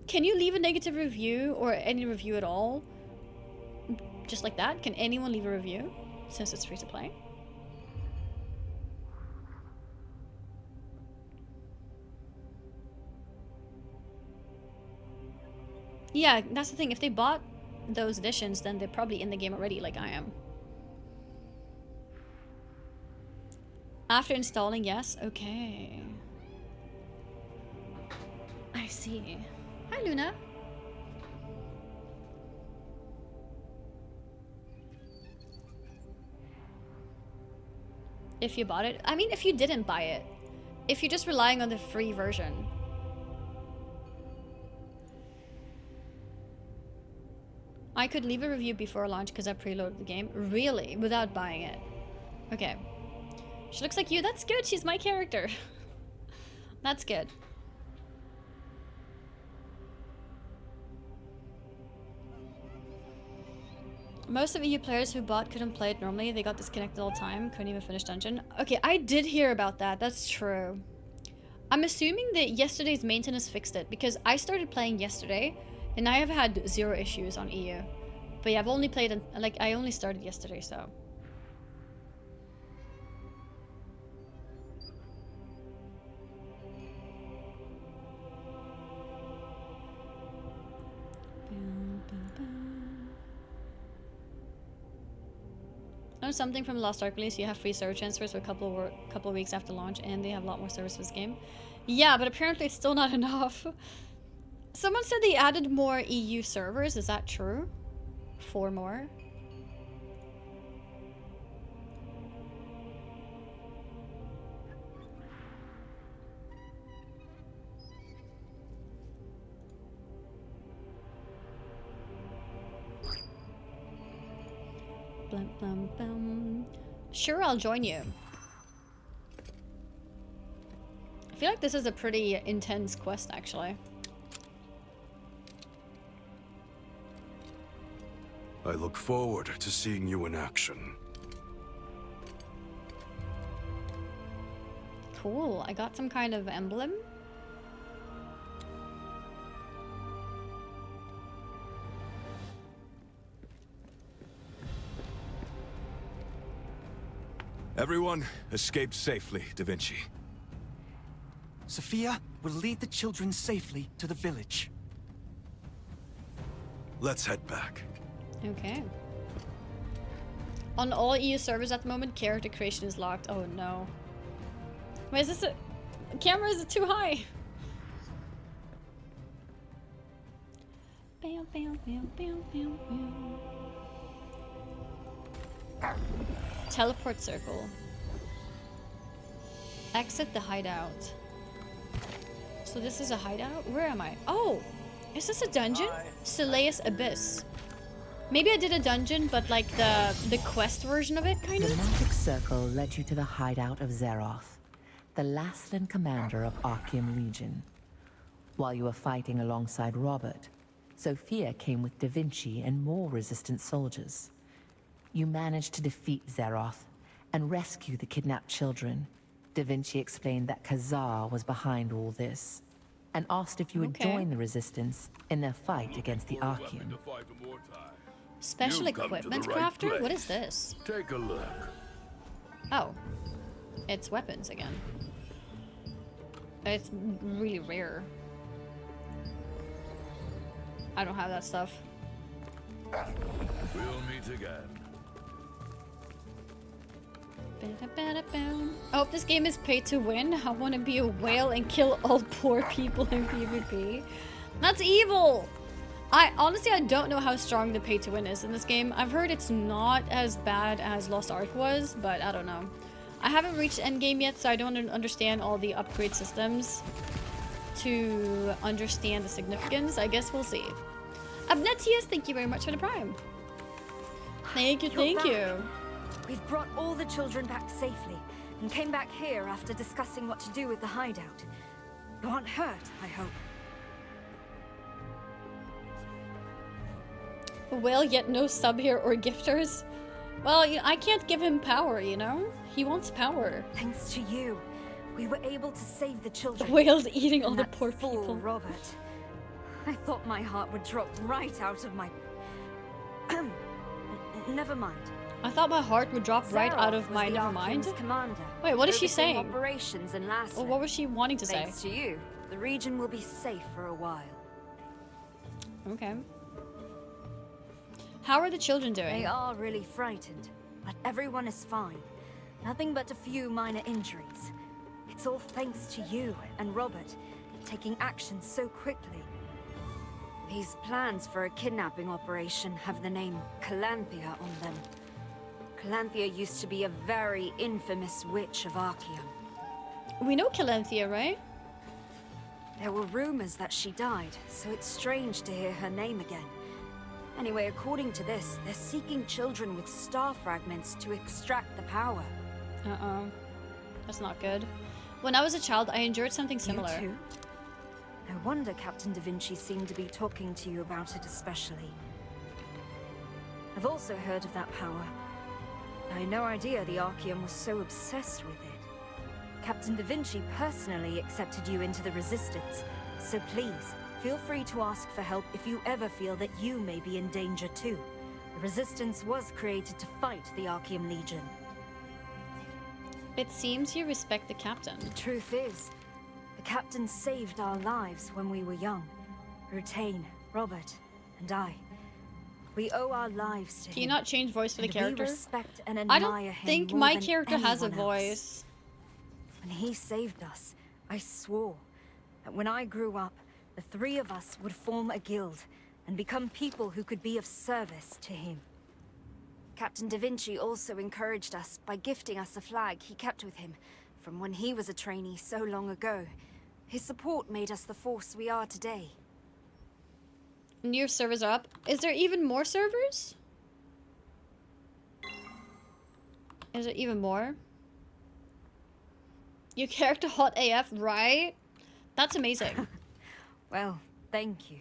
can you leave a negative review or any review at all? Just like that? Can anyone leave a review since it's free to play? Yeah, that's the thing. If they bought those editions, then they're probably in the game already, like I am. After installing, yes? Okay. I see. Hi, Luna. If you bought it. I mean, if you didn't buy it. If you're just relying on the free version. I could leave a review before launch because I preloaded the game. Really? Without buying it. Okay. She looks like you. That's good. She's my character. That's good. Most of EU players who bought couldn't play it normally. They got disconnected all the time. Couldn't even finish dungeon. Okay, I did hear about that. That's true. I'm assuming that yesterday's maintenance fixed it because I started playing yesterday and I have had 0 issues on EU. But yeah, I've only played, like, I only started yesterday, so. Know something from Lost Ark release, you have free server transfers for a couple of weeks after launch, and they have a lot more servers for this game. Yeah, but apparently it's still not enough. Someone said they added more EU servers. Is that true? 4 more? Blum, blum, blum. Sure, I'll join you. I feel like this is a pretty intense quest, actually.
I look forward to seeing you in action.
Cool. I got some kind of emblem.
Everyone, escaped safely, Da Vinci.
Sophia will lead the children safely to the village.
Let's head back.
Okay. On all EU servers at the moment, character creation is locked. Oh no. Wait, is this a... The camera is too high. Bam, bam, bam, bam, bam, bam. Teleport circle. Exit the hideout. So this is a hideout? Where am I? Oh! Is this a dungeon? Seleus Abyss. Maybe I did a dungeon, but like the quest version of it, kind of?
The magic circle led you to the hideout of Zeroth, the Laslan commander of Archeum Legion. While you were fighting alongside Robert, Sophia came with Da Vinci and more resistant soldiers. You managed to defeat Zeroth and rescue the kidnapped children. Da Vinci explained that Khazar was behind all this, and asked if you would join the resistance in their fight against the Archeum.
Special equipment crafter? What is this?
Take a look.
Oh. It's weapons again. It's really rare. I don't have that stuff.
We'll meet again.
I hope this game is pay to win. I want to be a whale and kill all poor people in PvP. That's evil! Honestly, I don't know how strong the pay to win is in this game. I've heard it's not as bad as Lost Ark was, but I don't know. I haven't reached endgame yet, so I don't understand all the upgrade systems to understand the significance. I guess we'll see. Abnetius, thank you very much for the prime. Thank you, thank you.
We've brought all the children back safely and came back here after discussing what to do with the hideout. You aren't hurt, I hope.
A whale, yet no sub here or gifters. Well, I can't give him power, you know? He wants power.
Thanks to you, we were able to save the children.
The whale's eating all the
That
poor
fool,
people.
Robert. I thought my heart would drop right out of my... Never mind.
I thought my heart would drop right out of my... Never mind. Wait, what is she saying?
Operations in Laslan.
Or what was she wanting to say?
Thanks to you, the region will be safe for a while.
Okay. How are the children doing?
They are really frightened, but everyone is fine. Nothing but a few minor injuries. It's all thanks to you and Robert taking action so quickly. These plans for a kidnapping operation have the name Calanthea on them. Calanthea used to be a very infamous witch of Archeum.
We know Calanthea, right?
There were rumors that she died, so it's strange to hear her name again. Anyway, according to this, they're seeking children with star fragments to extract the power.
Uh-oh. That's not good. When I was a child, I endured something similar.
You too? No wonder Captain Da Vinci seemed to be talking to you about it especially. I've also heard of that power. I had no idea the Archeum was so obsessed with it. Captain Da Vinci personally accepted you into the Resistance, so please, feel free to ask for help if you ever feel that you may be in danger too. The Resistance was created to fight the Archeum Legion.
It seems you respect the captain.
The truth is, the captain saved our lives when we were young. Rutain, Robert, and I. We owe our lives to him.
Can you not change voice for the character?
We respect and
I
admire
don't
him
think
more
my
than
character has a
anyone else.
voice.
When he saved us, I swore that when I grew up, the three of us would form a guild and become people who could be of service to him. Captain Da Vinci also encouraged us by gifting us a flag he kept with him from when he was a trainee so long ago. His support made us the force we are today.
New servers are up. Is there even more servers? Is it even more? Your character hot AF, right? That's amazing.
Well, thank you.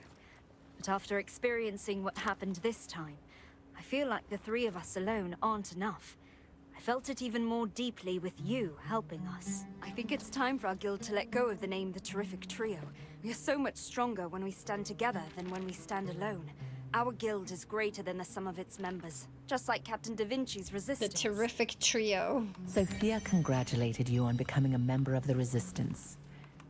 But after experiencing what happened this time, I feel like the three of us alone aren't enough. I felt it even more deeply with you helping us. I think it's time for our guild to let go of the name The Terrific Trio. We are so much stronger when we stand together than when we stand alone. Our guild is greater than the sum of its members, just like Captain Da Vinci's resistance.
The Terrific Trio.
Sophia congratulated you on becoming a member of the Resistance.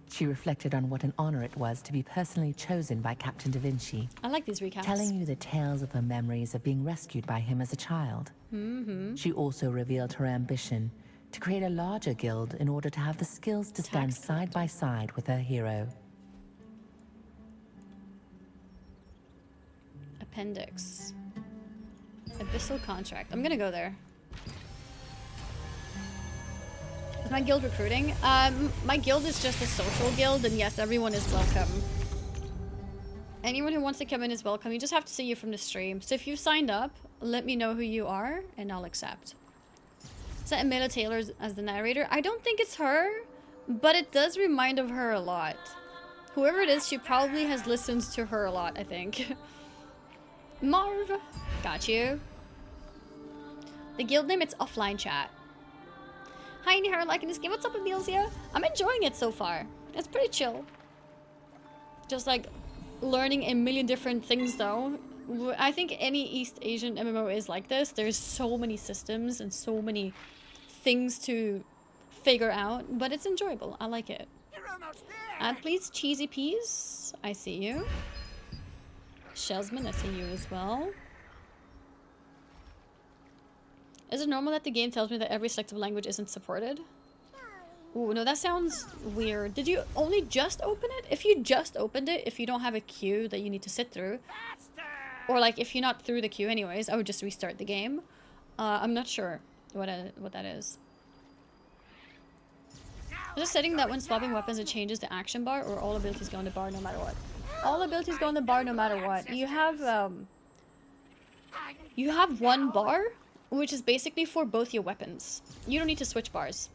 She reflected on what an honor it was to be personally chosen by Captain Da Vinci.
I like these recaps.
Telling you the tales of her memories of being rescued by him as a child. She also revealed her ambition to create a larger guild in order to have the skills to stand side by side with her hero.
Appendix. Abyssal contract. I'm gonna go there. Is my guild recruiting? My guild is just a social guild, and yes, everyone is welcome. Anyone who wants to come in is welcome. You just have to see you from the stream. So if you've signed up, let me know who you are, and I'll accept. Is that Amelia Taylor as the narrator? I don't think it's her, but it does remind of her a lot. Whoever it is, she probably has listened to her a lot, I think. Marv! Got you. The guild name, it's Offline Chat. Hi, Indy, how are you liking this game? What's up, Amelia? I'm enjoying it so far. It's pretty chill. Just like learning a million different things though. I think any East Asian MMO is like this. There's so many systems and so many things to figure out, but it's enjoyable. I like it. And please, Cheesy Peas. I see you. Shellsman, I see you as well. Is it normal that the game tells me that every selective language isn't supported? Ooh, no, that sounds weird. Did you only just open it? If you just opened it, if you don't have a queue that you need to sit through, or like if you're not through the queue anyways, I would just restart the game. I'm not sure what that is. Is it setting that when swapping weapons it changes the action bar, or all abilities go in the bar no matter what? All abilities go in the bar no matter what. You have one bar, which is basically for both your weapons. You don't need to switch bars.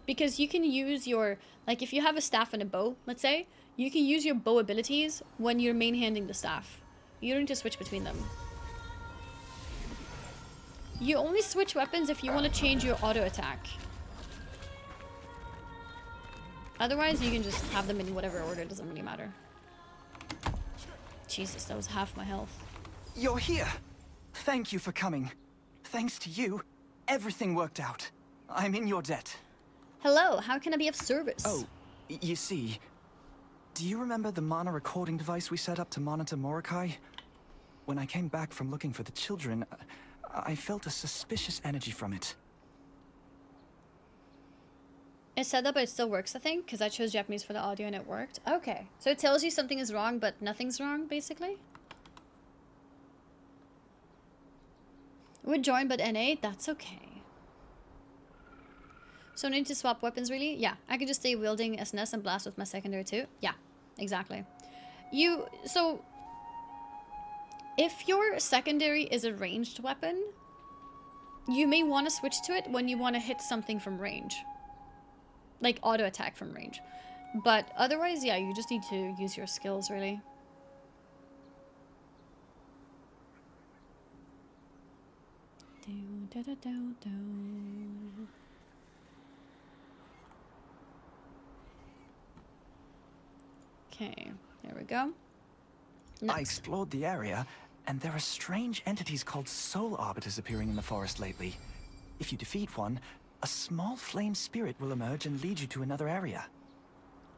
Because you can use your, like if you have a staff and a bow, let's say, you can use your bow abilities when you're main-handing the staff. You don't need to switch between them. You only switch weapons if you want to change your auto attack. Otherwise, you can just have them in whatever order, it doesn't really matter. Jesus, that was half my health.
You're here! Thank you for coming. Thanks to you, everything worked out. I'm in your debt.
Hello, how can I be of service?
Oh, you see, do you remember the mana recording device we set up to monitor Morokai? When I came back from looking for the children, I felt a suspicious energy from it.
It's set up, but it still works, I think, because I chose Japanese for the audio and it worked. Okay, so it tells you something is wrong, but nothing's wrong, basically? Would join, but NA? That's okay. So I need to swap weapons, really? Yeah, I can just stay wielding SNS and blast with my secondary too. Yeah, exactly. So, if your secondary is a ranged weapon, you may want to switch to it when you want to hit something from range. Like auto attack from range. But otherwise, yeah, you just need to use your skills, really. Okay, there we go. Next.
I explored the area, and there are strange entities called soul arbiters appearing in the forest lately. If you defeat one, a small flame spirit will emerge and lead you to another area.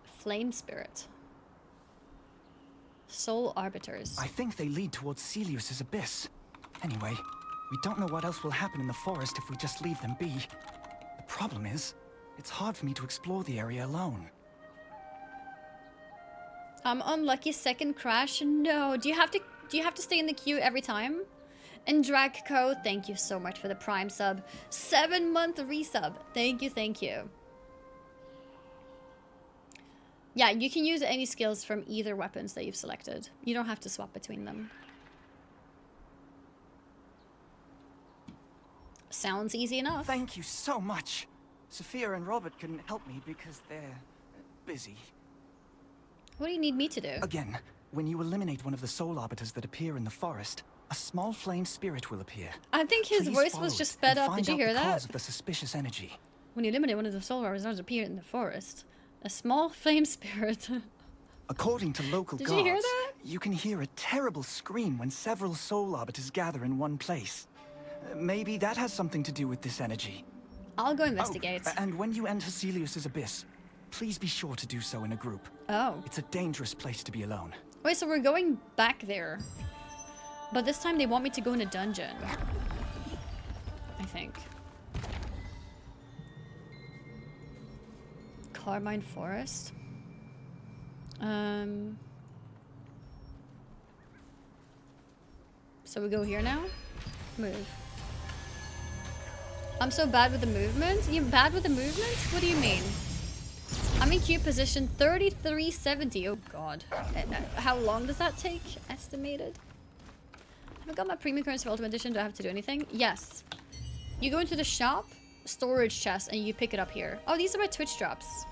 Flame spirit. Soul arbiters.
I think they lead towards Celius's abyss. Anyway, we don't know what else will happen in the forest if we just leave them be. The problem is, it's hard for me to explore the area alone.
Unlucky second crash. No. Do you have to stay in the queue every time? And Dragco, thank you so much for the Prime sub. 7-month resub. Thank you, thank you. Yeah, you can use any skills from either weapons that you've selected. You don't have to swap between them. Sounds easy enough.
Thank you so much. Sophia and Robert couldn't help me because they're busy.
What do you need me to do?
Again, when you eliminate one of the soul arbiters that appear in the forest, a small flame spirit will appear.
I think his
Please
voice
follow
was
it
just
and
sped up.
find
Did you
out
hear
the
that?
cause of the suspicious energy.
When you eliminate one of the soul arbiters appear in the forest, a small flame spirit.
According to local
Did
gods,
you hear that?
you can hear a terrible scream when several soul arbiters gather in one place. Maybe that has something to do with this energy.
I'll go investigate.
Oh, and when you enter Celius's abyss, please be sure to do so in a group.
Oh.
It's a dangerous place to be alone.
Wait, so we're going back there. But this time they want me to go in a dungeon. I think. Carmine Forest. So we go here now? Move. I'm so bad with the movement? You're bad with the movement? What do you mean? I'm in queue position 3370. Oh god. How long does that take? Estimated? Have I got my premium currency for Ultimate Edition? Do I have to do anything? Yes. You go into the shop, storage chest, and you pick it up here. Oh, these are my Twitch drops.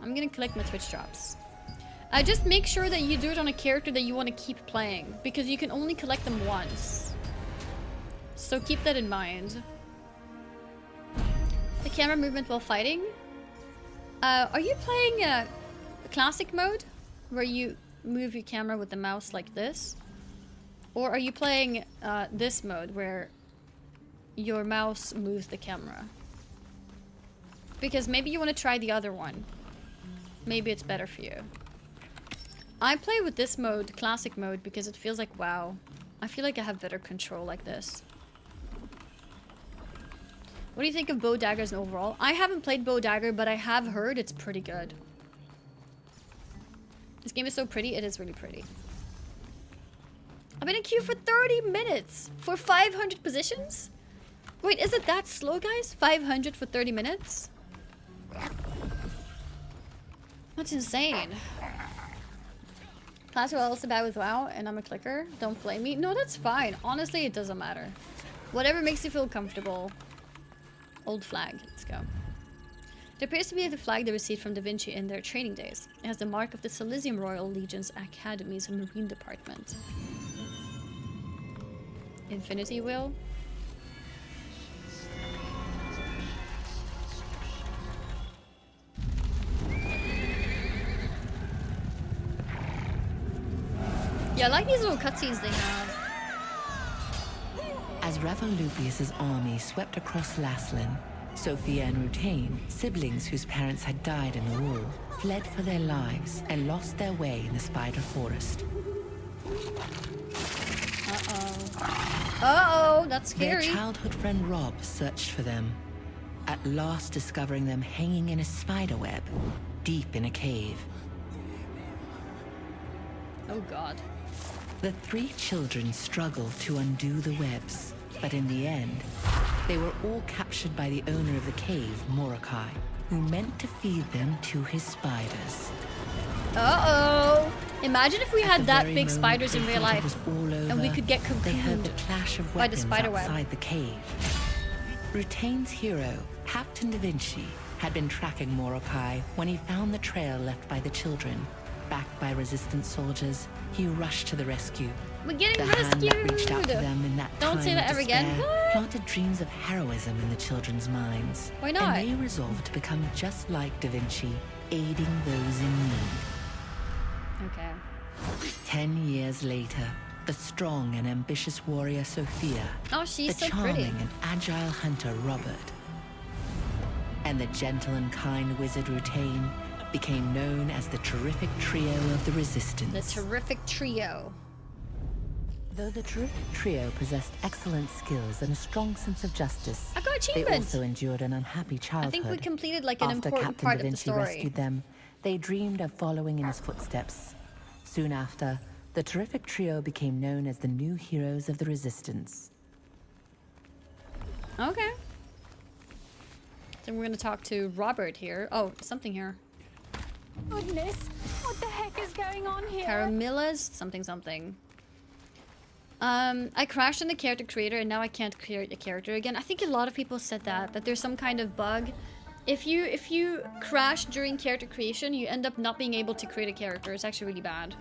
I'm gonna collect my Twitch drops. Just make sure that you do it on a character that you want to keep playing, because you can only collect them once. So keep that in mind. The camera movement while fighting. Are you playing classic mode, where you move your camera with the mouse like this? Or are you playing this mode, where your mouse moves the camera? Because maybe you want to try the other one. Maybe it's better for you. I play with this mode, classic mode, because it feels like, wow. I feel like I have better control like this. What do you think of Bow Daggers overall? I haven't played Bow Dagger, but I have heard it's pretty good. This game is so pretty, it is really pretty. I've been in queue for 30 minutes for 500 positions? Wait, is it that slow, guys? 500 for 30 minutes? That's insane. Class Royale also bad with WoW, and I'm a clicker. Don't flame me. No, that's fine. Honestly, it doesn't matter. Whatever makes you feel comfortable. Old flag. Let's go. It appears to be the flag they received from Da Vinci in their training days. It has the mark of the Silesium Royal Legion's Academy's Marine Department. Infinity Wheel. Yeah, I like these little cutscenes they have.
As Revolupius's army swept across Laslan, Sophia and Rutain, siblings whose parents had died in the war, fled for their lives and lost their way in the Spider Forest.
Uh-oh. Uh-oh, that's scary.
Their childhood friend Rob searched for them, at last discovering them hanging in a spider web, deep in a cave.
Oh god.
The three children struggled to undo the webs, but in the end, they were all captured by the owner of the cave, Mordecai, who meant to feed them to his spiders.
Uh-oh! Imagine if we had that big
moment
spiders in
they
real
thought it
life,
was all over,
and we could get
they heard the
cocooned
clash of
by the
weapons
spider web.
outside the cave. Rutain's hero, Captain Da Vinci, had been tracking Mordecai when he found the trail left by the children. Backed by resistance soldiers, he rushed to the rescue.
We're getting
the
rescued!
hand that reached out to them in that
Don't
time
say
of
that ever again.
despair
What?
planted dreams of heroism in the children's minds.
Why not?
And they resolved to become just like Da Vinci, aiding those in need.
Okay.
10 years later, the strong and ambitious warrior Sophia,
Oh, she's
the
so
charming
pretty.
and agile hunter Robert, and the gentle and kind wizard Rutain became known as the terrific trio of the Resistance.
The terrific trio.
Though the terrific trio possessed excellent skills and a strong sense of justice,
I got
they
achievements.
also endured an unhappy childhood.
I think we completed like an
After
important
Captain
part
Da
of the
Vinci
story.
rescued them, they dreamed of following in his footsteps. Soon after, the terrific trio became known as the new heroes of the Resistance.
Okay. Then we're gonna talk to Robert here. Oh, something here.
Goodness, what the heck is going on here?
Caramilla's something something. I crashed in the character creator and now I can't create a character again. I think a lot of people said that there's some kind of bug. If you crash during character creation, you end up not being able to create a character. It's actually really bad.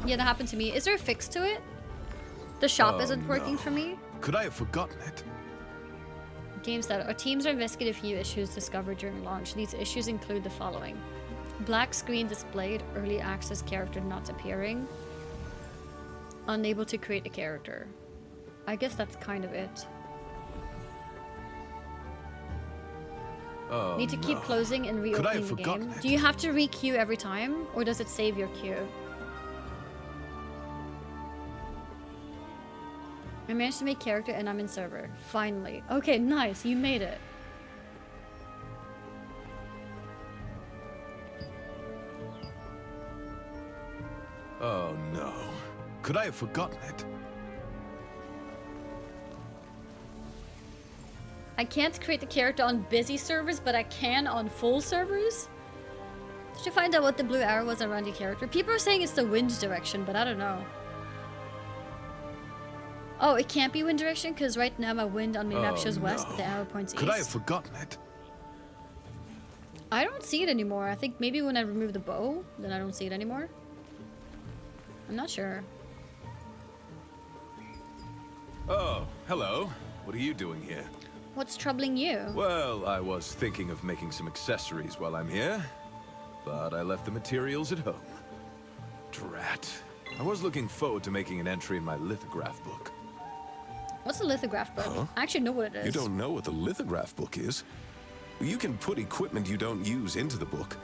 Yeah, that happened to me. Is there a fix to it? The shop isn't working for me.
Could I have forgotten it?
Games that our teams are investigating a few issues discovered during launch. These issues include the following: black screen displayed, early access character not appearing, unable to create a character. I guess that's kind of it.
Oh,
Need to keep closing and reopening the game. Do you have to re-queue every time, or does it save your queue? I managed to make character and I'm in server. Finally. Okay, nice. You made it.
Oh no. Could I have forgotten it?
I can't create the character on busy servers, but I can on full servers? Did you find out what the blue arrow was around your character? People are saying it's the wind direction, but I don't know. Oh, it can't be wind direction because right now my wind on my map shows west, but the arrow points east.
Could I have forgotten it?
I don't see it anymore. I think maybe when I remove the bow, then I don't see it anymore. I'm not sure.
Oh, hello. What are you doing here?
What's troubling you?
Well, I was thinking of making some accessories while I'm here, but I left the materials at home. Drat. I was looking forward to making an entry in my lithograph book.
What's a lithograph book?
Huh?
I actually know what it is.
You don't know what the lithograph book is? You can put equipment you don't use into the book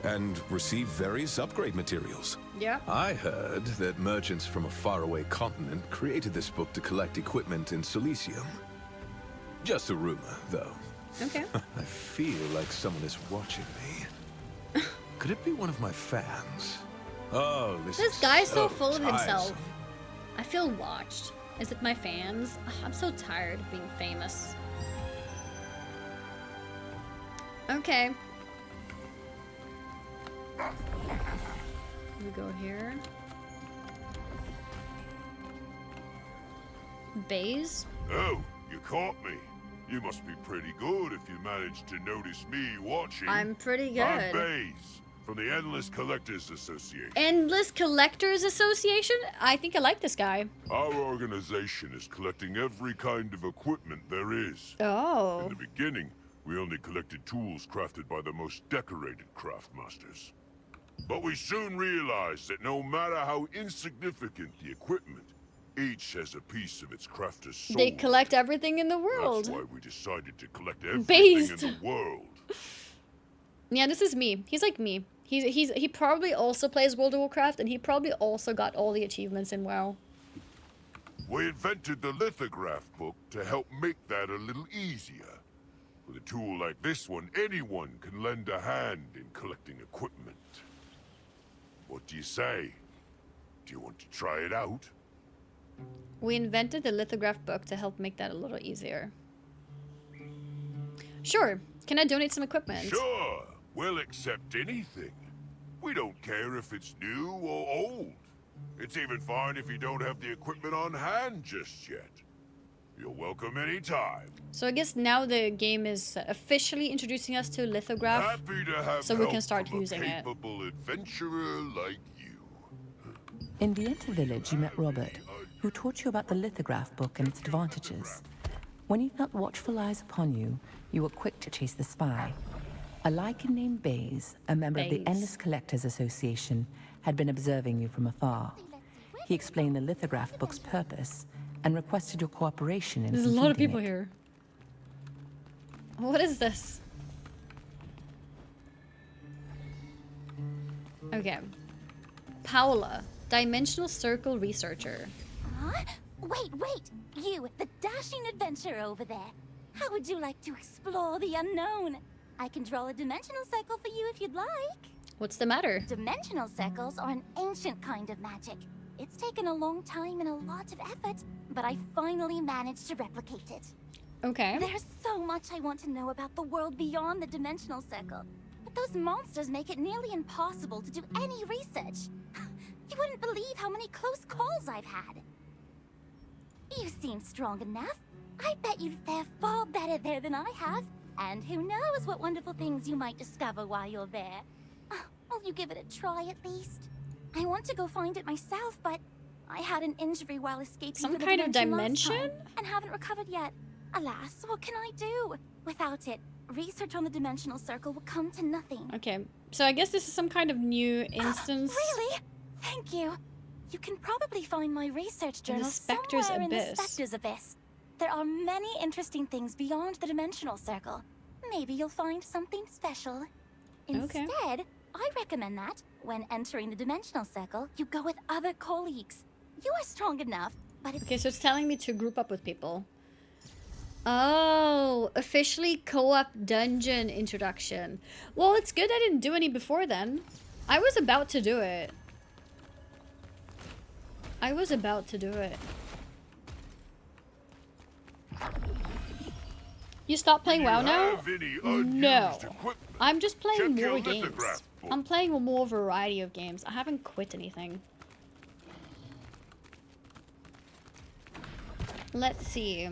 and receive various upgrade materials.
Yeah.
I heard that merchants from a faraway continent created this book to collect equipment in Silesium. Just a rumor, though.
Okay.
I feel like someone is watching me. Could it be one of my fans? Oh,
This guy's so full of
tiresome.
himself. I feel watched. Is it my fans? Ugh, I'm so tired of being famous. Okay. We go here. Bays?
Oh, you caught me. You must be pretty good if you managed to notice me watching.
I'm pretty good.
I'm Bays, from the Endless Collectors Association.
Endless Collectors Association? I think I like this guy.
Our organization is collecting every kind of equipment there is.
Oh.
In the beginning, we only collected tools crafted by the most decorated craftmasters. But we soon realized that no matter how insignificant the equipment, each has a piece of its crafter's soul.
They collect everything in the world.
That's why we decided to collect everything
Based.
in the world.
Yeah, this is me. He's like me. He probably also plays World of Warcraft, and he probably also got all the achievements in WoW.
We invented the lithograph book to help make that a little easier. With a tool like this one, anyone can lend a hand in collecting equipment. What do you say? Do you want to try it out?
We invented the lithograph book to help make that a little easier. Sure. Can I donate some equipment?
Sure. We'll accept anything. We don't care if it's new or old. It's even fine if you don't have the equipment on hand just yet. You're welcome anytime.
So I guess now the game is officially introducing us to lithograph,
Happy to have
so we can
help
start
from
using
a
it.
capable adventurer like you.
In Vienta village, you met Robert, who taught you about the lithograph book and its advantages. When he felt watchful eyes upon you, you were quick to chase the spy. A lichen named Bays, a member of the
Bays.
Endless Collectors Association, had been observing you from afar. He explained the lithograph book's purpose and requested your cooperation in
There's a lot of
completing
people
it.
here. What is this? Okay. Paola, Dimensional Circle Researcher.
Huh? Wait! You, the dashing adventurer over there. How would you like to explore the unknown? I can draw a dimensional circle for you if you'd like.
What's the matter?
Dimensional circles are an ancient kind of magic. It's taken a long time and a lot of effort,
but I finally managed to replicate it.
Okay.
There's so much I want to know about the world beyond the dimensional circle, but those monsters make it nearly impossible to do any research. You wouldn't believe how many close calls I've had. You seem strong enough. I bet you'd fare far better there than I have. And who knows what wonderful things you might discover while you're there. Will you give it a try at least? I want to go find it myself, but I had an injury while escaping
Some
for the
kind of
dimension last
dimension?
time, and haven't recovered yet. Alas, what can I do? Without it, research on the dimensional circle will come to nothing.
Okay, so I guess this is some kind of new instance.
Really? Thank you. You can probably find my research journal
Spectre's
somewhere in the
Abyss.
Spectre's Abyss. There are many interesting things beyond the dimensional circle. Maybe you'll find something special. Instead, I recommend that, when entering the dimensional circle, you go with other colleagues. You are strong enough, but
Okay, so it's telling me to group up with people. Oh, officially co-op dungeon introduction. Well, it's good I didn't do any before then. I was about to do it. You stop playing WoW now? No. I'm just playing more games. I'm playing a more variety of games. I haven't quit anything. Let's see.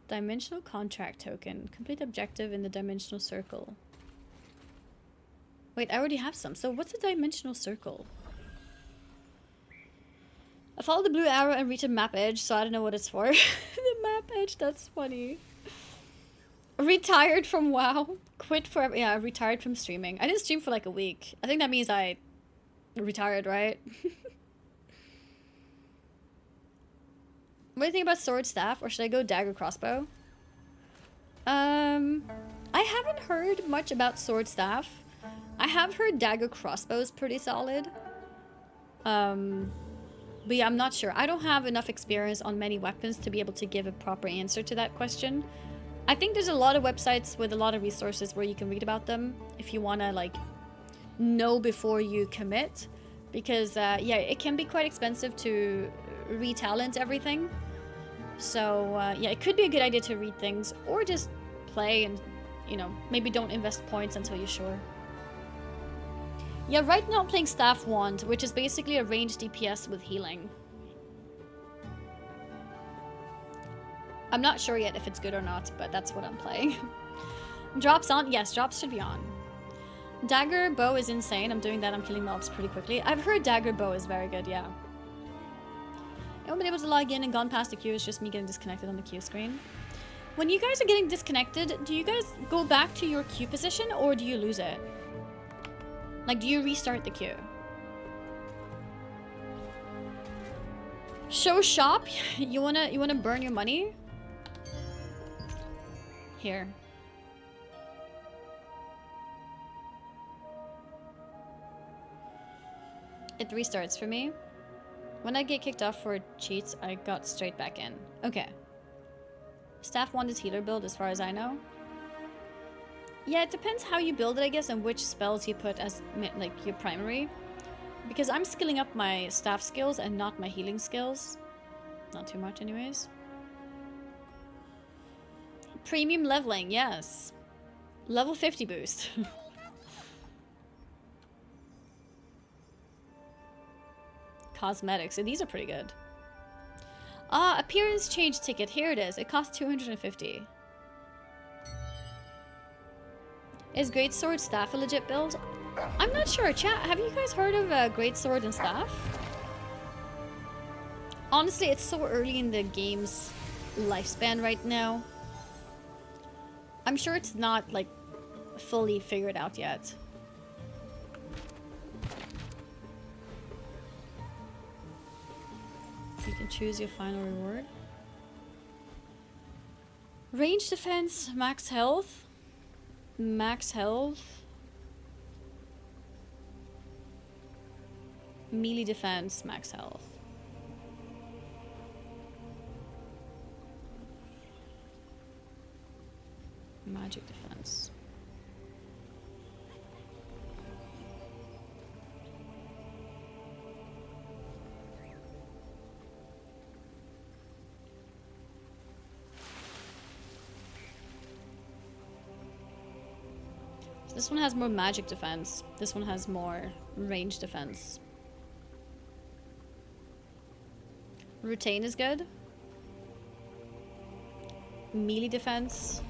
Dimensional contract token. Complete objective in the dimensional circle. Wait, I already have some. So what's a dimensional circle? I followed the blue arrow and reached a map edge, so I don't know what it's for. The map edge, that's funny. Retired from WoW. Quit forever. Yeah, retired from streaming. I didn't stream for like a week. I think that means I retired, right? What do you think about sword staff, or should I go dagger crossbow? I haven't heard much about sword staff. I have heard dagger crossbow is pretty solid. But yeah, I'm not sure. I don't have enough experience on many weapons to be able to give a proper answer to that question. I think there's a lot of websites with a lot of resources where you can read about them if you want to like know before you commit, because yeah, it can be quite expensive to retalent everything. So yeah, it could be a good idea to read things or just play and, you know, maybe don't invest points until you're sure. Yeah, right now I'm playing Staff Wand, which is basically a ranged DPS with healing. I'm not sure yet if it's good or not, but that's what I'm playing. Drops on? Yes, drops should be on. Dagger bow is insane. I'm doing that. I'm killing mobs pretty quickly. I've heard dagger bow is very good, yeah. I haven't been able to log in and gone past the queue. It's just me getting disconnected on the queue screen. When you guys are getting disconnected, do you guys go back to your queue position or do you lose it? Like, do you restart the queue? Show shop? You wanna burn your money? Here. It restarts for me. When I get kicked off for cheats, I got straight back in. Okay. Staff Wand is healer build as far as I know. Yeah, it depends how you build it, I guess, and which spells you put as, like, your primary. Because I'm skilling up my staff skills and not my healing skills. Not too much, anyways. Premium leveling, yes. Level 50 boost. Cosmetics, so these are pretty good. Appearance change ticket, here it is. It costs 250. Is Greatsword Staff a legit build? I'm not sure. Chat, have you guys heard of Greatsword and Staff? Honestly, it's so early in the game's lifespan right now. I'm sure it's not, like, fully figured out yet. You can choose your final reward. Range defense, max health. Max health. Melee defense, max health. Magic defense. This one has more magic defense. This one has more range defense. Retain is good. Melee defense.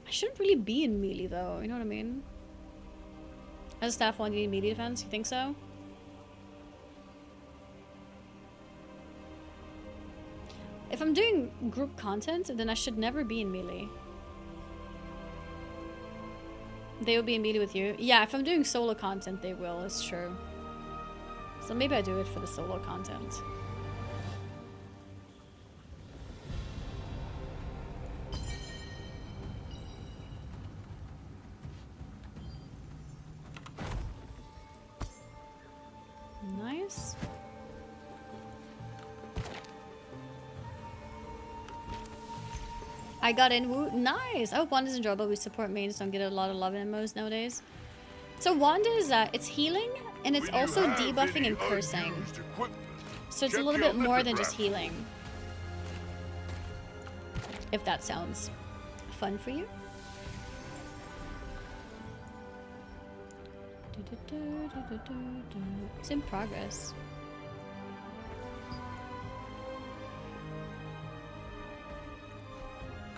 I shouldn't really be in melee though, you know what I mean? As a staff one, you need melee defense, you think so? If I'm doing group content, then I should never be in melee. They will be in melee with you. Yeah, if I'm doing solo content, they will, it's true. So maybe I do it for the solo content. Nice. I got in Woo. Nice. Oh, Wanda's enjoyable. We support mains, don't get a lot of love in MMOs nowadays. So Wanda is it's healing and it's also debuffing and cursing. So it's a little bit more than just healing. If that sounds fun for you. It's in progress.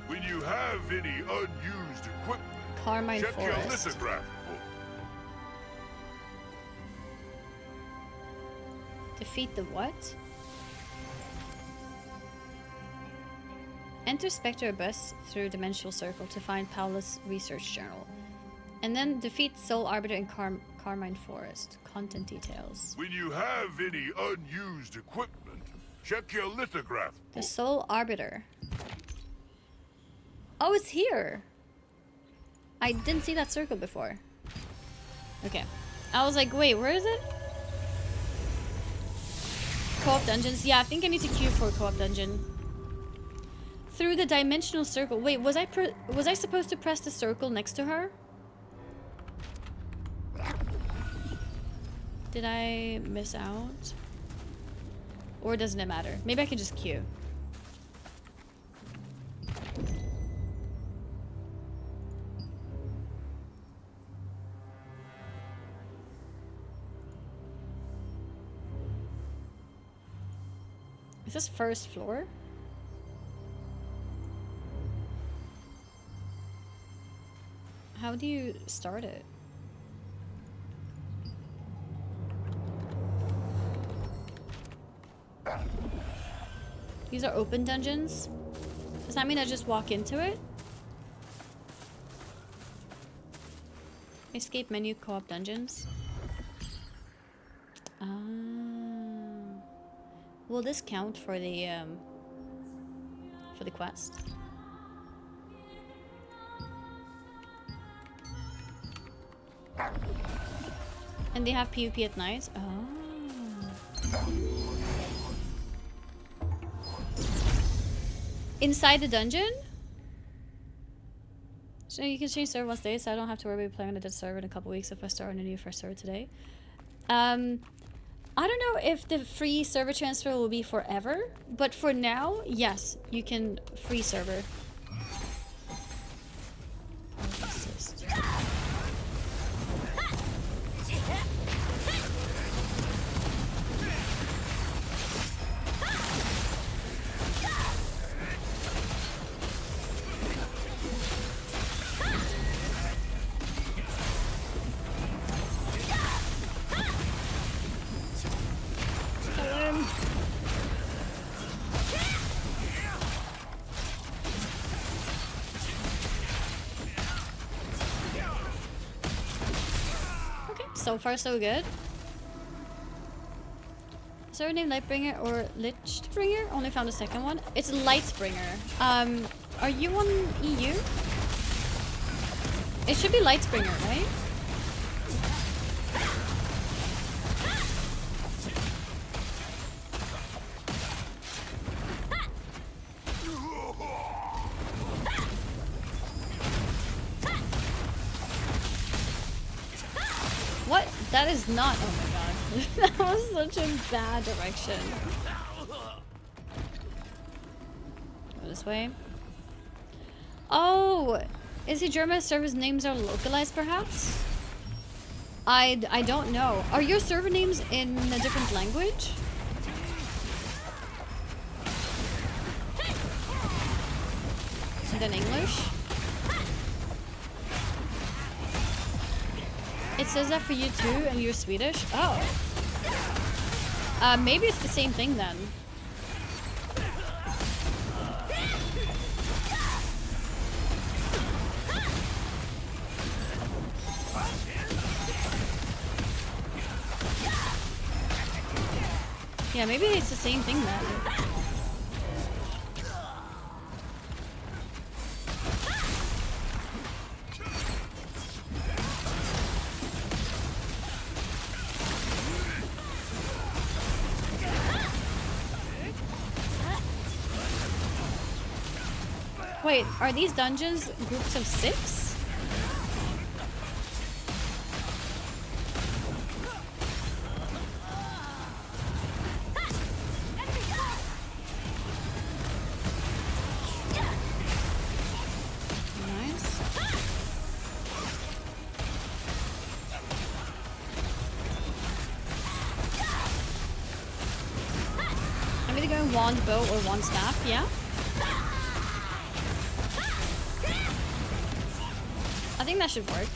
When you have any unused equipment,
Carmine
check your
Forest.
lithograph book.
Defeat the what? Enter Spectre Abyss through Dimensional Circle to find Paula's research journal. And then defeat Soul Arbiter in Carmine Forest. Content details.
When you have any unused equipment, check your lithograph book.
The Soul Arbiter. Oh, it's here. I didn't see that circle before. Okay. I was like, wait, where is it? Co-op dungeons. Yeah, I think I need to queue for a co-op dungeon. Through the dimensional circle. Wait, was I supposed to press the circle next to her? Did I miss out? Or doesn't it matter? Maybe I can just queue. Is this first floor? How do you start it? These are open dungeons? Does that mean I just walk into it? Escape menu, co-op dungeons. Will this count for the quest? And they have PvP at night? Oh. Inside the dungeon? So you can change server once a day, so I don't have to worry about playing on a dead server in a couple weeks if I start on a new first server today. I don't know if the free server transfer will be forever, but for now, yes, you can free server. Assist. So far, so good. Is there a name Lightbringer or Lichtbringer? Only found the second one. It's Lightbringer. Are you on EU? It should be Lightbringer, right? What? That is not. Oh my god. That was such a bad direction. Go this way. Oh, is it German servers' names are localized, perhaps? I don't know. Are your server names in a different language? Than English? It says that for you too, and you're Swedish? Oh. Maybe it's the same thing then. Yeah, maybe it's the same thing then. Wait, are these dungeons groups of 6? Wand, bow, or wand staff, yeah? I think that should work.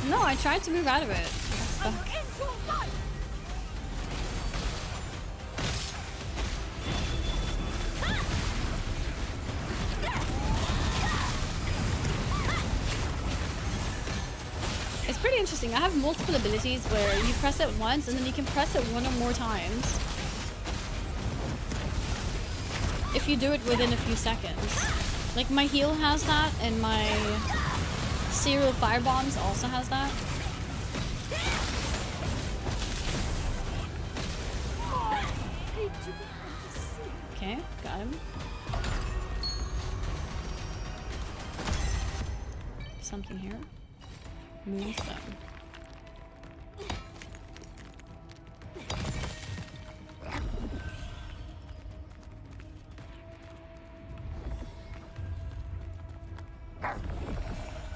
No, I tried to move out of it. I got stuck. It's pretty interesting. I have multiple abilities where you press it once and then you can press it one or more times if you do it within a few seconds. Like my heal has that, and my serial fire bombs also has that. Okay, got him. Something here. Moonstone.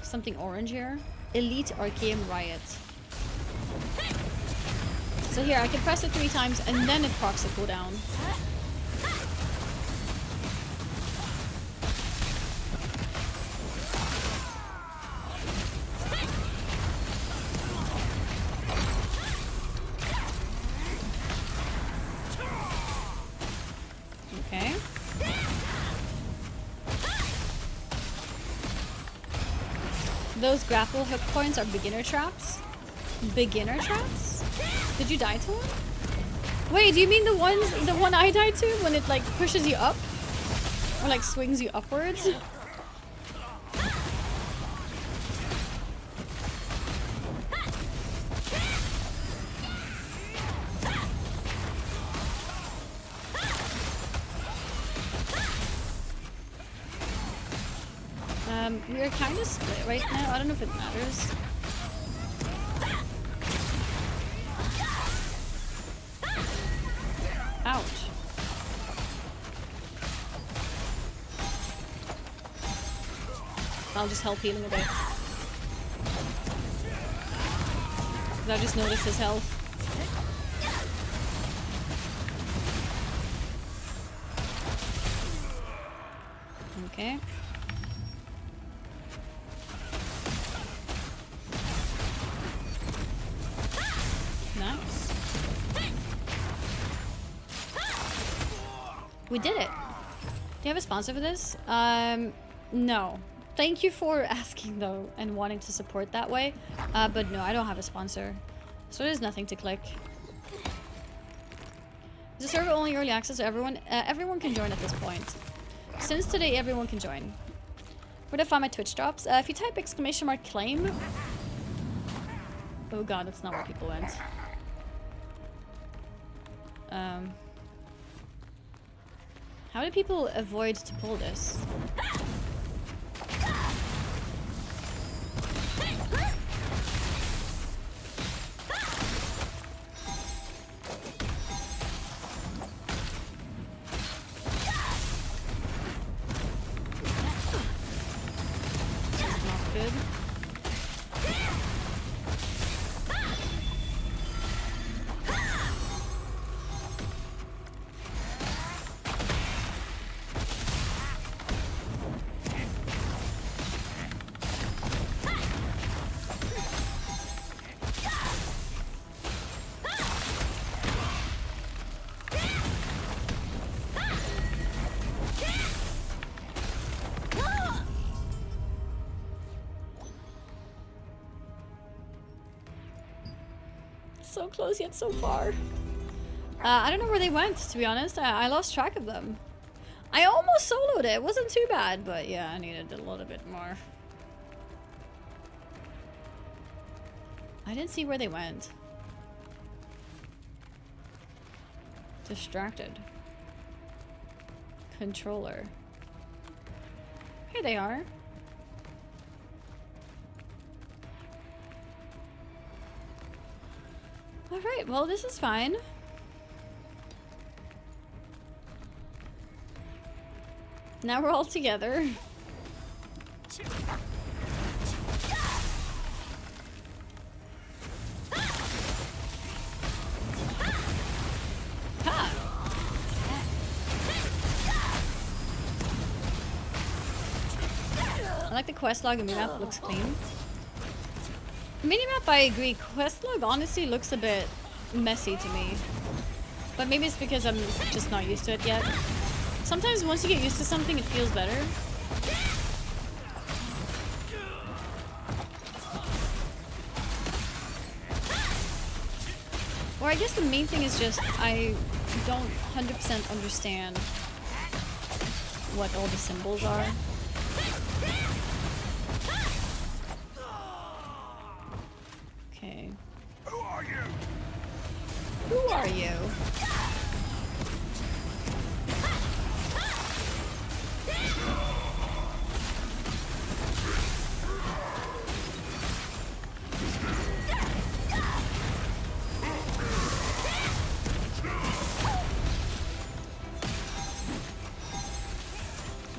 Something orange here. Elite Archaeum Riot. So here, I can press it 3 times and then it procs the cooldown. Okay. Those grapple hook points are beginner traps? Beginner traps? Did you die to one? Wait, do you mean the one I died to when it like pushes you up? Or like swings you upwards? We are kind of split right now. I don't know if it matters. Ouch. I'll just help healing a bit. 'Cause I just noticed his health. Okay. Nice. We did it. Do you have a sponsor for this? No. Thank you for asking though and wanting to support that way. But no, I don't have a sponsor. So there's nothing to click. Is the server only early access to everyone? Everyone can join at this point. Since today, everyone can join. Where do I find my Twitch drops? If you type !claim. Oh god, that's not where people went. How do people avoid to pull this? So close yet so far. I don't know where they went, to be honest. I lost track of them. I almost soloed it. It wasn't too bad, but yeah, I needed a little bit more. I didn't see where they went. Distracted. Controller. Here they are. Alright, well this is fine. Now we're all together. Ha! I like the quest log and minimap, looks clean. Minimap, I agree. Quest log honestly looks a bit messy to me. But maybe it's because I'm just not used to it yet. Sometimes once you get used to something, it feels better. Or I guess the main thing is just I don't 100% understand what all the symbols are. Okay.
Who are you?
Who are you?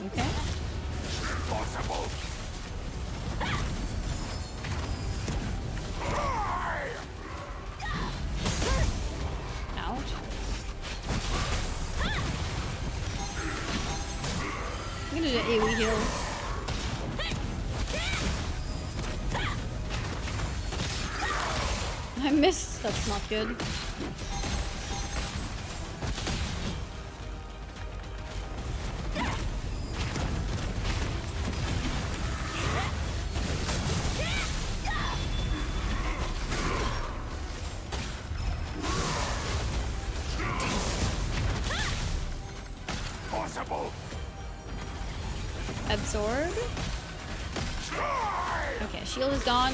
Okay.
Possible.
Ouch. I'm gonna do an AoE heal. I missed. That's not good.
Possible.
Absorb. Okay, shield is gone.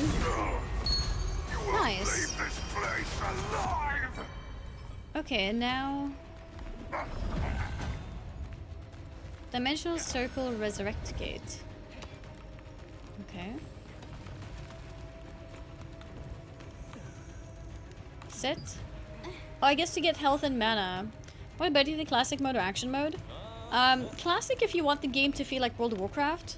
Nice.
Leave this place alive.
Okay, and now Dimensional Circle Resurrect Gate. Okay. Sit. Oh, I guess to get health and mana. What about you, the classic mode or action mode? Classic if you want the game to feel like World of Warcraft.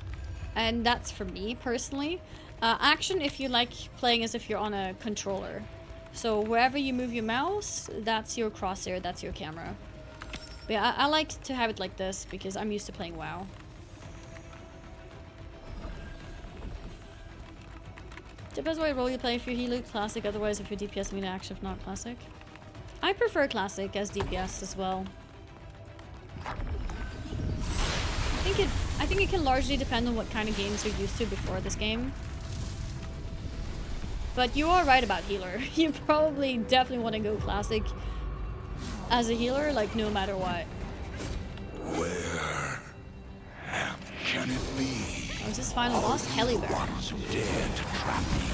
And that's for me, personally. Action if you like playing as if you're on a controller. So wherever you move your mouse, that's your crosshair, that's your camera. But yeah, I like to have it like this because I'm used to playing WoW. Depends what role you play. If you're healer, classic. Otherwise, if you're DPS, mean action. If not, classic. I prefer classic as DPS as well. I think it can largely depend on what kind of games you're used to before this game. But you are right about healer. You probably definitely want to go classic as a healer, like no matter what.
Where can it be?
Oh, is this final boss? Hellybear.
Ones who dared to trap me.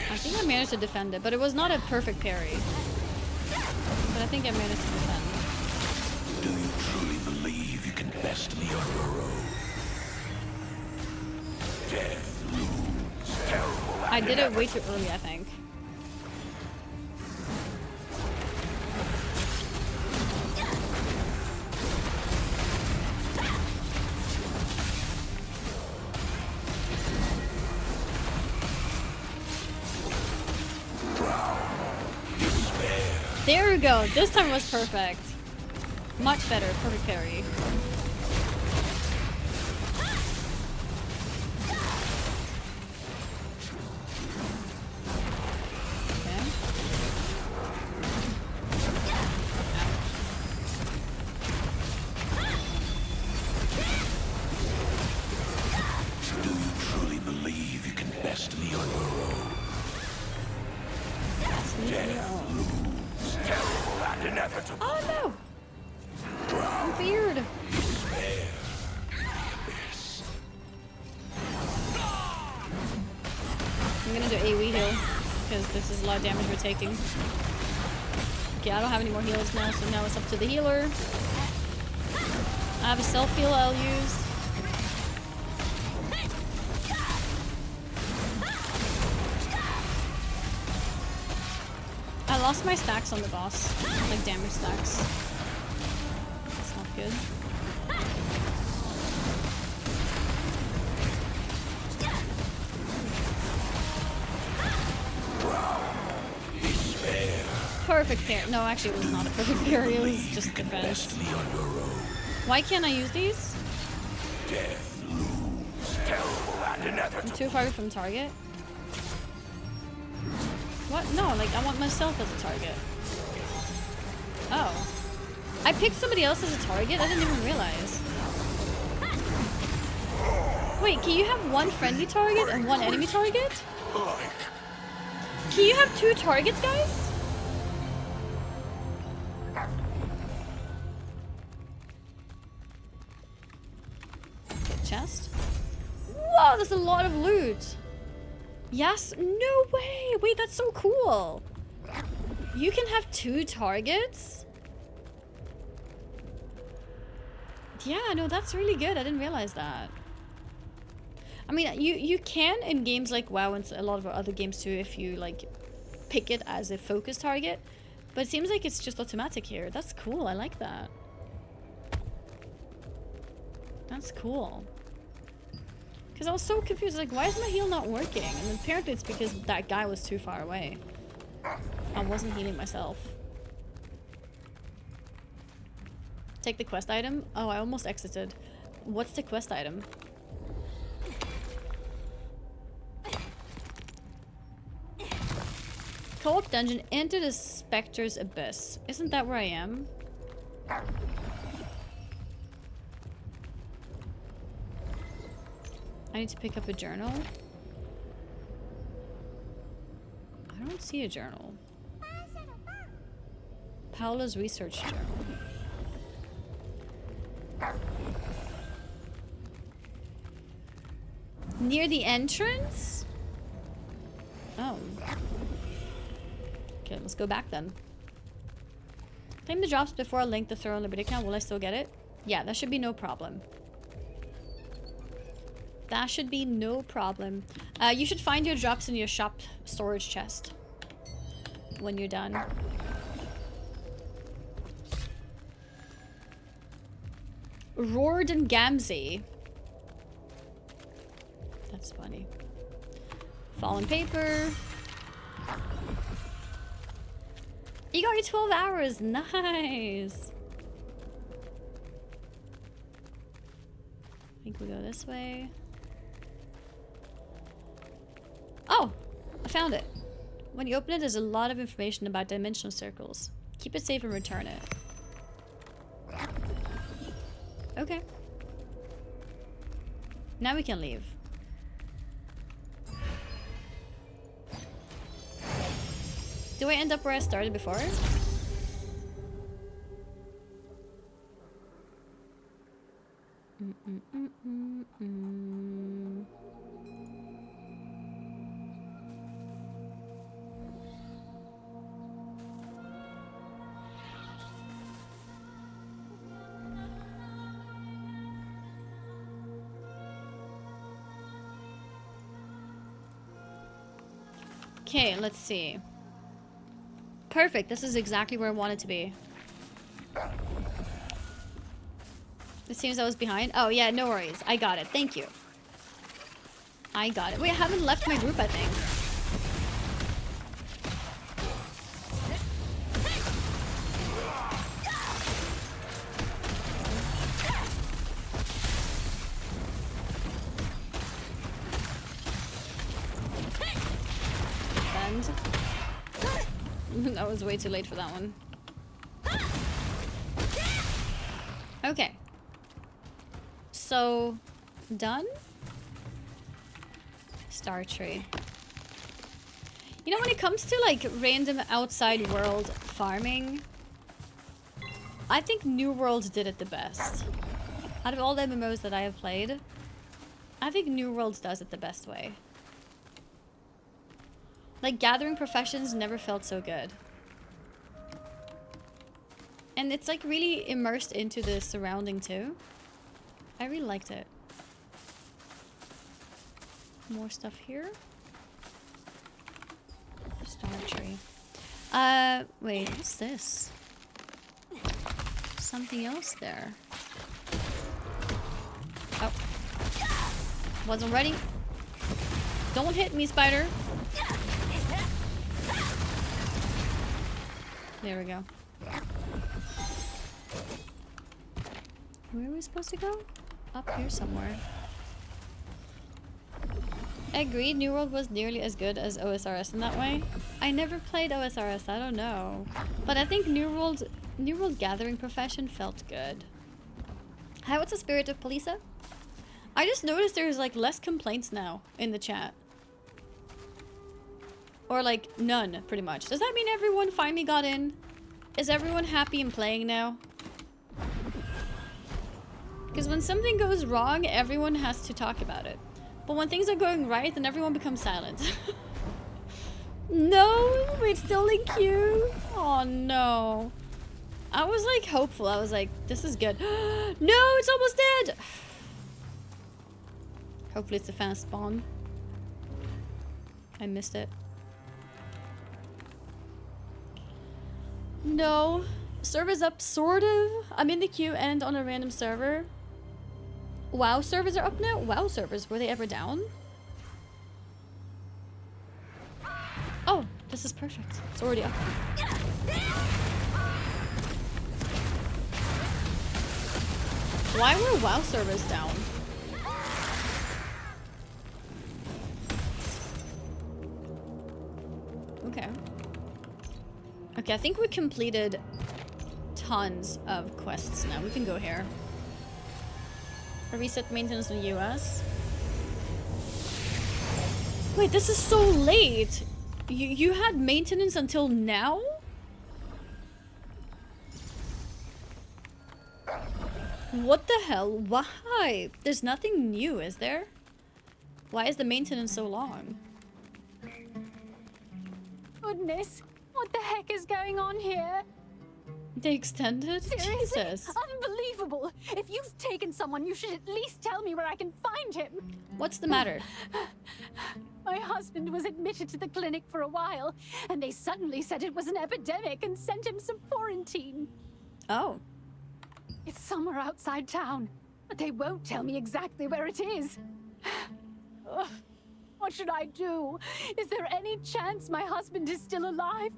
I think I managed to defend it, but it was not a perfect parry. But I think I managed to defend.
Do you truly believe you can best me on your own? Death looms terrible.
I did it way too early, I think. There we go. This time was perfect. Much better. Perfect parry.
Truly believe you can best me on your own. Death looms terrible and inevitable.
Oh no! I'm feared.
Despair.
I'm gonna do AoE heal because this is a lot of damage we're taking. Okay, I don't have any more heals now, so now it's up to the healer. I have a self heal I'll use. I lost my stacks on the boss, like damage stacks. That's not good. Perfect parry. No, actually it was not a perfect parry, it was just defense. Why can't I use these?
Death looms terrible and inevitable.
I'm too far from target. What? No, like I want myself as a target. Oh. I picked somebody else as a target? I didn't even realize. Wait, can you have one friendly target and one enemy target? Can you have two targets, guys? Okay, chest. Whoa, there's a lot of loot. Yes? No way! Wait, that's so cool! You can have two targets? Yeah, no, that's really good. I didn't realize that. I mean, you can in games like WoW and a lot of other games too if you, like, pick it as a focus target. But it seems like it's just automatic here. That's cool. I like that. That's cool. Because I was so confused, like, why is my heal not working? And apparently it's because that guy was too far away. I wasn't healing myself. Take the quest item? Oh, I almost exited. What's the quest item? Co-op dungeon, enter the Spectre's Abyss. Isn't that where I am? I need to pick up a journal. I don't see a journal. Paula's research journal. Near the entrance? Oh. Okay, let's go back then. Claim the drops before I link the Throw on Liberty account. Will I still get it? Yeah, that should be no problem. That should be no problem. You should find your drops in your shop storage chest when you're done. Roared and Gamzee. That's funny. Fallen paper. You got your 12 hours. Nice. I think we go this way. Oh, I found it. When you open it, there's a lot of information about dimensional circles. Keep it safe and return it. Okay. Now we can leave. Do I end up where I started before? Okay, let's see. Perfect, this is exactly where I want it to be. It seems I was behind. Oh yeah, no worries. I got it. Thank you. I got it. Wait, I haven't left my group, I think. I was way too late for that one. Okay. So, done? Star tree. You know, when it comes to like random outside world farming, I think New World did it the best. Out of all the MMOs that I have played, I think New World does it the best way. Like, Gathering Professions never felt so good. And it's like really immersed into the surrounding too. I really liked it. More stuff here. Star tree. Wait, what's this? Something else there. Oh. Wasn't ready. Don't hit me, spider. There we go. Where are we supposed to go? Up here somewhere. Agreed, New World was nearly as good as OSRS in that way. I never played OSRS, I don't know. But I think New World Gathering Profession felt good. Hi, what's the spirit of Polisa? I just noticed there's like less complaints now in the chat. Or like none, pretty much. Does that mean everyone finally got in? Is everyone happy and playing now? Because when something goes wrong, everyone has to talk about it. But when things are going right, then everyone becomes silent. No, we're still in queue. Oh no. I was like hopeful. I was like, this is good. No, it's almost dead. Hopefully it's a fast spawn. I missed it. No. Server's up, sort of. I'm in the queue and on a random server. WoW servers are up now? WoW servers, were they ever down? Oh, this is perfect. It's already up. Why were WoW servers down? Okay. Okay, I think we completed tons of quests now. We can go here. A reset maintenance in the US. Wait, this is so late. You had maintenance until now? What the hell? Why? There's nothing new, is there? Why is the maintenance so long?
Goodness, what the heck is going on here?
They extended?
Seriously?
Jesus.
Unbelievable. If you've taken someone, you should at least tell me where I can find him.
What's the matter?
My husband was admitted to the clinic for a while, and they suddenly said it was an epidemic and sent him some quarantine.
Oh.
It's somewhere outside town, but they won't tell me exactly where it is. Ugh. What should I do? Is there any chance my husband is still alive?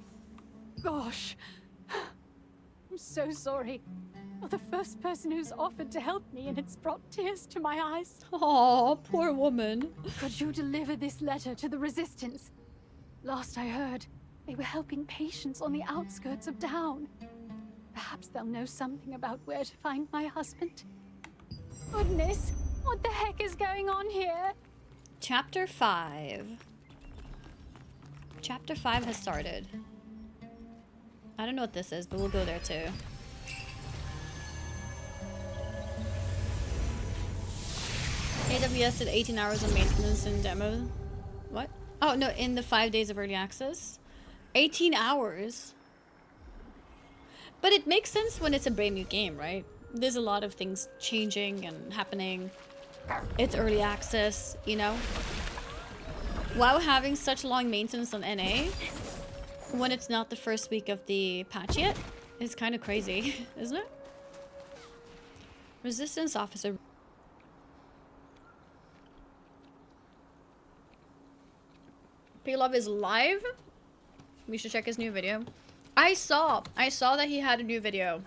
Gosh. I'm so sorry. You're the first person who's offered to help me, and it's brought tears to my eyes.
Oh, poor woman.
Could you deliver this letter to the Resistance? Last I heard, they were helping patients on the outskirts of town. Perhaps they'll know something about where to find my husband. Goodness, what the heck is going on here?
Chapter 5. Chapter 5 has started. I don't know what this is, but we'll go there too. AWS did 18 hours on maintenance and demo. What? Oh, no, in the 5 days of early access. 18 hours. But it makes sense when it's a brand new game, right? There's a lot of things changing and happening. It's early access, you know? WoW having such long maintenance on NA when it's not the first week of the patch yet is kind of crazy, isn't it? Resistance officer. P-Love is live. We should check his new video. I saw that he had a new video.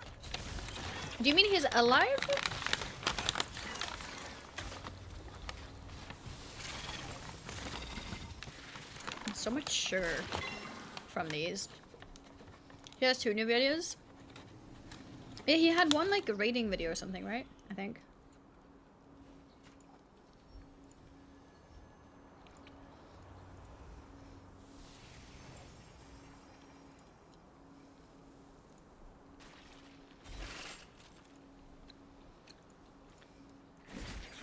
Do you mean he's alive? So much sugar from these. He has 2 new videos. Yeah, he had one like a rating video or something, right? I think.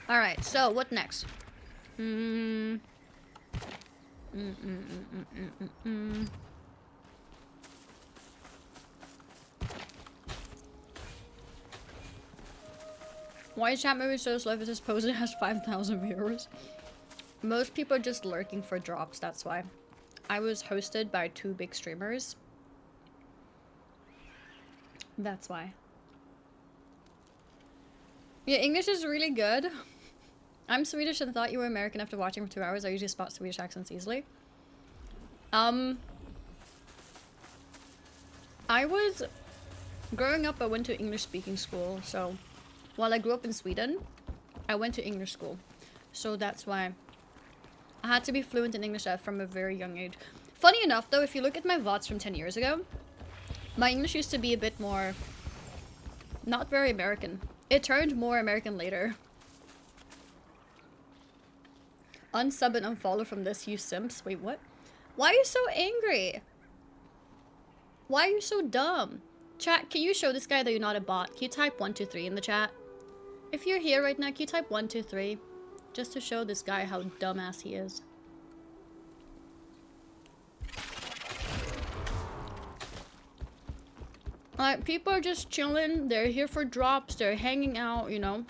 Alright, so what next? Why is chat movie so slow if this post has 5,000 viewers? Most people are just lurking for drops, that's why. I was hosted by 2 big streamers. That's why. Yeah, English is really good. I'm Swedish and thought you were American after watching for 2 hours. I usually spot Swedish accents easily. I was... Growing up, I went to English speaking school, so... While I grew up in Sweden, I went to English school. So that's why I had to be fluent in English from a very young age. Funny enough, though, if you look at my VODs from 10 years ago, my English used to be a bit more... Not very American. It turned more American later. Unsub and unfollow from this, you simps. Wait, what? Why are you so angry? Why are you so dumb? Chat, can you show this guy that you're not a bot? Can you type 123 in the chat? If you're here right now, can you type 123? Just to show this guy how dumbass he is. Like, people are just chilling. They're here for drops. They're hanging out, you know.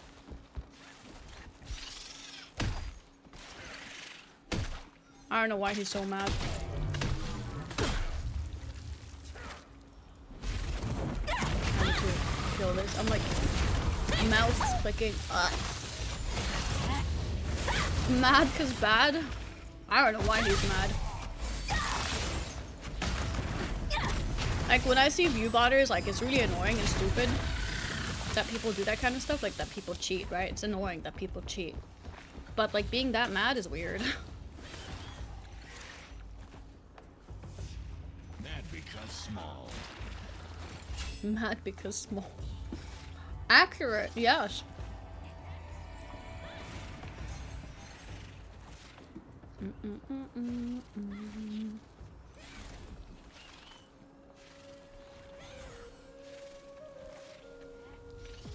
I don't know why he's so mad. I need to kill this. I'm like, mouse clicking. Mad cause bad? I don't know why he's mad. Like, when I see view botters, like, it's really annoying and stupid that people do that kind of stuff, like that people cheat, right? It's annoying that people cheat. But, like, being that mad is weird.
Mad because small.
Mad because small. Accurate, yes.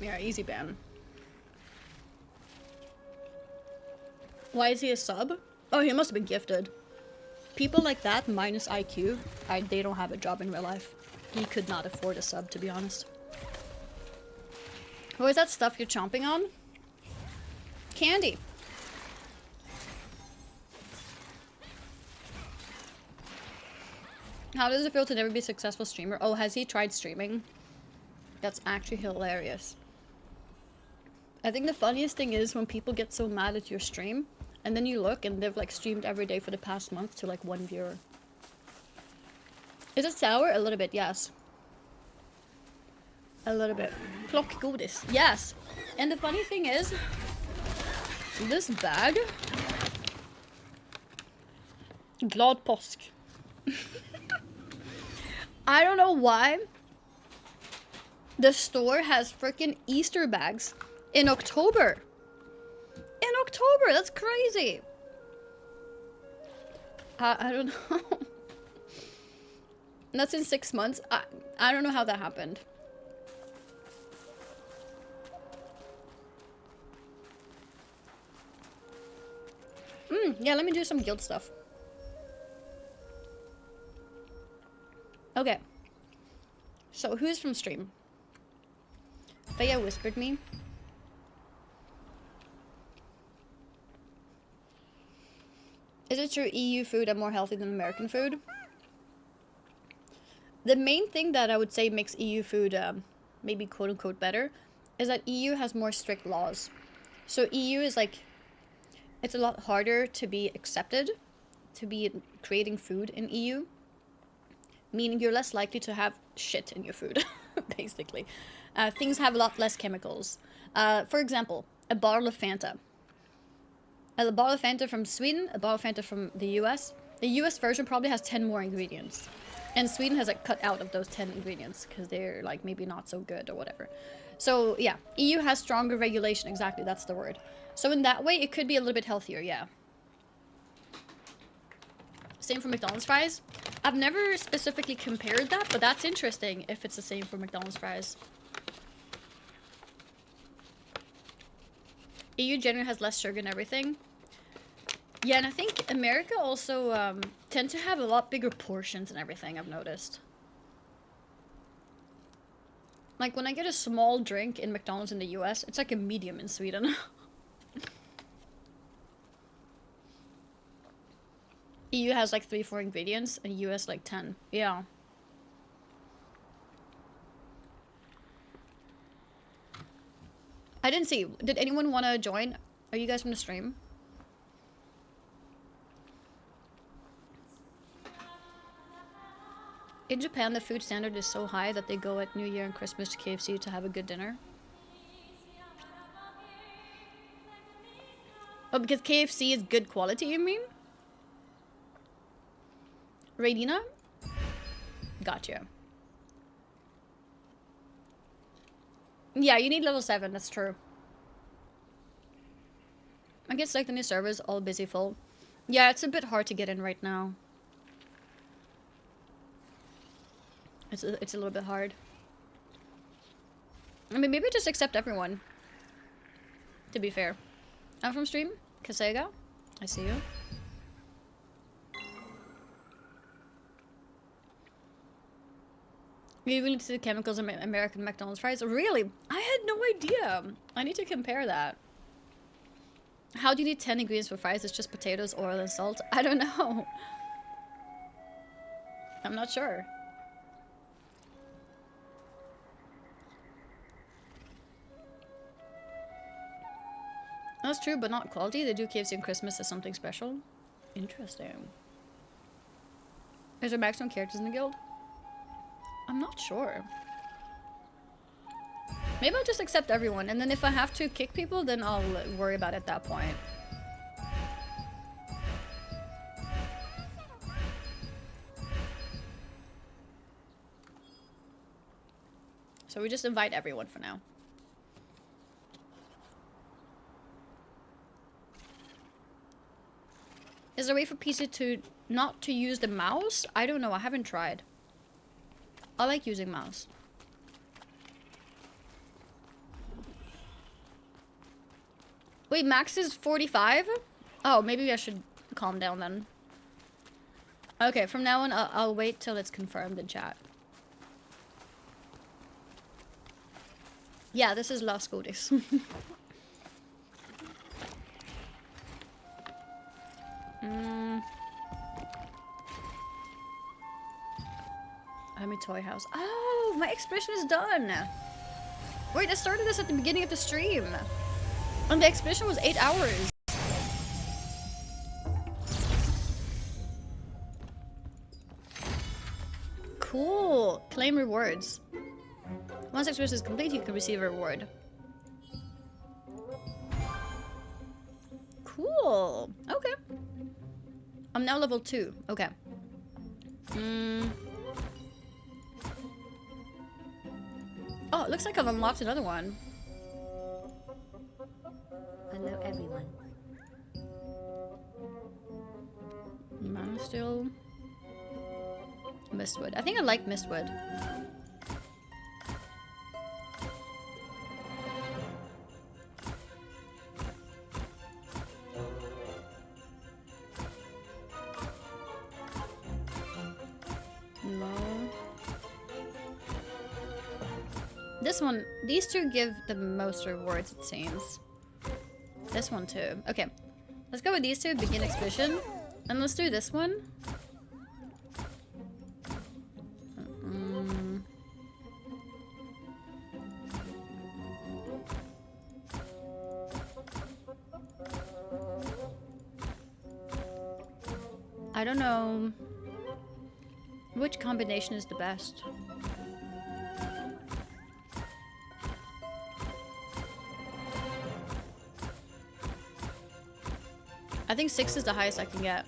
Yeah, easy ban. Why is he a sub? Oh, he must have been gifted. People like that, minus IQ, they don't have a job in real life. He could not afford a sub, to be honest. What is that stuff you're chomping on? Candy. How does it feel to never be a successful streamer? Oh, has he tried streaming? That's actually hilarious. I think the funniest thing is when people get so mad at your stream, and then you look and they've like streamed every day for the past month to like 1 viewer. Is it sour? A little bit, yes. A little bit. Plockgodis. Yes. And the funny thing is, this bag... Glad påsk. I don't know why the store has freaking Easter bags in October. In October, that's crazy. I don't know. That's in 6 months. I don't know how that happened. Yeah, let me do some guild stuff. Okay. So, who's from stream? Thea whispered me. Is it true EU food are more healthy than American food? The main thing that I would say makes EU food maybe quote-unquote better is that EU has more strict laws. So EU is like, it's a lot harder to be accepted, to be creating food in EU. Meaning you're less likely to have shit in your food, basically. Things have a lot less chemicals. For example, a bottle of Fanta. A bottle of Fanta from Sweden, a bottle of Fanta from the US. The US version probably has 10 more ingredients. And Sweden has like cut out of those 10 ingredients because they're like maybe not so good or whatever. So yeah, EU has stronger regulation. Exactly, that's the word. So in that way, it could be a little bit healthier, yeah. Same for McDonald's fries. I've never specifically compared that, but that's interesting if it's the same for McDonald's fries. EU generally has less sugar and everything. Yeah, and I think America also tend to have a lot bigger portions and everything, I've noticed. Like when I get a small drink in McDonald's in the US, it's like a medium in Sweden. EU has like 3-4 ingredients and US like 10. Yeah. I didn't see. Did anyone want to join? Are you guys from the stream? In Japan, the food standard is so high that they go at New Year and Christmas to KFC to have a good dinner. Oh, because KFC is good quality, you mean? Radina? Gotcha. Yeah, you need level 7, that's true. I guess like the new servers all busy full. Yeah, it's a bit hard to get in right now. It's a little bit hard. I mean, maybe just accept everyone. To be fair. I'm from stream. Kasega. I see you. You really see the chemicals in American McDonald's fries? Really? I had no idea. I need to compare that. How do you need 10 ingredients for fries? It's just potatoes, oil, and salt? I don't know. I'm not sure. That's true, but not quality. They do KFC on Christmas as something special. Interesting. Is there maximum characters in the guild? I'm not sure. Maybe I'll just accept everyone, and then if I have to kick people, then I'll worry about it at that point. So we just invite everyone for now. Is there a way for PC to not to use the mouse? I don't know. I haven't tried. I like using mouse. Wait, max is 45? Oh, maybe I should calm down then. Okay, from now on, I'll wait till it's confirmed in chat. Yeah, this is Las Godis. I'm a toy house. Oh, my expression is done. Wait, I started this at the beginning of the stream. And the expedition was 8 hours. Cool. Claim rewards. Once the expedition is complete, you can receive a reward. Cool. Okay. I'm now level 2. Okay. Oh, it looks like I've unlocked another one.
Hello, everyone.
Mana still. Mistwood. I think I like Mistwood. No. This one, these two give the most rewards, it seems. This one too. Okay, let's go with these two, begin expedition. And let's do this one. I don't know which combination is the best. I think 6 is the highest I can get.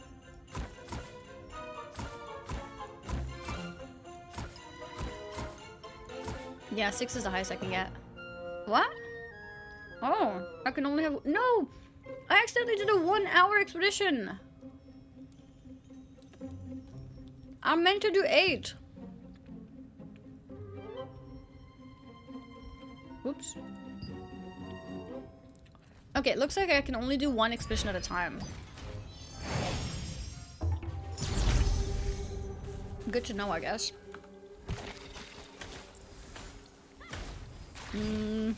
Yeah, 6 is the highest I can get. What? Oh, I can only have... No! I accidentally did a 1-hour expedition. I meant to do 8. Oops. Okay, it looks like I can only do 1 expedition at a time. Good to know, I guess. Can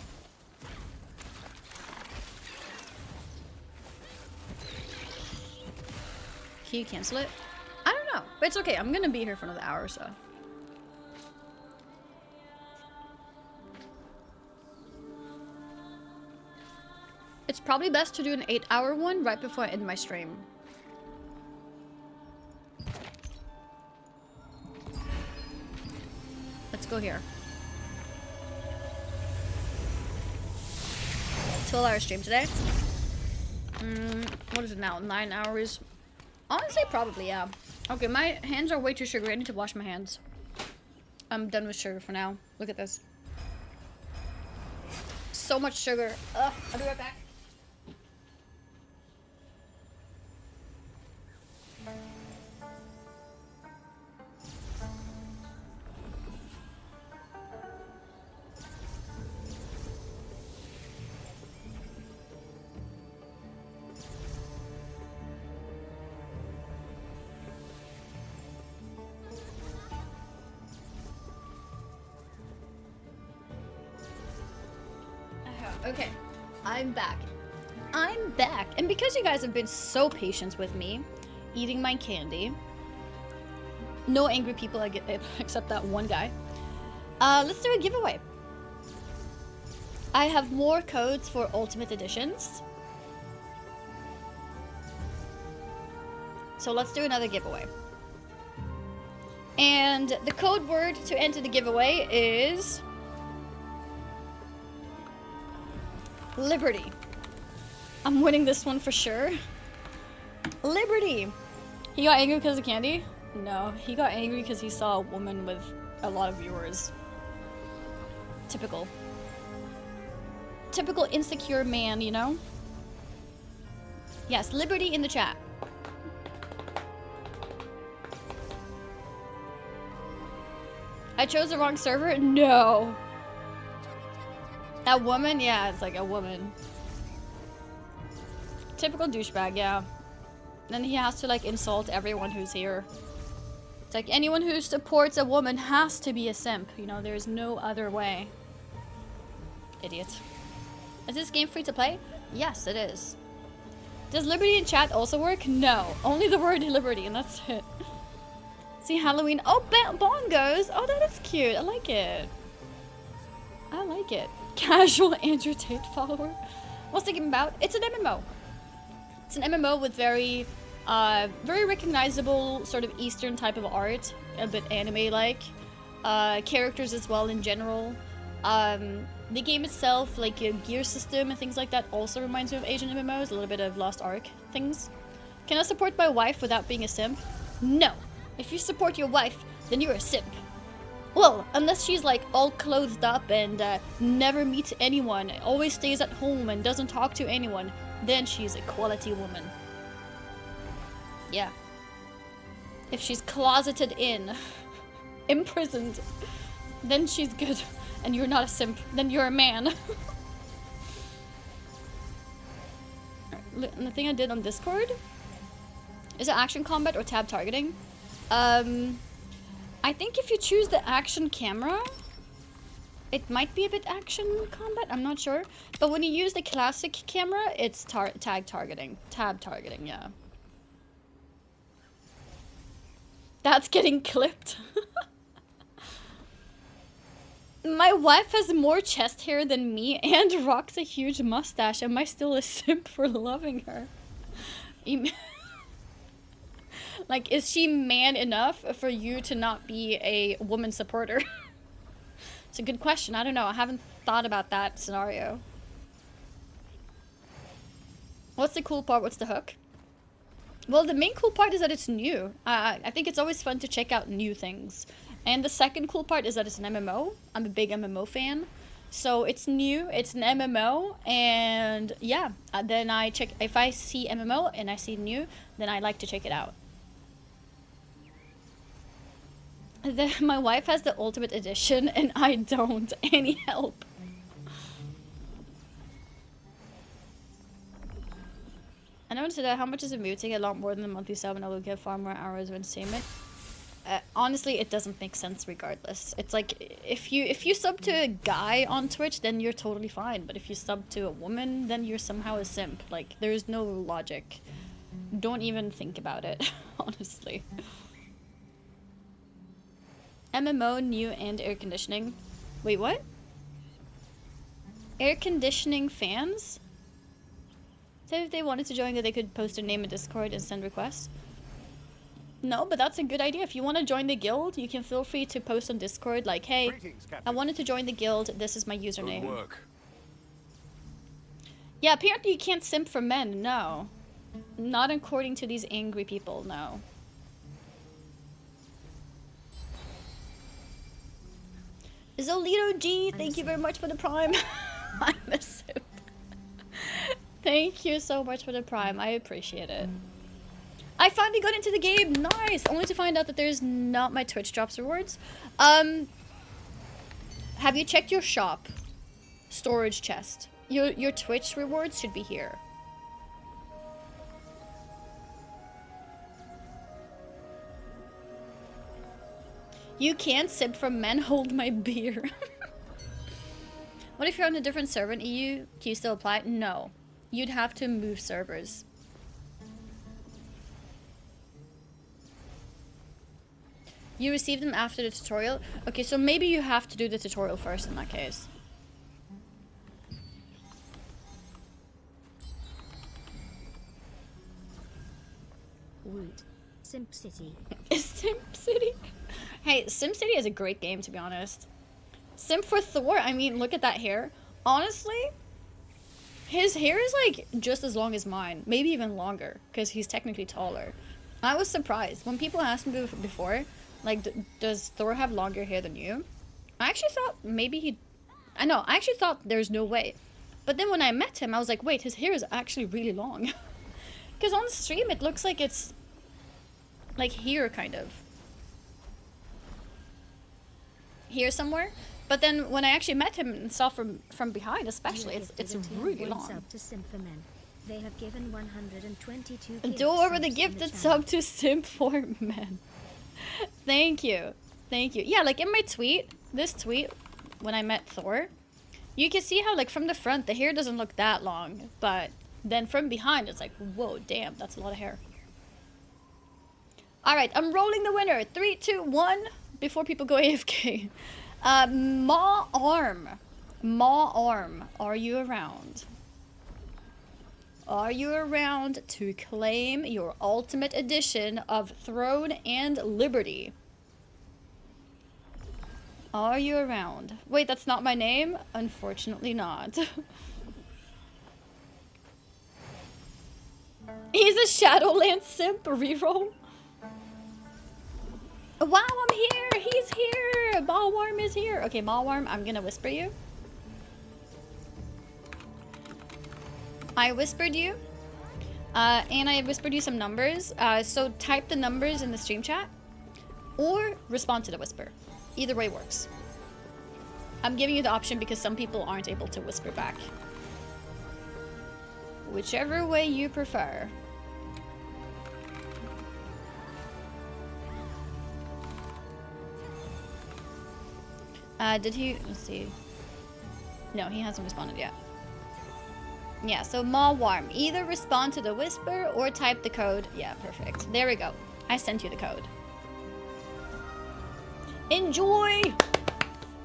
you cancel it? I don't know, but it's okay. I'm gonna be here for another hour or so. It's probably best to do an 8-hour one right before I end my stream. Let's go here. 12-hour stream today. What is it now? 9 hours? Honestly, probably, yeah. Okay, my hands are way too sugary. I need to wash my hands. I'm done with sugar for now. Look at this. So much sugar. Ugh, I'll be right back. Okay, I'm back. I'm back. And because you guys have been so patient with me, eating my candy. No angry people except that one guy. Let's do a giveaway. I have more codes for Ultimate Editions. So let's do another giveaway. And the code word to enter the giveaway is... Liberty. I'm winning this one for sure. Liberty. He got angry because of candy? No, he got angry because he saw a woman with a lot of viewers. Typical. Typical insecure man, you know? Yes, Liberty in the chat. I chose the wrong server? No. That woman? Yeah, it's like a woman. Typical douchebag, yeah. Then he has to like insult everyone who's here. It's like anyone who supports a woman has to be a simp. You know, there's no other way. Idiot. Is this game free to play? Yes, it is. Does Liberty in chat also work? No. Only the word Liberty and that's it. See Halloween. Oh, bongos. Oh, that is cute. I like it. I like it. Casual Andrew Tate follower. What's the game about? It's an MMO. It's an MMO with very recognizable sort of Eastern type of art, a bit anime-like. Characters as well in general. The game itself, like a gear system and things like that, also reminds me of Asian MMOs. A little bit of Lost Ark things. Can I support my wife without being a simp? No. If you support your wife, then you're a simp. Well, unless she's like all clothed up and never meets anyone, always stays at home and doesn't talk to anyone, then she's a quality woman. Yeah. If she's closeted in, imprisoned, then she's good. And you're not a simp, then you're a man. And the thing I did on Discord, is it action combat or tab targeting? I think if you choose the action camera, it might be a bit action combat, I'm not sure. But when you use the classic camera, it's tab targeting, yeah. That's getting clipped. My wife has more chest hair than me and rocks a huge mustache. Am I still a simp for loving her? Like, is she man enough for you to not be a woman supporter? It's a good question. I don't know. I haven't thought about that scenario. What's the cool part? What's the hook? Well, the main cool part is that it's new. I think it's always fun to check out new things. And the second cool part is that it's an MMO. I'm a big MMO fan. So it's new, it's an MMO, and yeah, then I check, if I see MMO and I see new, then I like to check it out. My wife has the Ultimate Edition and I don't. Any help? I know today, how much is a muting? A lot more than the monthly sub, and I will get far more hours of entertainment. Honestly, it doesn't make sense regardless. It's like, if you sub to a guy on Twitch, then you're totally fine. But if you sub to a woman, then you're somehow a simp. Like, there's no logic. Don't even think about it, honestly. MMO, new, and air conditioning. Wait, what? Air conditioning fans? So if they wanted to join, that they could post their name in Discord and send requests? No, but that's a good idea. If you want to join the guild, you can feel free to post on Discord like, hey, I wanted to join the guild, this is my username.
Good work.
Yeah, apparently you can't simp for men, no. Not according to these angry people, no. Zolito G, thank you very much for the prime. I'm a simp. Thank you so much for the prime, I appreciate it. I finally got into the game, nice! Only to find out that there's not my Twitch drops rewards. Have you checked your shop? Storage chest. Your Twitch rewards should be here. You can't sip from men, hold my beer. What if you're on a different server in EU? Can you still apply? No. You'd have to move servers. You receive them after the tutorial? Okay, so maybe you have to do the tutorial first in that case.
Woot. Simp City.
Simp City? Hey, Sim City is a great game, to be honest. Simp for Thor? I mean, look at that hair. Honestly, his hair is like just as long as mine. Maybe even longer, because he's technically taller. I was surprised. When people asked me before, like, does Thor have longer hair than you? I actually thought maybe he... I actually thought there's no way. But then when I met him, I was like, wait, his hair is actually really long. Because on stream, it looks like it's... like here, kind of. Here somewhere. But then when I actually met him and saw from behind, especially, it's really long.
Sub to Simp for Men. They have given 122
Adore the gifted sub to Simp for Men. Thank you. Thank you. Yeah, like in my tweet, this tweet, when I met Thor, you can see how, like, from the front, the hair doesn't look that long. But then from behind, it's like, whoa, damn, that's a lot of hair. Alright, I'm rolling the winner. 3, 2, 1. Before people go AFK. Ma Arm. Ma Arm, are you around? Are you around to claim your ultimate edition of Throne and Liberty? Are you around? Wait, that's not my name? Unfortunately not. He's a Shadowlands simp reroll. Wow, I'm here! He's here! Malwarm is here! Okay, Malwarm, I'm gonna whisper you. I whispered you. And I whispered you some numbers. So type the numbers in the stream chat. Or respond to the whisper. Either way works. I'm giving you the option because some people aren't able to whisper back. Whichever way you prefer. Did he... let's see. No, he hasn't responded yet. Yeah, so Malwarm. Either respond to the whisper or type the code. Yeah, perfect. There we go. I sent you the code. Enjoy!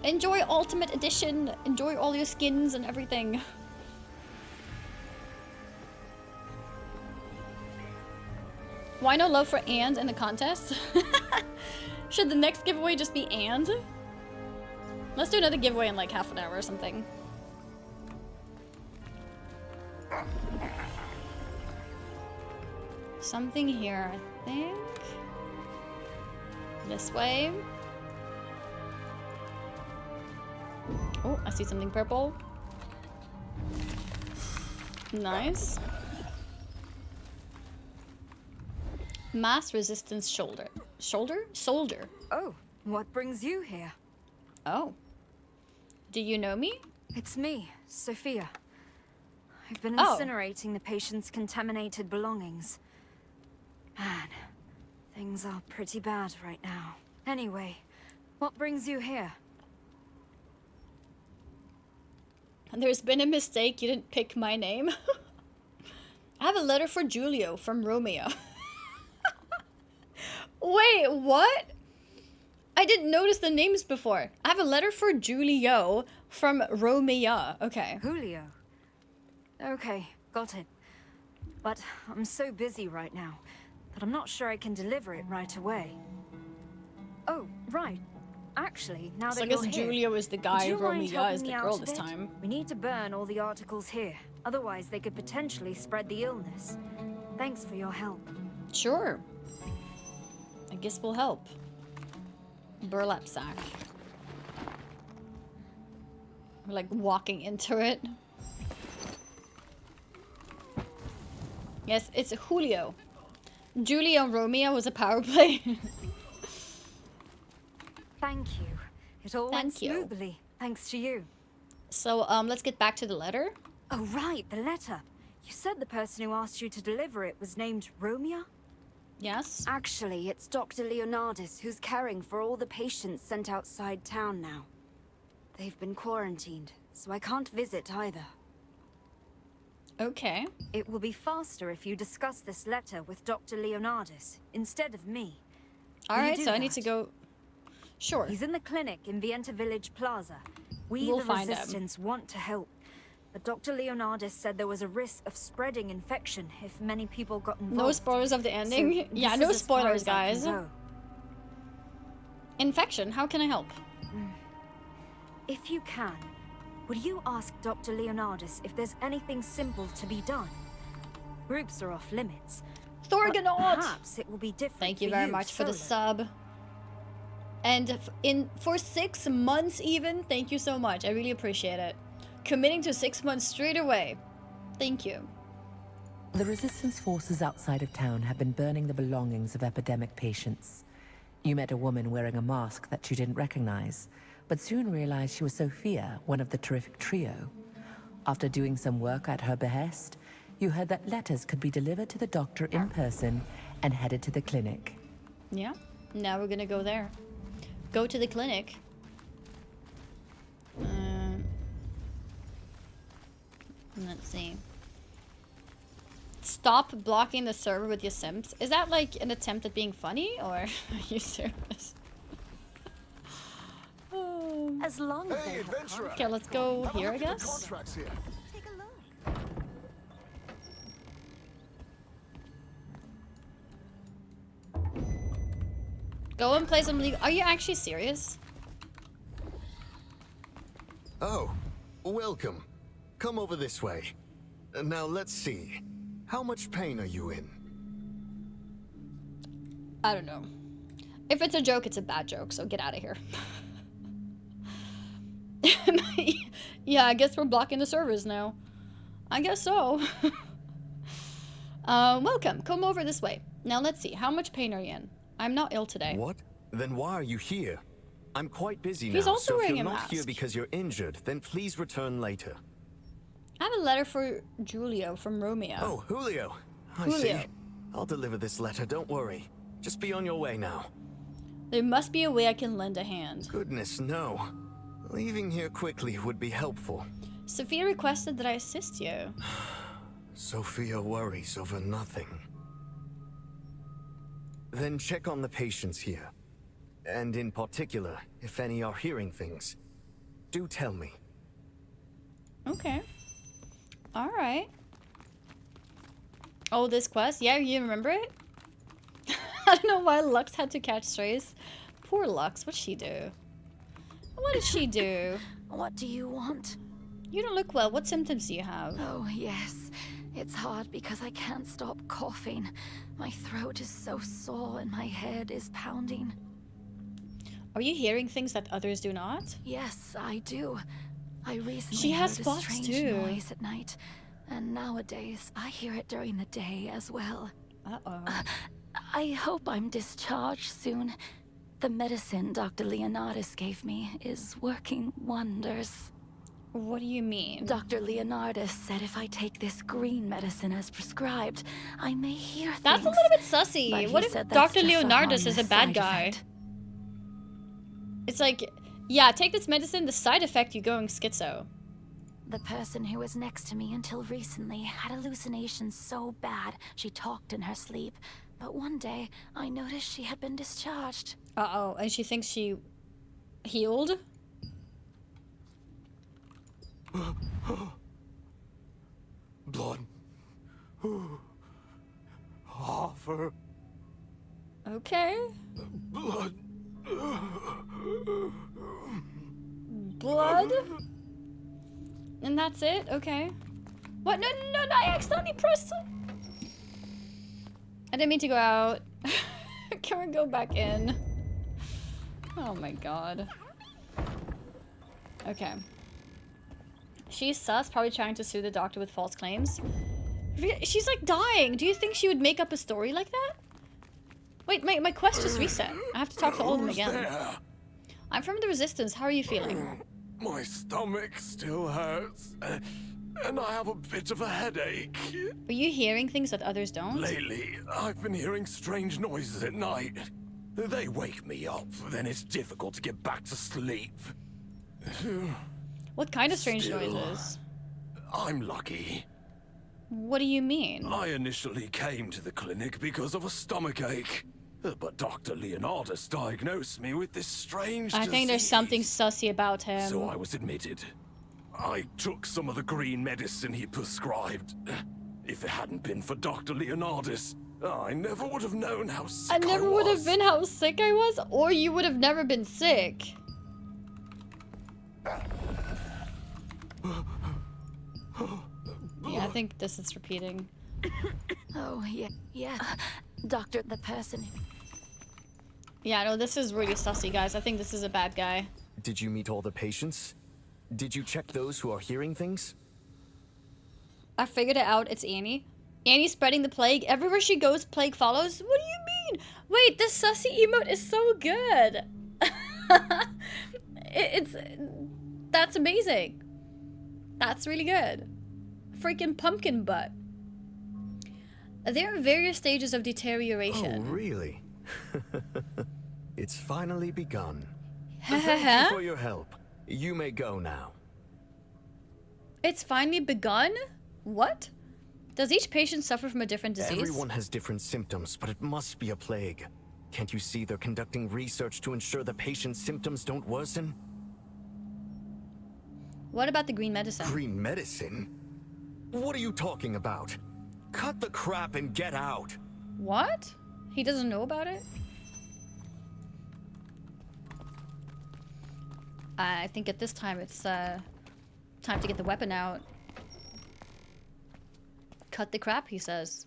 Enjoy Ultimate Edition. Enjoy all your skins and everything. Why no love for and in the contest? Should the next giveaway just be and? Let's do another giveaway in like half an hour or something. Something here, I think. This way. Oh, I see something purple. Nice. Mass resistance shoulder. Soldier.
Oh, what brings you here?
Oh. Do you know me?
It's me, Sophia. I've been
Oh.
incinerating the patient's contaminated belongings. Man, things are pretty bad right now. Anyway, what brings you here?
There's been a mistake. You didn't pick my name. I have a letter for Julio from Romeo. Wait, what? I didn't notice the names before. I have a letter for Julio from Romeo. Okay.
Julio. Okay, got it. But I'm so busy right now that I'm not sure I can deliver it right away. Oh, right. Actually, now
So
that
I guess
you're here,
Julio is the
would
guy,
you mind
Romeo
helping
is the
me out
girl
a
this
bit?
time.
We need to burn all the articles here. Otherwise, they could potentially spread the illness. Thanks for your help.
Sure. I guess we'll help. Burlap sack. We're like walking into it. Yes, it's Julio. Julio and Romeo was a power play.
Thank you. It all went
Thank you.
smoothly, thanks to you.
So, let's get back to the letter.
Oh, right, the letter. You said the person who asked you to deliver it was named Romeo?
Yes.
Actually, it's Dr. Leonardis who's caring for all the patients sent outside town now. They've been quarantined, so I can't visit either.
Okay.
It will be faster if you discuss this letter with Dr. Leonardis instead of me.
Alright, so I need to go... Sure.
He's in the clinic in Vienta Village Plaza.
We'll
the
find him.
Resistance want to help. But Dr. Leonardis said there was a risk of spreading infection if many people got involved.
No spoilers of the ending?
So
yeah,
this
no
is as far
spoilers,
as I can
guys.
go.
Infection, how can I help?
If you can, would you ask Dr. Leonardis if there's anything simple to be done? Groups are off limits.
Thorgonaut!
Perhaps it will be different.
Thank you very much for the sub. And for 6 months even, thank you so much. I really appreciate it. Committing to 6 months straight away. Thank you.
The resistance forces outside of town have been burning the belongings of epidemic patients. You met a woman wearing a mask that you didn't recognize, but soon realized she was Sophia, one of the terrific trio. After doing some work at her behest, you heard that letters could be delivered to the doctor in person and headed to the clinic.
Yeah, now we're gonna go there. Go to the clinic. Let's see. Stop blocking the server with your simps. Is that like an attempt at being funny, or are you serious?
As long as
Hey, adventurer.
Okay, let's go
Have a
here, I
look at the
guess.
contracts here.
Take a look.
Go and play some league. Are you actually serious?
Oh, welcome. Come over this way. Now let's see. How much pain are you in?
I don't know. If it's a joke, it's a bad joke, so get out of here. Yeah, I guess we're blocking the servers now. I guess so. Welcome. Come over this way. Now let's see. How much pain are you in? I'm not ill today.
What? Then why are you here? I'm quite busy
He's
now,
also
so if
wearing
you're
a
not here
mask.
because you're injured, then please return later.
I have a letter for Julio from Romeo.
Oh, Julio. I
Julio.
see. I'll deliver this letter, don't worry. Just be on your way now.
There must be a way I can lend a hand.
Goodness, no. Leaving here quickly would be helpful.
Sophia requested that I assist you.
Sophia worries over nothing. Then check on the patients here. And in particular, if any are hearing things. Do tell me.
Okay. Alright. Oh, this quest? Yeah, you remember it? I don't know why Lux had to catch strays. Poor Lux, what'd she do? What did she do?
What do you want?
You don't look well. What symptoms do you have?
Oh, yes. It's hard because I can't stop coughing. My throat is so sore and my head is pounding.
Are you hearing things that others do not?
Yes, I do. I recently
She has
heard
spots
a strange
too.
noise at night, and nowadays I hear it during the day as well. I hope I'm discharged soon. The medicine Dr. Leonardus gave me is working wonders.
What do you mean?
Dr. Leonardus said if I take this green medicine as prescribed, I may hear things.
That's a little bit
But
sussy.
he
What if
said that's
Dr.
just a
Leonardus is a
harmless
bad
side
guy?
effect.
It's like, yeah, take this medicine. The side effect, you're going schizo.
The person who was next to me until recently had hallucinations so bad she talked in her sleep. But one day, I noticed she had been discharged.
Uh-oh, and she thinks she healed?
Blood. Offer.
Okay.
Blood.
Blood? And that's it? Okay. What? No, no, no, I accidentally pressed it. I didn't mean to go out. Can we go back in? Oh my god. Okay. She's sus, probably trying to sue the doctor with false claims. She's like dying. Do you think she would make up a story like that? Wait, my quest just reset. I have to talk to all of them again. I'm from the Resistance. How are you feeling?
My stomach still hurts, and I have a bit of a headache.
Are you hearing things that others don't?
Lately, I've been hearing strange noises at night. They wake me up, then it's difficult to get back to sleep.
What kind of strange
Still,
noises?
I'm lucky.
What do you mean?
I initially came to the clinic because of a stomachache. But Dr. Leonardus diagnosed me with this strange
I think there's
disease.
something sussy about him.
So I was admitted. I took some of the green medicine he prescribed. If it hadn't been for Dr. Leonardus, I never would have known how sick
I never would have been how sick I was, or you would have never been sick. Yeah, I think this is repeating.
Oh, yeah. Doctor, the person.
Yeah, no, this is really sussy, guys. I think this is a bad guy.
Did you meet all the patients? Did you check those who are hearing things?
I figured it out. It's Annie. Annie's spreading the plague. Everywhere she goes, plague follows. What do you mean? Wait, this sussy emote is so good. That's amazing. That's really good. Freaking pumpkin butt. There are various stages of deterioration.
Oh, really? It's finally begun.
Thank
Thank you for your help. You may go now.
It's finally begun? What? Does each patient suffer from a different disease?
Everyone has different symptoms, but it must be a plague. Can't you see they're conducting research to ensure the patient's symptoms don't worsen?
What about the green medicine?
Green medicine? What are you talking about? Cut the crap and get out.
What? He doesn't know about it? I think at this time it's time to get the weapon out. Cut the crap, he says.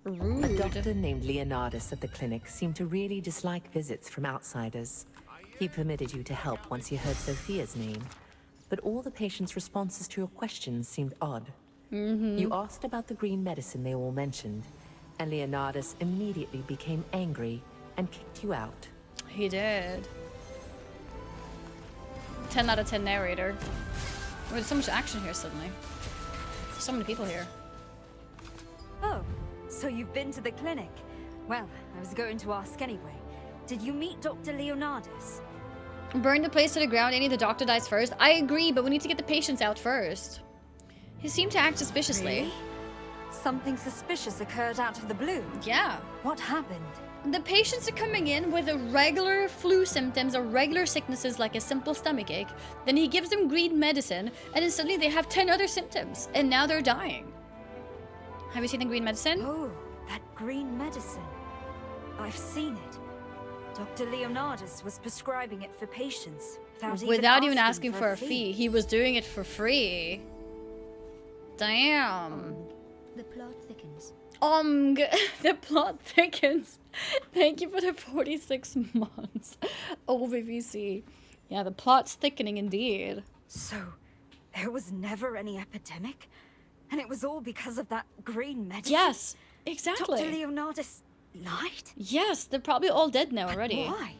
Rude.
A doctor named Leonardus at the clinic seemed to really dislike visits from outsiders. He permitted you to help once he heard Sophia's name, but all the patients' responses to your questions seemed odd. You asked about the green medicine they all mentioned, and Leonardus immediately became angry and kicked you out.
He did. 10 out of 10 narrator. Oh, there's so much action here suddenly. So many people here.
Oh, so you've been to the clinic? Well, I was going to ask anyway. Did you meet Dr. Leonardus?
Burn the place to the ground, any the doctor dies first. I agree, but we need to get the patients out first. He seemed to act suspiciously.
Really? Something suspicious occurred out of the blue?
Yeah.
What happened?
The patients are coming in with regular flu symptoms or regular sicknesses like a simple stomachache. Then he gives them green medicine, and then suddenly they have 10 other symptoms, and now they're dying. Have you seen the green medicine?
Oh, that green medicine. I've seen it. Dr. Leonardus was prescribing it for patients
without even asking for a fee. He was doing it for free. Damn.
The plot thickens.
The plot thickens. Thank you for the 46 months. Oh, VVC. Yeah, the plot's thickening indeed.
So, There was never any epidemic, and it was all because of that green medicine?
Yes, exactly.
Dr. Leonardus lied?
Yes, they're probably all dead now already.
Why?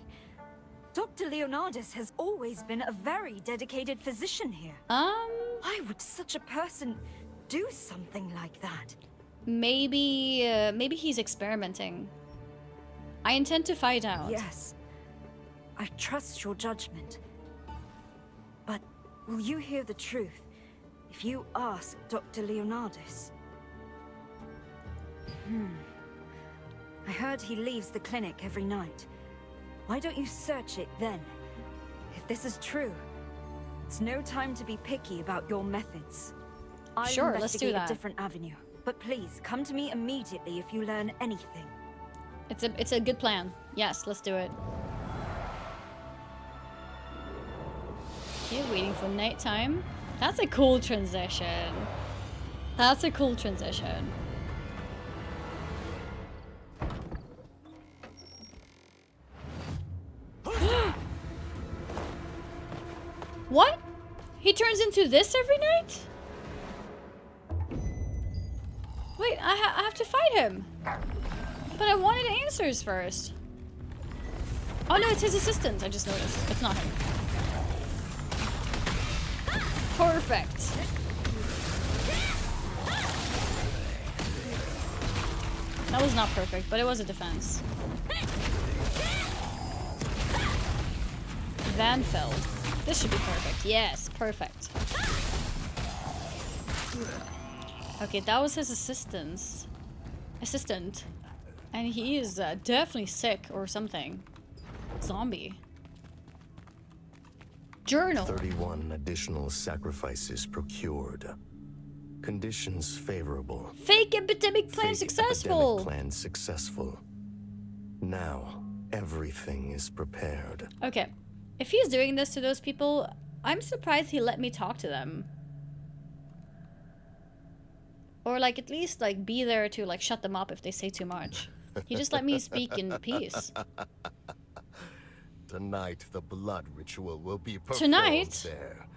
Dr. Leonardus has always been a very dedicated physician here. Why would such a person do something like that?
Maybe, maybe he's experimenting. I intend to find out.
Yes. I trust your judgment. But will you hear the truth if you ask Dr. Leonardus? I heard he leaves the clinic every night. Why don't you search it then? If this is true, it's no time to be picky about your methods. I'll
Sure, let's do
investigate
that.
a different avenue. But please, come to me immediately if you learn anything.
It's a good plan. Yes, let's do it. Okay, waiting for nighttime. That's a cool transition. That's a cool transition. What? He turns into this every night? Wait, I have to fight him. But I wanted answers first. Oh no, it's his assistant. I just noticed. It's not him. Perfect. That was not perfect, but it was a defense. Van Feld. This should be perfect. Yes, perfect. Okay, that was his assistant. And he is definitely sick or something. Zombie. Journal.
31 additional sacrifices procured. Conditions favorable.
Fake epidemic plan
Fake
successful.
Epidemic plan successful. Now, everything is prepared.
Okay. If he's doing this to those people, I'm surprised he let me talk to them. Or like at least like be there to like shut them up if they say too much. He just let me speak in peace.
Tonight, the blood ritual will be performed
Tonight?
there.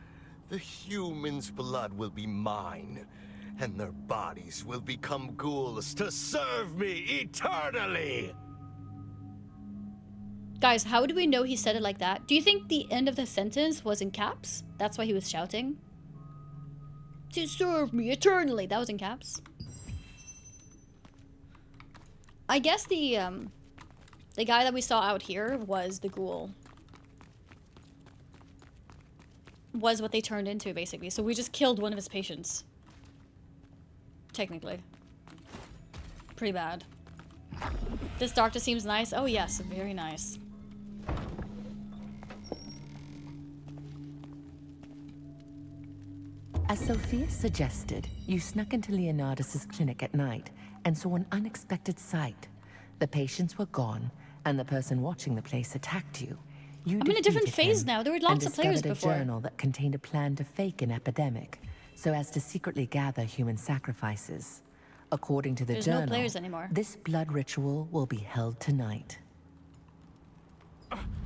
The humans' blood will be mine, and their bodies will become ghouls to serve me eternally!
Guys, how do we know he said it like that? Do you think the end of the sentence was in caps? That's why he was shouting? To serve me eternally. That was in caps. I guess the guy that we saw out here was the ghoul. Was what they turned into, basically. So we just killed one of his patients. Technically. Pretty bad. This doctor seems nice. Oh yes, very nice.
As Sophia suggested, you snuck into Leonardus's clinic at night and saw an unexpected sight. The patients were gone, and the person watching the place attacked you. You
I'm in a different
defeated
phase
him
now. There were lots
and
of players
discovered
before.
a journal that contained a plan to fake an epidemic, so as to secretly gather human sacrifices. According to the
There's
journal,
no players anymore.
this blood ritual will be held tonight.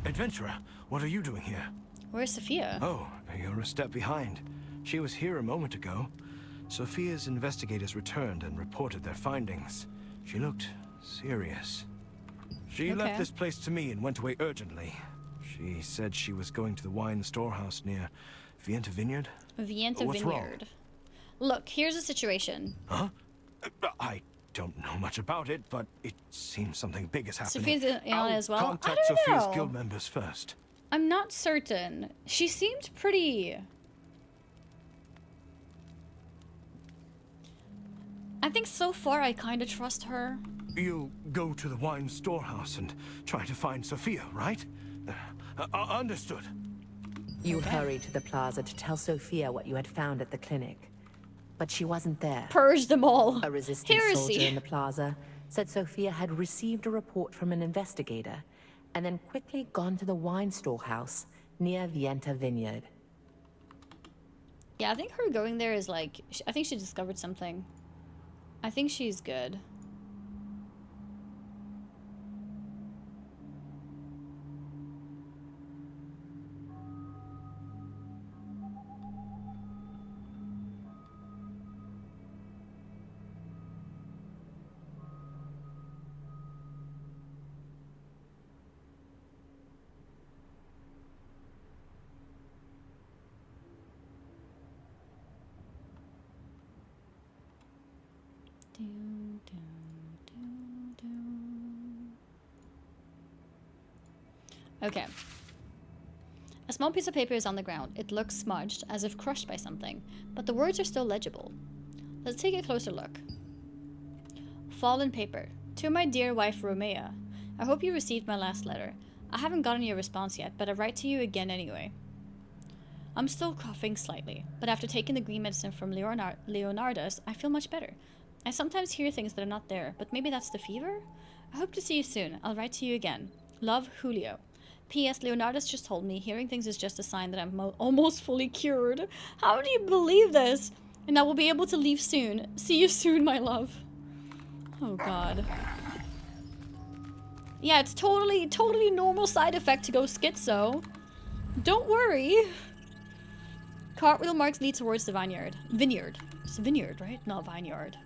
Adventurer, what are you doing here?
Where's Sophia?
Oh, you're a step behind. She was here a moment ago. Sophia's investigators returned and reported their findings. She looked serious. She left this place to me and went away urgently. She said she was going to the wine storehouse near Vienta Vineyard.
Vienta
What's wrong?
Vineyard. Look, here's the situation.
Huh? I don't know much about it, but it seems something big is happening.
Sophia's in on it as well? I
Contact
don't
Sophia's
know.
guild members first.
I'm not certain. She seemed pretty... I think so far I kind of trust her.
You'll go to the wine storehouse and try to find Sophia, right? Understood.
You hurried to the plaza to tell Sophia what you had found at the clinic. But she wasn't there.
Purge them all.
A resistance
Heresy.
soldier in the plaza said Sophia had received a report from an investigator and then quickly gone to the wine storehouse near Vienta Vineyard.
Yeah, I think her going there is like... I think she discovered something. I think she's good. Okay. A small piece of paper is on the ground. It looks smudged, as if crushed by something, but the words are still legible. Let's take a closer look. Fallen paper. To my dear wife, Romea. I hope you received my last letter. I haven't gotten your response yet, but I write to you again anyway. I'm still coughing slightly, but after taking the green medicine from Leonardus, I feel much better. I sometimes hear things that are not there, but maybe that's the fever? I hope to see you soon. I'll write to you again. Love, Julio. P.S. Leonardus just told me hearing things is just a sign that I'm almost fully cured. How do you believe this? And I will be able to leave soon. See you soon, my love. Oh, God. Yeah, it's totally normal side effect to go schizo. Don't worry. Cartwheel marks lead towards the vineyard. Vineyard. It's a vineyard, right? Not vineyard.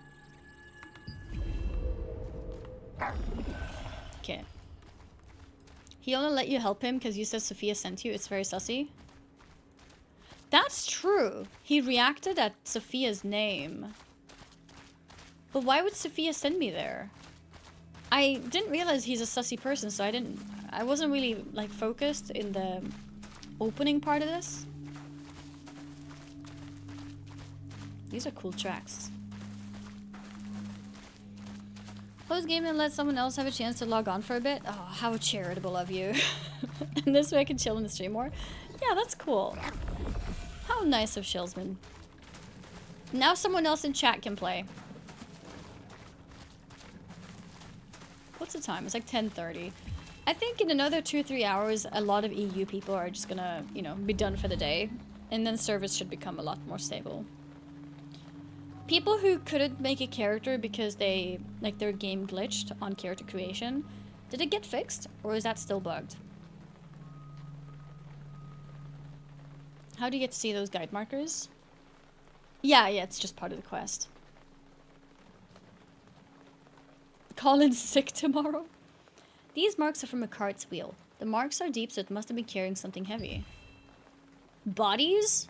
Okay. He only let you help him because you said Sophia sent you. It's very sussy. That's true. He reacted at Sophia's name. But why would Sophia send me there? I didn't realize he's a sussy person, so I wasn't really, like, focused in the opening part of this. These are cool tracks. Close game and let someone else have a chance to log on for a bit. Oh, how charitable of you. And this way I can chill in the stream more. Yeah, that's cool. How nice of Shilsman. Now someone else in chat can play. What's the time? It's like 10:30. I think in another 2 or 3 hours, a lot of EU people are just gonna, you know, be done for the day. And then servers should become a lot more stable. People who couldn't make a character because they, like, their game glitched on character creation, did it get fixed? Or is that still bugged? How do you get to see those guide markers? Yeah, it's just part of the quest. Colin's sick tomorrow. These marks are from a cart's wheel. The marks are deep, so it must have been carrying something heavy. Bodies?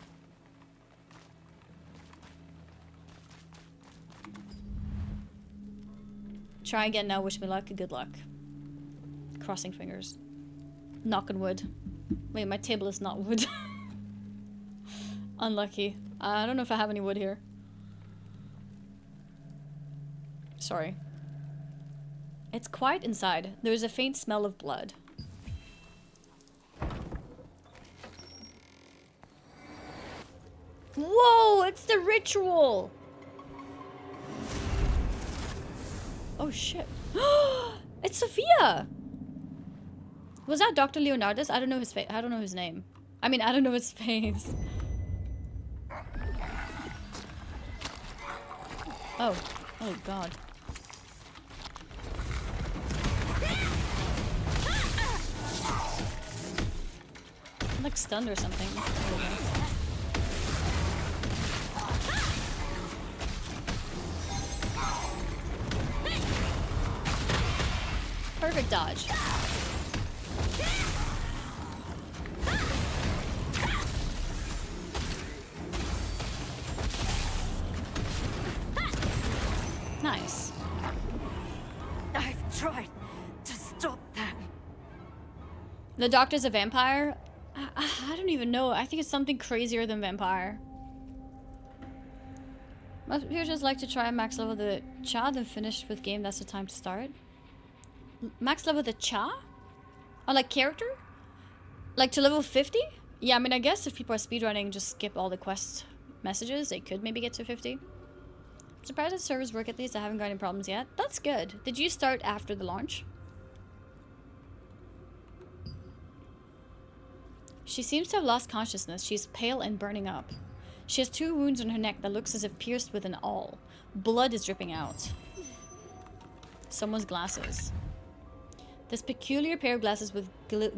Try again now. Wish me luck. Good luck. Crossing fingers. Knock on wood. Wait, my table is not wood. Unlucky. I don't know if I have any wood here. Sorry. It's quiet inside. There's a faint smell of blood. Whoa! It's the ritual! Oh shit. It's Sophia! Was that Dr. Leonardus? I don't know his face. I don't know his name. I mean, I don't know his face. Oh. Oh god. I'm like stunned or something. Perfect dodge. Nice.
I've tried to stop them.
The doctor's a vampire? I don't even know. I think it's something crazier than vampire. Most people just like to try max level the cha, then finish with game. That's the time to start. Max level the cha? Oh, like character? Like to level 50? Yeah, I mean, I guess if people are speedrunning, just skip all the quest messages, they could maybe get to 50. I'm surprised that servers work at least. I haven't got any problems yet. That's good. Did you start after the launch? She seems to have lost consciousness. She's pale and burning up. She has 2 wounds on her neck that looks as if pierced with an awl. Blood is dripping out. Someone's glasses. This peculiar pair of glasses with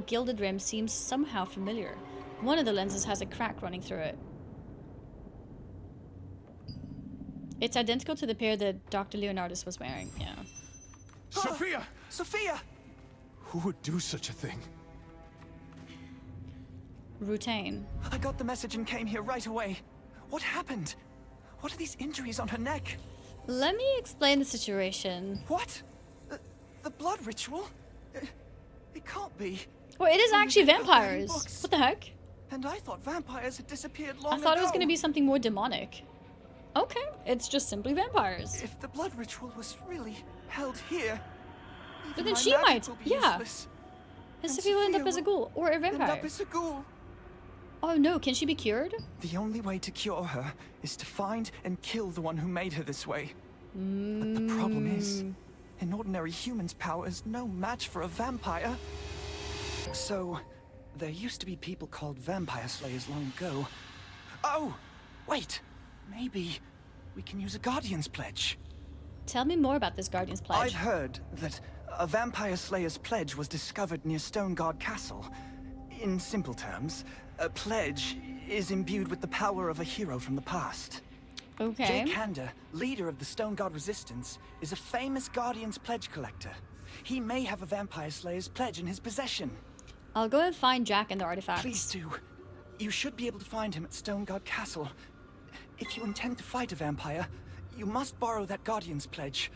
gilded rims seems somehow familiar. One of the lenses has a crack running through it. It's identical to the pair that Dr. Leonardus was wearing, yeah.
Sophia! Sophia! Who would do such a thing?
Rutain.
I got the message and came here right away. What happened? What are these injuries on her neck?
Let me explain the situation.
What? The blood ritual? It can't be.
Well, it is
Only
actually
the Guardian
vampires.
books.
What the heck?
And I thought vampires had disappeared long
I thought
ago.
it was going to be something more demonic. Okay, it's just simply vampires.
If the blood ritual was really held here,
But
even
then
my
she
magic
might,
will be
yeah.
useless.
And
And
Sophia will end up
Sophia
as a
will
ghoul or a vampire.
End up as a ghoul.
Oh no, can she be cured?
The only way to cure her is to find and kill the one who made her this way. But the problem is, an ordinary human's power is no match for a vampire. So, there used to be people called vampire slayers long ago. Oh, wait. Maybe we can use a Guardian's Pledge.
Tell me more about this Guardian's Pledge.
I've heard that a vampire slayer's pledge was discovered near Stoneguard Castle. In simple terms, a pledge is imbued with the power of a hero from the past.
Okay.
Jake Hander, leader of the Stoneguard Resistance, is a famous Guardian's Pledge collector. He may have a vampire slayer's pledge in his possession.
I'll go and find Jack and the artifacts.
Please do. You should be able to find him at Stoneguard Castle. If you intend to fight a vampire, you must borrow that Guardian's Pledge.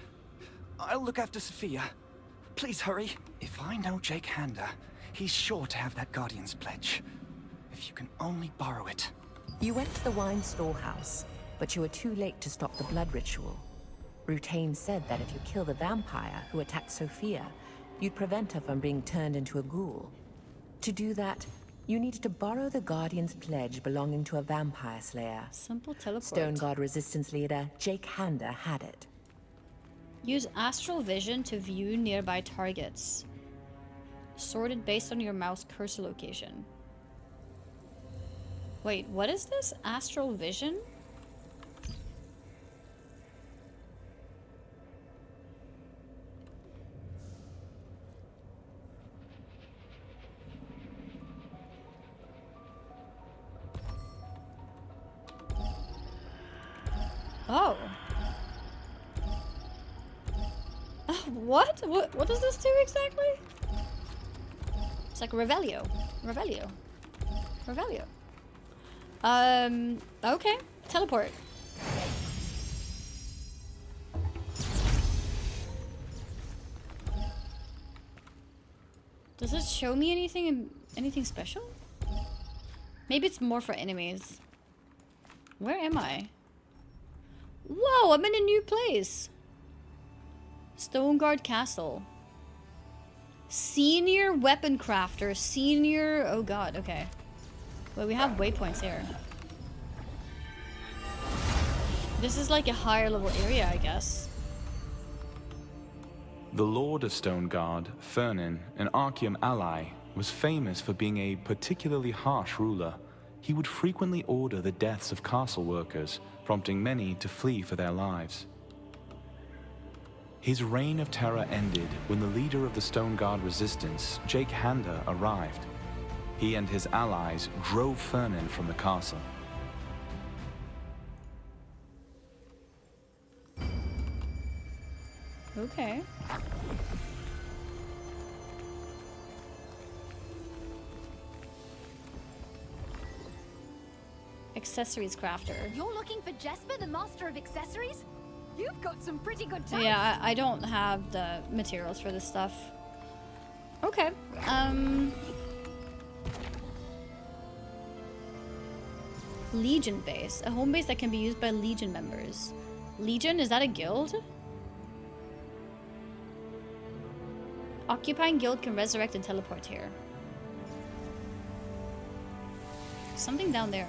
I'll look after Sophia. Please hurry. If I know Jake Hander, he's sure to have that Guardian's Pledge. If you can only borrow it.
You went to the wine storehouse, but you were too late to stop the blood ritual. Rutain said that if you kill the vampire who attacked Sophia, you'd prevent her from being turned into a ghoul. To do that, you needed to borrow the Guardian's Pledge belonging to a vampire slayer.
Simple teleport.
Stoneguard Resistance leader Jake Hander had it.
Use astral vision to view nearby targets. Sorted based on your mouse cursor location. Wait, what is this? Astral vision? Oh. What? What does this do exactly? It's like Revelio. Revelio. Revelio. Okay. Teleport. Does it show me anything special? Maybe it's more for enemies. Where am I? Whoa, I'm in a new place. Stoneguard Castle. Senior weapon crafter. Senior... Oh god, okay. Well, we have waypoints here. This is like a higher level area, I guess.
The Lord of Stoneguard, Fernin, an Archeum ally, was famous for being a particularly harsh ruler. He would frequently order the deaths of castle workers, prompting many to flee for their lives. His reign of terror ended when the leader of the Stoneguard Resistance, Jake Hander, arrived. He and his allies drove Fernin from the castle.
Okay. Accessories crafter.
You're looking for Jesper, the master of accessories? You've got some pretty good taste.
Yeah, I don't have the materials for this stuff. Okay. Legion base. A home base that can be used by Legion members. Legion, is that a guild? Occupying guild can resurrect and teleport here. Something down there.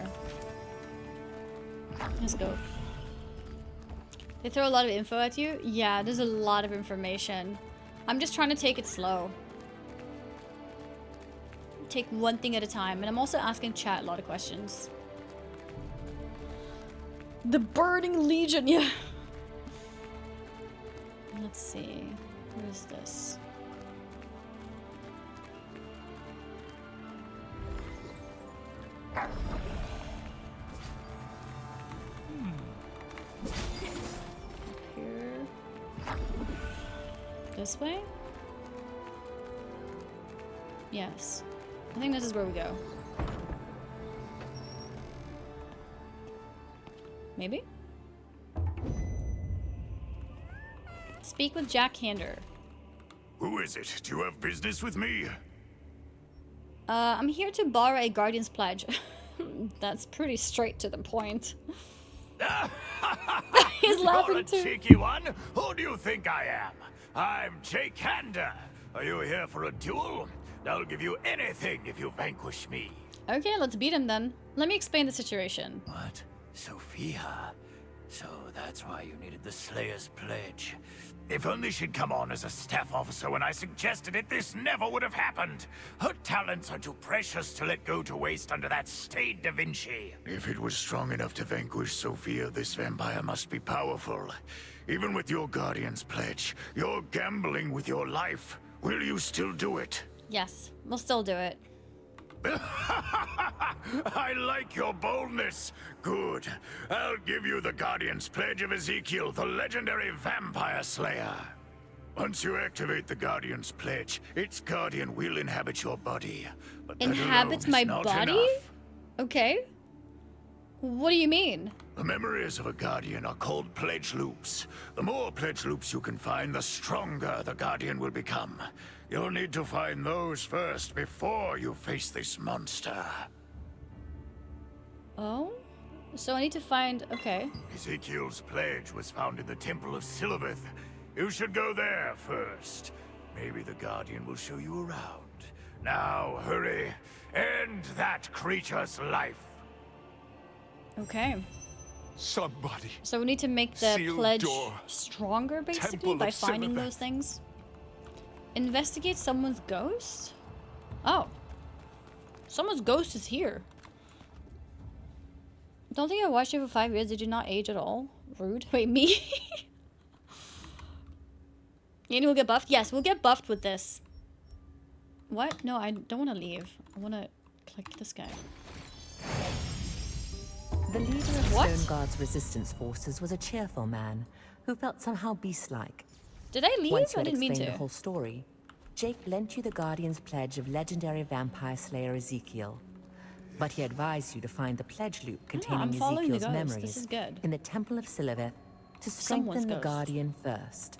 Let's go. They throw a lot of info at you? Yeah, there's a lot of information. I'm just trying to take it slow. Take one thing at a time. And I'm also asking chat a lot of questions. The Burning Legion, yeah. Let's see. What is this? Here. This way? Yes. I think this is where we go. Maybe? Speak with Jack Hander.
Who is it? Do you have business with me?
I'm here to borrow a Guardian's Pledge. That's pretty straight to the point. He's laughing
You're a
too.
cheeky one. Who do you think I am? I'm Jake Hander. Are you here for a duel? I'll give you anything if you vanquish me.
Okay, let's beat him then. Let me explain the situation.
What? Sophia? So that's why you needed the Slayer's Pledge. If only she'd come on as a staff officer when I suggested it, this never would have happened. Her talents are too precious to let go to waste under that staid Da Vinci. If it was strong enough to vanquish Sophia, this vampire must be powerful. Even with your Guardian's Pledge, you're gambling with your life. Will you still do it?
Yes, we'll still do it.
I like your boldness. Good. I'll give you the Guardian's Pledge of Ezekiel, the legendary vampire slayer. Once you activate the Guardian's Pledge, its guardian will inhabit your body. But that
Inhabits
alone
my
is not
body?
enough.
Okay. What do you mean?
The memories of a Guardian are called pledge loops. The more pledge loops you can find, the stronger the Guardian will become. You'll need to find those first before you face this monster.
Oh? So I need to find... Okay.
Ezekiel's pledge was found in the Temple of Silvervith. You should go there first. Maybe the Guardian will show you around. Now, hurry. End that creature's life.
Okay.
Somebody.
So we need to make the
Sealed
pledge
door.
stronger, basically,
Temple
by
of
finding
Silvervith.
those things. Investigate someone's ghost? Oh. Someone's ghost is here. Don't think I watched you for 5 years. Did you not age at all? Rude. Wait, me? And we'll get buffed? Yes, we'll get buffed with this. What? No, I don't want to leave. I want to click this guy.
The leader of
What?
Stoneguard's resistance forces was a cheerful man who felt somehow beast-like.
Did I leave?
Once you
I
had
didn't mean
explained
to.
the whole story, Jake lent you the Guardian's Pledge of legendary vampire slayer Ezekiel. But he advised you to find the pledge loop containing
I'm following the
Ezekiel's
ghost.
memories
This is good.
in the Temple of Silvervith to
Someone's
strengthen the
ghost.
Guardian first.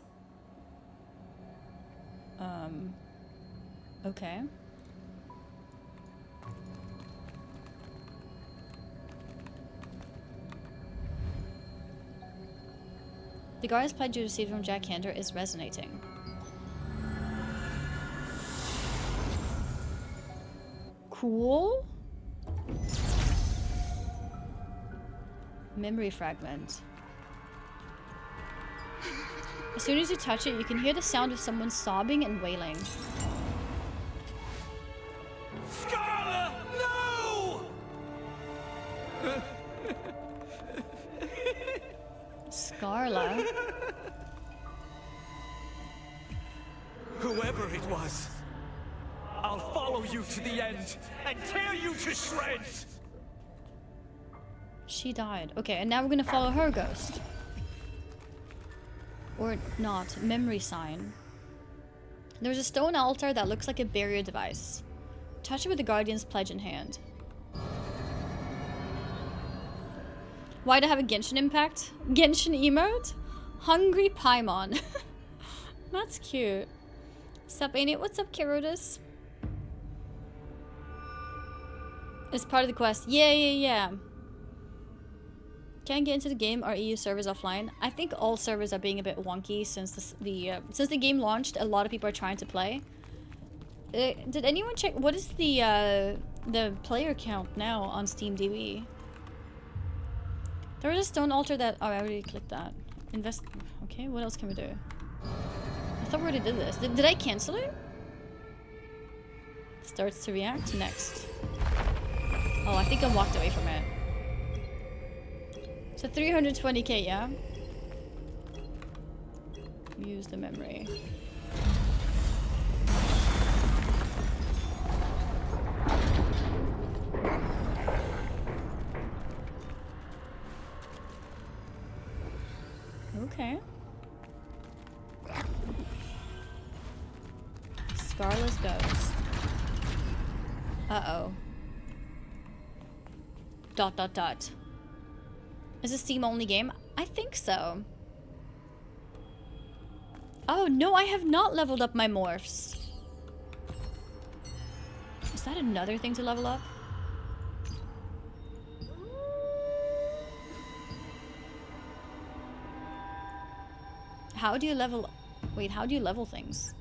Okay. The Guardian's Pledge you received from Jack Hander is resonating. Cool. Memory fragment. As soon as you touch it, you can hear the sound of someone sobbing and wailing.
Scarlet, no!
Scarla?
Whoever it was, I'll follow you to the end and tear you to shreds.
She died. Okay, and now we're gonna follow her ghost. Or not. Memory sign. There's a stone altar that looks like a barrier device. Touch it with the Guardian's Pledge in hand. Why do I have a Genshin impact? Genshin emote? Hungry Paimon. That's cute. Sup, ain't it? What's up, Kirodus? It's part of the quest. Yeah. Can't get into the game. Are EU servers offline? I think all servers are being a bit wonky since the game launched. A lot of people are trying to play. Did anyone check what is the player count now on Steam DB? There is a stone altar that I already clicked that. Okay, what else can we do? I thought we already did this. Did I cancel it? Starts to react next. Oh, I think I walked away from it. So 320k, yeah? Use the memory. Okay. Scarlet's ghost. Uh-oh. ... Is this Steam only game? I think so. Oh, no, I have not leveled up my morphs. Is that another thing to level up? How do you level... Wait, how do you level things?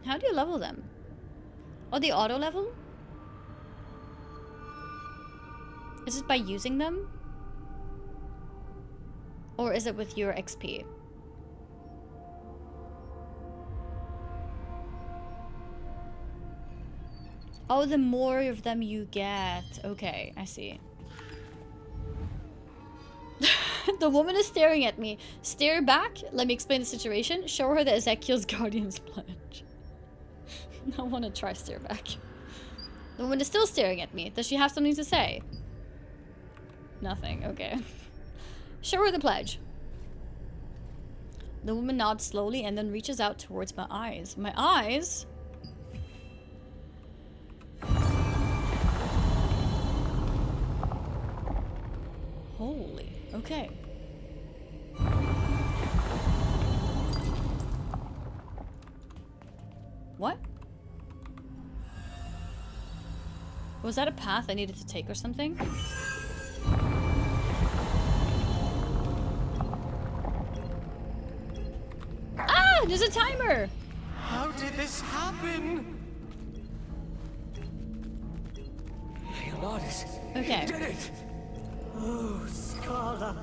How do you level them? Oh, the auto level? Is it by using them? Or is it with your XP? Oh, the more of them you get. Okay, I see. The woman is staring at me. Stare back. Let me explain the situation. Show her the Ezekiel's Guardian's Pledge. I want to try stare back. The woman is still staring at me. Does she have something to say? Nothing. Okay. Show her the pledge. The woman nods slowly and then reaches out towards my eyes. My eyes? Holy. Okay. What? Was that a path I needed to take or something? Ah! There's a timer!
How did this happen?
Leonardus.
Okay.
He did it!
Oh, Scarlet.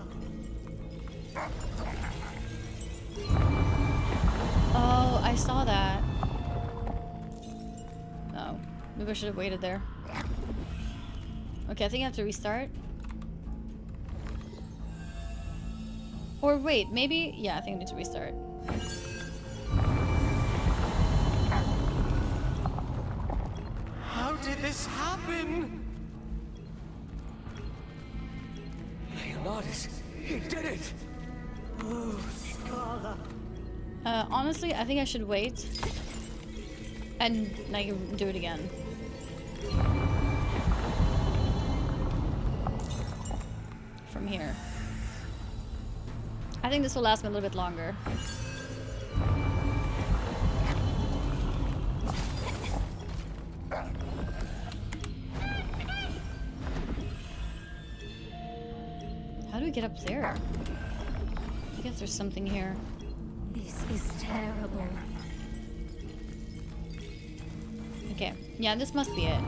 Oh, I saw that. Oh, maybe I should have waited there. Okay, I think I have to restart. Or wait, maybe... Yeah, I think I need to restart.
How did this happen?
Leonardus. He did it!
Oh, Scarlet.
Honestly, I think I should wait. And, like, do it again. From here. I think this will last me a little bit longer. How do we get up there? I guess there's something here.
This is terrible.
Okay. Yeah, this must be it.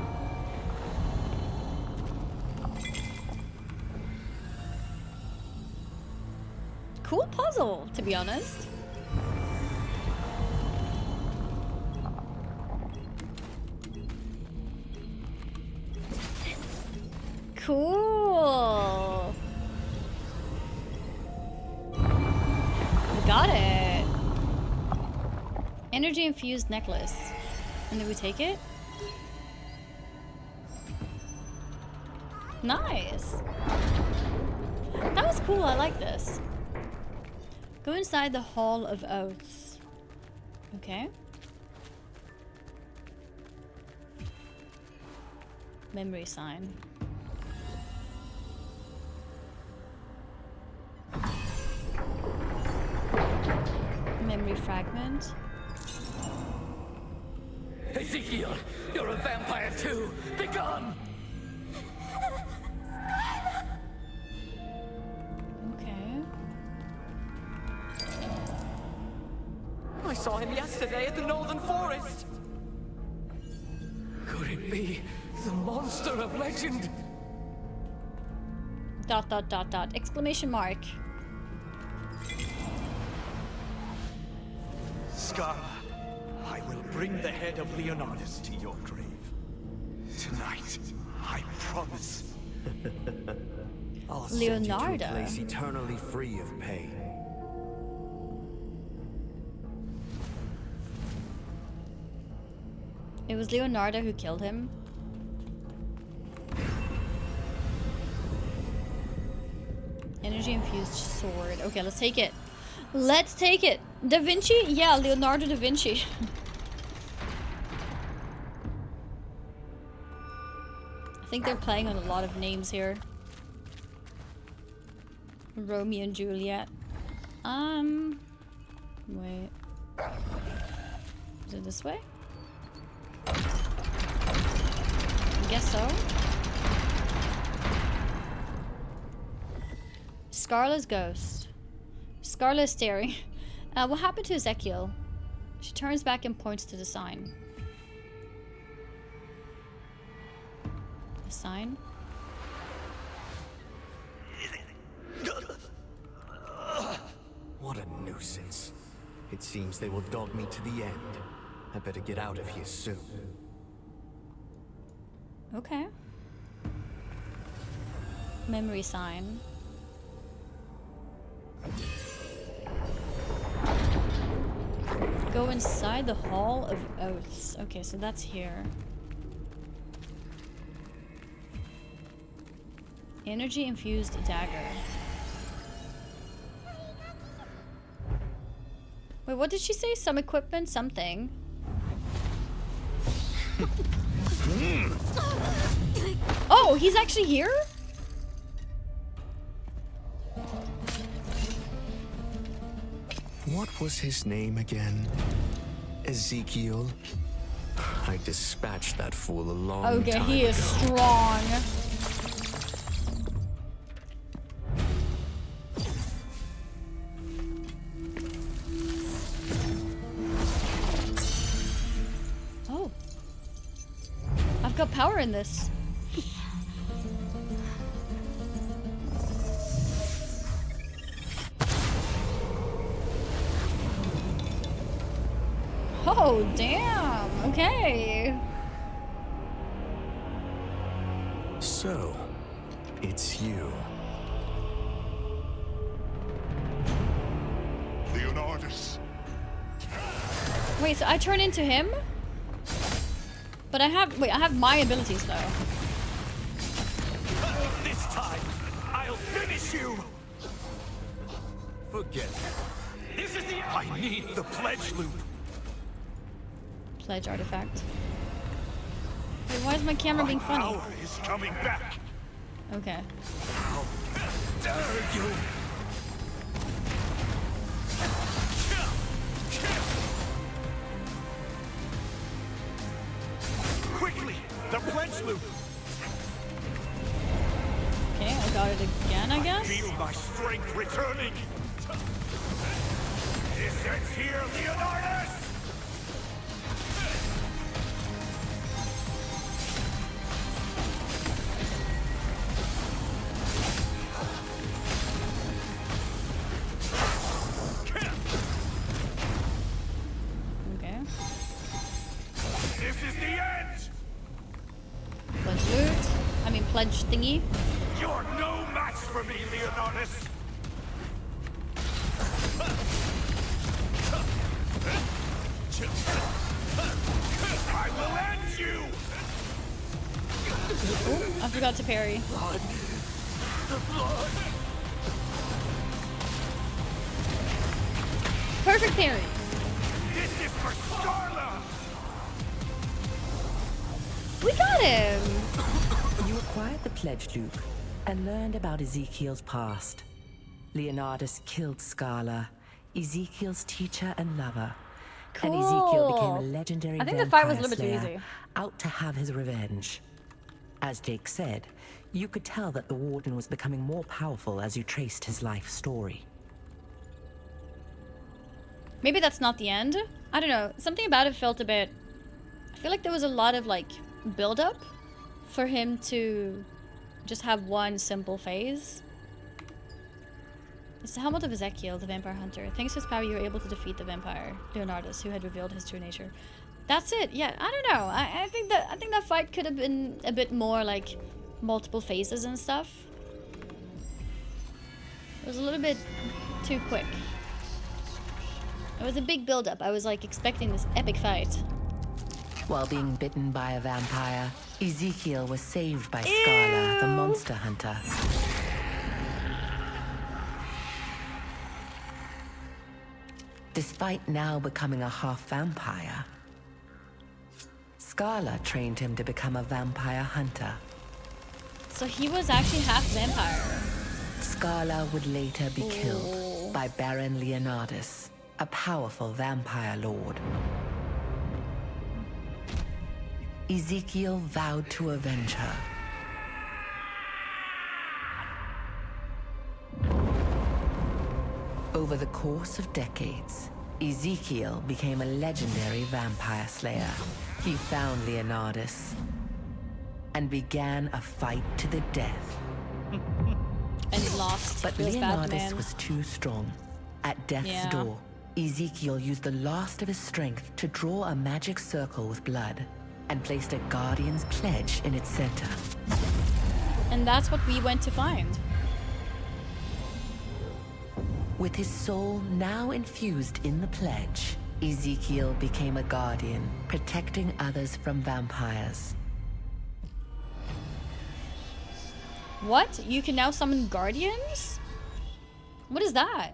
Cool puzzle, to be honest. Cool. We got it. Energy infused necklace. And then we take it? Nice. That was cool. I like this. Go inside the Hall of Oaths. Okay. Memory sign. Memory fragment.
Ezekiel, you're a vampire too! Be gone!
Okay.
I saw him yesterday at the Northern Forest.
Could it be the monster of legend? ...
Exclamation mark.
Scarla, I will bring the head of Leonardus to your grave. Tonight, I promise.
I'll send you to a
Leonardo.
place eternally free of pain.
It was Leonardo who killed him. Energy infused sword. Okay, let's take it. Let's take it. Da Vinci? Yeah, Leonardo da Vinci. I think they're playing on a lot of names here. Romeo and Juliet. Wait. Is it this way? I guess so. Scarla's ghost. Scarla is staring. What happened to Ezekiel? She turns back and points to the sign. The sign?
What a nuisance. It seems they will dog me to the end. I better get out of here soon.
Okay. Memory sign. Go inside the Hall of Oaths. Okay, so that's here. Energy infused dagger. Wait, what did she say? Some equipment? Something. Oh, he's actually here?
What was his name again? Ezekiel? I dispatched that fool a long time ago.
Okay, he is strong. Oh. I've got power in this. Oh, damn. Okay.
So, it's you.
Leonardus.
Wait, so I turn into him? But I have my abilities though.
This time, I'll finish you!
Forget it.
This is the... I need the pledge loop.
Pledge artifact. Wait, why is my camera being funny?
Power is coming back.
Okay.
How dare you! Quickly, the pledge loop.
Okay, I got it again, I guess.
Feel my strength returning. This ends here, Leonardus.
Okay.
This is the end!
Pledge loot. I mean pledge thingy.
You're no match for me, Leonardus! I will end you!
Oh, I forgot to parry.
Blood. The blood.
Perfect parry.
This is for Scarla!
We got him!
You acquired the pledge loop and learned about Ezekiel's past. Leonardus killed Scarla, Ezekiel's teacher and lover.
Cool.
And Ezekiel became a legendary
I think the fight was a
vampire
little bit too
slayer,
easy.
out to have his revenge. As Jake said, you could tell that the Warden was becoming more powerful as you traced his life story.
Maybe that's not the end. I don't know. Something about it felt a bit... I feel like there was a lot of, like, build-up for him to just have one simple phase. It's the helmet of Ezekiel, the vampire hunter. Thanks to his power, you were able to defeat the vampire, Leonardus, who had revealed his true nature. That's it. Yeah, I don't know. I think that fight could have been a bit more, like, multiple phases and stuff. It was a little bit too quick. It was a big build-up. I was, like, expecting this epic fight.
While being bitten by a vampire, Ezekiel was saved by Scarla, the monster hunter. Despite now becoming a half-vampire, Scarla trained him to become a vampire hunter.
So he was actually half vampire.
Scala would later be killed by Baron Leonardus, a powerful vampire lord. Ezekiel vowed to avenge her. Over the course of decades, Ezekiel became a legendary vampire slayer. He found Leonardus and began a fight to the death.
And he lost.
But Leonardus was too strong. At death's door, Ezekiel used the last of his strength to draw a magic circle with blood and placed a guardian's pledge in its center.
And that's what we went to find.
With his soul now infused in the pledge, Ezekiel became a guardian, protecting others from vampires.
What? You can now summon guardians? What is that?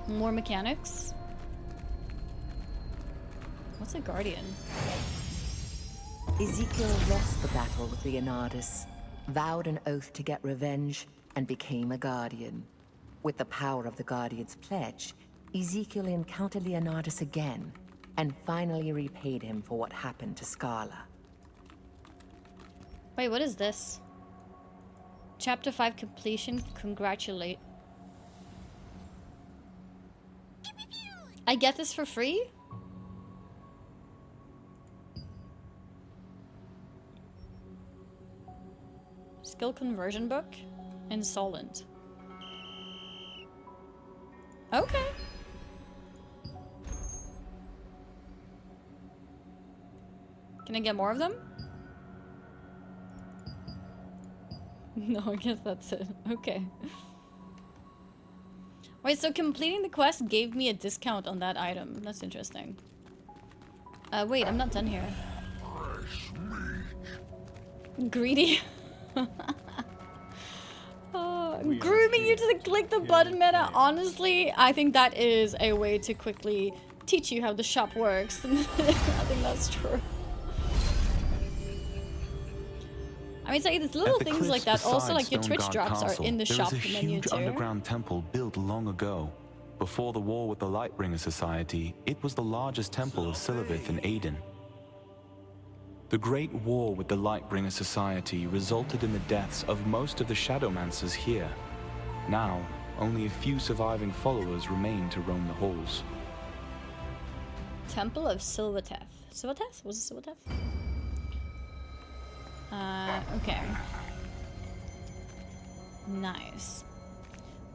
More mechanics? What's a guardian?
Ezekiel lost the battle with Leonardus, vowed an oath to get revenge, and became a guardian. With the power of the guardian's pledge, Ezekiel encountered Leonardus again, and finally repaid him for what happened to Scala.
Wait, what is this? Chapter 5 completion. Congratulate. I get this for free? Skill conversion book. Insolent. Okay. Can I get more of them? No, I guess that's it. Okay. Wait, so completing the quest gave me a discount on that item. That's interesting. Wait, I'm not done here. Greedy. Grooming you to click the button meta. Honestly, I think that is a way to quickly teach you how the shop works. I think that's true. I mean, it's like, it's little things like that. Also, like your Twitch drops are in the shop menu too.
There was a huge underground temple built long ago. Before the war with the Lightbringer Society, it was the largest temple of Silvervith in Aden. The Great War with the Lightbringer Society resulted in the deaths of most of the Shadowmancers here. Now, only a few surviving followers remain to roam the halls.
Temple of Silverteth. Silverteth? Was it Silverteth? Okay. Nice.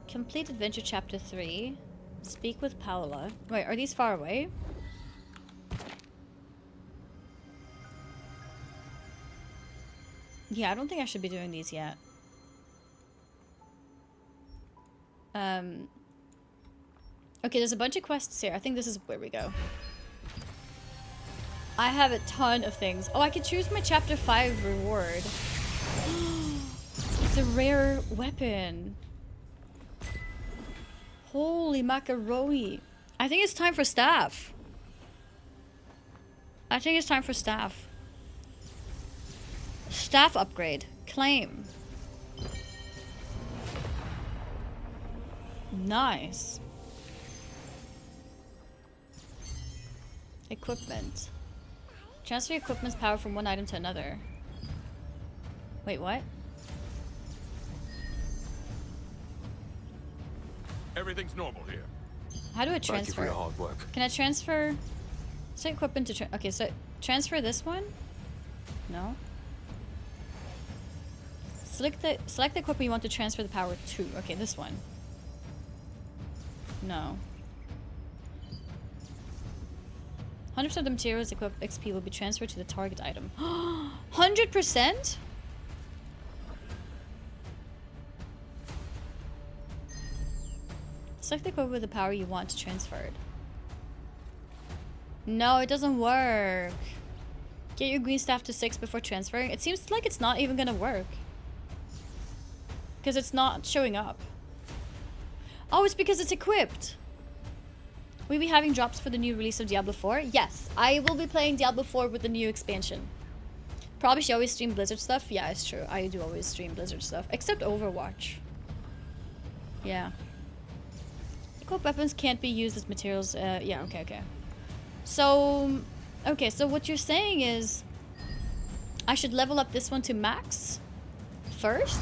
Complete Adventure Chapter 3. Speak with Paola. Wait, are these far away? Yeah, I don't think I should be doing these yet. Okay, there's a bunch of quests here. I think this is where we go. I have a ton of things. Oh, I could choose my Chapter 5 reward. It's a rare weapon. Holy macaroni. I think it's time for staff. I think it's time for staff. Staff upgrade. Claim. Nice. Equipment. Transfer equipment's power from one item to another. Wait, what?
Everything's normal here.
How do I transfer?
Thank you for your hard work.
Can I transfer? Say equipment to okay, so transfer this one? No. Select the equipment you want to transfer the power to. Okay, this one. No. 100% of the materials equipped XP will be transferred to the target item. 100%? Select the equipment with the power you want transferred. No, it doesn't work. Get your green staff to 6 before transferring. It seems like it's not even gonna work. Because it's not showing up. Oh, it's because it's equipped. Will we be having drops for the new release of Diablo 4? Yes, I will be playing Diablo 4 with the new expansion. Probably she always stream Blizzard stuff. Yeah, it's true. I do always stream Blizzard stuff. Except Overwatch. Yeah. Equip weapons can't be used as materials. Yeah, okay. So, okay, so what you're saying is I should level up this one to max first?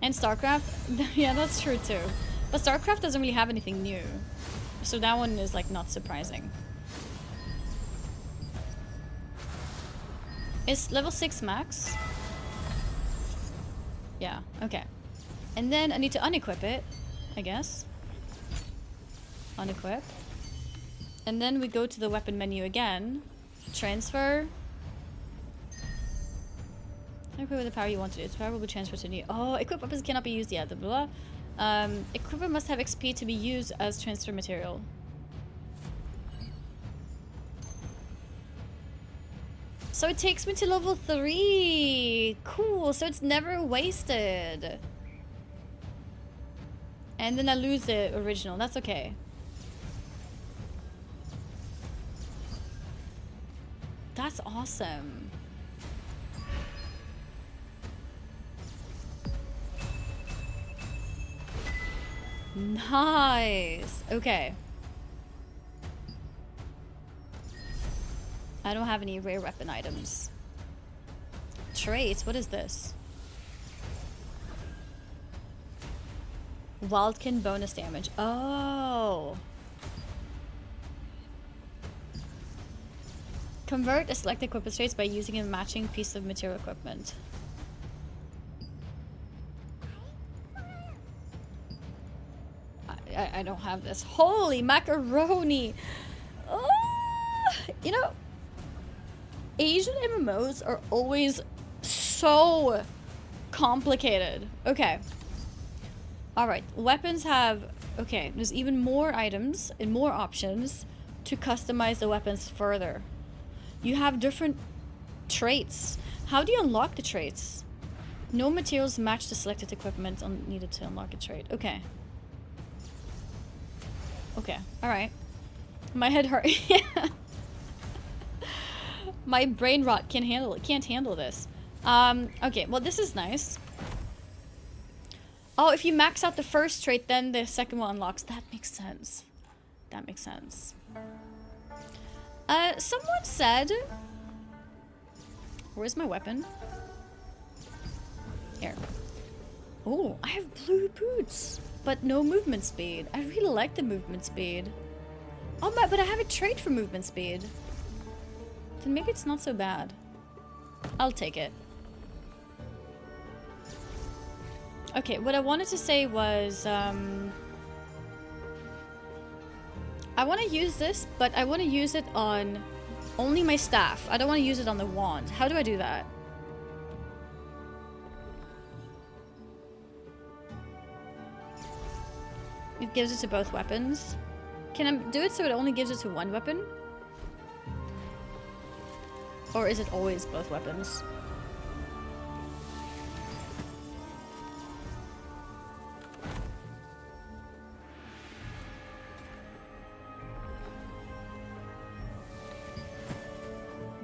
And StarCraft? Yeah, that's true too. But StarCraft doesn't really have anything new. So that one is like not surprising. Is level 6 max? Yeah, okay. And then I need to unequip it, I guess. Unequip. And then we go to the weapon menu again. Transfer. Equip with the power you want to do. Its power will be transferred to new. Oh, equip weapons cannot be used yet. Blah, blah. Equipment must have XP to be used as transfer material. So it takes me to level 3. Cool. So it's never wasted. And then I lose the original. That's okay. That's awesome. Nice. Okay. I don't have any rare weapon items. Traits? What is this? Wildkin bonus damage. Oh. Convert a selected equipment traits by using a matching piece of material equipment. I don't have this. Holy macaroni! Oh, you know, Asian MMOs are always so complicated. Okay. Alright, weapons have... Okay, there's even more items and more options to customize the weapons further. You have different traits. How do you unlock the traits? No materials match the selected equipment needed to unlock a trait. Okay. Okay, alright. My head hurt. My brain rot can't handle this. Okay, well this is nice. Oh, if you max out the first trait, then the second one unlocks. That makes sense. That makes sense. Someone said... Where's my weapon? Here. Oh, I have blue boots, but no movement speed. I really like the movement speed. Oh my, but I have a trait for movement speed. Then maybe it's not so bad. I'll take it. Okay, what I wanted to say was, I want to use this, but I want to use it on only my staff. I don't want to use it on the wand. How do I do that? It gives it to both weapons. Can I do it so it only gives it to one weapon? Or is it always both weapons?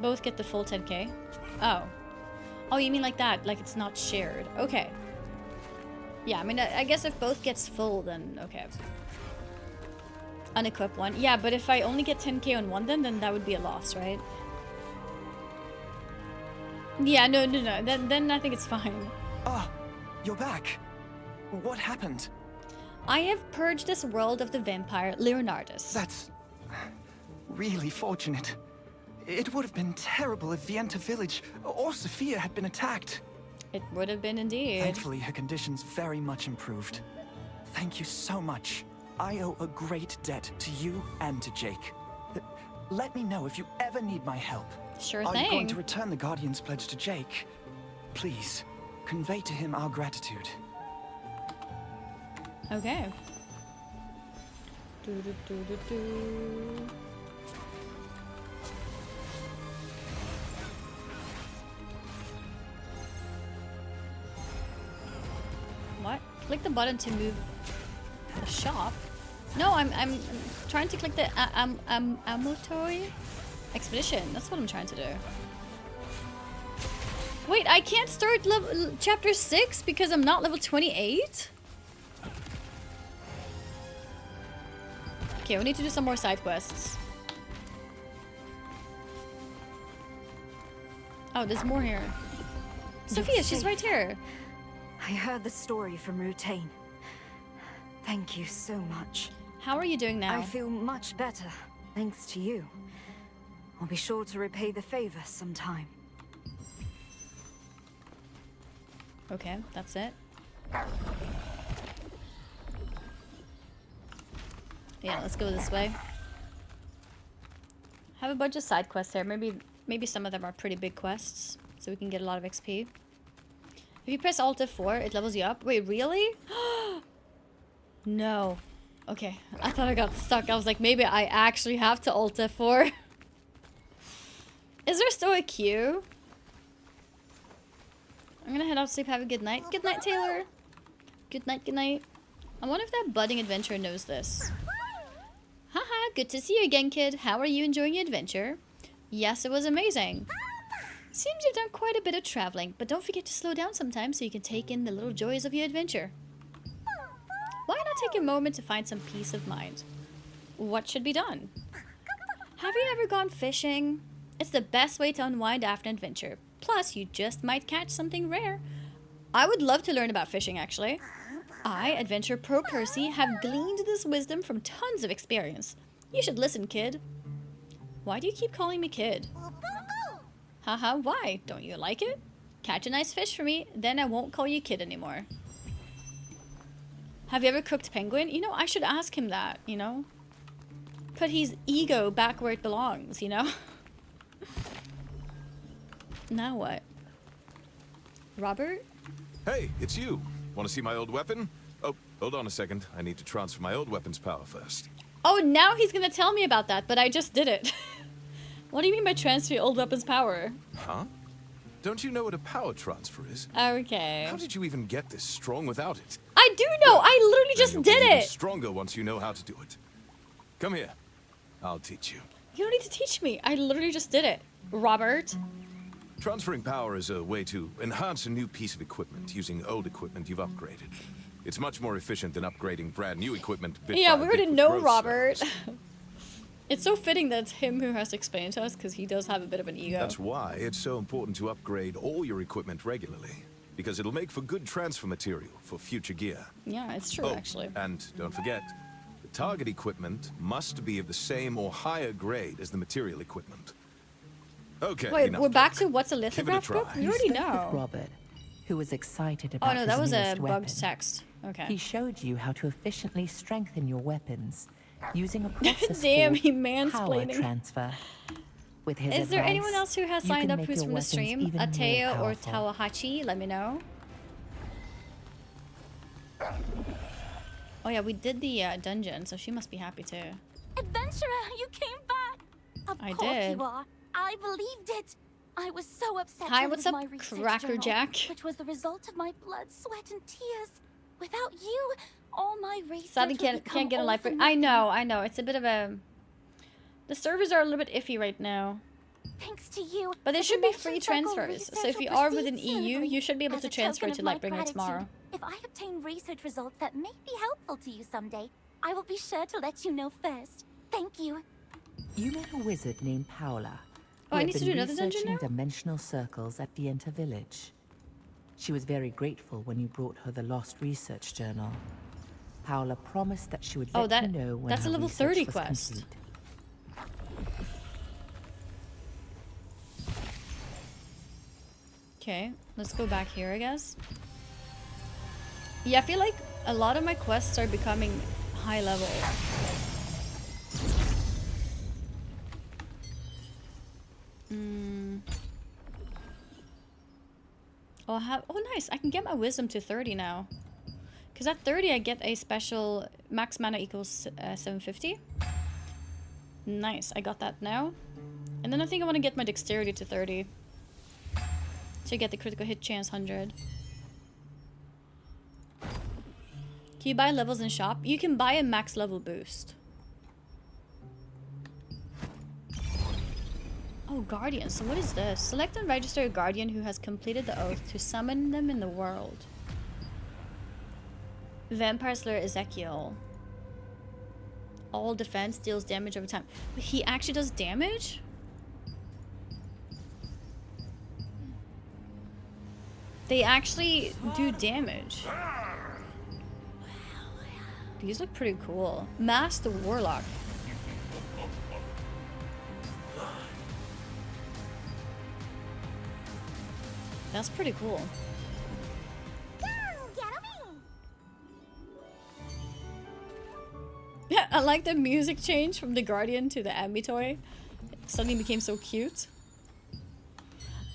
Both get the full 10k? Oh. Oh, you mean like that? Like it's not shared. Okay. Yeah, I mean, I guess if both gets full, then okay. Unequip one. Yeah, but if I only get 10k on one, then that would be a loss, right? Yeah, no. Then I think it's fine.
Ah, you're back. What happened?
I have purged this world of the vampire Leonardus.
That's really fortunate. It would have been terrible if Vienta village or Sophia had been attacked.
It would have been indeed.
Thankfully, her condition's very much improved. Thank you so much. I owe a great debt to you and to Jake. Let me know if you ever need my help.
Sure
Are
thing.
you going to return the Guardian's pledge to Jake? Please, convey to him our gratitude.
Okay. What? Click the button to move the shop. No, I'm trying to click the ammo toy. Expedition. That's what I'm trying to do. Wait, I can't start chapter 6 because I'm not level 28? Okay, we need to do some more side quests. Oh, there's more here. Sophia, she's right here.
I heard the story from Rutain. Thank you so much.
How are you doing now?
I feel much better, thanks to you. I'll be sure to repay the favor sometime.
Okay, that's it. Yeah, let's go this way. Have a bunch of side quests here. Maybe some of them are pretty big quests, so we can get a lot of XP. If you press Alt F4, it levels you up. Wait, really? No. Okay, I thought I got stuck. I was like, maybe I actually have to Alt F4. Is there still a queue? I'm gonna head out to sleep. Have a good night. Good night, Taylor. Good night, good night. I wonder if that budding adventurer knows this. Haha, good to see you again, kid. How are you enjoying your adventure? Yes, it was amazing. Seems you've done quite a bit of traveling, but don't forget to slow down sometimes so you can take in the little joys of your adventure. Why not take a moment to find some peace of mind? What should be done? Have you ever gone fishing? It's the best way to unwind after an adventure. Plus, you just might catch something rare. I would love to learn about fishing, actually. I, Adventure Pro Percy, have gleaned this wisdom from tons of experience. You should listen, kid. Why do you keep calling me kid? Haha, why? Don't you like it? Catch a nice fish for me, then I won't call you kid anymore. Have you ever cooked penguin? You know, I should ask him that, you know? Put his ego back where it belongs, you know? Now what? Robert?
Hey, it's you. Want to see my old weapon? Oh, hold on a second. I need to transfer my old weapon's power first.
Oh, now he's gonna tell me about that, but I just did it. What do you mean by transfer your old weapon's power?
Huh? Don't you know what a power transfer is?
Okay.
How did you even get this strong without it?
I do know! I literally just
You'll
did
be even
it!
stronger once you know how to do it. Come here. I'll teach you.
You don't need to teach me. I literally just did it. Robert.
Transferring power is a way to enhance a new piece of equipment using old equipment you've upgraded. It's much more efficient than upgrading brand new equipment bit
Yeah,
by
we
bit
already
with
know
growth
Robert.
cells.
It's so fitting that it's him who has to explain to us, because he does have a bit of an ego.
That's why it's so important to upgrade all your equipment regularly, because it'll make for good transfer material for future gear.
Yeah, it's true, actually.
And don't forget, the target equipment must be of the same or higher grade as the material equipment. Okay,
Wait,
enough
we're back
talk.
to what's a
Give it a
lithograph book?
try.
We already
You spoke
know.
with Robert, who was excited about
Oh no, that
his
was a
newest
bugged
weapon.
text. Okay.
He showed you how to efficiently strengthen your weapons using a process
Damn,
called
he
power
mansplaining.
transfer. With his
Is there
advice,
anyone else who has
you
signed
can
up
make
who's
your
from the
weapons
stream?
even more
Ateo or
powerful.
Tawahachi? Let me know. Oh yeah, we did the dungeon, so she must be happy too.
Adventurer, you came back! Of
I
course
did.
you are. I believed it. I was so upset
Hi,
to
what's
lose
up,
my research
Cracker
journal,
Jack?
which was the result of my blood, sweat, and tears. Without you, all my research
Sadly
would
can't
become
get a
all
life.
for
I
nothing.
know. It's a bit of a. The servers are a little bit iffy right now.
Thanks to you.
But there
the
should be
Dimension
free
Circle
transfers.
research
So if
will
you are
proceed
within EU,
smoothly.
you should be able
As
to
a
transfer
token
to
of my
Lightbringer tomorrow.
gratitude, if I obtain research results that may be helpful to you someday, I will be sure to let you know first. Thank you.
You met a wizard named Paola,
Oh,
who
I
had
need to
been
do another dungeon
researching
now?
dimensional circles at Vienta village. She was very grateful when you brought her the lost research journal. Paola promised that she would
Oh,
let you know when
that's
her
a level
research
30
was
quest.
complete.
Okay, let's go back here, I guess. Yeah, I feel like a lot of my quests are becoming high level. Oh, nice. I can get my wisdom to 30 now. Because at 30, I get a special max mana equals 750. Nice, I got that now. And then I think I want to get my dexterity to 30. To get the critical hit chance 100. Can you buy levels in shop? You can buy a max level boost. Oh, guardian. So what is this? Select and register a guardian who has completed the oath to summon them in the world. Vampire Slayer Ezekiel. All defense deals damage over time. But he actually does damage? They actually do damage. These look pretty cool. Masked Warlock. That's pretty cool. Yeah, I like the music change from the Guardian to the Ambi toy. It suddenly became so cute.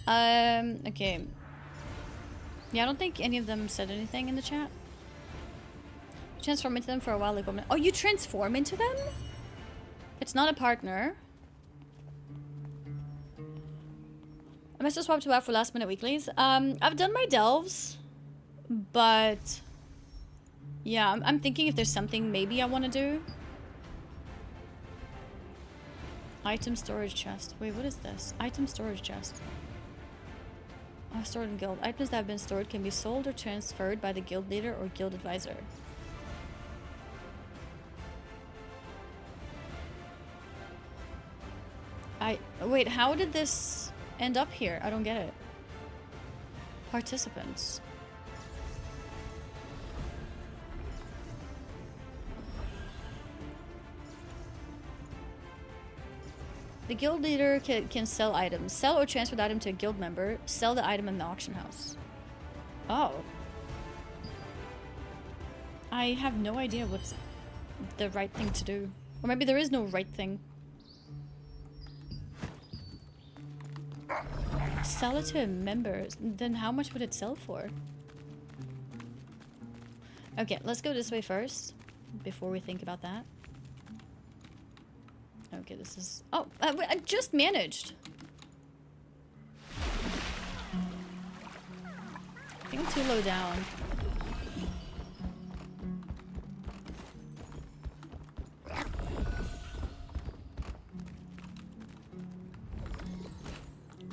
Okay. Yeah, I don't think any of them said anything in the chat. Transform into them for a while. Like, oh, you transform into them? It's not a partner. I must have swapped to out for last minute weeklies. I've done my delves, but yeah, I'm thinking if there's something maybe I want to do. Item storage chest. Wait, what is this? Item storage chest. Oh, stored in guild. Items that have been stored can be sold or transferred by the guild leader or guild advisor. Wait, how did this end up here? I don't get it. Participants. The guild leader can sell items. Sell or transfer the item to a guild member. Sell the item in the auction house. Oh. I have no idea what's the right thing to do. Or maybe there is no right thing. Sell it to a member. Then how much would it sell for? Okay, let's go this way first. Before we think about that. Okay, this is... Oh, I just managed. I think I'm too low down.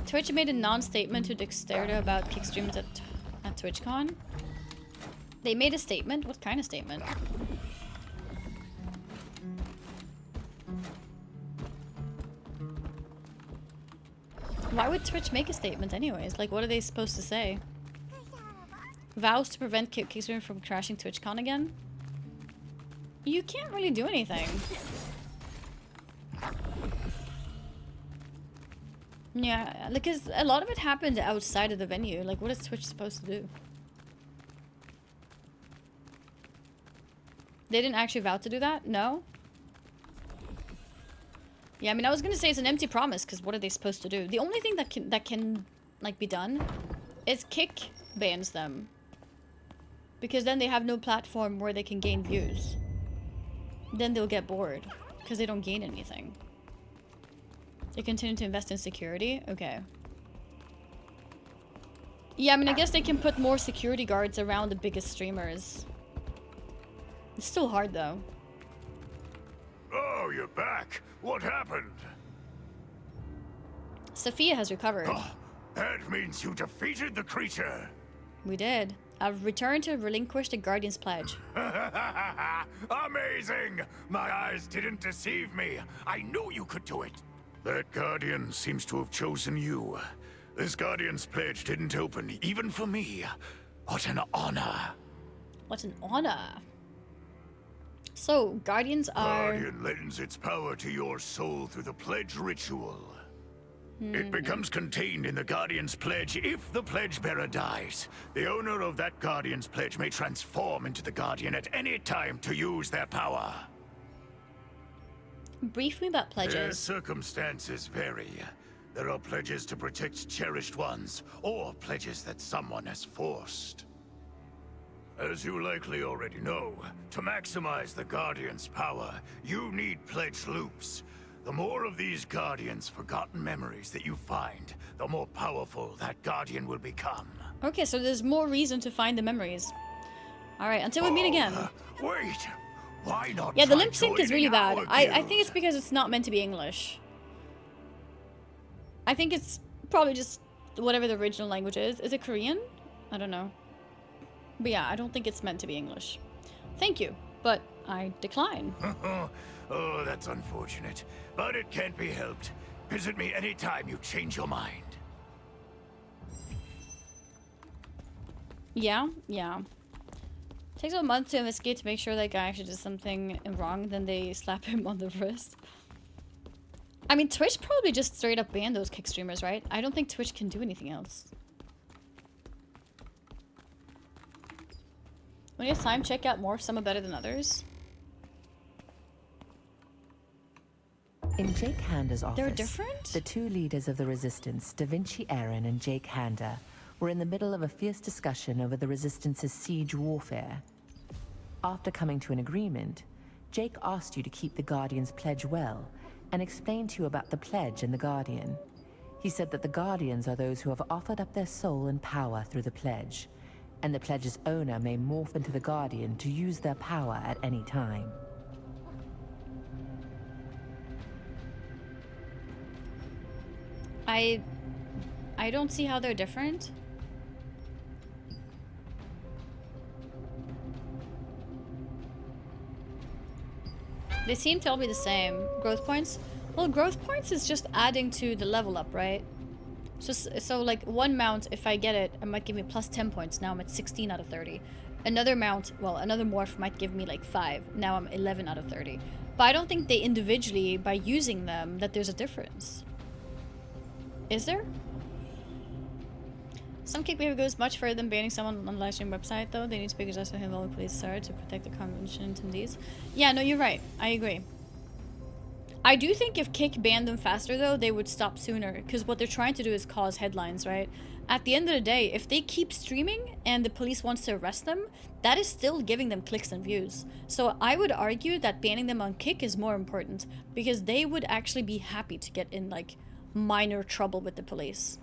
Twitch made a non-statement to Dexterity about kick streams at TwitchCon. They made a statement? What kind of statement? Why would Twitch make a statement anyways? Like, what are they supposed to say? Vows to prevent Kickstream from crashing TwitchCon again? You can't really do anything. Yeah, because a lot of it happened outside of the venue. Like, what is Twitch supposed to do? They didn't actually vow to do that? No? Yeah, I mean, I was gonna say it's an empty promise, because what are they supposed to do? The only thing that can like, be done is Kick bans them. Because then they have no platform where they can gain views. Then they'll get bored, because they don't gain anything. They continue to invest in security? Okay. Yeah, I mean, I guess they can put more security guards around the biggest streamers. It's still hard, though.
Oh, you're back. What happened?
Sophia has recovered.
Oh, that means you defeated the creature.
We did. I've returned to relinquish the Guardian's pledge.
Amazing! My eyes didn't deceive me. I knew you could do it. That Guardian seems to have chosen you. This Guardian's pledge didn't open, even for me. What an honor.
What an honor. So, Guardians are...
Guardian lends its power to your soul through the pledge ritual. It becomes contained in the Guardian's pledge if the pledge bearer dies. The owner of that Guardian's pledge may transform into the Guardian at any time to use their power.
Brief me about pledges.
Their circumstances vary. There are pledges to protect cherished ones, or pledges that someone has forced. As you likely already know, to maximize the Guardian's power, you need pledge loops. The more of these Guardian's forgotten memories that you find, the more powerful that Guardian will become.
Okay, so there's more reason to find the memories. Alright, until we meet again.
Wait! Why not?
Yeah, the lip sync is really
joining
bad.
our
I
guild?
think it's because it's not meant to be English. I think it's probably just whatever the original language is. Is it Korean? I don't know. But yeah, I don't think it's meant to be English. Thank you, but I decline.
Oh, that's unfortunate. But it can't be helped. Visit me anytime you change your mind.
Yeah. Takes a month to investigate to make sure that guy actually did something wrong, then they slap him on the wrist. I mean, Twitch probably just straight up banned those kick streamers, right? I don't think Twitch can do anything else. When you have time, check out more. Some are better than others.
In Jake Handa's office,
They're different?
the two leaders of the Resistance, Da Vinci Aaron and Jake Handa, were in the middle of a fierce discussion over the Resistance's siege warfare. After coming to an agreement, Jake asked you to keep the Guardian's pledge well, and explained to you about the pledge and the Guardian. He said that the Guardians are those who have offered up their soul and power through the pledge, and the pledge's owner may morph into the Guardian to use their power at any time.
I don't see how they're different. They seem to all be the same. Growth points? Well, growth points is just adding to the level up, right? So like one mount, if I get it might give me plus 10 points. Now I'm at 16 out of 30. Another mount, well, another morph might give me like 5. Now I'm 11 out of 30. But I don't think they individually, by using them, that there's a difference. Is there? Some kick behavior goes much further than banning someone on the live stream website, though. They need to be possessed with all the police are to protect the convention attendees. Yeah, no, you're right. I agree. I do think if Kick banned them faster, though, they would stop sooner. Because what they're trying to do is cause headlines, right? At the end of the day, if they keep streaming and the police wants to arrest them, that is still giving them clicks and views. So I would argue that banning them on Kick is more important. Because they would actually be happy to get in, like, minor trouble with the police.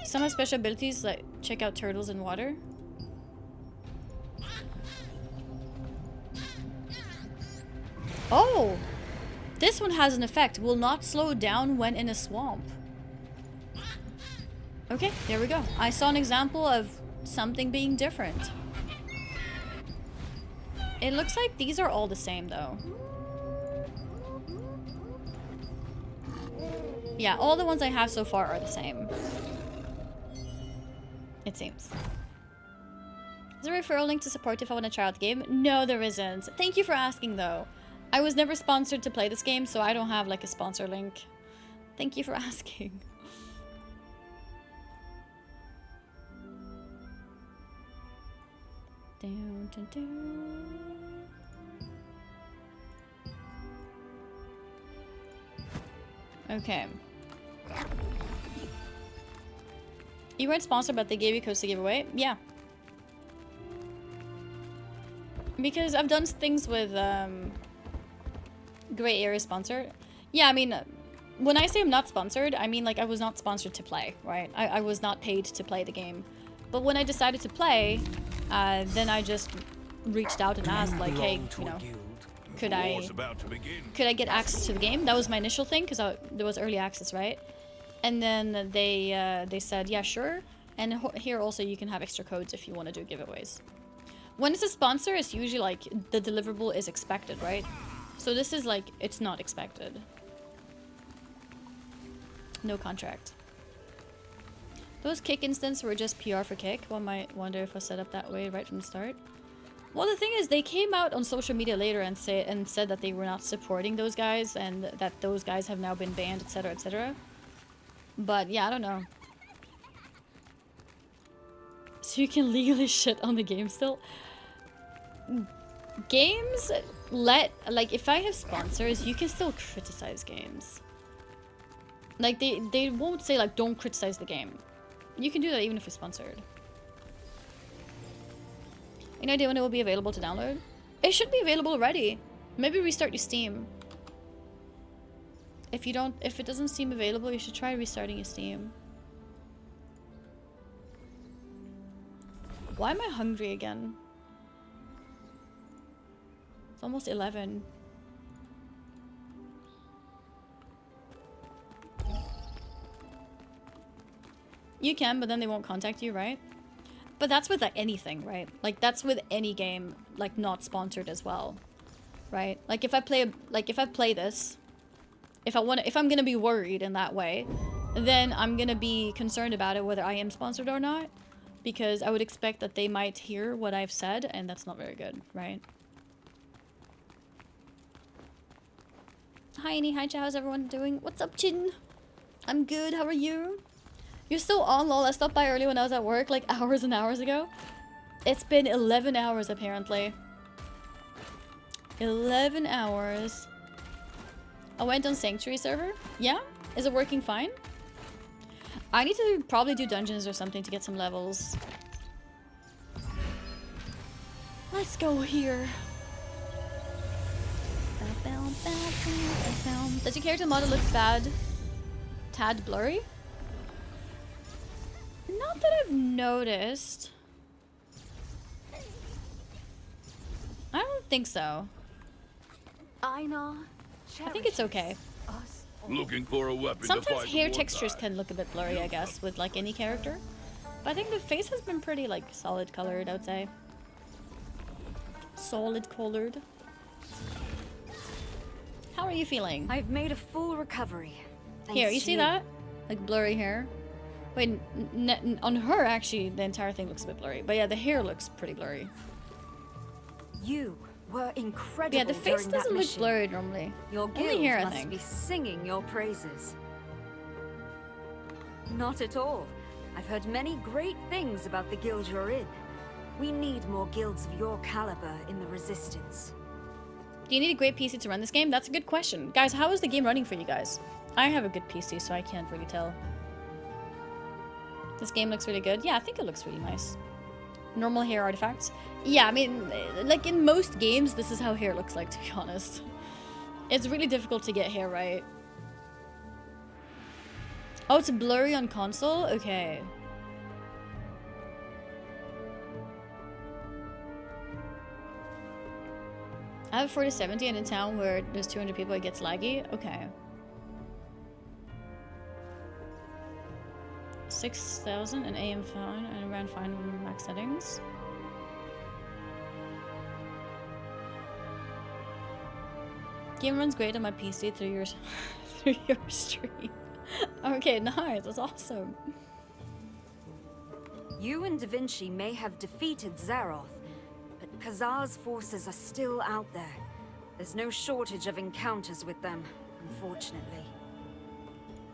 Some have special abilities, like check out turtles in water. Oh! This one has an effect. Will not slow down when in a swamp. Okay, there we go. I saw an example of something being different. It looks like these are all the same, though. Yeah, all the ones I have so far are the same. It seems. Is there a referral link to support if I want to try out the game? No, there isn't. Thank you for asking, though. I was never sponsored to play this game, so I don't have, like, a sponsor link. Thank you for asking. Down, down, down. Okay. You weren't sponsored, but they gave you codes to give away? Yeah. Because I've done things with Gray Area sponsored. Yeah, I mean, when I say I'm not sponsored, I mean like I was not sponsored to play, right? I was not paid to play the game. But when I decided to play, then I just reached out and asked like, hey, you know, could I get access to the game? That was my initial thing because there was early access, right? And then they said, yeah, sure. And here also you can have extra codes if you want to do giveaways. When it's a sponsor, it's usually like the deliverable is expected, right? So this is like, it's not expected. No contract. Those Kick instances were just PR for Kick. One might wonder if I set up that way right from the start. Well, the thing is, they came out on social media later and said that they were not supporting those guys and that those guys have now been banned, etc., etc. But yeah, I don't know. So you can legally shit on the game still? Games like if I have sponsors, you can still criticize games. Like they won't say like don't criticize the game. You can do that even if you're sponsored. Any idea when it will be available to download? It should be available already. Maybe restart your Steam. If it doesn't seem available, you should try restarting your Steam. Why am I hungry again? It's almost 11. You can, but then they won't contact you, right? But that's with like anything, right? Like that's with any game, like not sponsored as well, right? Like if I play this, if I'm gonna be worried in that way, then I'm gonna be concerned about it whether I am sponsored or not, because I would expect that they might hear what I've said, and that's not very good, right? Hi Annie, hi Chow, how's everyone doing? What's up, Chin? I'm good, how are you? You're still on, lol. I stopped by early when I was at work, like hours and hours ago. It's been 11 hours, apparently. 11 hours. I went on Sanctuary server. Yeah? Is it working fine? I need to probably do dungeons or something to get some levels. Let's go here. Does your character model look bad? Tad blurry? Not that I've noticed. I don't think so. I think it's okay.
Looking for a weapon.
Sometimes hair textures can look a bit blurry, I guess, with like any character. But I think the face has been pretty like solid colored, I would say. Solid colored. How are you feeling?
I've made a full recovery.
Here, you see that? Like blurry hair. Wait, on her actually the entire thing looks a bit blurry. But yeah, the hair looks pretty blurry.
You were incredible.
Yeah, the face doesn't look blurred normally.
Your
Only
guild
here, I
must
think.
be singing your praises. Not at all. I've heard many great things about the guild you're in. We need more guilds of your caliber in the Resistance.
Do you need a great PC to run this game? That's a good question. Guys, how is the game running for you guys? I have a good PC, so I can't really tell. This game looks really good. Yeah, I think it looks really nice. Normal hair artifacts. Yeah, I mean, like in most games, this is how hair looks like, to be honest. It's really difficult to get hair right. Oh, it's blurry on console? Okay. I have 4070 and in town where there's 200 people it gets laggy. Okay. 6,000 and AM fine and ran fine with max settings. Game runs great on my PC through your through your stream. Okay, nice. That's awesome.
You and Da Vinci may have defeated Zaroth, but Khazar's forces are still out there. There's no shortage of encounters with them, unfortunately.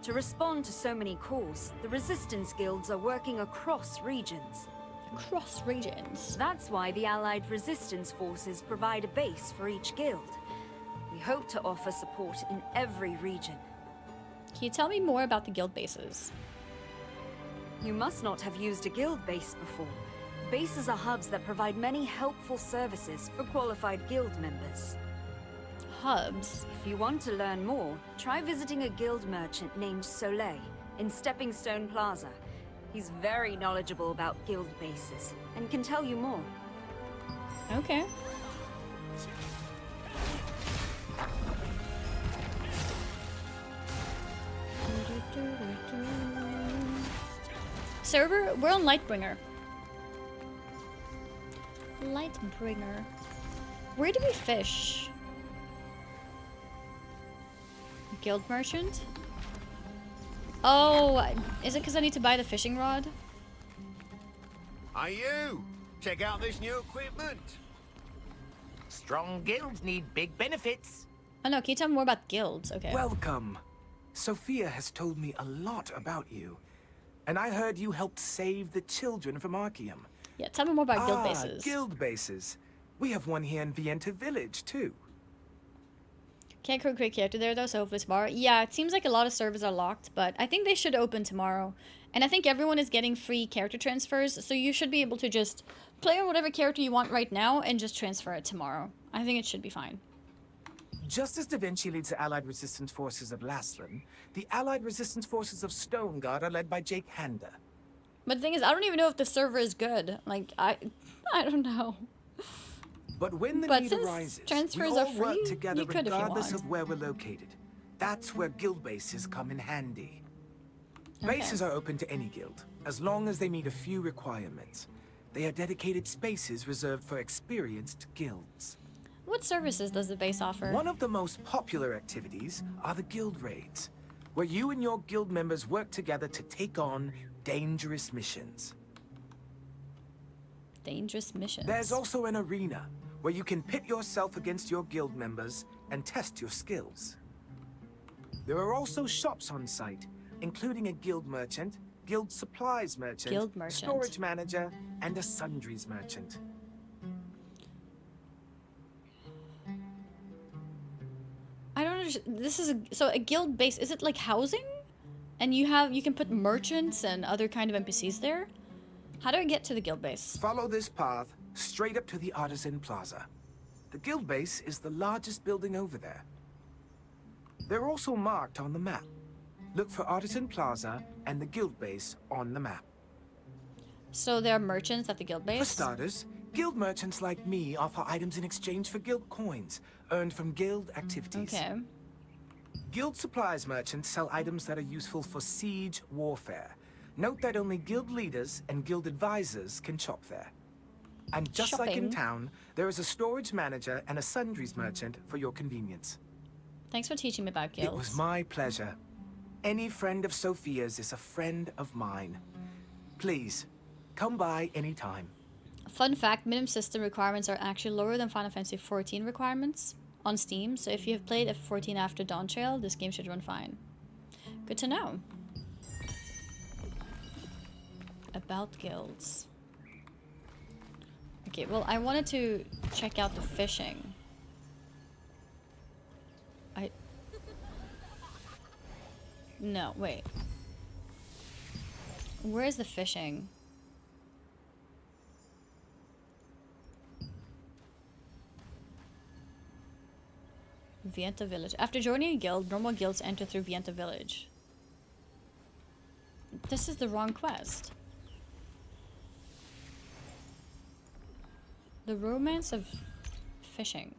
To respond to so many calls, the Resistance guilds are working across regions.
Across regions?
That's why the Allied Resistance forces provide a base for each guild. We hope to offer support in every region.
Can you tell me more about the guild bases?
You must not have used a guild base before. Bases are hubs that provide many helpful services for qualified guild members.
Hubs?
If you want to learn more, try visiting a guild merchant named Soleil in Stepping Stone Plaza. He's very knowledgeable about guild bases and can tell you more.
Okay. Server, we're on Lightbringer. Lightbringer. Where do we fish? Guild merchant? Oh, is it because I need to buy the fishing rod?
Are you? Check out this new equipment. Strong guilds need big benefits.
Oh no, can you tell me more about guilds? Okay.
Welcome. Sophia has told me a lot about you. And I heard you helped save the children from Archeum.
Yeah, tell me more about guild bases.
Guild bases. We have one here in Vienta Village, too.
Can't create character there though, so hopefully tomorrow. Yeah, it seems like a lot of servers are locked, but I think they should open tomorrow. And I think everyone is getting free character transfers, so you should be able to just play on whatever character you want right now and just transfer it tomorrow. I think it should be fine.
Just as Da Vinci leads the Allied Resistance Forces of Laslan, the Allied Resistance Forces of Stoneguard are led by Jake Handa.
But the thing is, I don't even know if the server is good. Like, I don't know.
But when the
But
need
since
arises, we
transfers
all
are free,
work together
you could if you
regardless
want.
of where we're located. That's where guild bases come in handy.
Okay.
Bases are open to any guild, as long as they meet a few requirements. They are dedicated spaces reserved for experienced guilds.
What services does the base offer?
One of the most popular activities are the guild raids, where you and your guild members work together to take on dangerous missions.
Dangerous missions.
There's also an arena, where you can pit yourself against your guild members and test your skills. There are also shops on site, including a guild merchant, guild supplies merchant, storage manager, and a sundries merchant.
I don't understand. This is a guild base. Is it like housing? And you can put merchants and other kind of NPCs there? How do I get to the guild base?
Follow this path straight up to the Artisan Plaza. The guild base is the largest building over there. They're also marked on the map. Look for Artisan Plaza and the guild base on the map.
So there are merchants at the guild base?
For starters, guild merchants like me offer items in exchange for guild coins, earned from guild activities.
Okay.
Guild supplies merchants sell items that are useful for siege warfare. Note that only guild leaders and guild advisors can shop there. And just like in town, there is a storage manager and a sundries merchant for your convenience.
Thanks for teaching me about guilds.
It was my pleasure. Any friend of Sophia's is a friend of mine. Please, come by anytime.
Fun fact, minimum system requirements are actually lower than Final Fantasy XIV requirements on Steam, so if you have played F14 after Dawn Trail, this game should run fine. Good to know. About guilds. Okay, well, I wanted to check out the fishing. No, wait. Where is the fishing? Vienta Village. After joining a guild, normal guilds enter through Vienta Village. This is the wrong quest. The Romance of Fishing.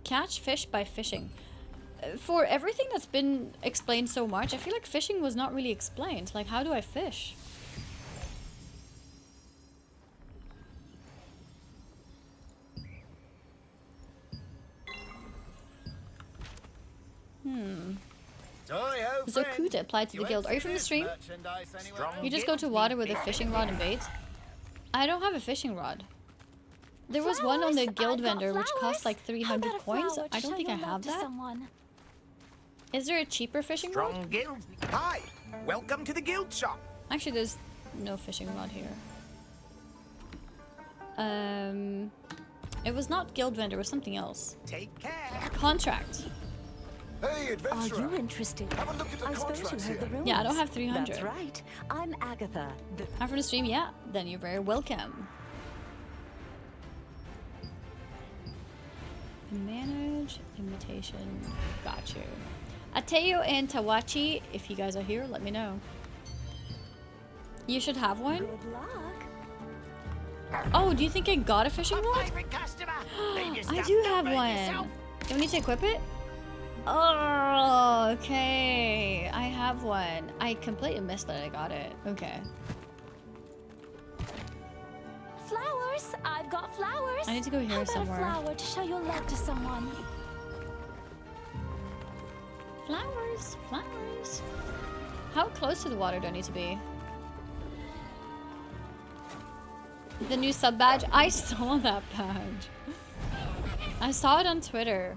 Catch fish by fishing. For everything that's been explained so much, I feel like fishing was not really explained. Like, how do I fish? Zokuta applied to the guild. Are you from the stream? You just go to water with a fishing rod and bait? I don't have a fishing rod. There was one on the guild vendor which cost like 300 coins. I don't think I have that. Is there a cheaper fishing rod?
Guild. Hi, welcome to the guild shop.
Actually, there's no fishing rod here. It was not guild vendor, it was something else.
Take care.
Contract.
Hey, adventurer.
Are you interested?
Have a look at the
I suppose you
contracts
heard the
here.
rumors.
Yeah, I don't have 300.
That's right. I'm Agatha.
I'm from the stream, yeah. Then you're very welcome. Manage invitation. Got you. Ateo and Tawachi, if you guys are here, let me know. You should have one.
Good luck.
Oh, do you think I got a fishing rod? I do have one. Do I need to equip it? Oh, okay. I have one. I completely missed that I got it. Okay.
Flowers! I've got flowers!
I need to go here
How about
somewhere.
a flower to show your love to someone?
Flowers, flowers. How close to the water do I need to be? The new sub badge? I saw that badge. I saw it on Twitter.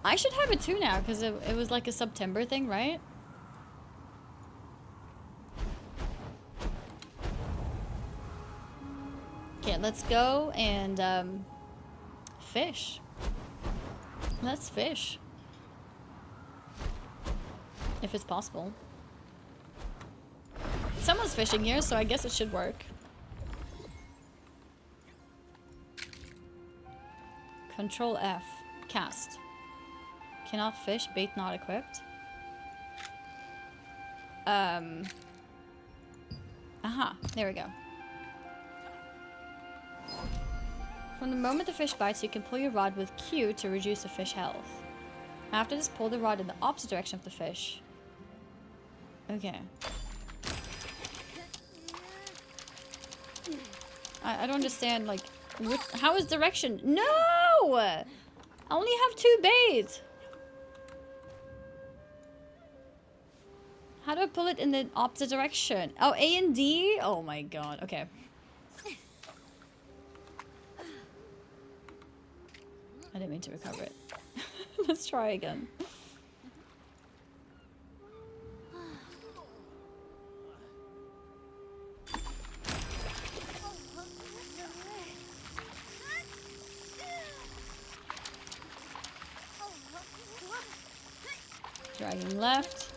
I should have it too now, because it was like a September thing, right? Okay, let's go and fish. Let's fish. If it's possible. Someone's fishing here, so I guess it should work. Control F. Cast. Cannot fish, bait not equipped. Aha, there we go. From the moment the fish bites, you can pull your rod with Q to reduce the fish health. After this, pull the rod in the opposite direction of the fish. Okay. I don't understand, like, how is direction? No! I only have 2 baits. How do I pull it in the opposite direction? Oh, A and D? Oh my god. Okay. I didn't mean to recover it. Let's try again. Dragging left.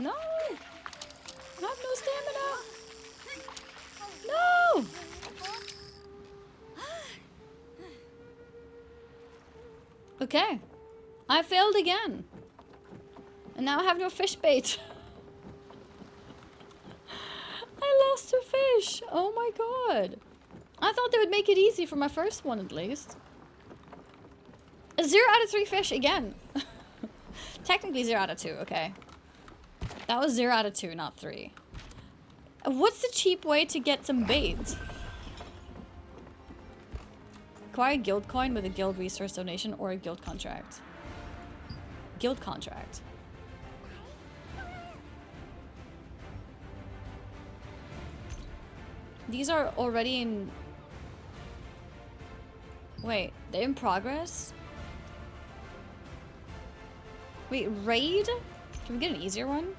No! I have no stamina! No! Okay. I failed again. And now I have no fish bait. I lost 2 fish. Oh my god. I thought they would make it easy for my first one at least. A 0 out of 3 fish again. Technically 0 out of 2, okay. That was 0 out of 2, not 3. What's the cheap way to get some bait? Acquire a guild coin with a guild resource donation or a guild contract. Guild contract. These are already in... Wait, they're in progress? Wait, raid? Can we get an easier one?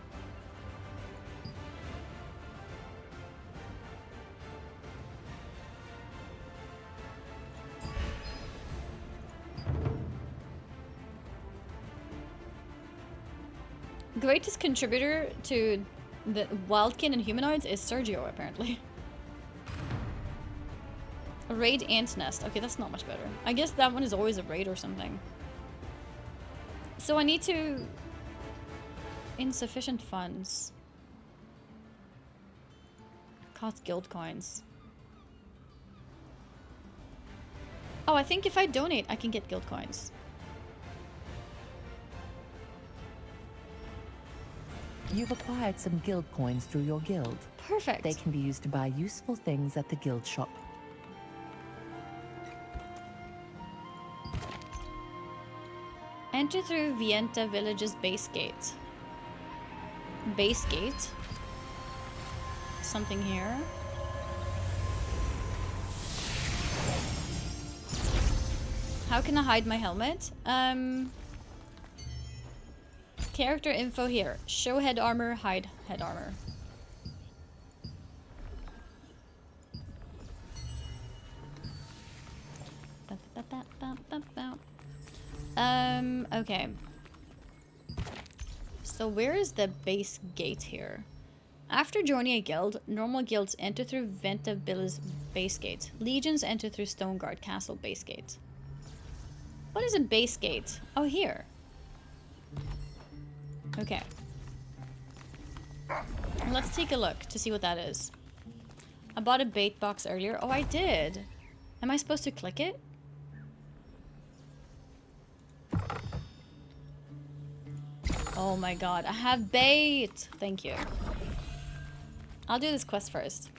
Greatest contributor to the Wildkin and humanoids is Sergio, apparently. A raid ant nest. Okay, that's not much better. I guess that one is always a raid or something. So I need to... Insufficient funds. Cost guild coins. Oh, I think if I donate, I can get guild coins.
You've acquired some guild coins through your guild.
Perfect.
They can be used to buy useful things at the guild shop.
Enter through Vienta Village's base gate. Base gate? Something here. How can I hide my helmet? Character info here. Show head armor, hide head armor. Okay. So where is the base gate here? After joining a guild, normal guilds enter through Venta Villa's base gate. Legions enter through Stoneguard Castle base gate. What is a base gate? Oh, here. Okay. Let's take a look to see what that is. I bought a bait box earlier. Oh, I did. Am I supposed to click it? Oh my god, I have bait! Thank you. I'll do this quest first.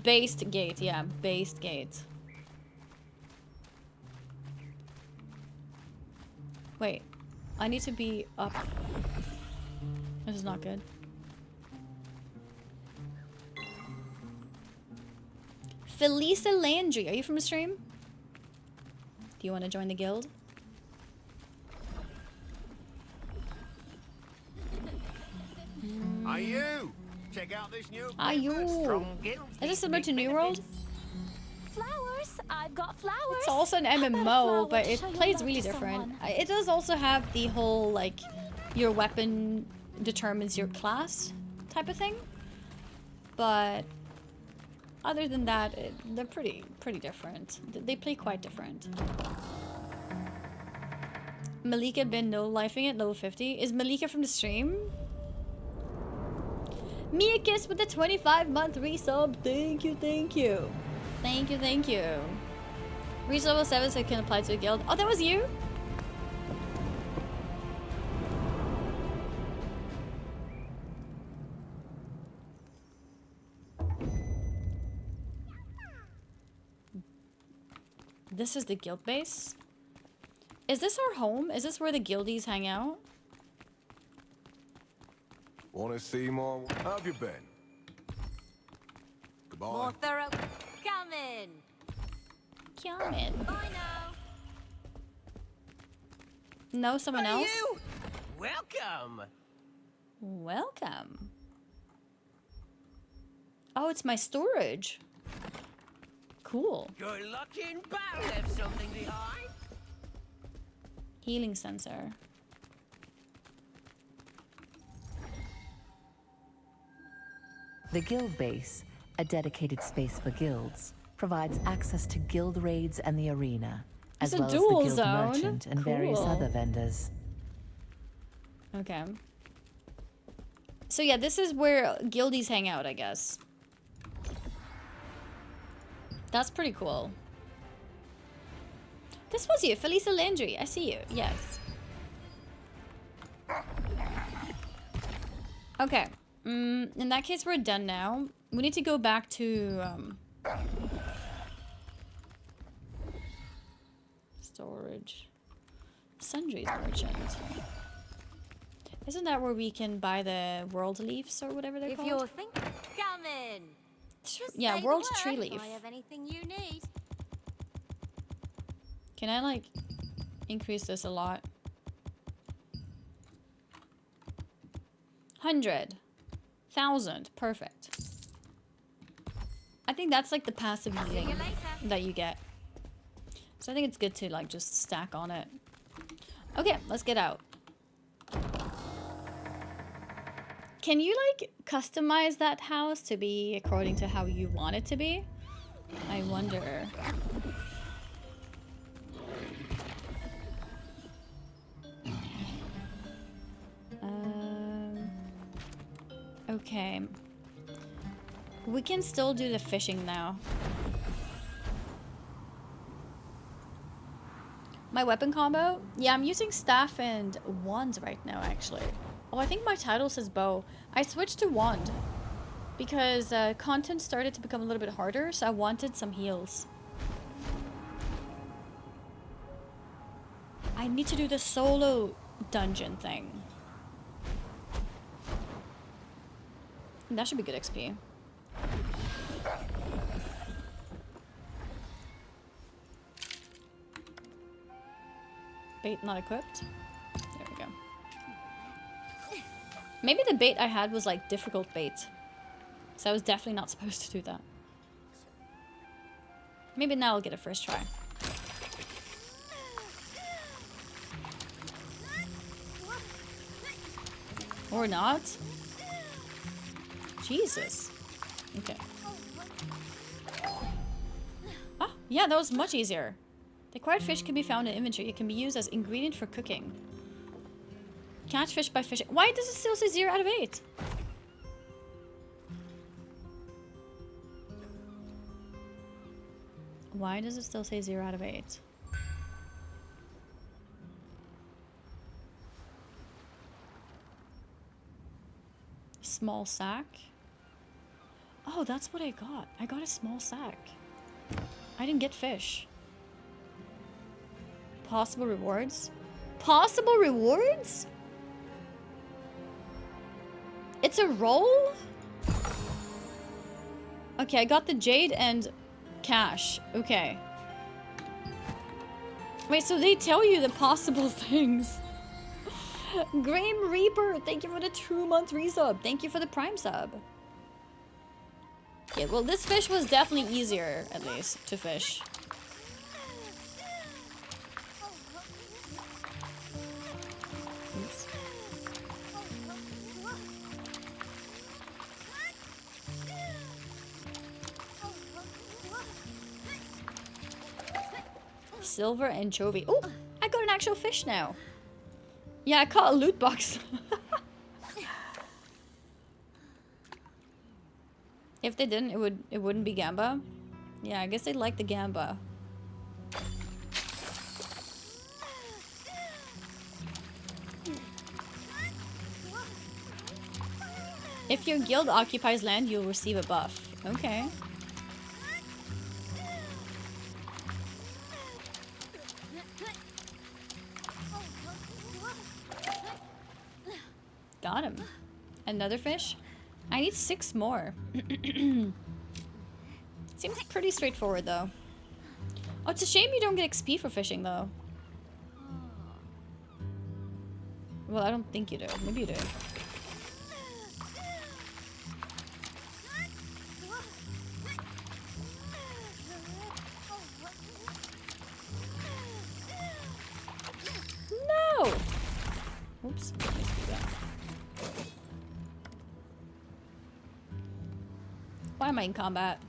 Based gate, yeah, based gate. Wait, I need to be up. This is not good. Felisa Landry, are you from the stream? Do you want to join the guild?
Are you? Check out this new
Are you? Is this similar to New World?
Flowers. I've got flowers.
It's also an MMO, but it plays really different. It does also have the whole, like, your weapon determines your class type of thing. but other than that, they're pretty different. They play quite different. Malika been no-lifing at level 50. Is Malika from the stream? Mia Kiss with the 25-month resub. Thank you, thank you. Thank you, thank you. Reach level 7 so it can apply to a guild. Oh, that was you? This is the guild base. Is this our home? Is this where the guildies hang out?
Wanna see more? How have you been? Goodbye.
More thorough. Come in.
Come in.
Bye now.
No, someone else?
You? Welcome.
Welcome. Oh, it's my storage. Cool.
Good luck in battle. Left something behind.
Healing sensor.
The guild base, a dedicated space for guilds, provides access to guild raids and the arena, as
It's a
well as the
dual
guild
zone.
merchant and various
Cool.
other vendors.
Okay. So yeah, this is where guildies hang out, I guess. That's pretty cool. This was you, Felisa Landry. I see you. Yes. Okay. In that case, we're done now. We need to go back to storage. Sundries merchant. Isn't that where we can buy the world leaves or whatever they're
If
called?
you're thinking, come in. Just
Yeah,
say the
world
word
tree
if
leaf.
I have anything you need.
Can I like increase this a lot? 100. 1,000. Perfect. I think that's like the passive healing that you get. So I think it's good to like just stack on it. Okay, let's get out. Can you like customize that house to be according to how you want it to be? I wonder. Okay. We can still do the fishing now. My weapon combo? Yeah, I'm using staff and wand right now, actually. Oh, I think my title says bow. I switched to wand because content started to become a little bit harder, so I wanted some heals. I need to do the solo dungeon thing. That should be good XP. Bait not equipped. There we go. Maybe the bait I had was like difficult bait. So I was definitely not supposed to do that. Maybe now I'll get a first try. Or not. Jesus. Okay. Ah, yeah, that was much easier. The acquired fish can be found in inventory. It can be used as ingredient for cooking. Catch fish by fishing. Why does it still say 0 out of 8? Why does it still say 0 out of 8? Small sack. Oh, that's what I got. I got a small sack. I didn't get fish. Possible rewards? Possible rewards? It's a roll? Okay, I got the jade and cash. Okay. Wait, so they tell you the possible things. Grim Reaper, thank you for the 2-month resub. Thank you for the Prime sub. Yeah, well, this fish was definitely easier, at least, to fish. Oops. silver anchovy. Oh, I got an actual fish now. Yeah, I caught a loot box. If they didn't, it wouldn't be gamba. Yeah, I guess they like the gamba. If your guild occupies land, you'll receive a buff. Okay. Got him. Another fish? I need 6 more. Seems pretty straightforward though. Oh, it's a shame you don't get XP for fishing though. Well, I don't think you do. Maybe you do. No! Oops. Let's do that. Why am I in combat?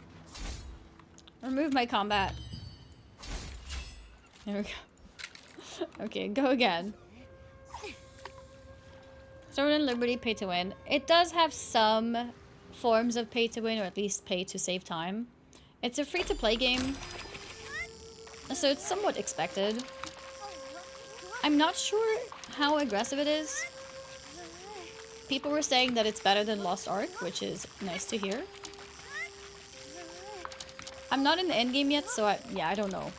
Remove my combat. There we go. Okay, go again. Sword and Liberty pay to win. It does have some forms of pay to win, or at least pay to save time. It's a free-to-play game, so it's somewhat expected. I'm not sure how aggressive it is. People were saying that it's better than Lost Ark, which is nice to hear. I'm not in the endgame yet, so I don't know.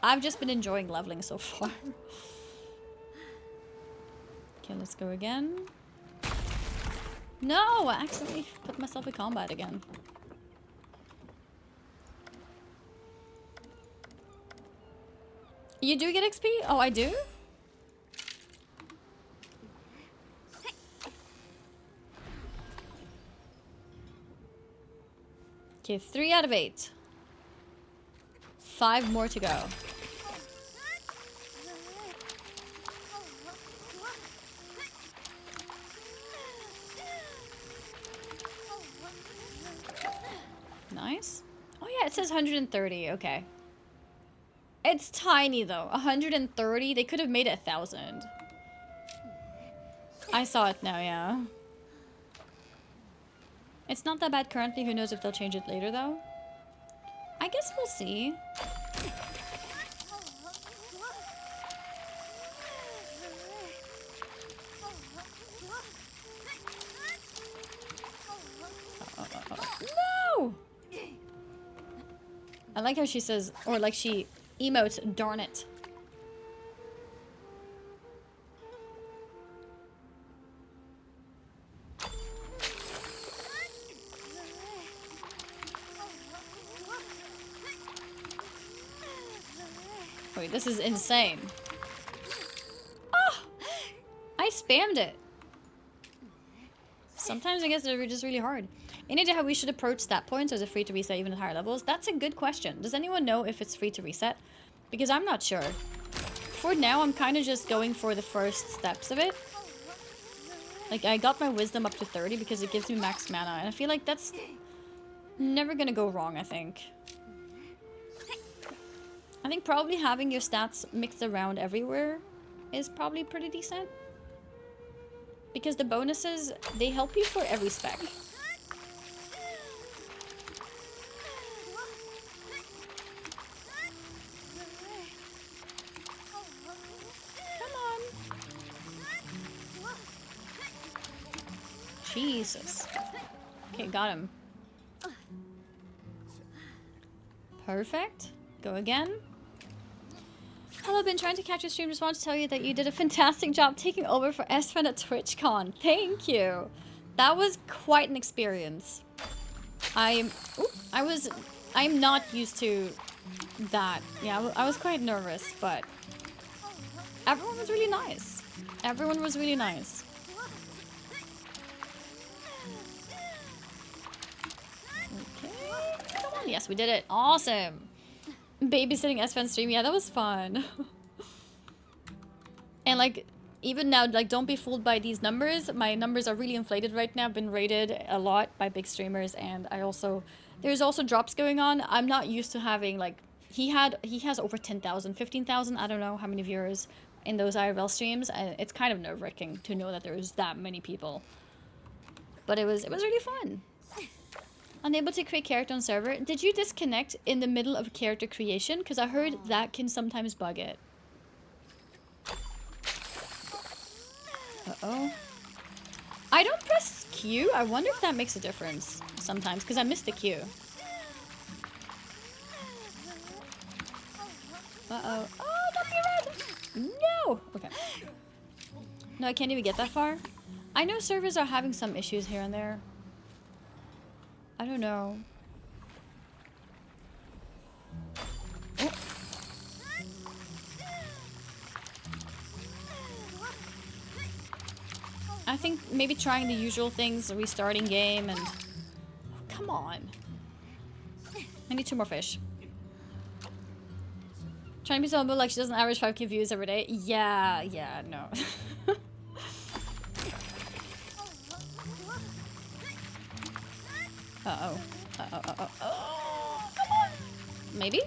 I've just been enjoying leveling so far. Okay, let's go again. No! I accidentally put myself in combat again. You do get XP? Oh, I do? Okay, 3 out of 8. 5 more to go. Nice. Oh yeah, it says 130. Okay. It's tiny though. 130. They could have made it 1,000. I saw it now, yeah. It's not that bad currently. Who knows if they'll change it later though? I guess we'll see. No! I like how she says, or like she emotes, darn it. Wait, this is insane. Oh! I spammed it. Sometimes I guess they're just really hard. Any idea how we should approach stat points, or is it free to reset even at higher levels? That's a good question. Does anyone know if it's free to reset? Because I'm not sure. For now, I'm kind of just going for the first steps of it. Like, I got my wisdom up to 30 because it gives me max mana, and I feel like that's never gonna go wrong, I think. I think probably having your stats mixed around everywhere is probably pretty decent. Because the bonuses, they help you for every spec. Jesus. Okay, got him. Perfect. Go again. Hello, been trying to catch your stream. Just wanted to tell you that you did a fantastic job taking over for Esfen at TwitchCon. Thank you. That was quite an experience. I'm not used to that. Yeah, I was quite nervous, but everyone was really nice. Everyone was really nice. Yes, we did it. Awesome. Babysitting Esfen stream. Yeah, that was fun. And like, even now, like, don't be fooled by these numbers. My numbers are really inflated right now. I've been rated a lot by big streamers, and there's also drops going on. I'm not used to having like he has over 10,000, 15,000, I don't know how many viewers in those IRL streams. It's kind of nerve-wracking to know that there's that many people. But it was really fun. Unable to create character on server. Did you disconnect in the middle of character creation? Because I heard that can sometimes bug it. Uh-oh. I don't press Q. I wonder if that makes a difference sometimes, because I missed the Q. Uh-oh. Oh, don't be red! No! Okay. No, I can't even get that far. I know servers are having some issues here and there. I don't know. Oh. I think maybe trying the usual things, restarting game and... Oh, come on. I need 2 more fish. Trying to be so humble like she doesn't average 5k views every day. Yeah, no. Uh-oh. Uh-oh. Oh, come on! Maybe?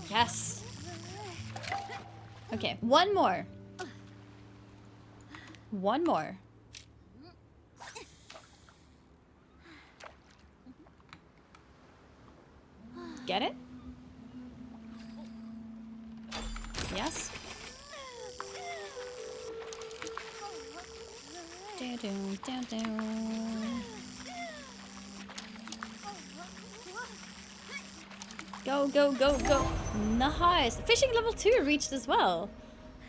Yes. Okay, one more. One more. Get it? Yes. Go, go, go, go. Nice. Fishing level 2 reached as well.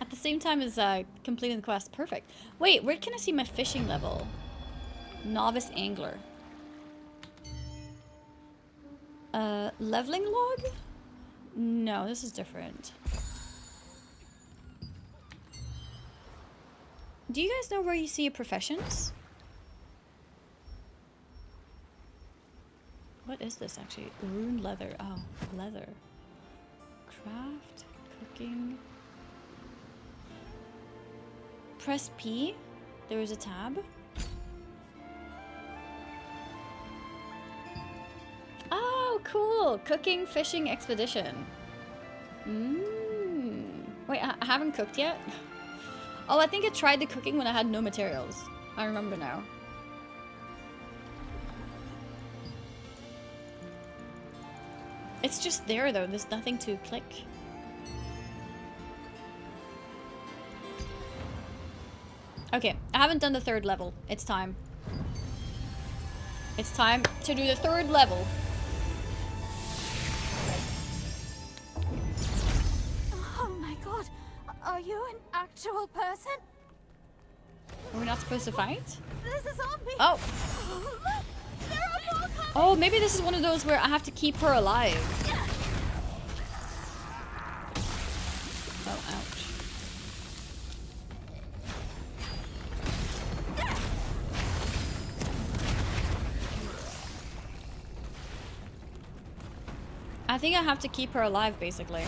At the same time as completing the quest. Perfect. Wait, where can I see my fishing level? Novice angler. Leveling log? No, this is different. Do you guys know where you see your professions? What is this actually? Rune leather. Oh, leather. Craft, cooking. Press P. There is a tab. Oh, cool. Cooking, fishing, expedition. Wait, I haven't cooked yet? Oh, I think I tried the cooking when I had no materials. I remember now. It's just there though, there's nothing to click. Okay, I haven't done the 3rd level. It's time. It's time to do the 3rd level.
Oh my god, are you an actual person?
Are we not supposed to fight?
There's a zombie!
Oh!
Look! There are more coming!
Oh, maybe this is one of those where I have to keep her alive. Oh, ouch. I think I have to keep her alive, basically.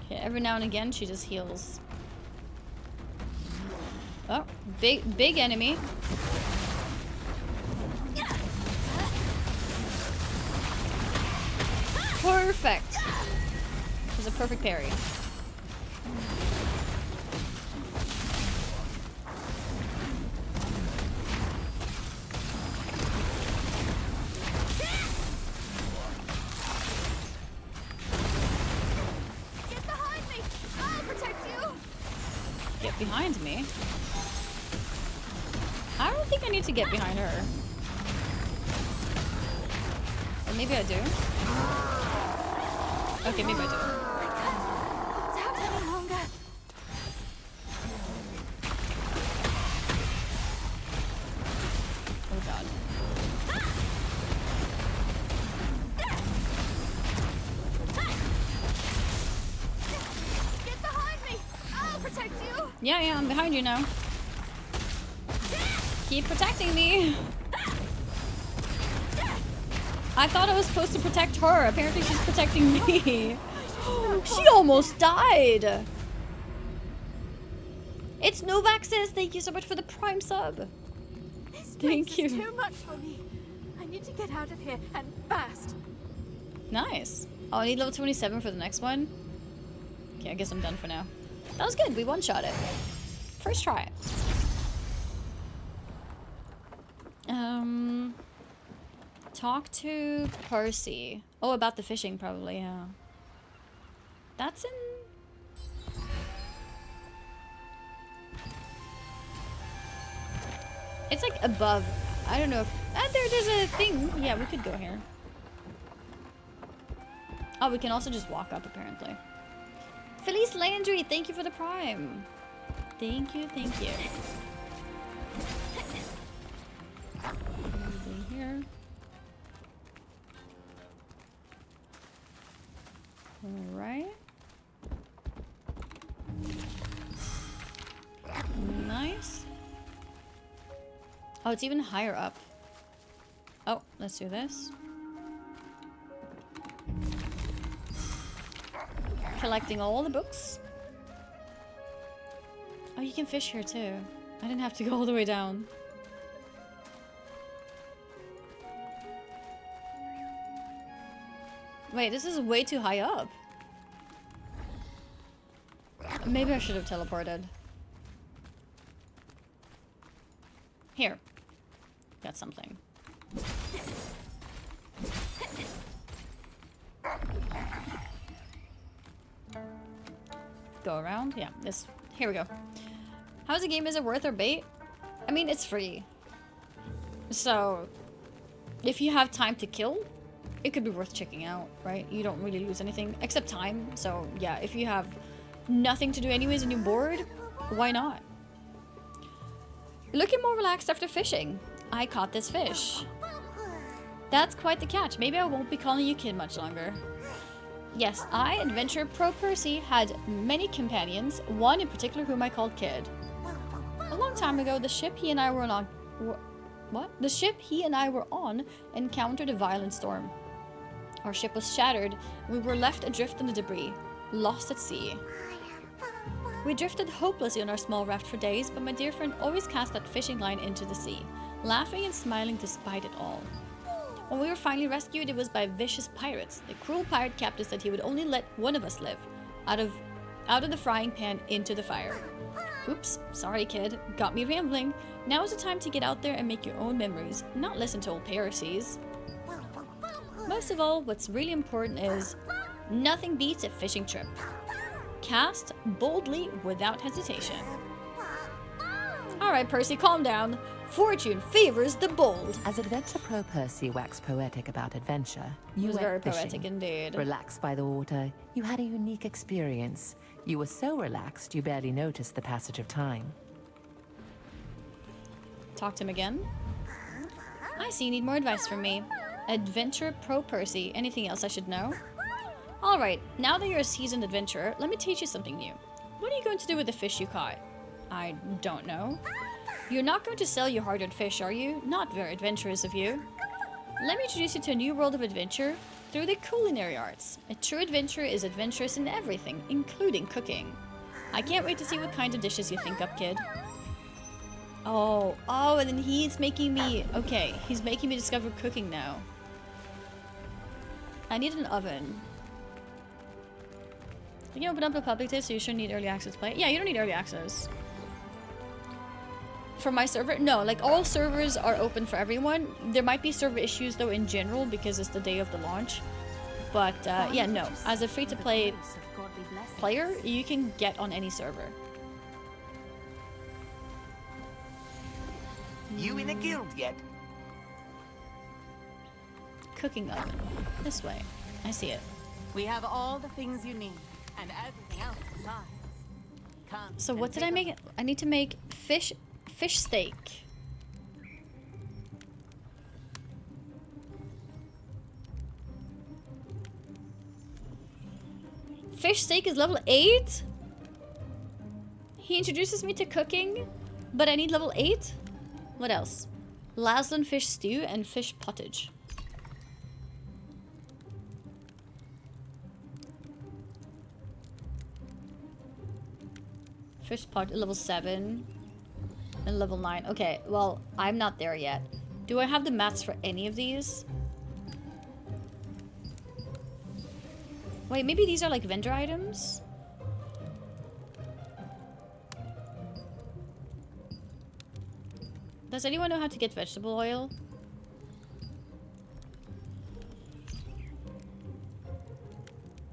Okay, every now and again, she just heals. Oh, big enemy. Perfect. It was a perfect parry.
Get behind me! I'll protect you!
Get behind me? I don't think I need to get behind her. Or maybe I do. Okay, maybe I do.
It's happening longer.
Oh god.
Get behind me! I'll protect you!
Yeah, I'm behind you now. Keep protecting me. I thought I was supposed to protect her. Apparently she's protecting me. She almost died. It's Novak says, thank you so much for the Prime sub. Thank you.
This is too much for me. I need to get out of here, and fast.
Nice. Oh, I need level 27 for the next one. Okay, I guess I'm done for now. That was good. We one-shot it. First try. Talk to Percy. Oh, about the fishing, probably, yeah. That's in... It's like above. I don't know if... there's a thing. Yeah, we could go here. Oh, we can also just walk up, apparently. Felice Landry, thank you for the Prime. Thank you, thank you. Anything here? Alright. Nice. Oh, it's even higher up. Oh, let's do this. Collecting all the books. Oh, you can fish here too. I didn't have to go all the way down. Wait, this is way too high up. Maybe I should have teleported. Here. Got something. Go around? Yeah, this. Here we go. How's the game? Is it worth or bait? I mean, it's free. So, if you have time to kill, it could be worth checking out, right? You don't really lose anything, except time. So, yeah, if you have nothing to do anyways and you're bored, why not? Looking more relaxed after fishing. I caught this fish. That's quite the catch. Maybe I won't be calling you kid much longer. Yes, I, Adventure Pro Percy, had many companions, one in particular whom I called Kid. A long time ago, the ship he and I were on... What? The ship he and I were on encountered a violent storm. Our ship was shattered, and we were left adrift in the debris, lost at sea. We drifted hopelessly on our small raft for days, but my dear friend always cast that fishing line into the sea, laughing and smiling despite it all. When we were finally rescued, it was by vicious pirates. The cruel pirate captain said he would only let one of us live, out of the frying pan into the fire. Oops, sorry kid, got me rambling. Now is the time to get out there and make your own memories, not listen to old heresies. Most of all, what's really important is, nothing beats a fishing trip. Cast boldly without hesitation. Alright Percy, calm down. Fortune favors the bold.
As Adventure Pro Percy waxed poetic about adventure, you
was
went
very
fishing.
poetic indeed.
Relaxed by the water, you had a unique experience. You were so relaxed, you barely noticed the passage of time.
Talk to him again. I see you need more advice from me. Adventure Pro Percy. Anything else I should know? Alright, now that you're a seasoned adventurer, let me teach you something new. What are you going to do with the fish you caught? I don't know. You're not going to sell your hard-earned fish, are you? Not very adventurous of you. Let me introduce you to a new world of adventure through the culinary arts. A true adventurer is adventurous in everything, including cooking. I can't wait to see what kinds of dishes you think up, kid. Oh, and then he's making me... Okay, he's making me discover cooking now. I need an oven. You can open up a public test, so you shouldn't need early access play. Yeah, you don't need early access. For my server? No, like all servers are open for everyone. There might be server issues though in general because it's the day of the launch. But yeah, no. As a free-to-play player, you can get on any server.
You in a guild yet?
Cooking oven. This way. I see it.
We have all the things you need, and everything else besides. Come
So what
and
did I
take
make? I need to make fish steak. Fish steak is level 8? He introduces me to cooking, but I need level 8? What else? Laslan fish stew and fish pottage. Fish pot level 7 and level 9. Okay, well, I'm not there yet. Do I have the mats for any of these? Wait, maybe these are like vendor items? Does anyone know how to get vegetable oil?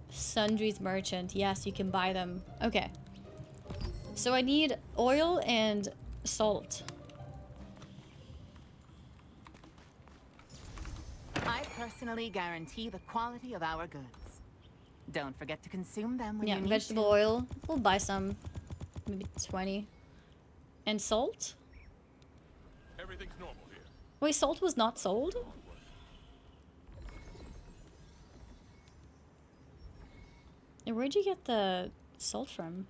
Sundries merchant. Yes, you can buy them. Okay. So I need oil and salt.
I personally guarantee the quality of our goods. Don't forget to consume them when you need
Vegetable
to.
oil. We'll buy some. Maybe 20. And salt?
Everything's normal here.
Wait, salt was not sold? And where'd you get the salt from?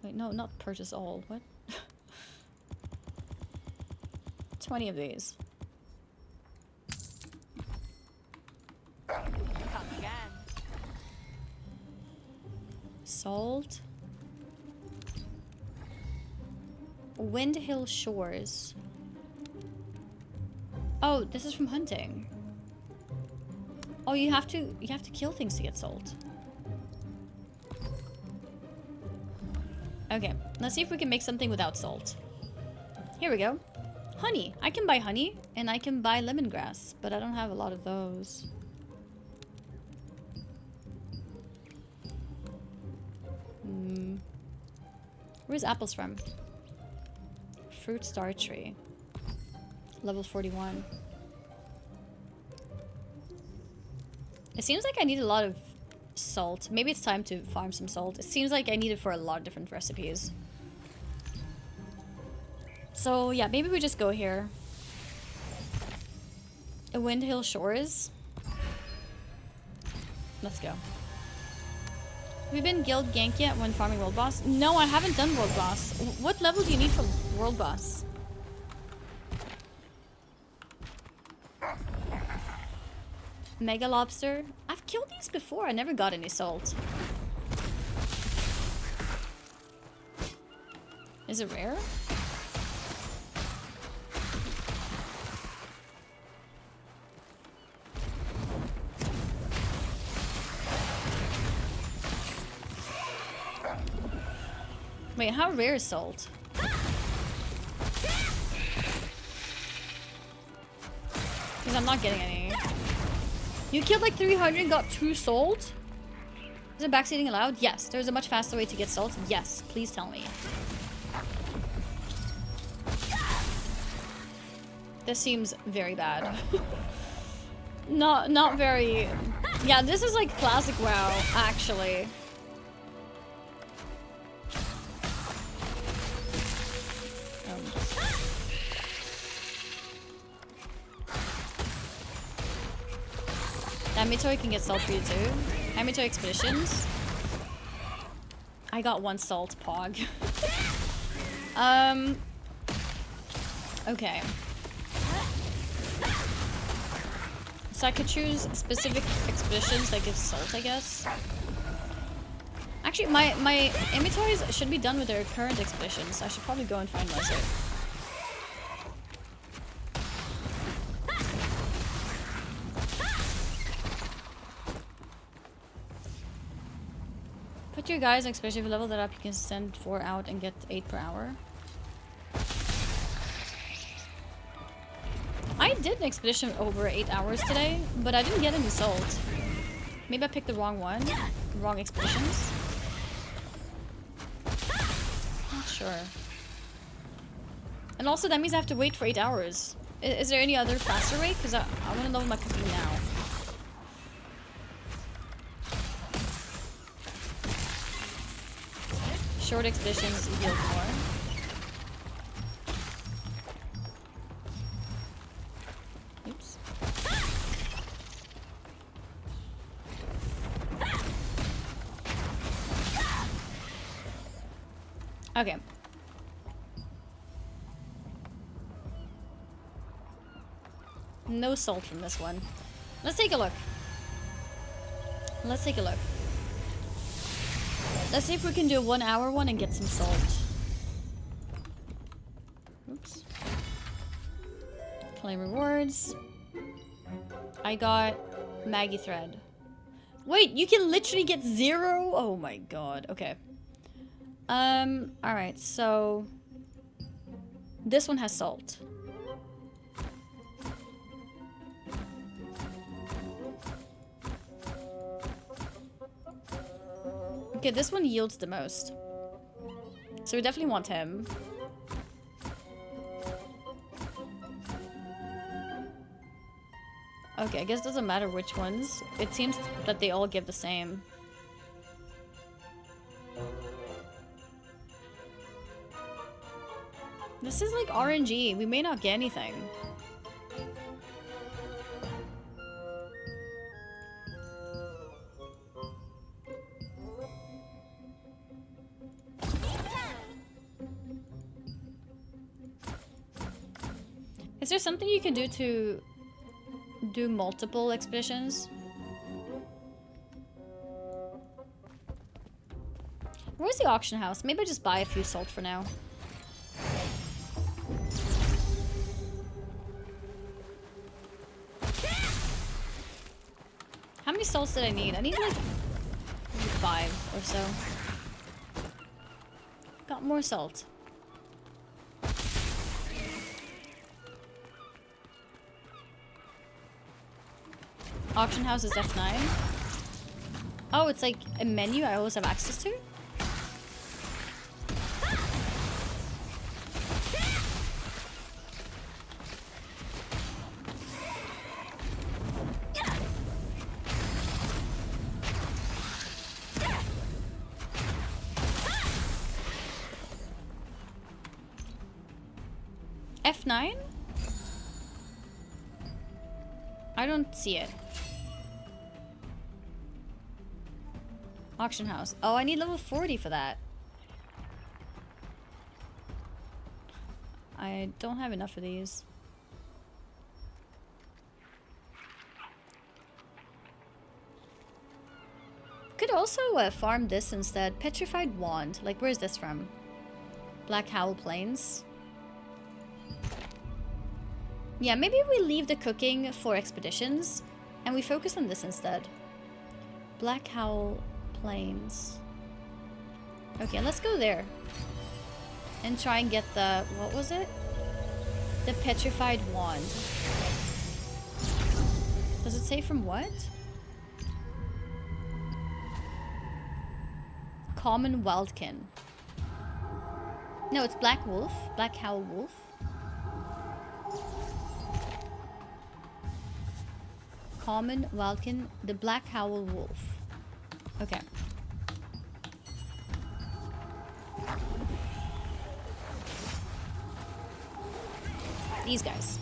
Wait, no, not purchase all. What? 20 of these.
Come again.
Salt. Windhill Shores. Oh, this is from hunting. Oh, you have to kill things to get salt. Okay, let's see if we can make something without salt. Here we go. Honey. I can buy honey and I can buy lemongrass, but I don't have a lot of those. Where's apples from? Fruit star tree. Level 41. It seems like I need a lot of salt. Maybe it's time to farm some salt. It seems like I need it for a lot of different recipes. So yeah, maybe we just go here. Windhill Shores. Let's go. Have you been guild gank yet when farming world boss? No, I haven't done world boss. What level do you need for world boss? Mega lobster. I've killed these before. I never got any salt. Is it rare? Wait, how rare is salt? Because I'm not getting any. You killed like 300 and got 2 salt? Is it backseating allowed? Yes. There's a much faster way to get salt. Yes. Please tell me. This seems very bad. Not very... Yeah, this is like classic WoW, actually. Amitoy can get salt for you too. Amitoy expeditions. I got 1 salt, pog. Okay. So I could choose specific expeditions that give salt, I guess. Actually, my Amitoys should be done with their current expeditions. I should probably go and finalize it. Put your guys, especially if you level that up, you can send 4 out and get 8 per hour. I did an expedition over 8 hours today, but I didn't get any salt. Maybe I picked the wrong one. Wrong expeditions. Not sure. And also that means I have to wait for 8 hours. Is there any other faster way? Because I want to level my cooking now. Short expeditions yield more. Oops. Okay. No salt from this one. Let's take a look. Let's take a look. Let's see if we can do a 1 hour one and get some salt. Oops. Claim rewards. I got Maggie thread. Wait, you can literally get 0? Oh my god. Okay. Alright, so this one has salt. Okay, this one yields the most. So we definitely want him. Okay, I guess it doesn't matter which ones. It seems that they all give the same. This is like RNG. We may not get anything. Is there something you can do to do multiple expeditions? Where's the auction house? Maybe I just buy a few salt for now. How many salts did I need? I need like maybe 5 or so. Got more salt. Auction house is F9. Oh, it's like a menu I always have access to? F9? I don't see it. Auction house. Oh, I need level 40 for that. I don't have enough of these. Could also farm this instead. Petrified Wand. Like, where's this from? Black Howl Plains. Yeah, maybe we leave the cooking for expeditions and we focus on this instead. Black Howl Plains. Okay, let's go there. And try and get the... what was it? The Petrified Wand. Does it say from what? Common Wildkin. No, it's Black Wolf. Black Howl Wolf. Common Wildkin. The Black Howl Wolf. Okay. These guys.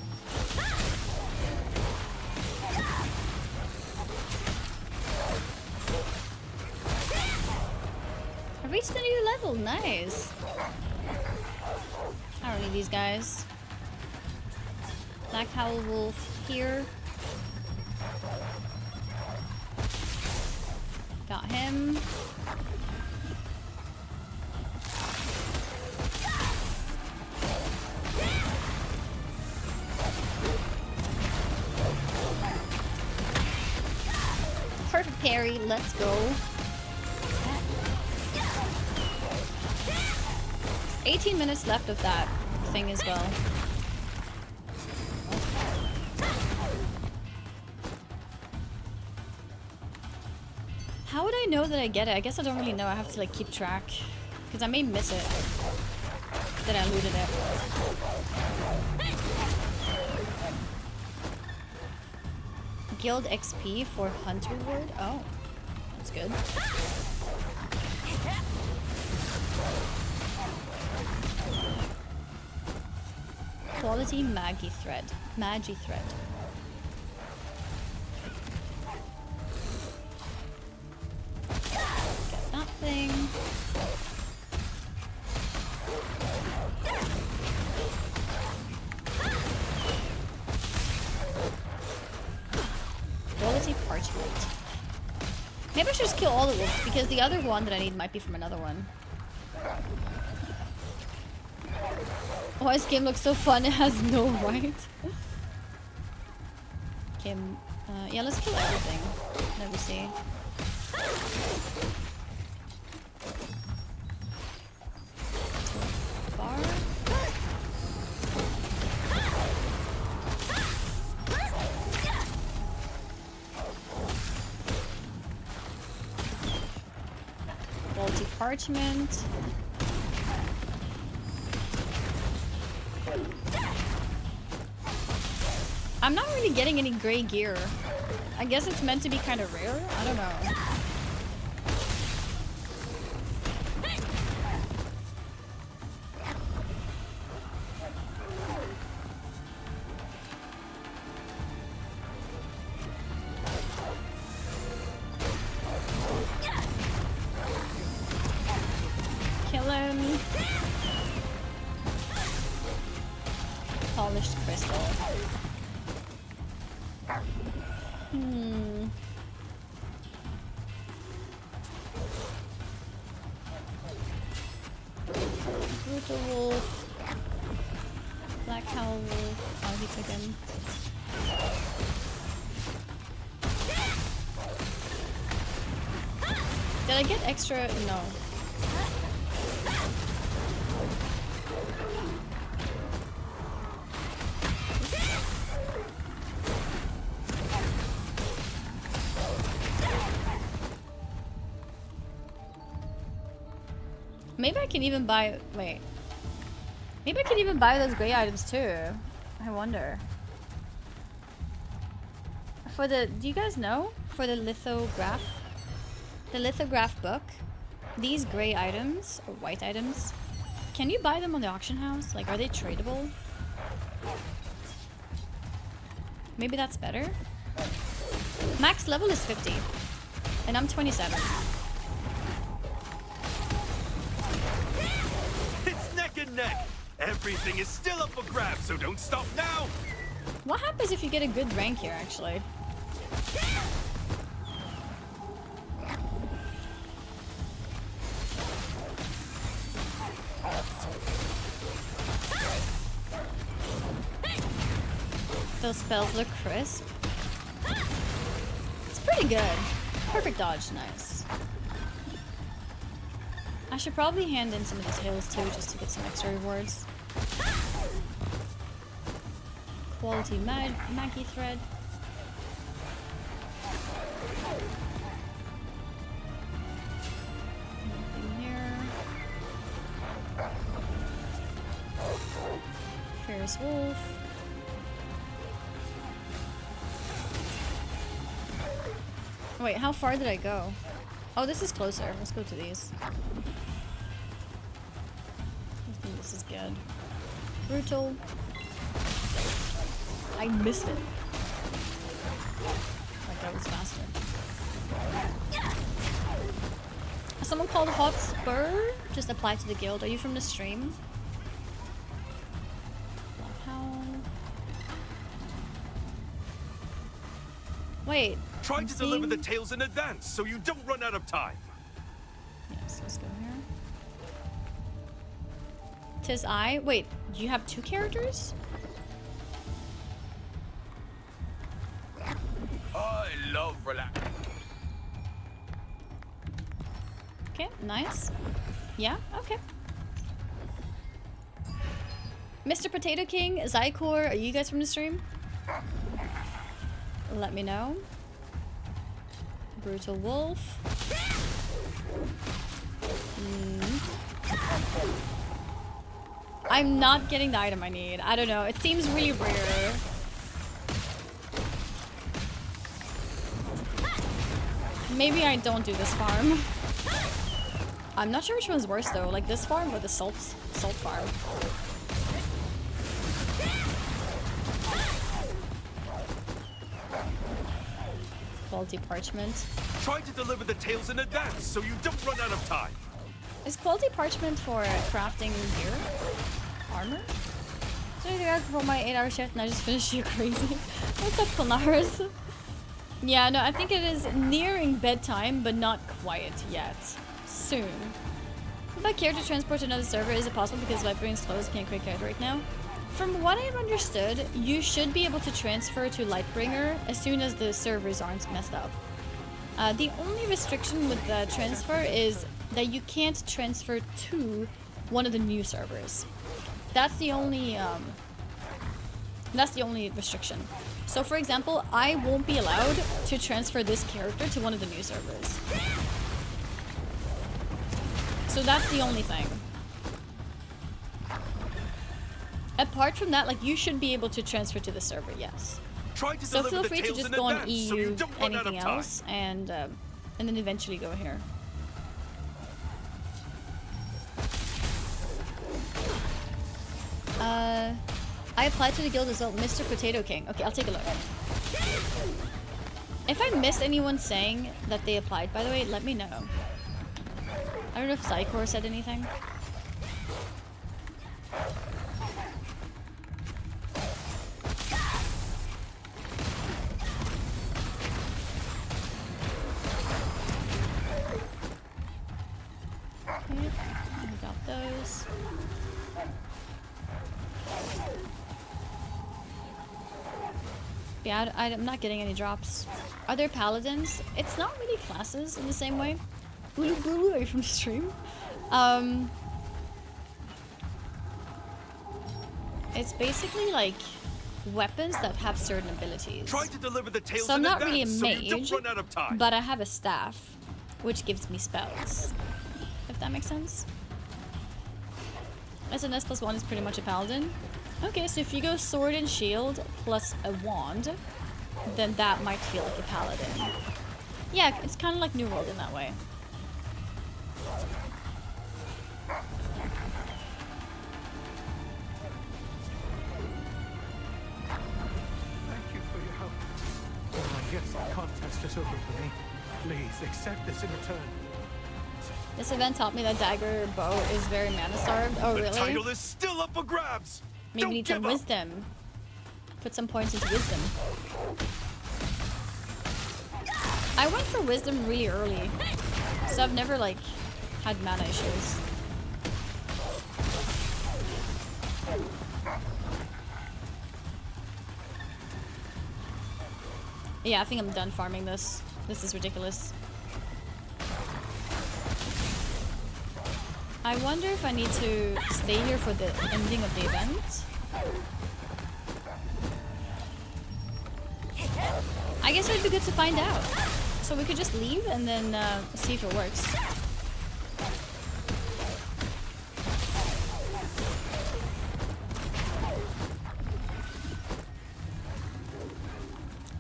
I reached a new level. Nice. I don't need these guys. Black Howl Wolf here. Got him. Perfect parry. Let's go. 18 minutes left of that thing as well. How would I know that I get it? I guess I don't really know. I have to like keep track. Because I may miss it. That I looted it. Guild XP for Hunt reward? Oh. That's good. Quality Magi thread. Magi thread. Get that thing. Quality parchment. Maybe I should just kill all the wolves because the other one that I need might be from another one. Oh, this game looks so fun. It has no right. Okay, yeah, let's kill everything. Let me see. Far. Faulty parchment. I'm not really getting any gray gear. I guess it's meant to be kind of rare. I don't know. Kill him. Polished crystal. Brutal wolf. Black cow wolf. Oh, he took him. Did I get extra? No. Maybe I can even buy. Wait. Maybe I can even buy those gray items too. I wonder. For the. Do you guys know? For the lithograph? The lithograph book. These gray items, or white items, can you buy them on the auction house? Like, are they tradable? Maybe that's better? Max level is 50. And I'm 27.
It's neck and neck. Everything is still up for grabs, so don't stop now.
What happens if you get a good rank here, actually? Those spells look crisp. It's pretty good. Perfect dodge, nice. I should probably hand in some of these hails too, just to get some extra rewards. Quality Maggie thread. Nothing here. Fierce wolf. Wait, how far did I go? Oh, this is closer. Let's go to these. I think this is good. Brutal. I missed it. Like that was faster. Someone called Hot Spur. Just apply to the guild. Are you from the stream? Wait.
Try to deliver the tales in advance so you don't run out of time.
Yes, let's go here. Tis I. Wait, do you have two characters?
I love relax.
Okay, nice. Yeah, okay. Mr. Potato King, Zykor, are you guys from the stream? Let me know. Brutal Wolf. I'm not getting the item I need. I don't know. It seems really rare. Maybe I don't do this farm. I'm not sure which one's worse though. Like this farm or the salt farm. Quality parchment.
Try to deliver the tales in advance so you don't run out of time.
Is quality parchment for crafting gear? Armor? So I think I for my 8-hour shift and I just finished you crazy. What's up, Polaris? Yeah, no, I think it is nearing bedtime, but not quite yet. Soon. What about character transport to another server? Is it possible because Lightbring's closed? Can't create character right now. From what I've understood, you should be able to transfer to Lightbringer as soon as the servers aren't messed up. The only restriction with the transfer is that you can't transfer to one of the new servers. That's the only restriction. So for example, I won't be allowed to transfer this character to one of the new servers. So that's the only thing. Apart from that, like, you should be able to transfer to the server, yes. So feel free to just go on EU, anything else, and then eventually go here. I applied to the guild as well, Mr. Potato King. Okay, I'll take a look. If I missed anyone saying that they applied, by the way, let me know. I don't know if Psychor said anything. Okay, I got those. Yeah, I'm not getting any drops. Are there paladins? It's not really classes in the same way. Boo boo, are you from the stream? It's basically like weapons that have certain abilities.
Try to deliver the tales
So I'm
in
not really a
advance, so you
mage,
don't run out of time.
but I have a staff, which gives me spells. If that makes sense. SNS plus 1 is pretty much a paladin. Okay, so if you go sword and shield plus a wand, then that might feel like a paladin. Yeah, it's kind of like New World in that way.
Thank you for your help. Oh, I guess the contest is over for me. Please accept this in return.
This event taught me that dagger bow is very mana starved. Oh, really?
The title is still up for grabs.
Maybe we need some wisdom. Put some points into wisdom. I went for wisdom really early, so I've never like had mana issues. Yeah, I think I'm done farming this. This is ridiculous. I wonder if I need to stay here for the ending of the event. I guess it would be good to find out. So we could just leave and then see if it works.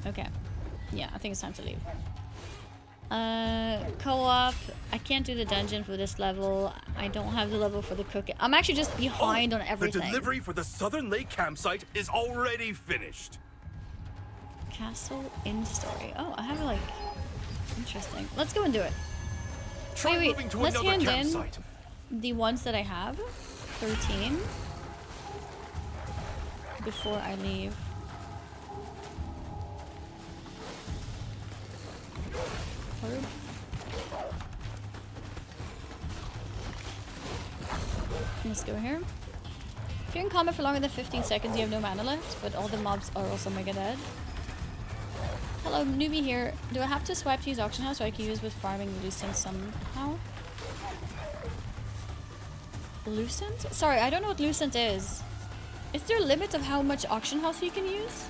Okay. Yeah, I think it's time to leave. Co-op. I can't do the dungeon for this level. I don't have the level for the cooking. I'm actually just behind on everything.
The delivery for the Southern Lake campsite is already finished.
Castle in story. Oh, I have like... Interesting. Let's go and do it.
Try
wait.
moving to
Let's
another
hand
campsite.
in the ones that I have. 13. Before I leave. Herb. Let's go here. If you're in combat for longer than 15 seconds, you have no mana left, but all the mobs are also mega dead. Hello, newbie here. Do I have to swipe to use auction house, or I can use with farming Lucent somehow? Lucent? Sorry, I don't know what Lucent is. Is there a limit of how much auction house you can use?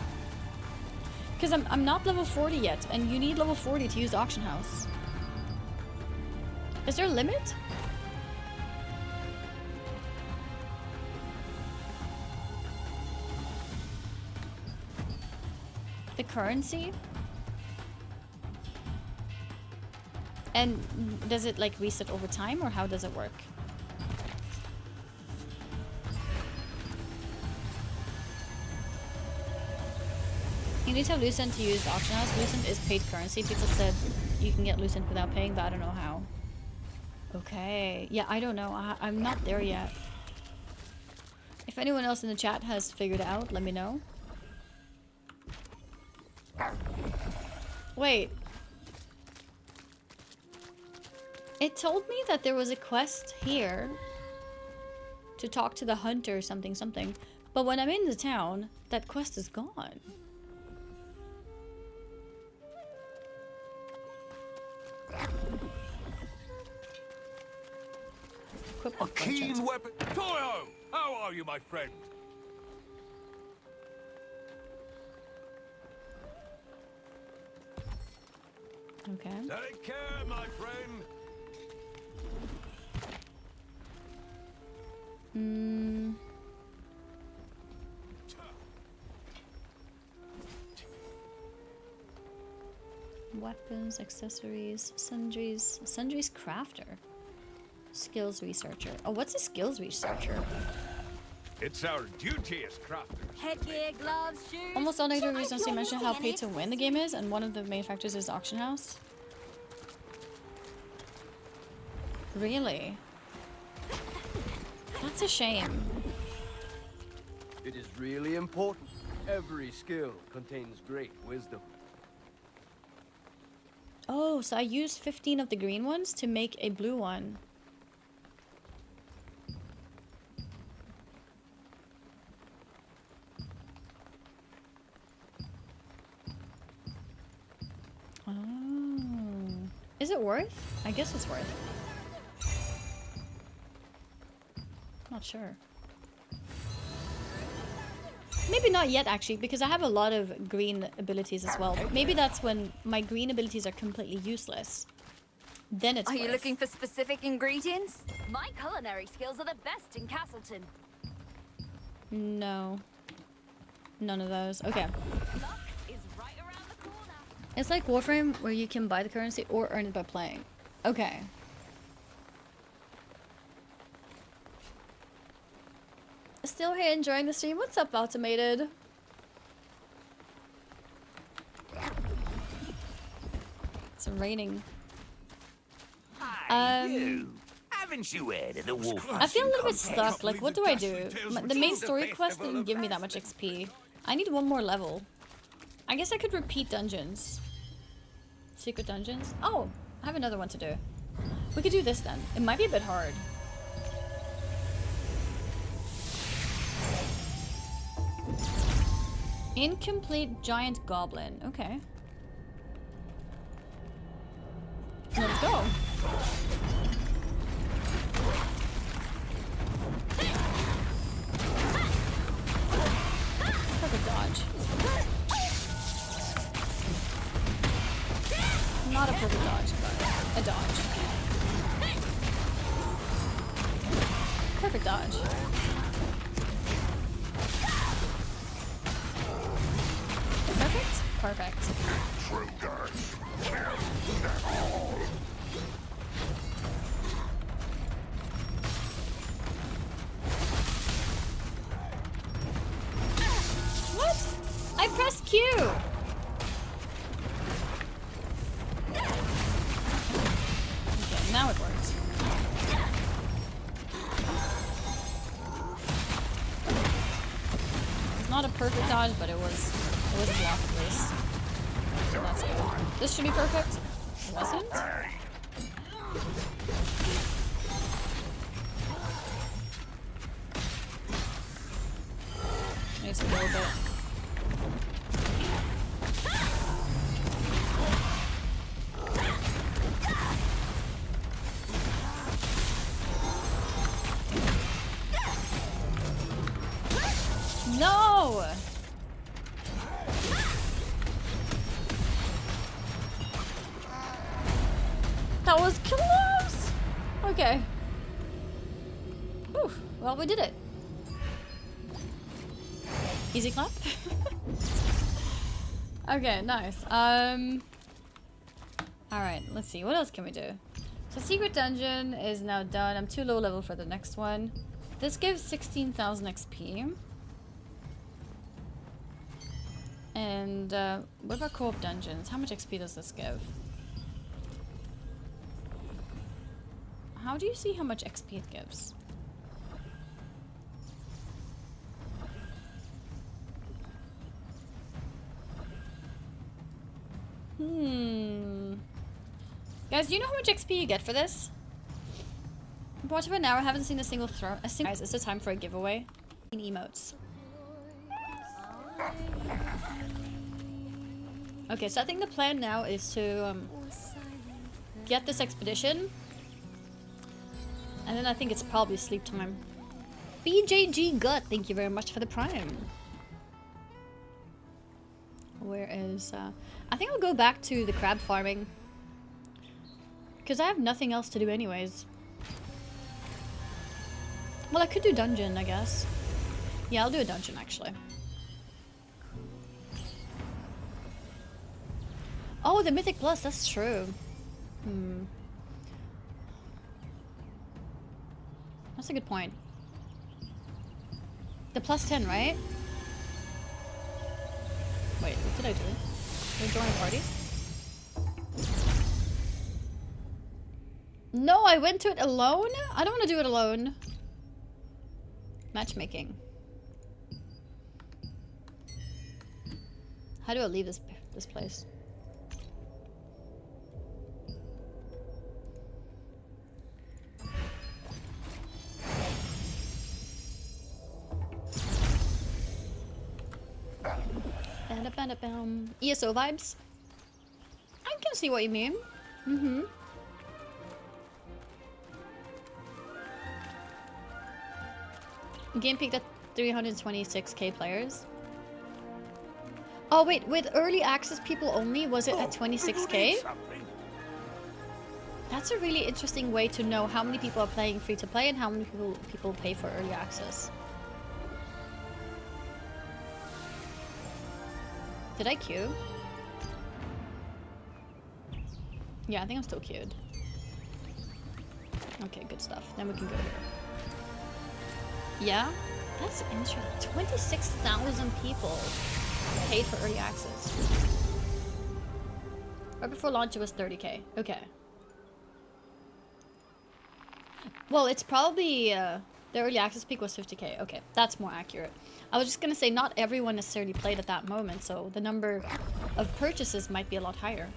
Because I'm not level 40 yet, and you need level 40 to use the auction house. Is there a limit? The currency? And does it like reset over time, or how does it work? You need to have Lucent to use the auction house. Lucent is paid currency. People said you can get Lucent without paying, but I don't know how. Okay. Yeah, I don't know. I'm not there yet. If anyone else in the chat has figured it out, let me know. Wait. It told me that there was a quest here to talk to the hunter or something something. But when I'm in the town, that quest is gone.
A keen weapon. Toyo! How are you, my friend?
Okay.
Take care, my friend.
Hmm. Weapons, accessories, sundries. Sundries crafter. Skills researcher. Oh, what's a skills researcher?
It's our duty as crafters.
Headgear, gloves, shoes.
Almost all negative reviews don't seem to mention how pay to win the game is, and one of the main factors is auction house. Really? That's a shame.
It is really important. Every skill contains great wisdom.
Oh, so I used 15 of the green ones to make a blue one. Oh. Is it worth? I guess it's worth. Not sure. Maybe not yet, actually, because I have a lot of green abilities as well. Maybe that's when my green abilities are completely useless. Then it's
Are you
worth.
looking for specific ingredients? My culinary skills are the best in Castleton.
No. None of those. Okay. It's like Warframe, where you can buy the currency or earn it by playing. Okay. Still here enjoying the stream. What's up, Automated? It's raining.
Haven't you heard of the wolf?
I feel a little bit stuck. Like, what do I do? The main story quest didn't give me that much XP. I need one more level. I guess I could repeat dungeons. Secret dungeons? Oh, I have another one to do. We could do this then. It might be a bit hard. Incomplete giant goblin. Okay. Let's go. Perfect dodge. Not a perfect dodge, but a dodge. Perfect dodge. Perfect? Perfect. What? I pressed Q! Okay, now it works. It's not a perfect dodge, but it was a block at least. So that's good. This should be perfect. It wasn't? Needs a little bit. No! That was close! Okay. Whew. Well, we did it. Easy clap. Okay, nice. Alright, let's see. What else can we do? So secret dungeon is now done. I'm too low level for the next one. This gives 16,000 XP. And what about co-op dungeons? How much XP does this give? How do you see how much XP it gives? Guys, do you know how much XP you get for this? Watch for an hour, haven't seen a single throw. Guys, it's the time for a giveaway. Emotes. Okay, so I think the plan now is to get this expedition. And then I think it's probably sleep time. BJG Gut, thank you very much for the prime. Where is... I think I'll go back to the crab farming. Because I have nothing else to do anyways. Well, I could do dungeon, I guess. Yeah, I'll do a dungeon, actually. Oh, the Mythic Plus, that's true. That's a good point. The plus 10, right? Wait, what did I do? Did I join a party? No, I went to it alone? I don't want to do it alone. Matchmaking. How do I leave this place? ESO vibes? I can see what you mean. Game peaked at 326k players. Oh wait, with early access people only, was it at 26k? That's a really interesting way to know how many people are playing free to play and how many people pay for early access. Did I queue? Yeah, I think I'm still queued. Okay, good stuff. Then we can go here. Yeah? That's interesting. 26,000 people paid for early access. Right before launch it was 30k. Okay. Well, it's probably... the early access peak was 50k. Okay, that's more accurate. I was just gonna say not everyone necessarily played at that moment, so the number of purchases might be a lot higher.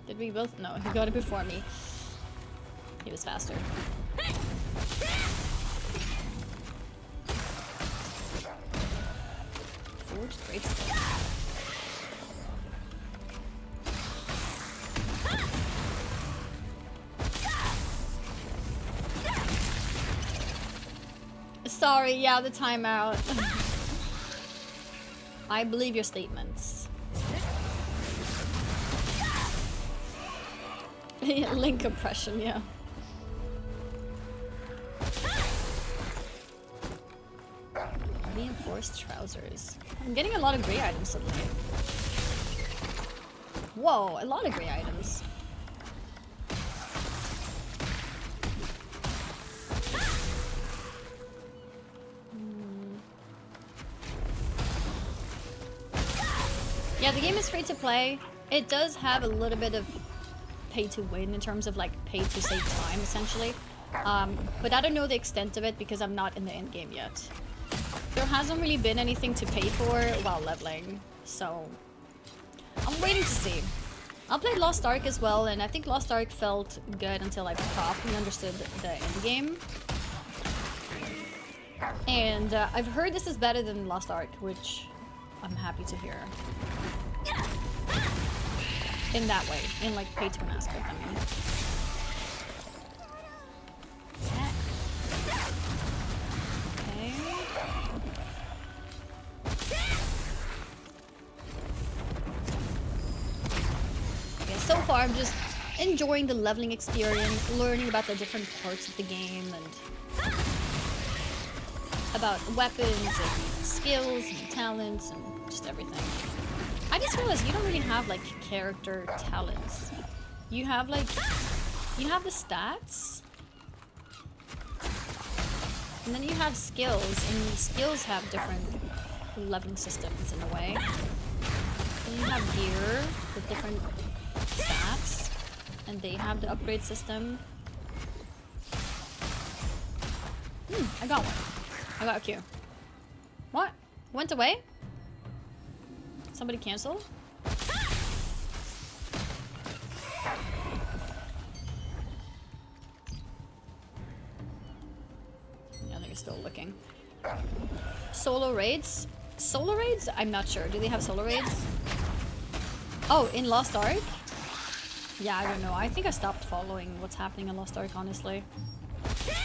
Did we both? No, he got it before me. He was faster. Forged great stuff. Sorry, yeah, the timeout. I believe your statements. Link oppression, yeah. Reinforced trousers. I'm getting a lot of gray items suddenly. Whoa, a lot of gray items. Yeah, the game is free to play. It does have a little bit of pay to win in terms of like pay to save time essentially. But I don't know the extent of it because I'm not in the end game yet. There hasn't really been anything to pay for while leveling, so I'm waiting to see. I played Lost Ark as well, and I think Lost Ark felt good until I properly understood the end game. And I've heard this is better than Lost Ark, which I'm happy to hear. In that way, in like pay to win aspect, I mean. Okay. Okay, so far I'm just enjoying the leveling experience, learning about the different parts of the game and about weapons and skills and talents and just everything. I just realized you don't really have like character talents. You have like, you have the stats, and then you have skills, and the skills have different leveling systems in a way. Then you have gear with different stats, and they have the upgrade system. I got one. I got a Q. What? Went away? Somebody cancel? Yeah, I think it's still looking. Solo raids? Solo raids? I'm not sure. Do they have solo raids? Oh, in Lost Ark? Yeah, I don't know. I think I stopped following what's happening in Lost Ark, honestly. Okay.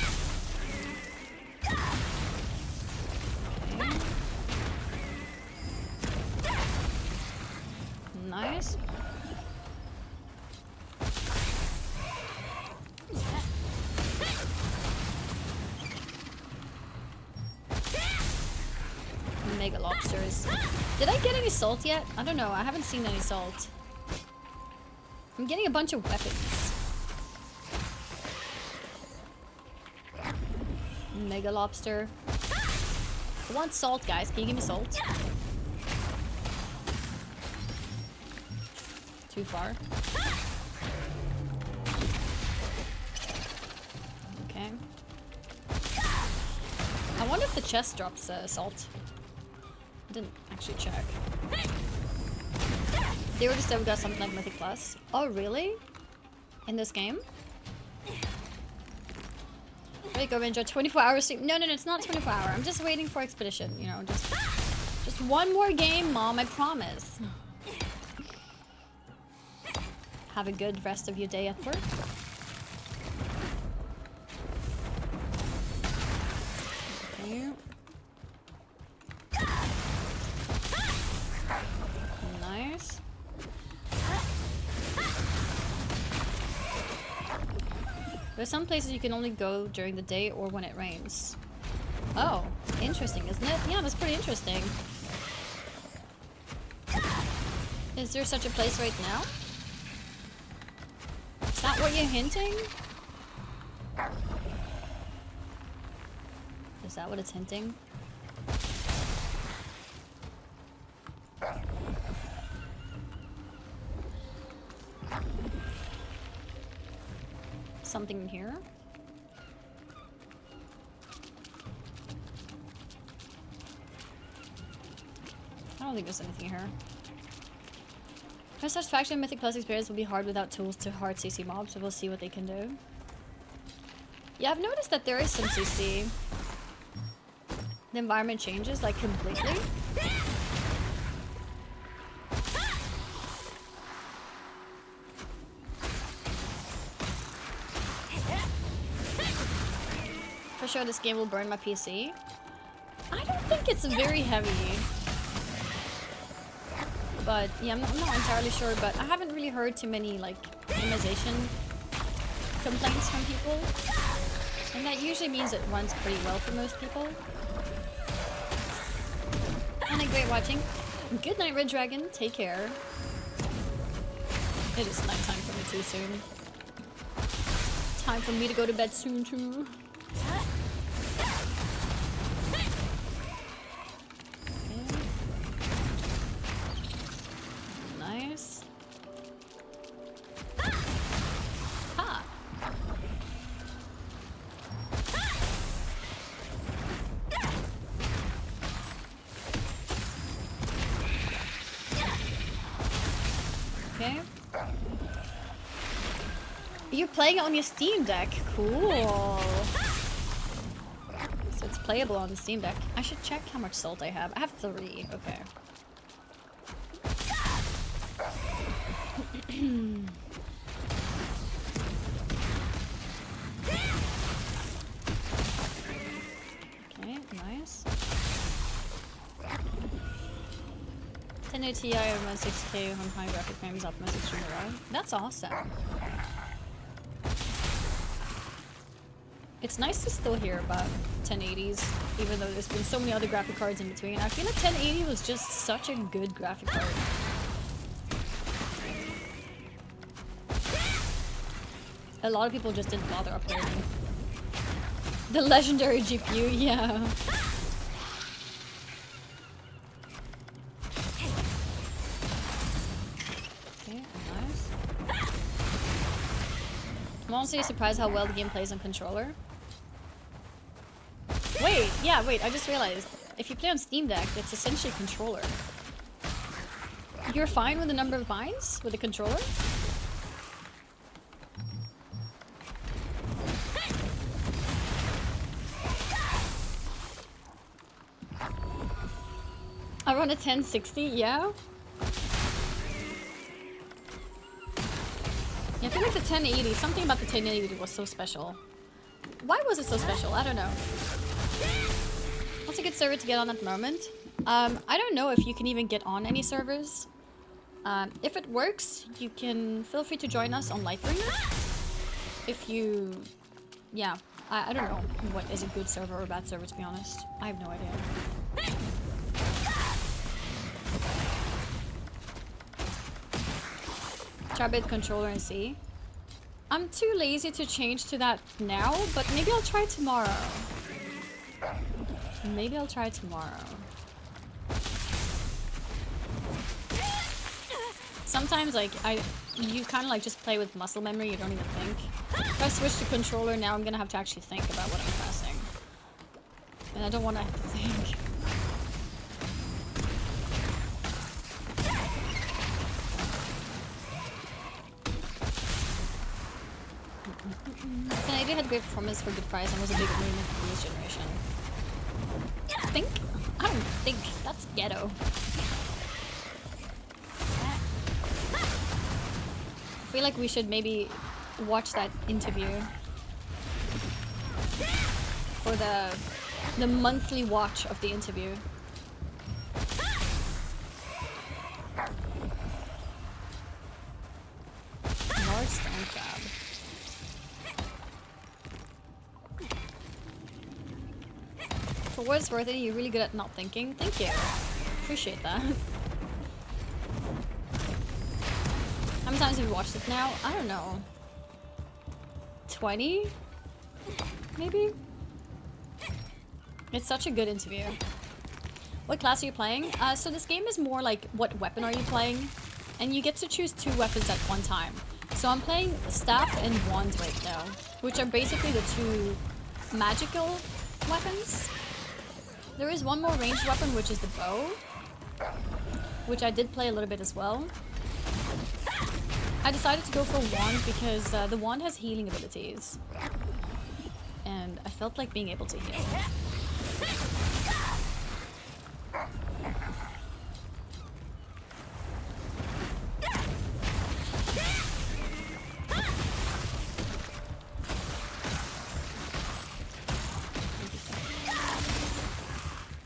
Nice. Mega lobsters. Did I get any salt yet? I don't know. I haven't seen any salt. I'm getting a bunch of weapons. Mega lobster. I want salt, guys. Can you give me salt? Too far. Okay. I wonder if the chest drops salt. I didn't actually check. They already said we got something like Mythic Plus. Oh, really? In this game? There you go, Ranger. 24-hour stream. No, it's not 24-hour. I'm just waiting for Expedition. You know, just one more game, Mom. I promise. Have a good rest of your day at work. Okay. Nice. There's some places you can only go during the day or when it rains. Oh, interesting, isn't it? Yeah, that's pretty interesting. Is there such a place right now? Is that what you're hinting? Is that what it's hinting? Something in here? I don't think there's anything here. No satisfaction Mythic Plus experience will be hard without tools to hard CC mobs, so we'll see what they can do. Yeah, I've noticed that there is some CC. The environment changes, like, completely. For sure this game will burn my PC. I don't think it's very heavy. But yeah, I'm not entirely sure, but I haven't really heard too many like minimization complaints from people. And that usually means it runs pretty well for most people. And great watching. Good night, Red Dragon. Take care. It is nighttime for me too soon. Time for me to go to bed soon too. Nice. Ha! Okay. You're playing it on your Steam Deck. Cool. So it's playable on the Steam Deck. I should check how much salt I have. I have 3. Okay. Okay, nice. 1080 Ti around 6K on high graphic frames optimized extremely well. That's awesome. It's nice to still hear about 1080s, even though there's been so many other graphic cards in between. I feel like 1080 was just such a good graphic card. A lot of people just didn't bother upgrading. The legendary GPU, yeah. Okay, nice. I'm honestly surprised how well the game plays on controller. Wait, yeah, wait, I just realized. if you play on Steam Deck, it's essentially a controller. You're fine with the number of binds with the controller? I run a 1060, yeah? Yeah, I feel like the 1080, something about the 1080 was so special. Why was it so special? I don't know. What's a good server to get on at the moment? I don't know if you can even get on any servers. If it works, you can feel free to join us on Lightbringer. If you... Yeah, I don't know what is a good server or a bad server, to be honest. I have no idea. Try a bit controller and see. I'm too lazy to change to that now, but maybe I'll try tomorrow. Maybe I'll try tomorrow. Sometimes, like, you kind of like just play with muscle memory, you don't even think. If I switch to controller now, I'm gonna have to actually think about what I'm pressing. And I don't want to have to think. Canadian had great performance for good price and was a big movement for this generation. Think? I don't think. That's ghetto. I feel like we should maybe watch that interview for the monthly watch of the interview. Large stone crab. For what it's worth it, you're really good at not thinking. Thank you. Appreciate that. How many times have you watched it now? I don't know. 20? Maybe? It's such a good interview. What class are you playing? So this game is more like, what weapon are you playing? And you get to choose 2 weapons at one time. So I'm playing staff and wand right now, which are basically the 2 magical weapons. There is one more ranged weapon, which is the bow, which I did play a little bit as well. I decided to go for wand because the wand has healing abilities. And I felt like being able to heal.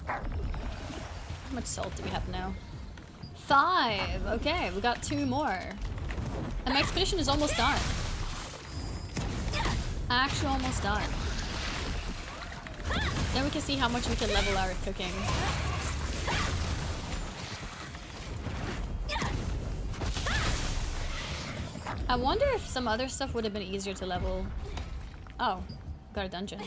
How much salt do we have now? 5! Okay, we got 2 more. And my expedition is almost done. Actually almost done. Then we can see how much we can level our cooking. I wonder if some other stuff would have been easier to level. Oh, got a dungeon.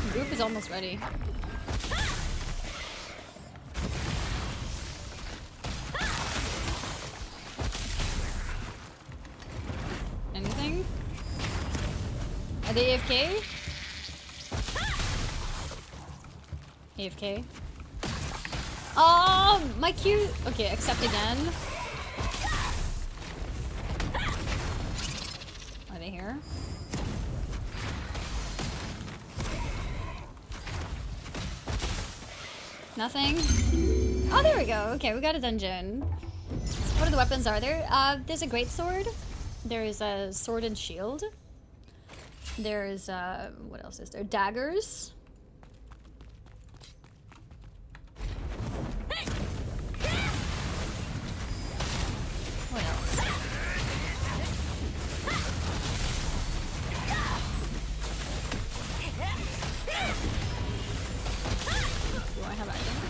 The group is almost ready. Anything? Are they AFK? AFK? Oh, my cue. Okay, accept again. Are they here? Nothing? Oh, there we go. Okay, we got a dungeon. What other weapons are there? There's a greatsword. There's a sword and shield. There's, what else is there? Daggers. What else? Do I have items?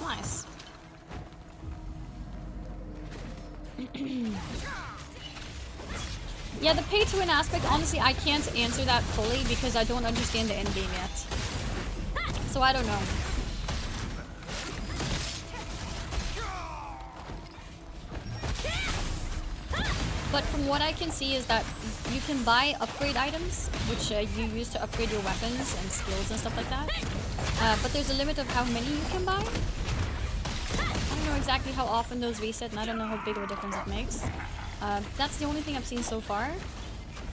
Nice. Yeah, the pay-to-win aspect, honestly, I can't answer that fully because I don't understand the end game yet. So I don't know. But from what I can see is that you can buy upgrade items, which you use to upgrade your weapons and skills and stuff like that. But there's a limit of how many you can buy. I don't know exactly how often those reset, and I don't know how big of a difference it makes. That's the only thing I've seen so far.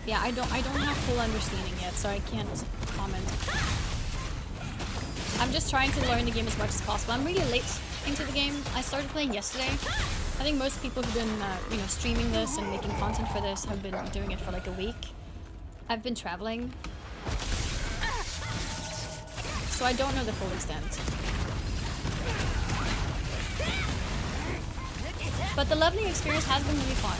Yeah, I don't have full understanding yet, so I can't comment. I'm just trying to learn the game as much as possible. I'm really late into the game. I started playing yesterday. I think most people who've been, you know, streaming this and making content for this have been doing it for like a week. I've been traveling, so I don't know the full extent. But the leveling experience has been really fun.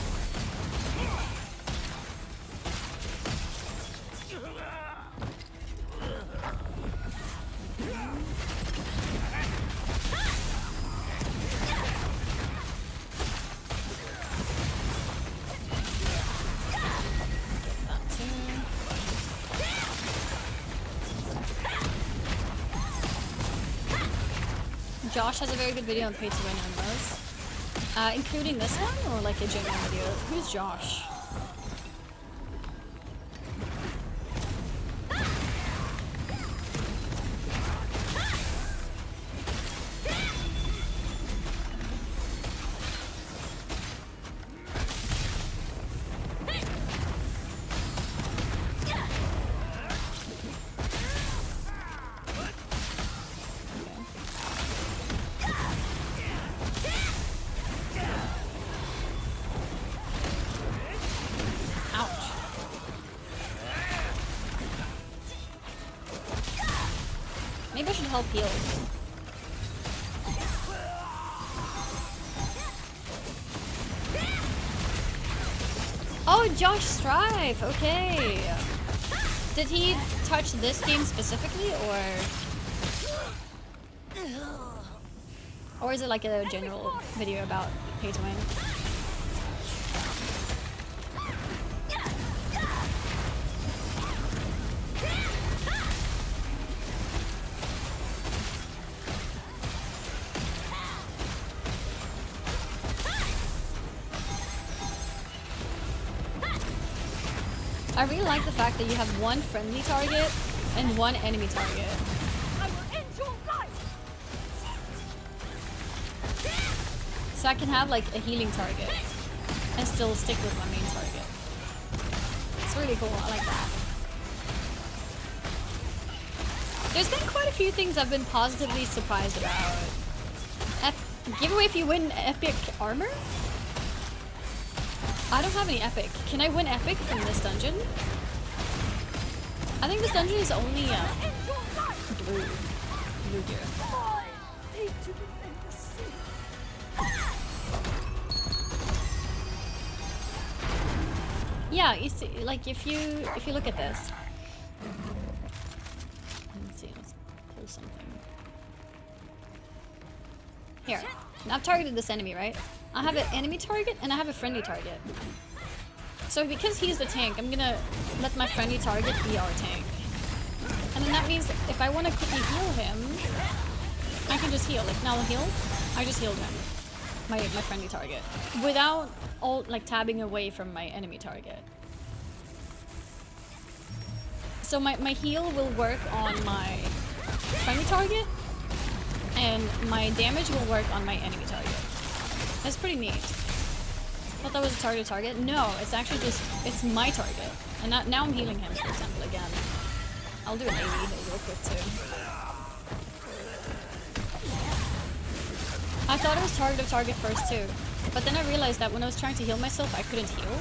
Josh has a very good video on pay to win MMOs. Including this one or like a general video? Who's Josh? Maybe I should help heal. Oh, Josh Strive! Okay. Did he touch this game specifically, or is it like a general video about pay to win? I really like the fact that you have one friendly target and one enemy target. So I can have like a healing target and still stick with my main target. It's really cool, I like that. There's been quite a few things I've been positively surprised about. Giveaway if you win epic armor? I don't have any epic. Can I win epic from this dungeon? I think this dungeon is only blue gear. Yeah, you see, like if you look at this. Let's see, let's pull something. Here, I've targeted this enemy, right? I have an enemy target and I have a friendly target. So because he's the tank, I'm gonna let my friendly target be our tank. And then that means if I want to quickly heal him, I can just heal. Like now I'll heal. I just healed him. My friendly target. Without like tabbing away from my enemy target. So my heal will work on my friendly target and my damage will work on my enemy target. That's pretty neat. Thought that was a target. No, it's actually just, it's my target. And now I'm healing him, for example, again. I'll do an AoE real quick too. I thought it was target first too. But then I realized that when I was trying to heal myself, I couldn't heal.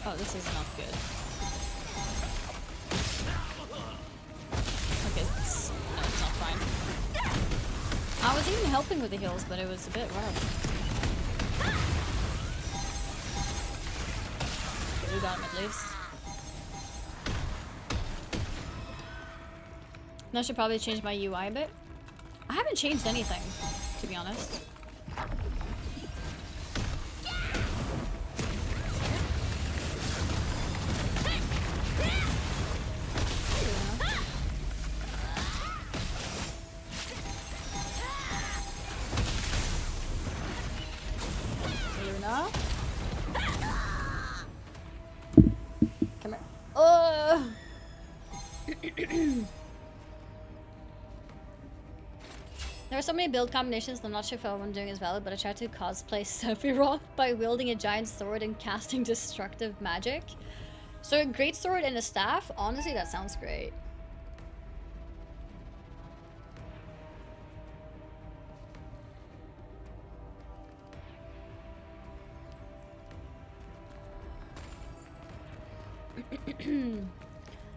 Oh, this is not good. Okay, it's not fine. I was even helping with the heals, but it was a bit rough. Okay, we got him at least. Now I should probably change my UI a bit. I haven't changed anything, to be honest. Luna. Come here. Oh! There are so many build combinations, I'm not sure if what I'm doing is valid, but I tried to cosplay Sephiroth by wielding a giant sword and casting destructive magic. So a great sword and a staff? Honestly, that sounds great.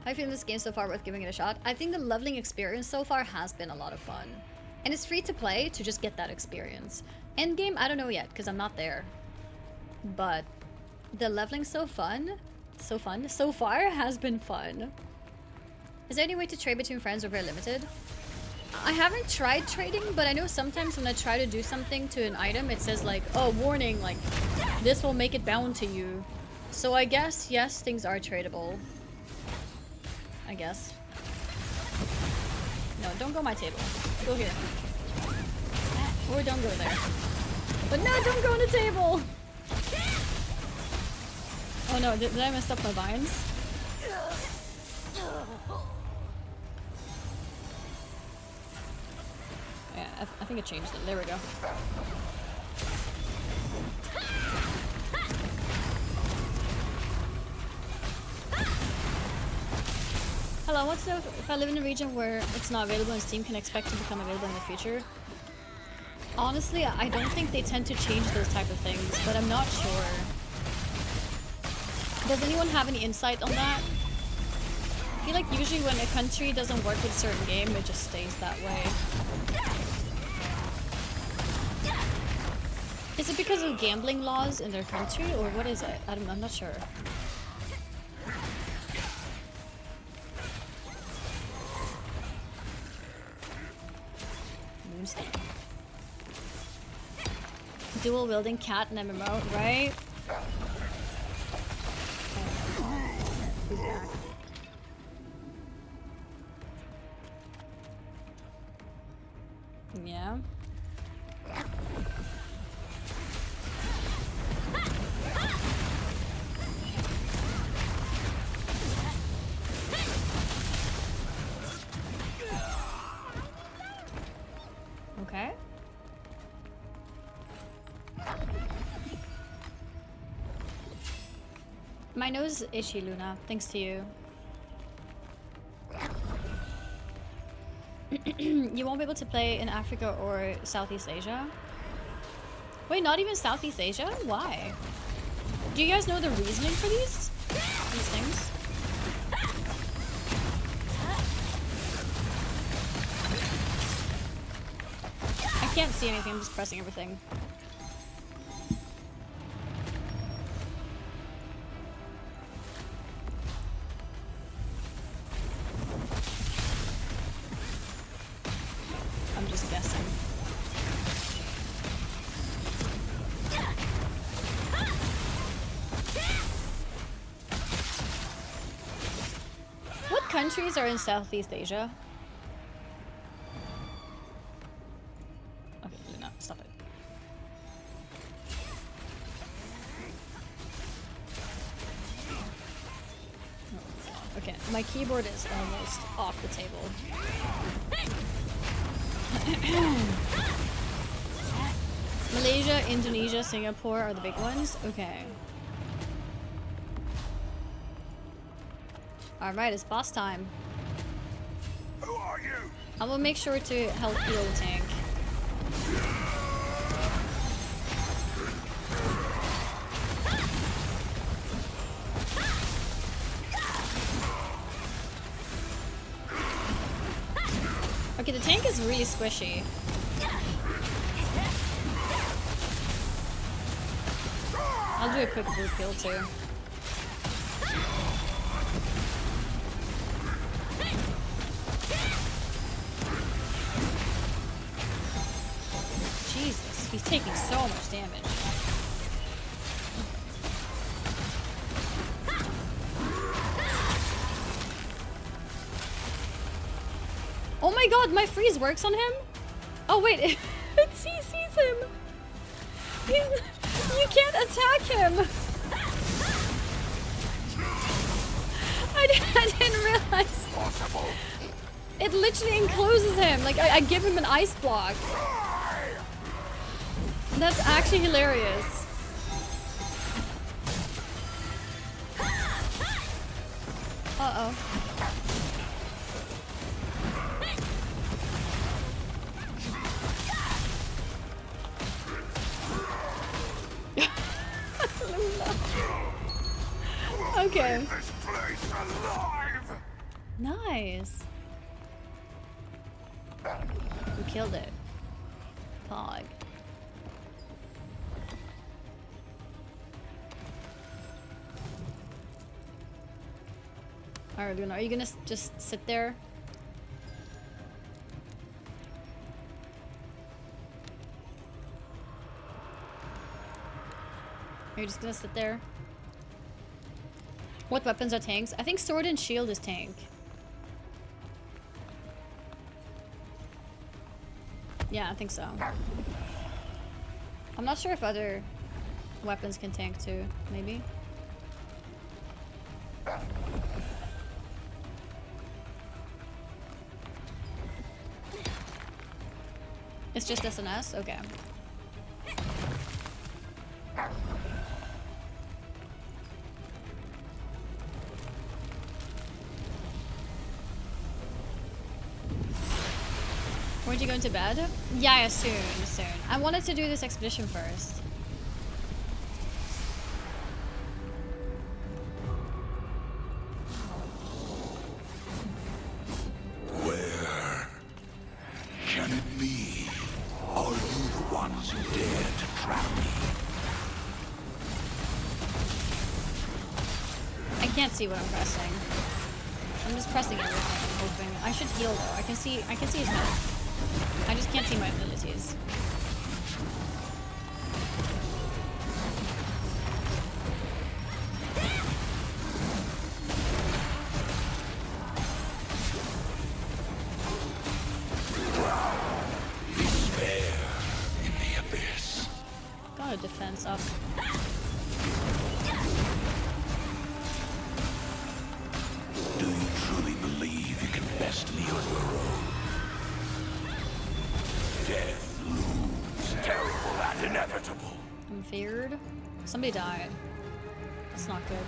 How do you feel this game so far? Worth giving it a shot? I think the leveling experience so far has been a lot of fun. And it's free to play to just get that experience. Endgame, I don't know yet, because I'm not there. But the leveling so far has been fun. Is there any way to trade between friends or very limited? I haven't tried trading, but I know sometimes when I try to do something to an item, it says like, oh, warning, like, this will make it bound to you. So I guess, yes, things are tradable. I guess. No, don't go my table. Go here. Or don't go there. But no, don't go on the table! Oh no, did I mess up my vines? Yeah, I think I changed it. There we go. Hello, I want to know if I live in a region where it's not available and Steam can expect to become available in the future. Honestly, I don't think they tend to change those type of things, but I'm not sure. Does anyone have any insight on that? I feel like usually when a country doesn't work with a certain game, it just stays that way. Is it because of gambling laws in their country, or what is it? I'm not sure. Moonstone. Dual wielding cat and MMO, right? Who's back? Yeah. Okay. My nose is itchy, Luna, thanks to you. You won't be able to play in Africa or Southeast Asia? Wait, not even Southeast Asia? Why? Do you guys know the reasoning for these things? I can't see anything, I'm just pressing everything. I'm just guessing. What countries are in Southeast Asia? Okay, Luna, stop it. Okay, my keyboard is almost off the table. Malaysia, Indonesia, Singapore are the big ones? Okay. Alright, it's boss time.
Who are you?
I will make sure to help heal the tank. Okay, the tank is really squishy. I'll do a quick blue kill too. Jesus, he's taking so much damage. Oh my god, my freeze works on him? Oh wait, he sees him. You can't attack him! I didn't realize. It literally encloses him. Like, I give him an ice block. That's actually hilarious. Uh-oh. Okay. Nice. We killed it. Pog. Alright, Luna, are you gonna just sit there? Are you just gonna sit there? What weapons are tanks? I think sword and shield is tank. Yeah, I think so. I'm not sure if other weapons can tank too, maybe. It's just SNS? Okay. Weren't you going to bed? Yeah, soon. I wanted to do this expedition first.
Where can it be? Are you the ones who dared to trap me?
I can't see what I'm pressing. I'm just pressing everything, hoping. I should heal though. I can see his head. I just can't see my abilities.
Despair in the abyss.
Got a defense up.
Do you truly believe you can best me on your own? Death looms terrible and inevitable.
I'm feared. Somebody died. That's not good.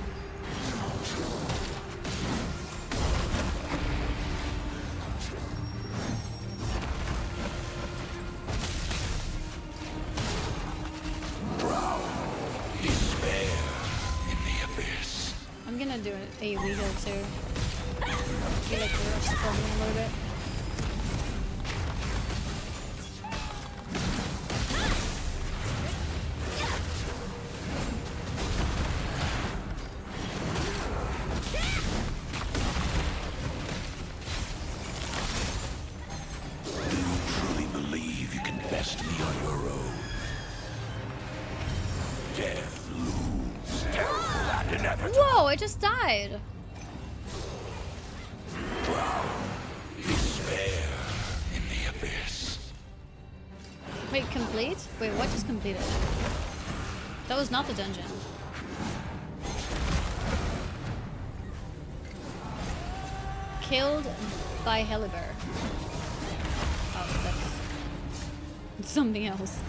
Drown. Despair in the abyss.
I'm gonna do an AoE heal too. I feel like we're struggling a little bit. Whoa, I just died.
Despair in the abyss.
Wait, complete? Wait, what just completed? That was not the dungeon. Killed by Helliver. Oh, that's something else.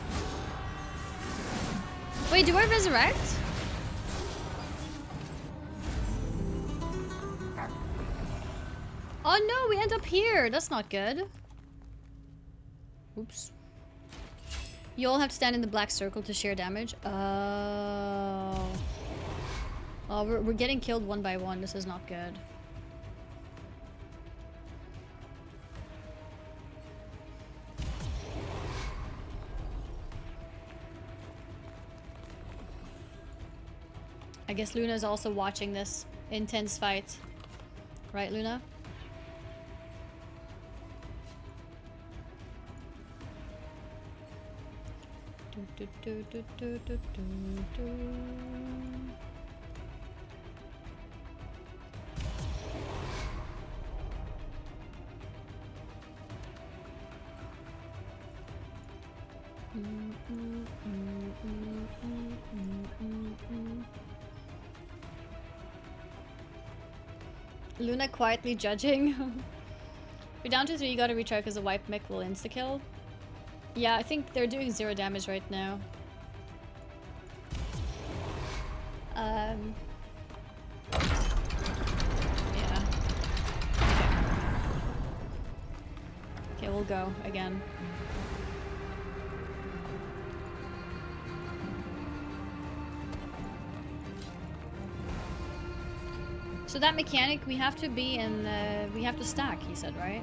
Wait, do I resurrect? Oh no, we end up here. That's not good. Oops. You all have to stand in the black circle to share damage. Oh. Oh, we're getting killed one by one. This is not good. I guess Luna is also watching this intense fight. Right, Luna? Luna quietly judging. You're down to 3, you gotta retry because the wipe mech will insta-kill. Yeah, I think they're doing 0 damage right now. Yeah. Okay, we'll go again. So that mechanic, we have to be in the... We have to stack, he said, right?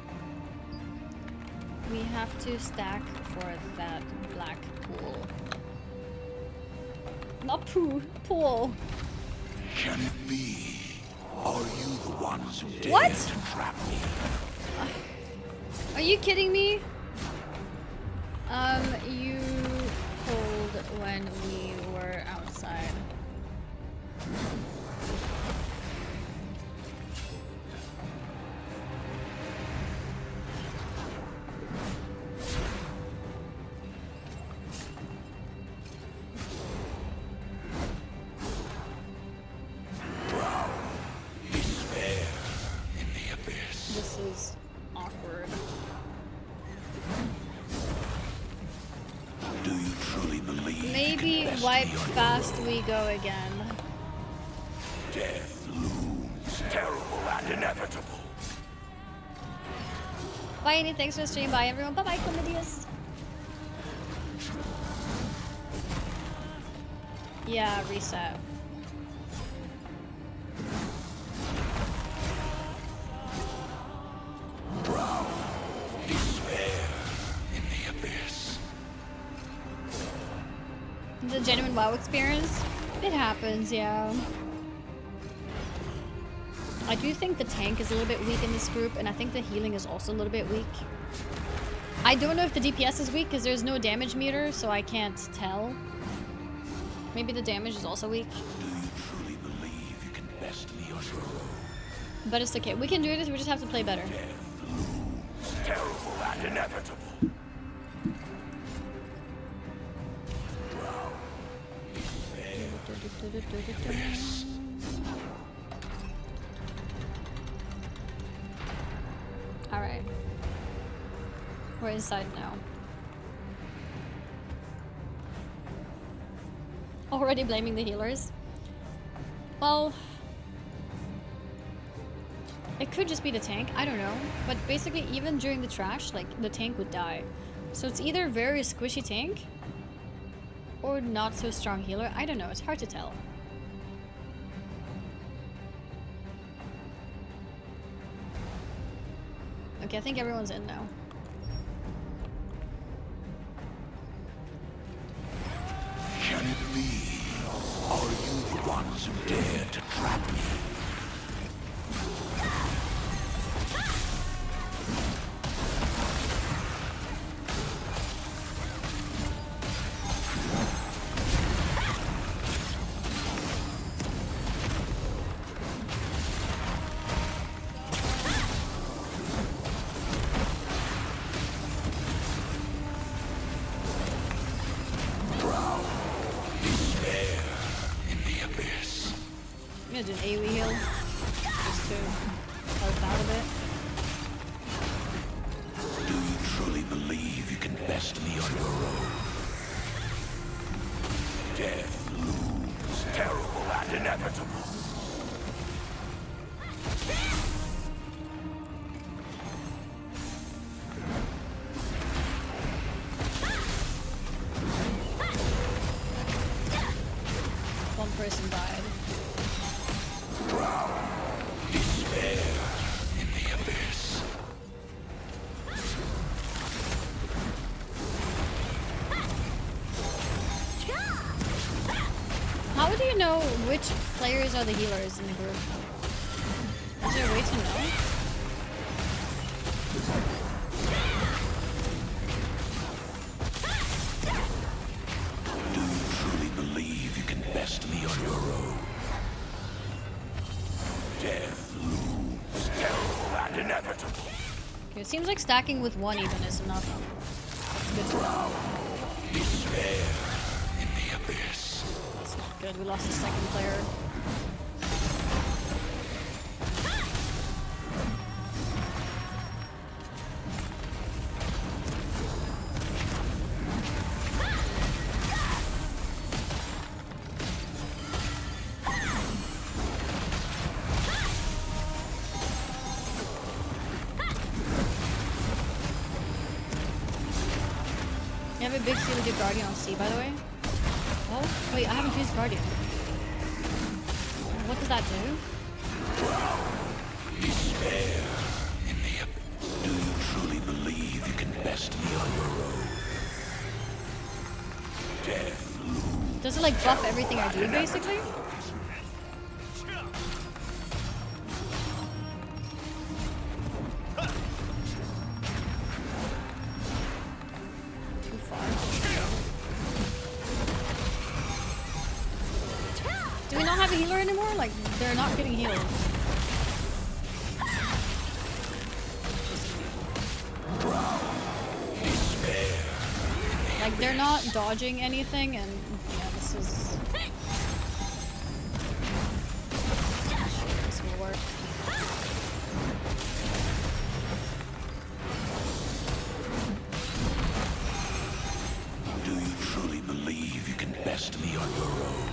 We have to stack for that black pool. Not poo, pool.
Can it be? Are you the ones who dared
What?
to trap me?
Are you kidding me? You pulled when we were outside. This is awkward.
Do you truly believe?
Maybe wipe fast we go again.
Death looms terrible and inevitable.
Bye, Annie. Thanks for the stream. Bye, everyone. Bye-bye, Chlamydius. Yeah, reset.
Brown, despair in the abyss.
The genuine WoW experience? It happens, yeah. I do think the tank is a little bit weak in this group, and I think the healing is also a little bit weak. I don't know if the DPS is weak because there's no damage meter, so I can't tell. Maybe the damage is also weak.
Do you truly believe you can best me on your own?
But it's okay. We can do this, we just have to play better.
Death looms terrible and inevitable. Brown, despair in the abyss.
Alright. We're inside now. Already blaming the healers? Well... It could just be the tank, I don't know. But basically, even during the trash, like, the tank would die. So it's either very squishy tank, or not so strong healer. I don't know, it's hard to tell. Okay, I think everyone's in now.
Can it be? Are you the ones who dared to trap me?
I'm gonna do an AoE heal, just to help out a bit.
Do you truly believe you can best me on your own? Death looms terrible and inevitable.
One person died.
Despair in the abyss.
How do you know which players are the healers in the group? Is there a way to know?
Do you truly believe you can best me on your own? Death looms terrible and inevitable.
Okay, it seems like stacking with one even is enough. That's good to know. good. We lost the second player. You have a big seal of your Guardian on C, by the way. Oh, wait, I haven't used Guardian. What does that do?
Despair in the abyss. Do you truly believe you can best me on your own? Death looms.
Does it like buff everything I do, basically? Too far. Do we not have a healer anymore? Like, they're not getting healed. Like, they're not dodging anything, and yeah, this is... This will work.
Do you truly believe you can best me on your own?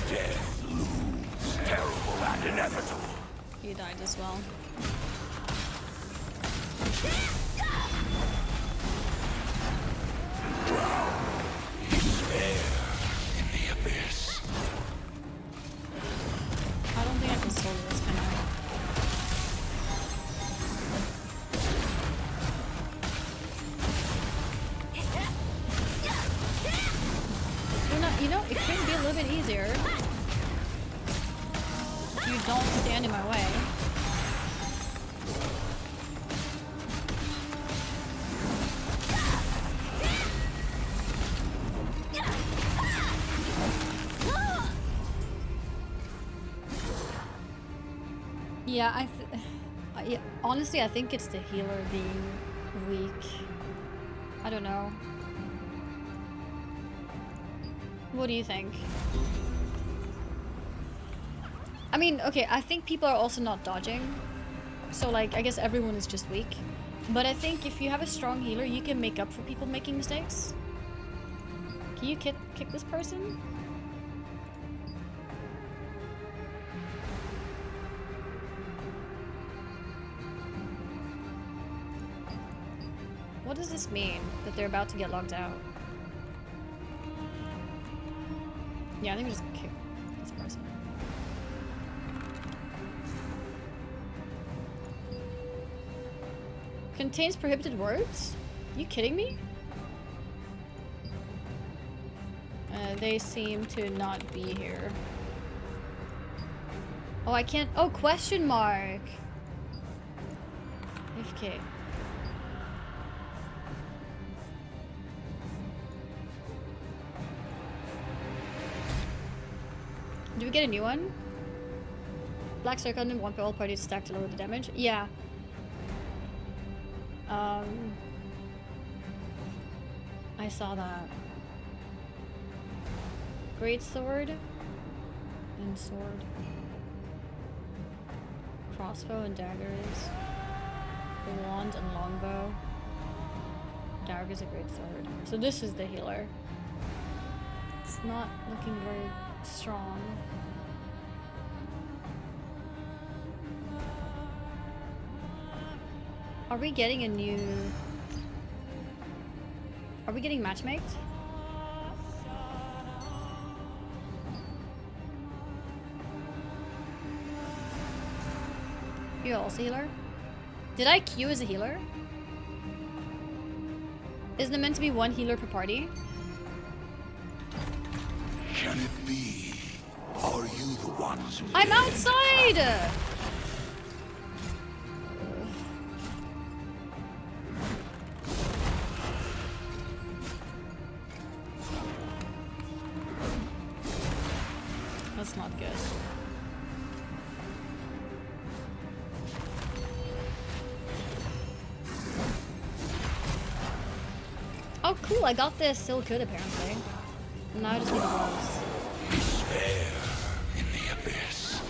Death looms, terrible and inevitable.
He died as well.
Despair in the abyss.
I don't think I can solo this, can I? You know, it could be a little bit easier if you don't stand in my way. Yeah, yeah, honestly, I think it's the healer being weak. I don't know. What do you think? I mean, okay, I think people are also not dodging. So, like, I guess everyone is just weak. But I think if you have a strong healer, you can make up for people making mistakes. Can you kick this person? What does this mean? That they're about to get logged out? Yeah, I think we just kick this person. Contains prohibited words? You kidding me? They seem to not be here. Oh, I can't. Oh, question mark. FK. Do we get a new one? Black circle and one for all parties stacked to lower the damage? Yeah. I saw that. Great sword and sword. Crossbow and daggers. The wand and longbow. Dagger's a great sword. So this is the healer. It's not looking very strong. Are we getting a new... Are we getting matchmaked? You're also a healer? Did I queue as a healer? Isn't it meant to be one healer per party?
Can it be? Are you the ones who...
I'm outside! That's not good. Oh cool, I got this still good apparently. Now I just need the gloves.
Despair in the abyss.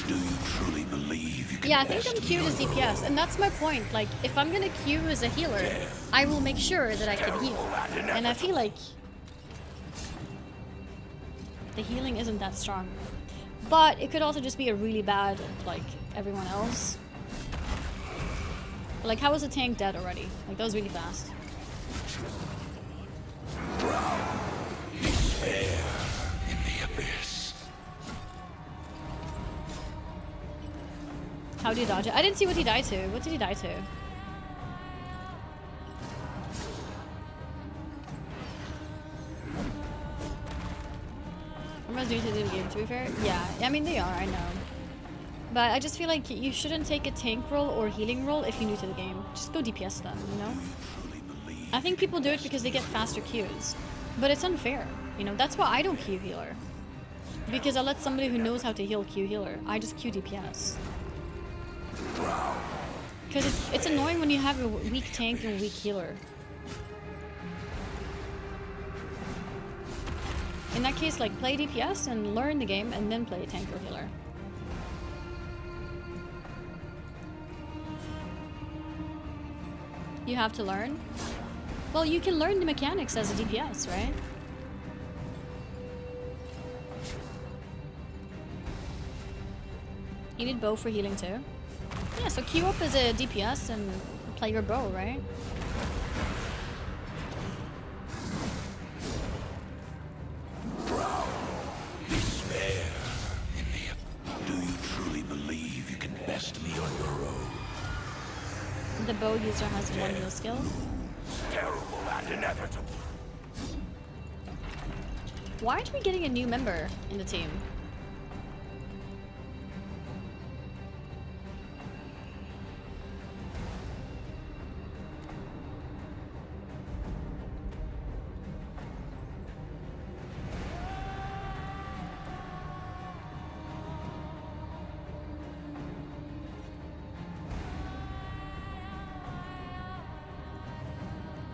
Do you truly believe you can
Yeah, I think
best
I'm queued as DPS, and that's my point. Like, if I'm gonna queue as a healer, I will make sure that I can heal. And I feel like the healing isn't that strong. But it could also just be a really bad, like, everyone else. But, like, how was the tank dead already? Like, that was really fast.
Despair in the abyss.
How do you dodge it? I didn't see what he died to. What did he die to? Everyone's new to the game, to be fair. Yeah, I mean, they are, I know. But I just feel like you shouldn't take a tank role or healing role if you're new to the game. Just go DPS then, you know? I think people do it because they get faster queues. But it's unfair, you know? That's why I don't queue healer. Because I let somebody who knows how to heal queue healer. I just queue DPS. Because it's annoying when you have a weak tank and a weak healer. In that case, like, play DPS and learn the game and then play tank or healer. You have to learn? Well, you can learn the mechanics as a DPS, right? You need bow for healing too? Yeah, so queue up as a DPS and play your bow, right?
Despair in the. Do you truly believe you can best me on your own?
The bow user has one heal skill.
Terrible and inevitable.
Why aren't we getting a new member in the team?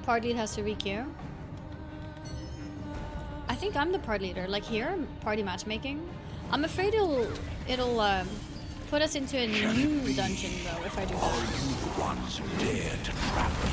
Party lead has to re-queue. I think I'm the party leader. Like here, party matchmaking. I'm afraid it'll put us into a new dungeon though if I do that.
Are you the ones who dare to trap me?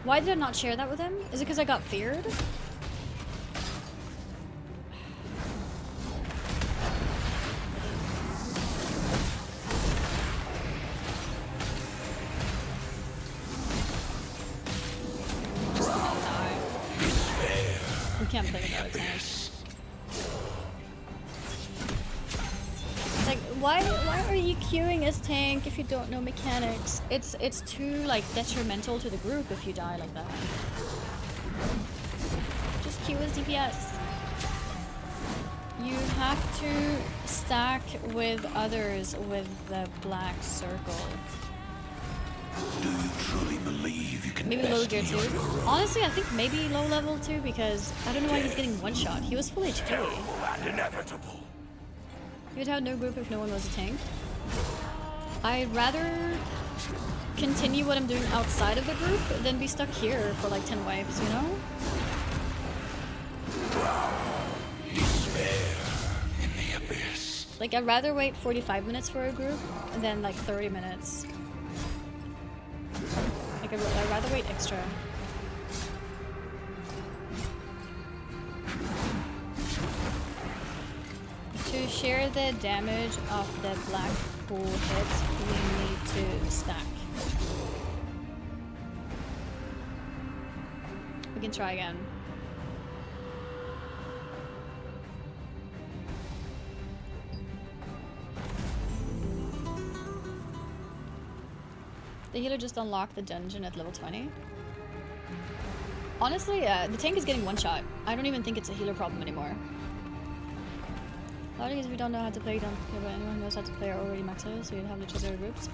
Why did I not share that with him? Is it because I got feared? Just gonna die. We can't play without a tank. It's like, why are you queuing as tank if you don't know mechanics? It's too like detrimental to the group if you die like that. Just queue as DPS. You have to stack with others with the black circle.
Do you truly believe you can
Maybe low gear too. Honestly, I think maybe low level too because I don't know why he's getting one shot. He was full HP.
and inevitable?
You'd have no group if no one was a tank. I'd rather continue what I'm doing outside of the group than be stuck here for like 10 wipes, you know?
Despair in the abyss.
Like, I'd rather wait 45 minutes for a group than like 30 minutes. Like, I'd rather wait extra. To share the damage of the black pool hit, we need to stack. We can try again. The healer just unlocked the dungeon at level 20. Honestly, the tank is getting one shot. I don't even think it's a healer problem anymore. A lot of these we don't know how to play, don't care about anyone who knows how to play are already maxed, so you'd have each other groups.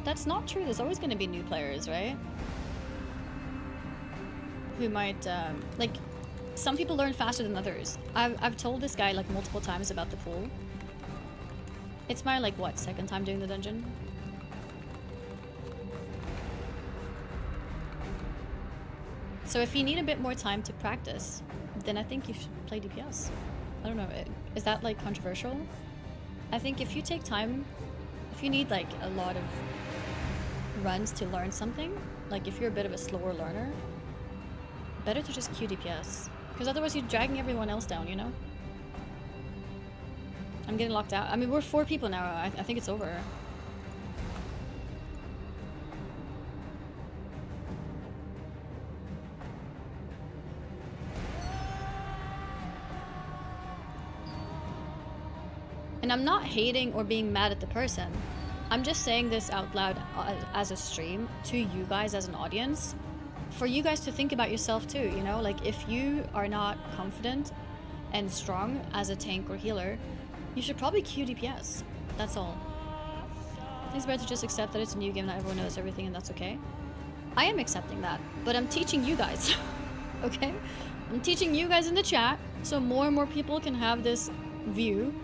That's not true. There's always going to be new players, right? Who might, like, some people learn faster than others. I've told this guy, like, multiple times about the pool. It's my, like, what, second time doing the dungeon? So if you need a bit more time to practice, then I think you should play DPS. I don't know, is that like controversial? I think if you take time, if you need like a lot of runs to learn something, like if you're a bit of a slower learner, better to just queue DPS. Because otherwise you're dragging everyone else down, you know? I'm getting locked out. I mean, we're 4 people now. I think it's over. And I'm not hating or being mad at the person. I'm just saying this out loud as a stream to you guys as an audience. For you guys to think about yourself too, you know? Like, if you are not confident and strong as a tank or healer, you should probably queue DPS. That's all. I think it's better to just accept that it's a new game, not everyone knows everything, and that's okay. I am accepting that, but I'm teaching you guys, okay? I'm teaching you guys in the chat, so more and more people can have this view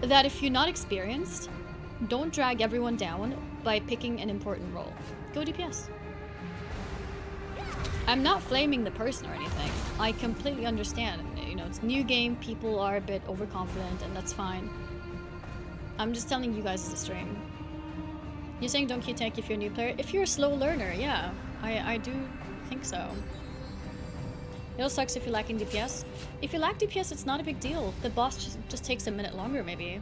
that if you're not experienced, don't drag everyone down by picking an important role. Go DPS. I'm not flaming the person or anything. I completely understand. You know, it's a new game, people are a bit overconfident, and that's fine. I'm just telling you guys as a stream. You're saying don't queue tank if you're a new player? If you're a slow learner, yeah. I do think so. It all sucks if you're lacking DPS. If you lack DPS, it's not a big deal. The boss just takes a minute longer, maybe.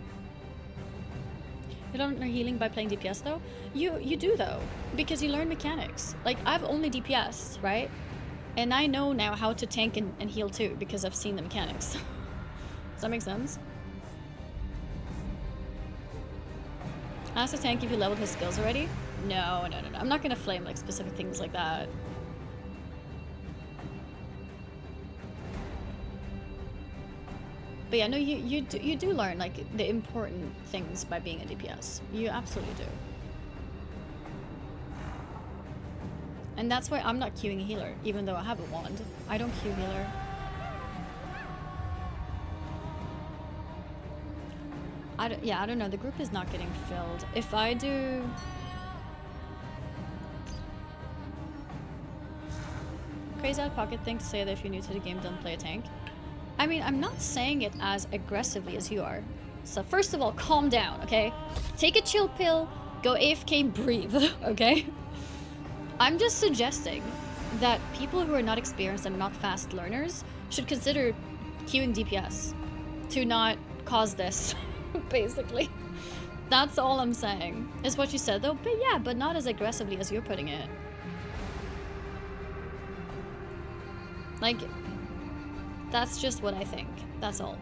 You don't learn healing by playing DPS, though? You do, though. Because you learn mechanics. Like, I've only DPS, right? And I know now how to tank and heal, too, because I've seen the mechanics. Does that make sense? Ask the tank if you leveled his skills already? No. I'm not gonna flame, like, specific things like that. But yeah, no, you do learn, like, the important things by being a DPS. You absolutely do. And that's why I'm not queuing a healer, even though I have a wand. I don't queue healer. I don't know, the group is not getting filled. If I do... Crazy out of pocket thing to say that if you're new to the game, don't play a tank. I mean, I'm not saying it as aggressively as you are. So first of all, calm down, okay? Take a chill pill, go AFK, breathe, okay? I'm just suggesting that people who are not experienced and not fast learners should consider queuing DPS to not cause this, basically. That's all I'm saying, is what you said though. But yeah, but not as aggressively as you're putting it. Like... That's just what I think. That's all.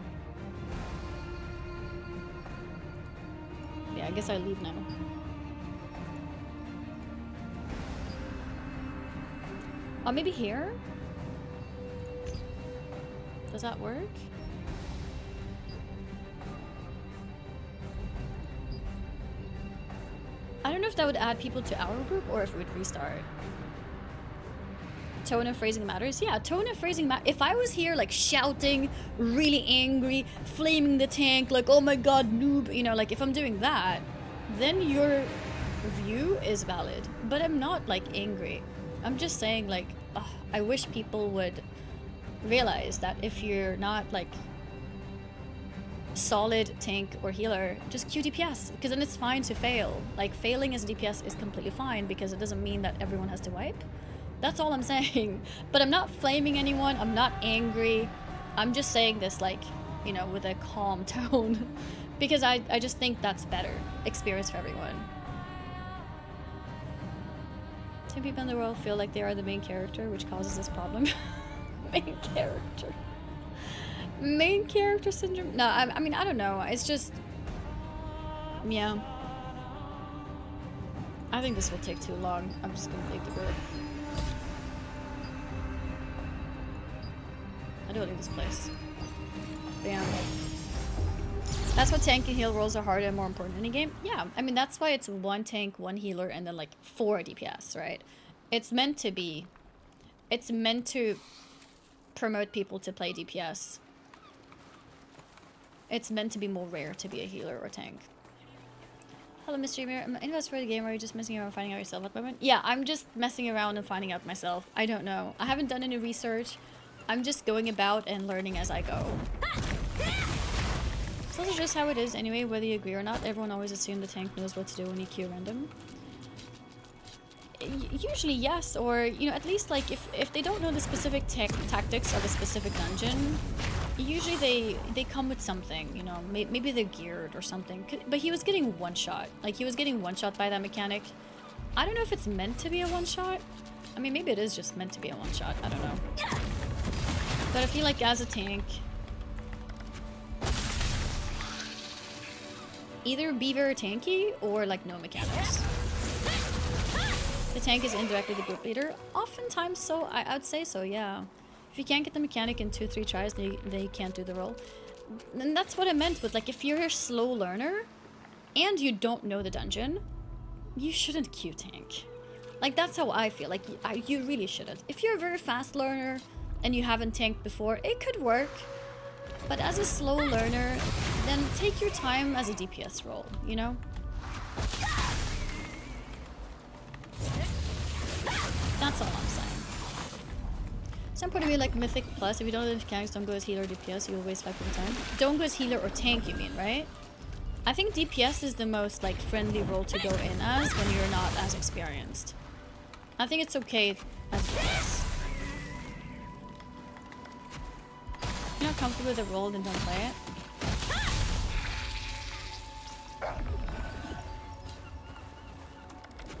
Yeah, I guess I leave now. Oh, maybe here? Does that work? I don't know if that would add people to our group or if it would restart. Tone and phrasing matters. Yeah, tone and phrasing matters. If I was here like shouting, really angry, flaming the tank, like, oh my god, noob, you know, like if I'm doing that, then your view is valid. But I'm not like angry. I'm just saying like, I wish people would realize that if you're not like solid tank or healer, just queue DPS, because then it's fine to fail. Like failing as DPS is completely fine because it doesn't mean that everyone has to wipe. That's all I'm saying. But I'm not flaming anyone. I'm not angry. I'm just saying this like you know, with a calm tone. Because I just think that's better experience for everyone. Some people in the world feel like they are the main character, which causes this problem. Main character. Main character syndrome? No, I mean, I don't know. It's just... Yeah. I think this will take too long. I'm just gonna leave the group. I don't leave this place. Bam. That's what tank and heal rolls are harder and more important in a game. Yeah, I mean, that's why it's 1 tank, 1 healer, and then like 4 DPS, right? It's meant to be... It's meant to promote people to play DPS. It's meant to be more rare to be a healer or tank. Hello, Mr. Ymir. I'm invested for the game, or are you just messing around and finding out yourself at the moment? Yeah, I'm just messing around and finding out myself. I don't know. I haven't done any research. I'm just going about and learning as I go. So this is just how it is anyway, whether you agree or not. Everyone always assumes the tank knows what to do when you queue random. Usually yes, or, you know, at least like if they don't know the specific tactics of a specific dungeon, usually they come with something, you know, maybe they're geared or something. But he was getting one shot. Like, he was getting one shot by that mechanic. I don't know if it's meant to be a one shot. I mean, maybe it is just meant to be a one shot. I don't know. But I feel like as a tank, either be very tanky or like no mechanics. The tank is indirectly the group leader. Oftentimes so, I'd say so, yeah. If you can't get the mechanic in 2-3 tries, they can't do the role. And that's what I meant with, like, if you're a slow learner and you don't know the dungeon, you shouldn't queue tank. Like, that's how I feel. Like, you really shouldn't. If you're a very fast learner and you haven't tanked before, it could work. But as a slow learner, then take your time as a DPS role, you know? That's all I'm saying. Some point of view, like Mythic Plus, if you don't know the mechanics, don't go as healer or DPS, you'll waste 5 of time. Don't go as healer or tank, you mean, right? I think DPS is the most, like, friendly role to go in as when you're not as experienced. I think it's okay as DPS. If you're not comfortable with the role, then don't play it.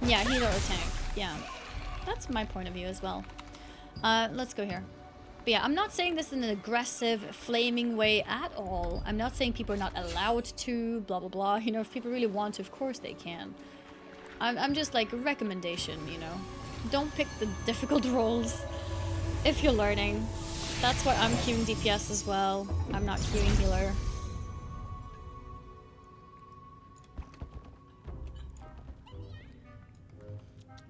Yeah, healer or tank. Yeah. That's my point of view as well. Let's go here. But yeah, I'm not saying this in an aggressive, flaming way at all. I'm not saying people are not allowed to, blah, blah, blah. You know, if people really want to, of course they can. I'm just like, recommendation, you know. Don't pick the difficult roles if you're learning. That's why I'm queuing DPS as well. I'm not queuing healer.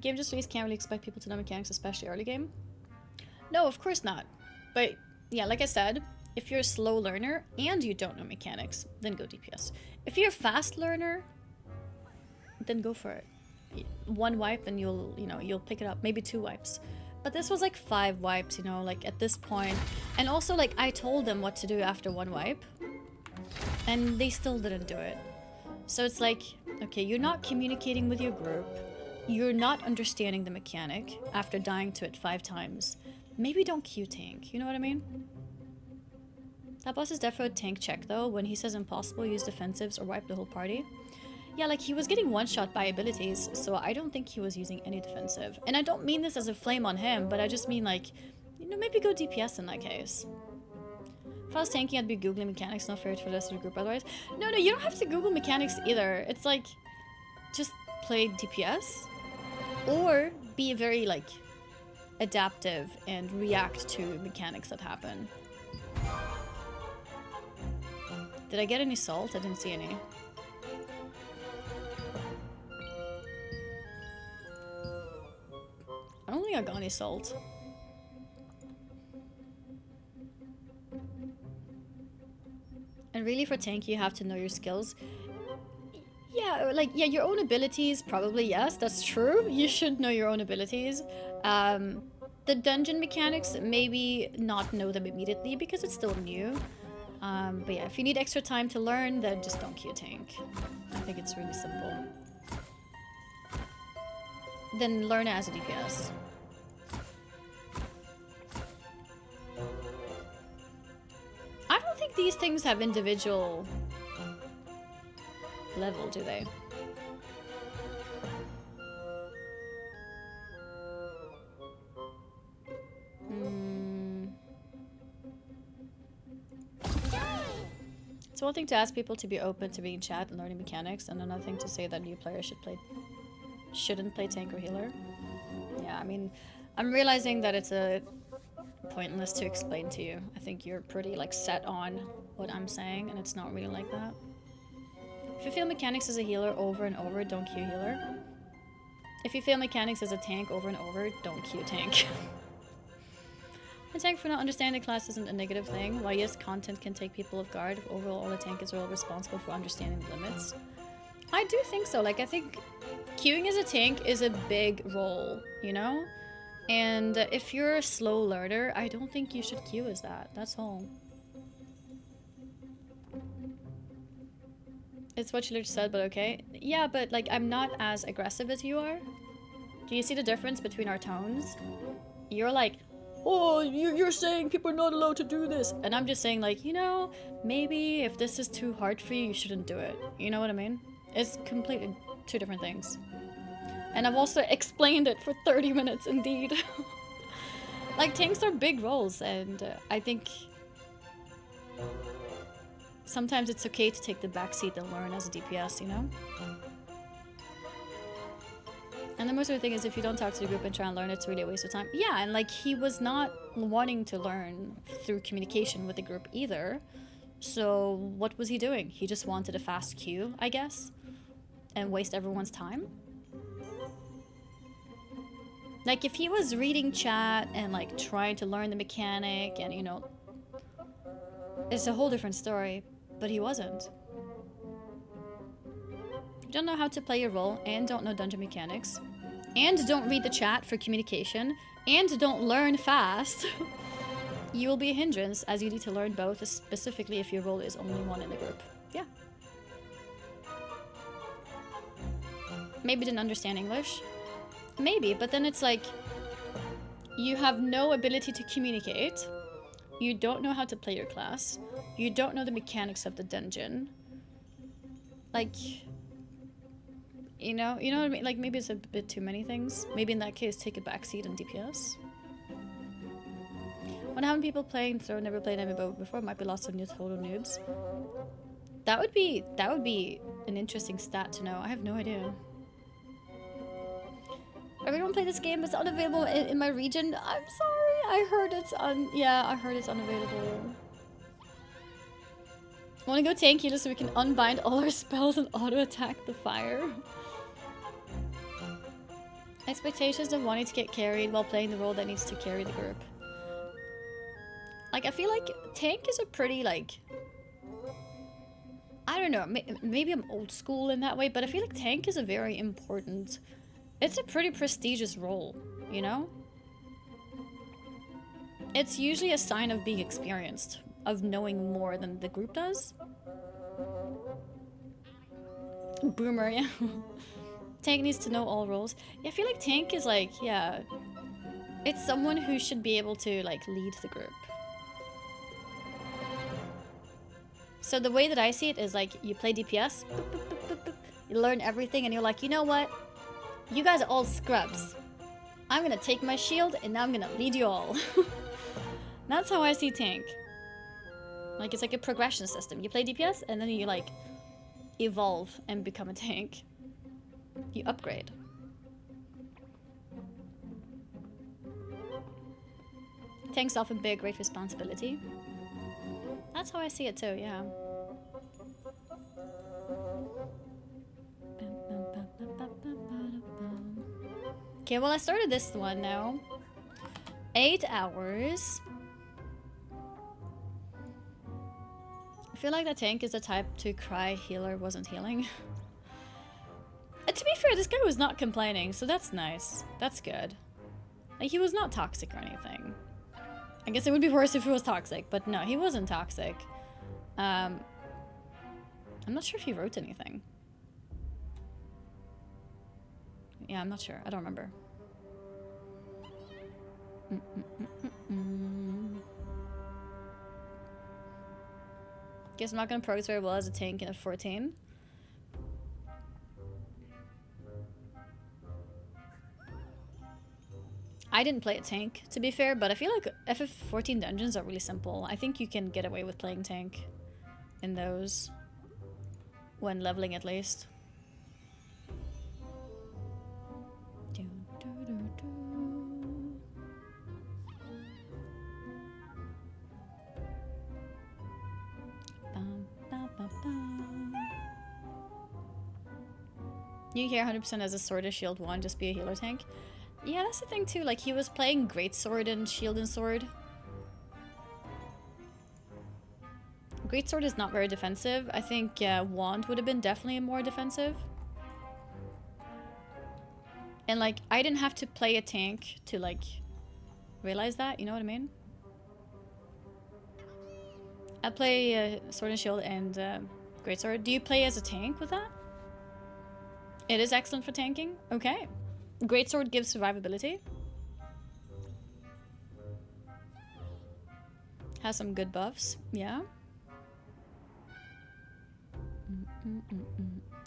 Game just released, can't really expect people to know mechanics, especially early game. No, of course not. But yeah, like I said, if you're a slow learner and you don't know mechanics, then go DPS. If you're a fast learner, then go for it. 1 wipe and you'll pick it up. Maybe 2 wipes. But this was like 5 wipes, you know, like at this point. And also, like, I told them what to do after 1 wipe. And they still didn't do it. So it's like, okay, you're not communicating with your group. You're not understanding the mechanic after dying to it 5 times. Maybe don't queue tank, you know what I mean? That boss is definitely a tank check though. When he says impossible, use defensives or wipe the whole party. Yeah, like he was getting one-shot by abilities, so I don't think he was using any defensive. And I don't mean this as a flame on him, but I just mean like, you know, maybe go DPS in that case. If I was tanking, I'd be googling mechanics, not fair for the rest of the group otherwise. No, you don't have to Google mechanics either. It's like, just play DPS. Or be very, like, adaptive and react to mechanics that happen. Did I get any salt? I didn't see any. I don't think I got any salt. And really for tank, you have to know your skills. Yeah, like, yeah, your own abilities, probably, yes, that's true. You should know your own abilities. The dungeon mechanics, maybe not know them immediately because it's still new. But yeah, if you need extra time to learn, then just don't queue tank. I think it's really simple. Then learn it as a DPS. I don't think these things have individual level, do they? It's one thing to ask people to be open to being in chat and learning mechanics, and another thing to say that new players shouldn't play tank or healer. Yeah, I mean, I'm realizing that it's pointless to explain to you. I think you're pretty like set on what I'm saying, and it's not really like that. If you feel mechanics as a healer over and over, don't queue healer. If you feel mechanics as a tank over and over, don't queue tank. A tank for not understanding the class isn't a negative thing. While yes, content can take people off guard, overall the tank is all responsible for understanding the limits. I do think so. Like, I think queuing as a tank is a big role, you know? And if you're a slow learner, I don't think you should queue as that. That's all. It's what you literally said, but okay. Yeah, but like, I'm not as aggressive as you are. Do you see the difference between our tones? You're like, oh, you're saying people are not allowed to do this. And I'm just saying like, you know, maybe if this is too hard for you, you shouldn't do it. You know what I mean? It's completely two different things. And I've also explained it for 30 minutes, indeed. Like, tanks are big roles, and I think sometimes it's okay to take the backseat and learn as a DPS, you know? And the most important thing is if you don't talk to the group and try and learn, it's really a waste of time. Yeah, and like, he was not wanting to learn through communication with the group either. So what was he doing? He just wanted a fast queue, I guess, and waste everyone's time. Like, if he was reading chat and like trying to learn the mechanic and, you know, it's a whole different story, but he wasn't. You don't know how to play your role and don't know dungeon mechanics and don't read the chat for communication and don't learn fast. You will be a hindrance, as you need to learn both, specifically if your role is only one in the group. Yeah. Maybe didn't understand English. Maybe, but then it's like, you have no ability to communicate. You don't know how to play your class. You don't know the mechanics of the dungeon. Like, you know what I mean? Like, maybe it's a bit too many things. Maybe in that case, take a backseat in DPS. When having people playing throw never played MMO before, might be lots of new total noobs. That would be an interesting stat to know. I have no idea. Everyone play this game. It's unavailable in my region. I'm sorry. I heard it's I heard it's unavailable. Want to go tank healer so we can unbind all our spells and auto attack the fire? Expectations of wanting to get carried while playing the role that needs to carry the group. Like, I feel like tank is a pretty, like, I don't know, maybe I'm old school in that way, but I feel like tank is a very important, it's a pretty prestigious role, you know? It's usually a sign of being experienced, of knowing more than the group does. Boomer, yeah. Tank needs to know all roles. Yeah, I feel like tank is like, yeah, it's someone who should be able to, like, lead the group. So the way that I see it is like, you play DPS, boop, boop, boop, boop, boop, you learn everything, and you're like, you know what? You guys are all scrubs. I'm gonna take my shield, and now I'm gonna lead you all. That's how I see tank. Like, it's like a progression system. You play DPS, and then you, like, evolve and become a tank. You upgrade. Tanks often bear great responsibility. That's how I see it too, yeah. Okay, well, I started this one now. 8 hours. I feel like the tank is the type to cry healer wasn't healing. To be fair, this guy was not complaining, so that's nice. That's good. Like, he was not toxic or anything. I guess it would be worse if he was toxic, but no, he wasn't toxic. I'm not sure if he wrote anything. Yeah, I'm not sure. I don't remember. Guess I'm not gonna progress very well as a tank in a 14. I didn't play a tank, to be fair, but I feel like FF14 dungeons are really simple. I think you can get away with playing tank in those. When leveling, at least. You hear 100% as a sword or shield 1, just be a healer tank. Yeah, that's the thing too, like he was playing greatsword and shield and sword. Greatsword is not very defensive. I think wand would have been definitely more defensive. And like, I didn't have to play a tank to like realize that, you know what I mean? I play sword and shield and greatsword. Do you play as a tank with that? It is excellent for tanking? Okay. Greatsword gives survivability. Has some good buffs, yeah.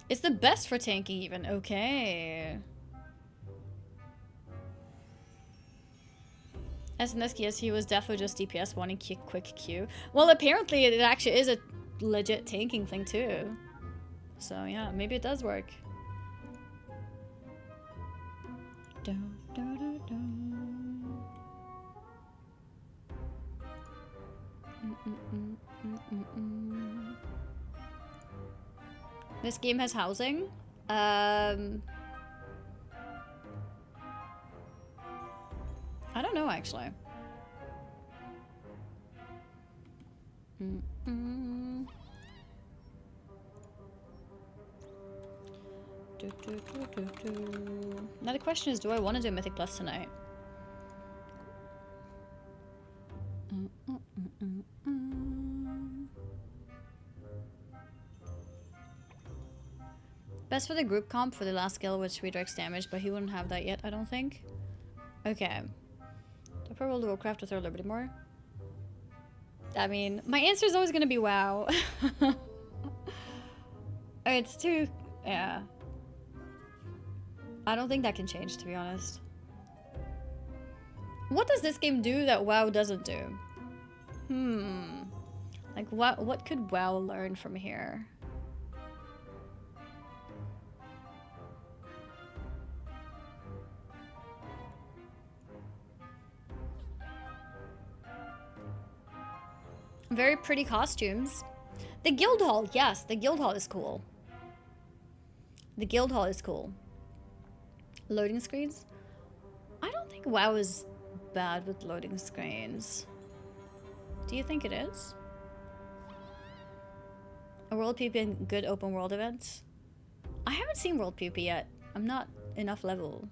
It's the best for tanking even, okay. SNSKS, he was definitely just DPS wanting quick Q. Well, apparently it actually is a legit tanking thing too. So yeah, maybe it does work. This game has housing. I don't know actually. Now the question is, do I want to do Mythic Plus tonight? Best for the group comp for the last skill, which redirects damage, but he wouldn't have that yet, I don't think. Okay. Do I play World of Warcraft or throw Liberty more? I mean, my answer is always gonna be WoW. It's too... yeah. I don't think that can change, to be honest. What does this game do that WoW doesn't do? Like, what could WoW learn from here? Very pretty costumes. The guild hall, yes, the guild hall is cool. The guild hall is cool. Loading screens? I don't think WoW is bad with loading screens. Do you think it is? A World PvP and good open world events? I haven't seen World PvP yet. I'm not enough level.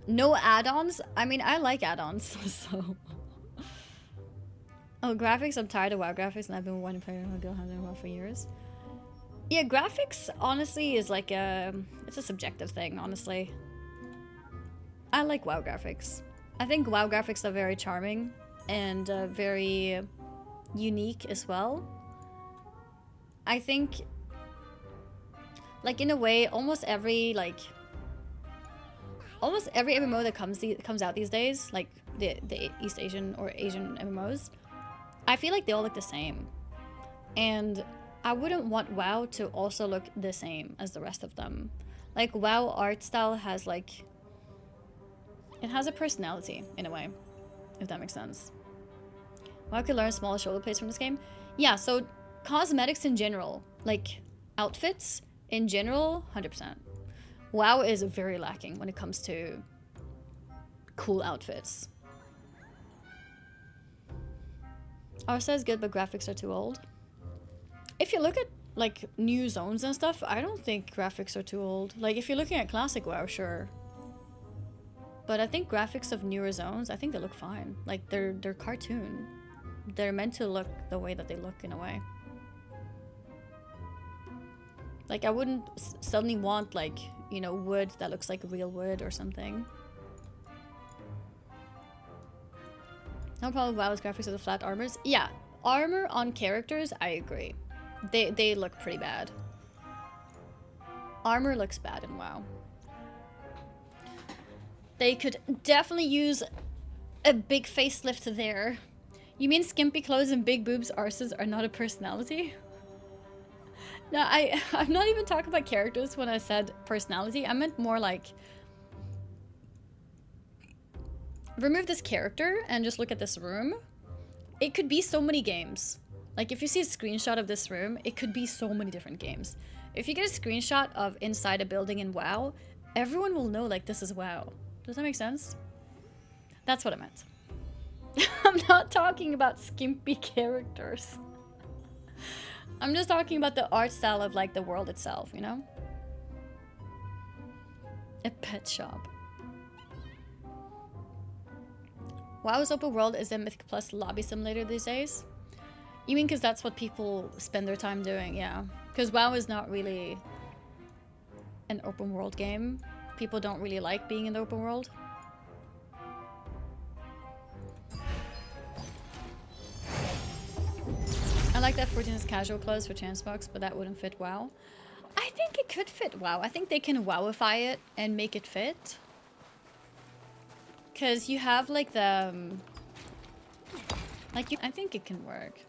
No add-ons? I mean, I like add-ons, so... Oh, graphics? I'm tired of WoW graphics and I've been wanting to play WoW for years. Yeah, graphics, honestly, is like a... It's a subjective thing, honestly. I like WoW graphics. I think WoW graphics are very charming and very unique as well. I think... Like, in a way, almost every MMO that comes out these days, like the East Asian or Asian MMOs, I feel like they all look the same. And I wouldn't want WoW to also look the same as the rest of them. Like, WoW art style has like... It has a personality, in a way, if that makes sense. WoW could learn small shoulder plates from this game. Yeah, so cosmetics in general, like outfits in general, 100%. WoW is very lacking when it comes to cool outfits. Arsa is good, but graphics are too old. If you look at like new zones and stuff, I don't think graphics are too old. Like if you're looking at classic WoW, sure. But I think graphics of newer zones, I think they look fine. Like they're cartoon. They're meant to look the way that they look in a way. Like I wouldn't suddenly want like, you know, wood that looks like real wood or something. No problem with WoW's graphics of the flat armors. Yeah, armor on characters, I agree. They look pretty bad. Armor looks bad in WoW. They could definitely use a big facelift there. You mean skimpy clothes and big boobs arses are not a personality? No, I'm not even talking about characters when I said personality. I meant more like... remove this character and just look at this room. It could be so many games. Like, if you see a screenshot of this room, it could be so many different games. If you get a screenshot of inside a building in WoW, everyone will know, like, this is WoW. Does that make sense? That's what I meant. I'm not talking about skimpy characters. I'm just talking about the art style of, like, the world itself, you know? A pet shop. WoW's open world is a Mythic Plus lobby simulator these days? You mean because that's what people spend their time doing? Yeah. Because WoW is not really an open world game. People don't really like being in the open world. I like that 14 is casual clothes for Chancebox, but that wouldn't fit WoW. I think it could fit WoW. I think they can WoWify it and make it fit. Because you have like the... I think it can work.